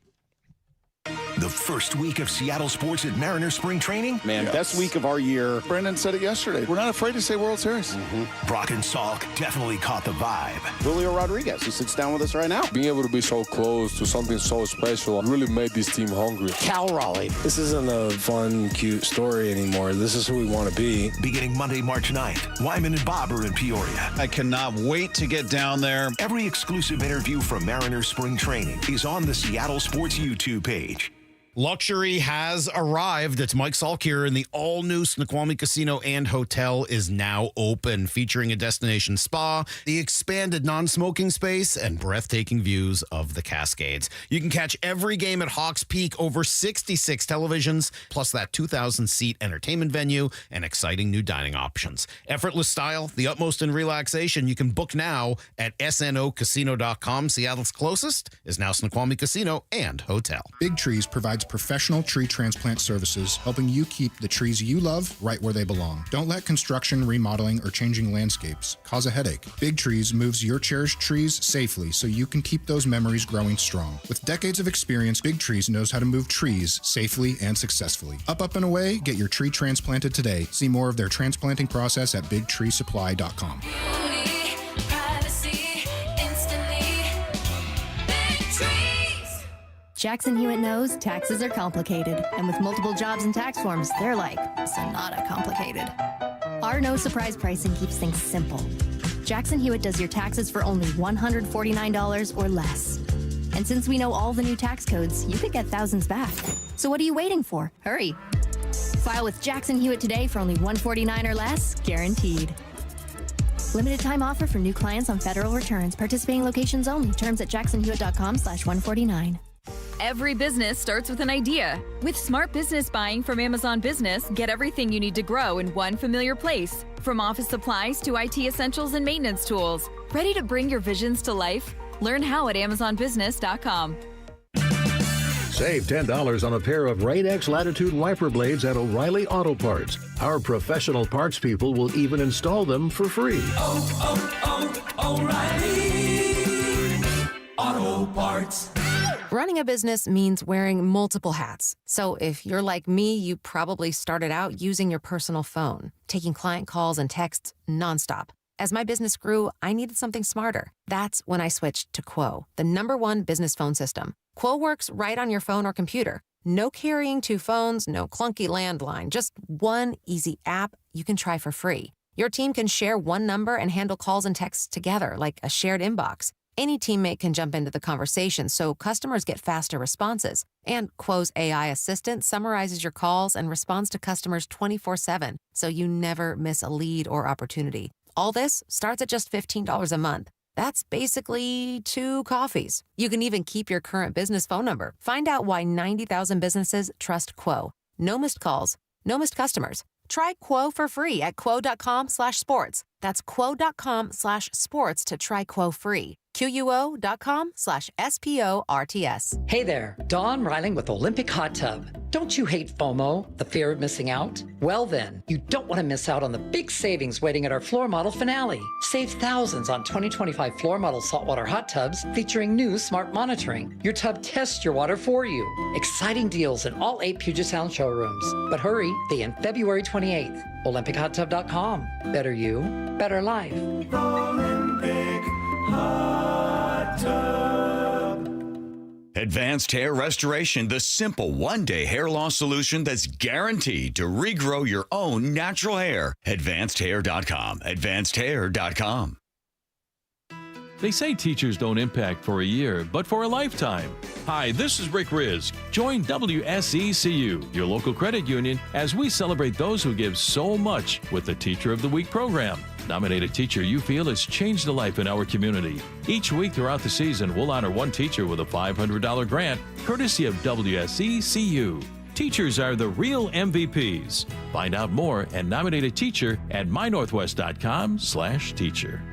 The first week of Seattle sports at Mariners spring training. Man, best week of our year. Brendan said it yesterday. We're not afraid to say World Series. Brock and Salk definitely caught the vibe. Julio Rodriguez, who sits down with us right now. Being able to be so close to something so special really made this team hungry. Cal Raleigh. This isn't a fun, cute story anymore. This is who we want to be. Beginning Monday, March 9th, Wyman and Bob are in Peoria. I cannot wait to get down there. Every exclusive interview from Mariners spring training is on the Seattle Sports YouTube page. Luxury has arrived. It's Mike Salk here, and the all-new Snoqualmie Casino and Hotel is now open, featuring a destination spa, the expanded non-smoking space, and breathtaking views of the Cascades. You can catch every game at Hawks Peak, over 66 televisions, plus that 2,000-seat entertainment venue and exciting new dining options. Effortless style, the utmost in relaxation. You can book now at snocasino.com. Seattle's closest is now Snoqualmie Casino and Hotel. Big Trees provides professional tree transplant services, helping you keep the trees you love right where they belong. Don't let construction, remodeling, or changing landscapes cause a headache. Big Trees moves your cherished trees safely so you can keep those memories growing strong. With decades of experience, Big Trees knows how to move trees safely and successfully. Up and away, get your tree transplanted today. See more of their transplanting process at bigtreesupply.com. Jackson Hewitt knows taxes are complicated, and with multiple jobs and tax forms, they're like sonata complicated. Our no surprise pricing keeps things simple. Jackson Hewitt does your taxes for only $149 or less. And since we know all the new tax codes, you could get thousands back. So what are you waiting for? Hurry. File with Jackson Hewitt today for only $149 or less, guaranteed. Limited time offer for new clients on federal returns. Participating locations only. Terms at jacksonhewitt.com/149. Every business starts with an idea. With smart business buying from Amazon Business, get everything you need to grow in one familiar place. From office supplies to IT essentials and maintenance tools. Ready to bring your visions to life? Learn how at amazonbusiness.com. Save $10 on a pair of Rain X Latitude wiper blades at O'Reilly Auto Parts. Our professional parts people will even install them for free. O'Reilly Auto Parts. Running a business means wearing multiple hats. So if you're like me, you probably started out using your personal phone, taking client calls and texts nonstop. As my business grew, I needed something smarter. That's when I switched to Quo, the #1 business phone system. Quo works right on your phone or computer. No carrying 2 phones, no clunky landline, just one easy app you can try for free. Your team can share one number and handle calls and texts together like a shared inbox. Any teammate can jump into the conversation so customers get faster responses. And Quo's AI assistant summarizes your calls and responds to customers 24/7, so you never miss a lead or opportunity. All this starts at just $15 a month. That's basically 2 coffees. You can even keep your current business phone number. Find out why 90,000 businesses trust Quo. No missed calls, no missed customers. Try Quo for free at quo.com/sports. That's quo.com/sports to try Quo free. QUO.com/SPORTS. Hey there, Dawn Riling with Olympic Hot Tub. Don't you hate FOMO, the fear of missing out? Well then, you don't want to miss out on the big savings waiting at our floor model finale. Save thousands on 2025 floor model saltwater hot tubs featuring new smart monitoring. Your tub tests your water for you. Exciting deals in all 8 Puget Sound showrooms. But hurry, they end February 28th. OlympicHotTub.com. Better you, better life. Olympic Hot Tub. Advanced Hair Restoration, the simple one-day hair loss solution that's guaranteed to regrow your own natural hair. AdvancedHair.com. AdvancedHair.com. They say teachers don't impact for a year, but for a lifetime. Hi, this is Rick Riz. Join WSECU, your local credit union, as we celebrate those who give so much with the Teacher of the Week program. Nominate a teacher you feel has changed a life in our community. Each week throughout the season, we'll honor one teacher with a $500 grant, courtesy of WSECU. Teachers are the real MVPs. Find out more and nominate a teacher at mynorthwest.com/teacher.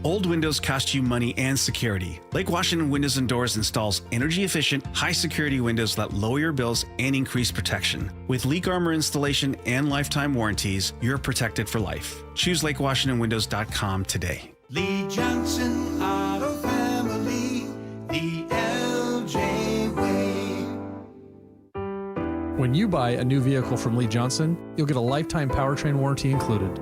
Old windows cost you money and security. Lake Washington Windows and Doors installs energy-efficient, high-security windows that lower your bills and increase protection. With leak armor installation and lifetime warranties, you're protected for life. Choose LakeWashingtonWindows.com today. Lee Johnson Auto Family, the LJ way. When you buy a new vehicle from Lee Johnson, you'll get a lifetime powertrain warranty included.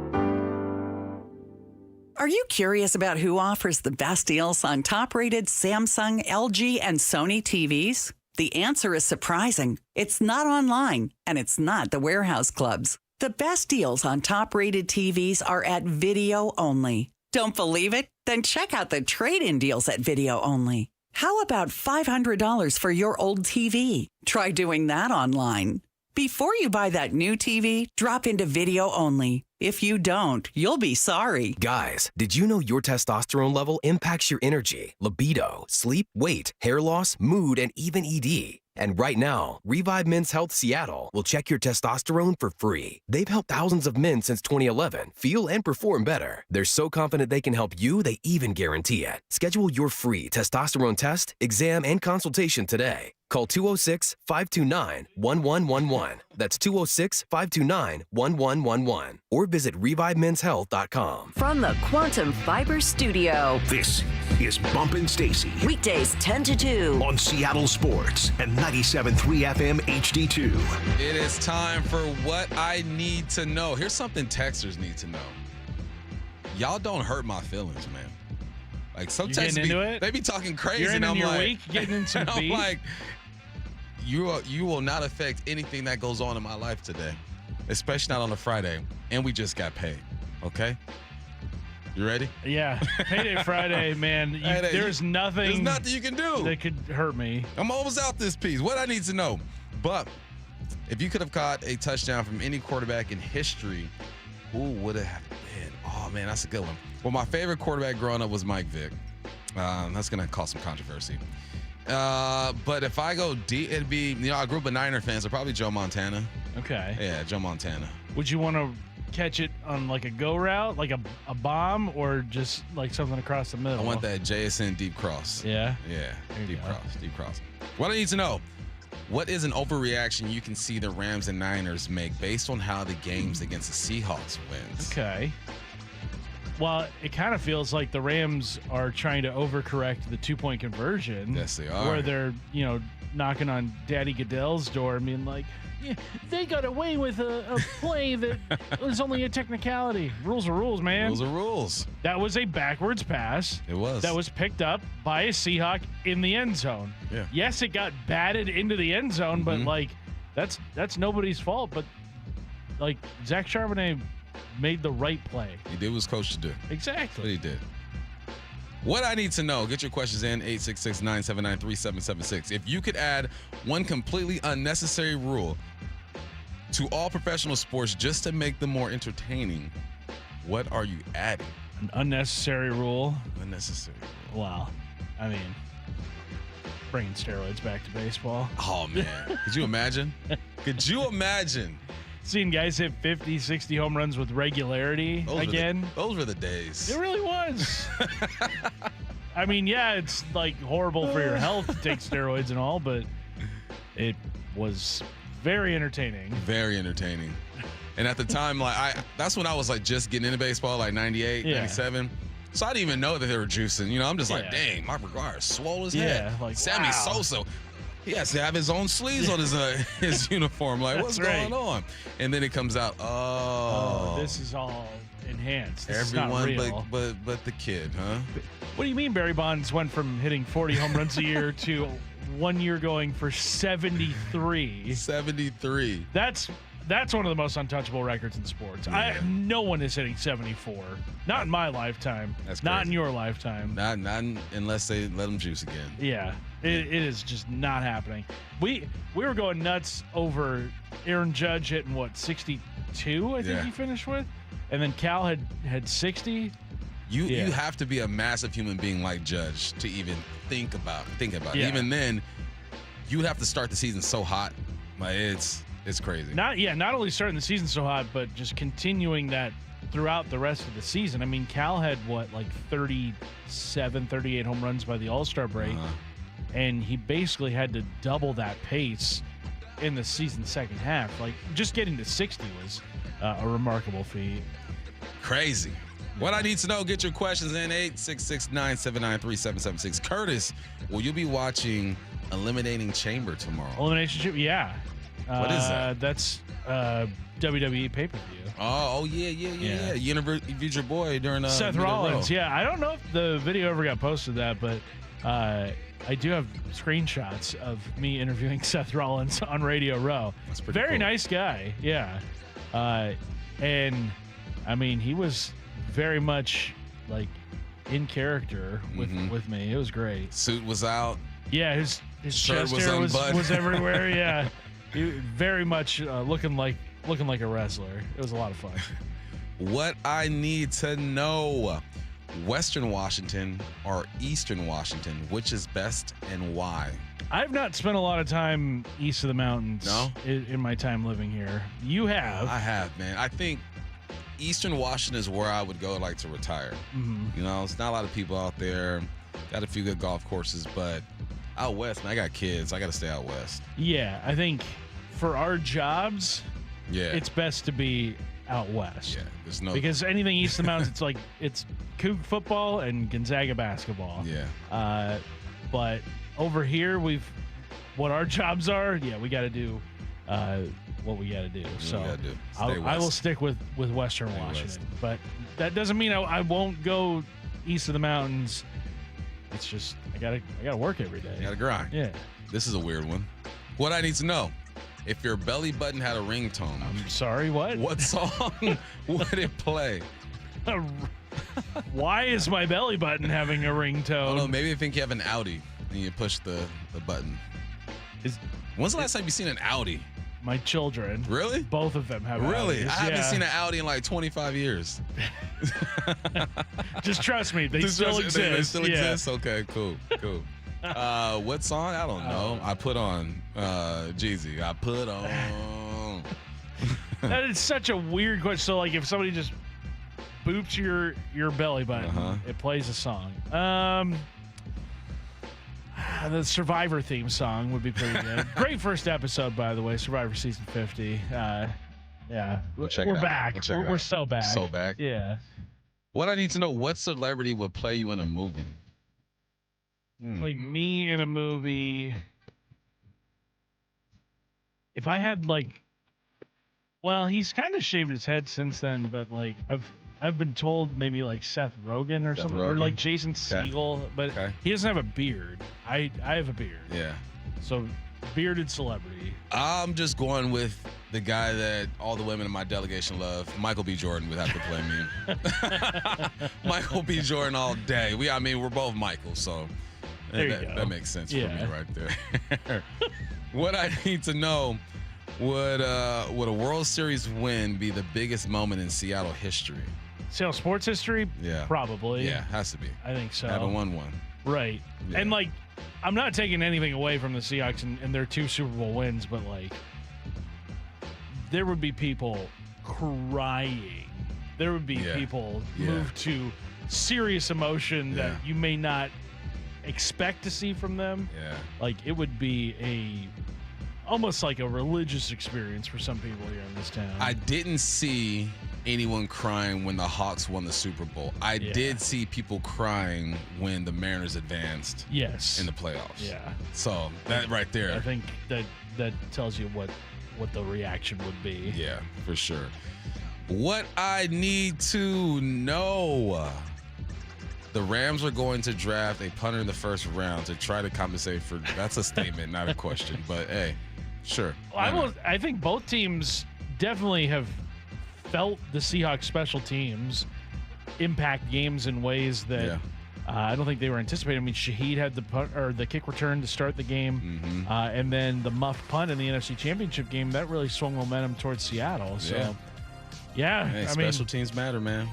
Are you curious about who offers the best deals on top-rated Samsung, LG, and Sony TVs? The answer is surprising. It's not online, and it's not the warehouse clubs. The best deals on top-rated TVs are at Video Only. Don't believe it? Then check out the trade-in deals at Video Only. How about $500 for your old TV? Try doing that online. Before you buy that new TV, drop into Video Only. If you don't, you'll be sorry. Guys, did you know your testosterone level impacts your energy, libido, sleep, weight, hair loss, mood, and even ED? And right now, Revive Men's Health Seattle will check your testosterone for free. They've helped thousands of men since 2011 feel and perform better. They're so confident they can help you, they even guarantee it. Schedule your free testosterone test, exam, and consultation today. Call 206-529-1111. That's 206-529-1111. Or visit ReviveMen'sHealth.com. From the Quantum Fiber Studio, This is Bump Stacy. weekdays 10 to 2. On Seattle Sports and 97.3 FM HD2. It is time for What I Need to Know. Here's something texters need to know. Y'all don't hurt my feelings, man. Like, some texters they be talking crazy. You're and I'm your like, week, getting in some I'm beef. like, you will not affect anything that goes on in my life today, especially not on a Friday. And we just got paid, okay? You ready? Yeah. Payday Friday, man. There's nothing you can do that could hurt me. I'm almost out this piece. What I need to know. But if you could have caught a touchdown from any quarterback in history, who would it have been? Oh, man, that's a good one. Well, my favorite quarterback growing up was Mike Vick. That's going to cause some controversy. But if I go deep, it'd be, a group of Niner fans, so probably Joe Montana. Okay. Yeah, Joe Montana. Would you want to catch it on like a go route, like a bomb, or just like something across the middle? I want that JSN deep cross. Yeah? Yeah, deep cross. What I need to know, what is an overreaction you can see the Rams and Niners make based on how the games against the Seahawks wins? Okay. Well, it kind of feels like the Rams are trying to overcorrect the 2-point conversion. Yes, they are. Where they're, knocking on Daddy Goodell's door and being like, yeah, they got away with a play that was only a technicality. Rules are rules, man. Rules are rules. That was a backwards pass. It was. That was picked up by a Seahawk in the end zone. Yeah. Yes, it got batted into the end zone, but that's nobody's fault. But Zach Charbonnet made the right play. He did what he was coached to do. Exactly. What he did. What I need to know, get your questions in, 866-979-3776. If you could add one completely unnecessary rule to all professional sports just to make them more entertaining, what are you adding? An unnecessary rule? Unnecessary rule. Wow. I mean, bringing steroids back to baseball. Oh, man. Could you imagine? Could you imagine? Seeing guys hit 50, 60 home runs with regularity again. Those were the days. It really was. I mean, yeah, it's like horrible for your health to take steroids and all, but it was very entertaining. Very entertaining. And at the time, that's when I was just getting into baseball, 98, 97. So I didn't even know that they were juicing. I'm just like, dang, Mark McGwire is swole as heck. Like Sammy Sosa. He has to have his own sleeves on his uniform. What's going on? And then it comes out, this is all in enhanced. This Everyone is not real. but the kid, huh? What do you mean Barry Bonds went from hitting 40 home runs a year to 1 year going for 73? 73. That's one of the most untouchable records in sports. Yeah. No one is hitting 74. Not in my lifetime. That's not crazy. in your lifetime. Not unless they let him juice again. Yeah, it is just not happening. We were going nuts over Aaron Judge hitting 62, I think he finished with, and then Cal had 60. You have to be a massive human being like Judge to even think about it. Yeah. Even then, you would have to start the season so hot. Like it's crazy. Not only starting the season so hot, but just continuing that throughout the rest of the season. I mean, Cal had 37, 38 home runs by the All-Star break, and he basically had to double that pace in the season second half. Like, just getting to 60 was a remarkable feat. Crazy. What I need to know, get your questions in 866-979-3776. Curtis, will you be watching Eliminating Chamber tomorrow? Elimination Chamber, yeah. What is that? That's WWE pay-per-view. Oh yeah. You interviewed your boy during Seth Rollins. Yeah, I don't know if the video ever got posted that, but I do have screenshots of me interviewing Seth Rollins on Radio Row. That's pretty Very cool. nice guy. Yeah. And I mean, he was very much like in character with me. It was great. Suit was out. Yeah, his Shirt chest was hair unbuttoned. was everywhere. Yeah, he very much looking like a wrestler. It was a lot of fun. What I need to know: Western Washington or Eastern Washington, which is best and why? I've not spent a lot of time east of the mountains. No? in my time living here. You have. I have, man. I think Eastern Washington is where I would go like to retire. Mhm. You know, it's not a lot of people out there. Got a few good golf courses, but out west, man, I got kids. I got to stay out west. Yeah, I think for our jobs, Yeah. it's best to be out west. Yeah, there's no Because anything east of the mountains, it's Coug football and Gonzaga basketball. Yeah. But over here, what our jobs are. Yeah, we got to do what we got to do. So gotta do. Stay I will west. stick with Western Stay Washington. west. But that doesn't mean I won't go east of the mountains. It's just I gotta work every day. You got to grind. Yeah. This is a weird one. What I need to know: if your belly button had a ringtone, I'm sorry, what song would it play? Why is my belly button having a ringtone? I don't know. Maybe I think you have an Audi and you push the button. When's the last time you seen an Audi? My children. Really? Both of them have Really? Audis, I haven't yeah. seen an Audi in like 25 years. Just trust me, they Just still trust- exist. They still Yeah. exist? Okay, cool. What song? I don't know. I put on Jeezy. I put on. That is such a weird question. So, like, if somebody just boops your belly button, it plays a song. The Survivor theme song would be pretty good. Great first episode, by the way. Survivor season 50. Yeah, We'll check we're it out. back. We'll check it We're out. so back. So back. Yeah. What I need to know: what celebrity would play you in a movie? Like me in a movie. If I had well, he's kind of shaved his head since then, but like I've been told maybe like Seth Rogen or something, or Rogen. like Jason Segel, but he doesn't have a beard. I have a beard. Yeah. So bearded celebrity. I'm just going with the guy that all the women in my delegation love. Michael B. Jordan would have to play me. Michael B. Jordan all day. We're both Michael, so There you go. that makes sense for Yeah. me right there. What I need to know: would a World Series win be the biggest moment in Seattle history? Seattle sports history? Yeah. Probably. Yeah, has to be. I think so. Haven't won one. Right. Yeah. And like, I'm not taking anything away from the Seahawks and their 2 Super Bowl wins, but like, there would be people crying. There would be people moved to serious emotion that you may not expect to see from them. Yeah. Like, it would be almost like a religious experience for some people here in this town. I didn't see anyone crying when the Hawks won the Super Bowl. I did see people crying when the Mariners advanced Yes. in the playoffs. Yeah. So that right there. I think that tells you what the reaction would be. Yeah, for sure. What I need to know. The Rams are going to draft a punter in the first round to try to compensate for. That's a statement, not a question. But hey, sure. Well, I think both teams definitely have felt the Seahawks special teams impact games in ways that I don't think they were anticipating. I mean, Shaheed had the kick return to start the game, and then the muff punt in the NFC Championship game that really swung momentum towards Seattle. So, yeah, hey, special teams matter, man.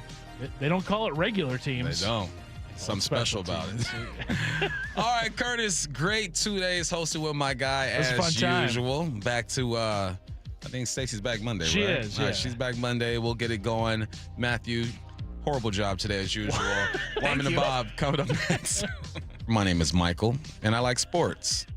They don't call it regular teams. They don't. Something special about it. All right, Curtis, great 2 days hosted with my guy as usual. Back to, I think Stacey's back Monday, She right? is, All yeah. right, she's back Monday. We'll get it going. Matthew, horrible job today as usual. Wyman and Bob coming up next. My name is Michael, and I like sports.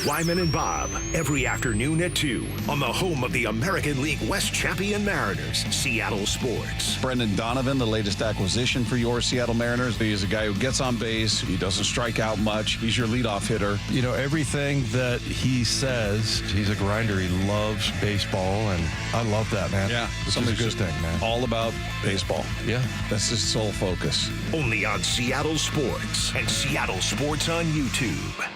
Wyman and Bob, every afternoon at 2 on the home of the American League West champion Mariners, Seattle Sports. Brendan Donovan, the latest acquisition for your Seattle Mariners. He is a guy who gets on base. He doesn't strike out much. He's your leadoff hitter. You know, everything that he says, he's a grinder. He loves baseball, and I love that, man. Yeah. This is a good thing, man. All about baseball. Yeah. That's his sole focus. Only on Seattle Sports and Seattle Sports on YouTube.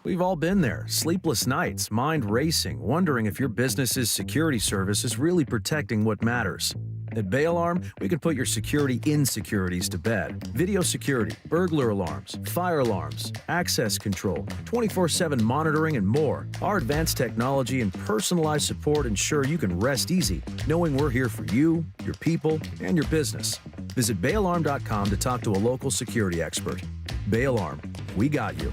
We've all been there. Sleepless nights, mind racing, wondering if your business's security service is really protecting what matters. At Bay Alarm, we can put your security insecurities to bed. Video security, burglar alarms, fire alarms, access control, 24/7 monitoring, and more. Our advanced technology and personalized support ensure you can rest easy, knowing we're here for you, your people, and your business. Visit bayalarm.com to talk to a local security expert. Bay Alarm, we got you.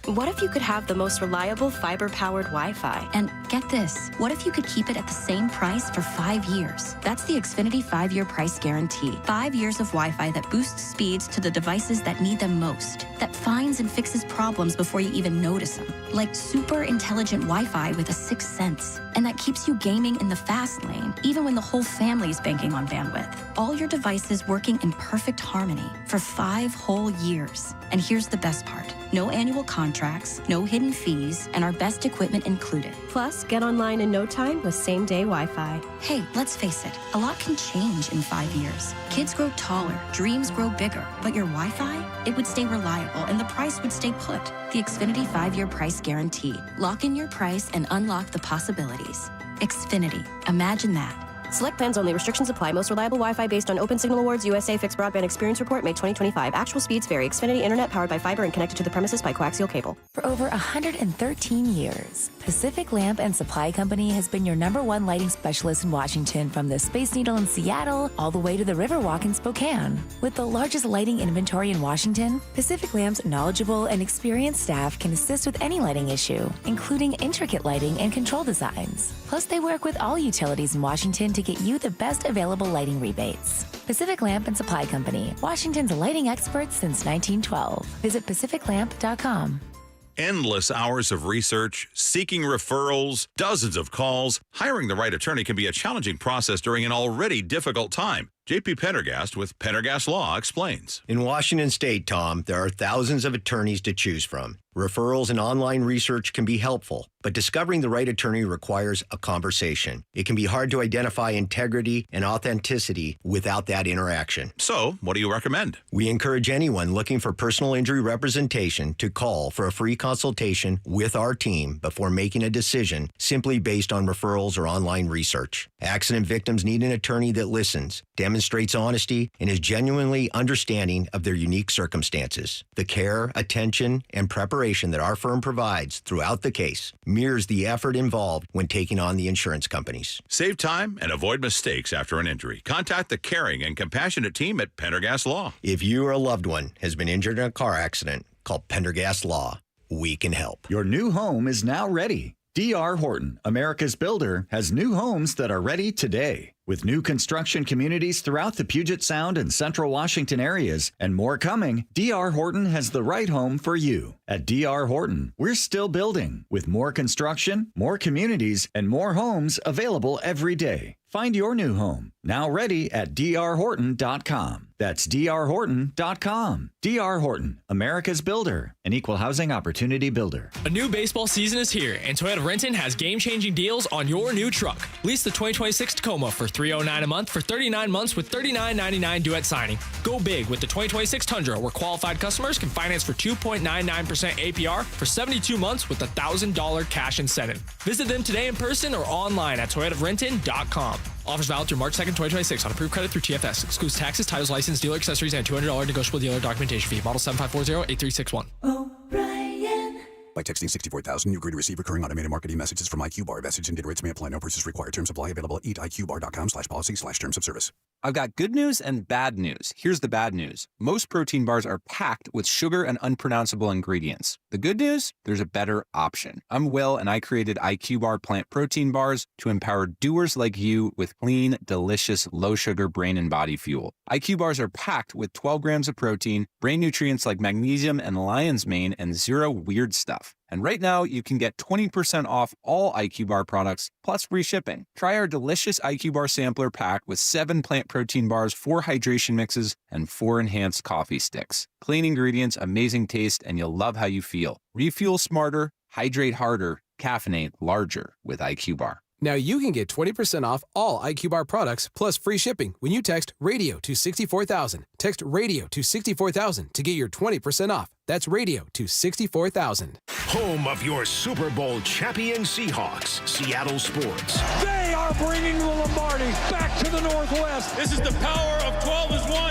What if you could have the most reliable fiber-powered Wi-Fi? And get this, what if you could keep it at the same price for 5 years? That's the Xfinity 5-year price guarantee. 5 years of Wi-Fi that boosts speeds to the devices that need them most, that finds and fixes problems before you even notice them. Like super intelligent Wi-Fi with a sixth sense. And that keeps you gaming in the fast lane, even when the whole family is banking on bandwidth. All your devices working in perfect harmony for 5 whole years. And here's the best part. No annual contracts, no hidden fees, and our best equipment included. Plus, get online in no time with same-day Wi-Fi. Hey, let's face it, a lot can change in 5 years. Kids grow taller, dreams grow bigger, but your Wi-Fi, it would stay reliable and the price would stay put. The Xfinity 5-year price guarantee. Lock in your price and unlock the possibilities. Xfinity, imagine that. Select plans only. Restrictions apply. Most reliable Wi-Fi based on Open Signal Awards USA Fixed Broadband Experience Report, May 2025. Actual speeds vary. Xfinity Internet powered by fiber and connected to the premises by coaxial cable. For over 113 years, Pacific Lamp and Supply Company has been your #1 lighting specialist in Washington, from the Space Needle in Seattle all the way to the Riverwalk in Spokane. With the largest lighting inventory in Washington, Pacific Lamp's knowledgeable and experienced staff can assist with any lighting issue, including intricate lighting and control designs. Plus, they work with all utilities in Washington to get you the best available lighting rebates. Pacific Lamp and Supply Company, Washington's lighting experts since 1912. Visit pacificlamp.com. Endless hours of research, seeking referrals, dozens of calls. Hiring the right attorney can be a challenging process during an already difficult time. JP Pendergast with Pendergast Law explains. In Washington State, Tom, there are thousands of attorneys to choose from. Referrals and online research can be helpful, but discovering the right attorney requires a conversation. It can be hard to identify integrity and authenticity without that interaction. So, what do you recommend? We encourage anyone looking for personal injury representation to call for a free consultation with our team before making a decision simply based on referrals or online research. Accident victims need an attorney that listens, demonstrates honesty, and is genuinely understanding of their unique circumstances. The care, attention, and preparation that our firm provides throughout the case mirrors the effort involved when taking on the insurance companies. Save time and avoid mistakes after an injury. Contact the caring and compassionate team at Pendergast Law. If you or a loved one has been injured in a car accident, call Pendergast Law. We can help. Your new home is now ready. D.R. Horton, America's builder, has new homes that are ready today. With new construction communities throughout the Puget Sound and Central Washington areas, and more coming, D.R. Horton has the right home for you. At D.R. Horton, we're still building, with more construction, more communities, and more homes available every day. Find your new home, now ready at drhorton.com. That's drhorton.com. D.R. Horton, America's builder, an equal housing opportunity builder. A new baseball season is here, and Toyota of Renton has game-changing deals on your new truck. Lease the 2026 Tacoma for $309 a month for 39 months with $39.99 due at signing. Go big with the 2026 Tundra, where qualified customers can finance for 2.99% APR for 72 months with a $1,000 cash incentive. Visit them today in person or online at toyotaofrenton.com. Offers valid through March 2nd, 2026 on approved credit through TFS. Excludes taxes, titles, license, dealer accessories, and $200 negotiable dealer documentation fee. Model 7540-8361. By texting 64,000, you agree to receive recurring automated marketing messages from IQ Bar. Message and data rates may apply. No purchase required. Terms apply. Available at eatiqbar.com/policy/terms of service. I've got good news and bad news. Here's the bad news. Most protein bars are packed with sugar and unpronounceable ingredients. The good news? There's a better option. I'm Will, and I created IQ Bar plant protein bars to empower doers like you with clean, delicious, low-sugar brain and body fuel. IQ Bars are packed with 12 grams of protein, brain nutrients like magnesium and lion's mane, and zero weird stuff. And right now, you can get 20% off all IQ Bar products, plus free shipping. Try our delicious IQ Bar sampler pack with 7 plant protein bars, 4 hydration mixes, and 4 enhanced coffee sticks. Clean ingredients, amazing taste, and you'll love how you feel. Refuel smarter, hydrate harder, caffeinate larger with IQ Bar. Now you can get 20% off all IQ Bar products plus free shipping when you text radio to 64,000. Text radio to 64,000 to get your 20% off. That's radio to 64,000. Home of your Super Bowl champion Seahawks, Seattle Sports. They are bringing the Lombardi back to the Northwest. This is the power of 12 as one.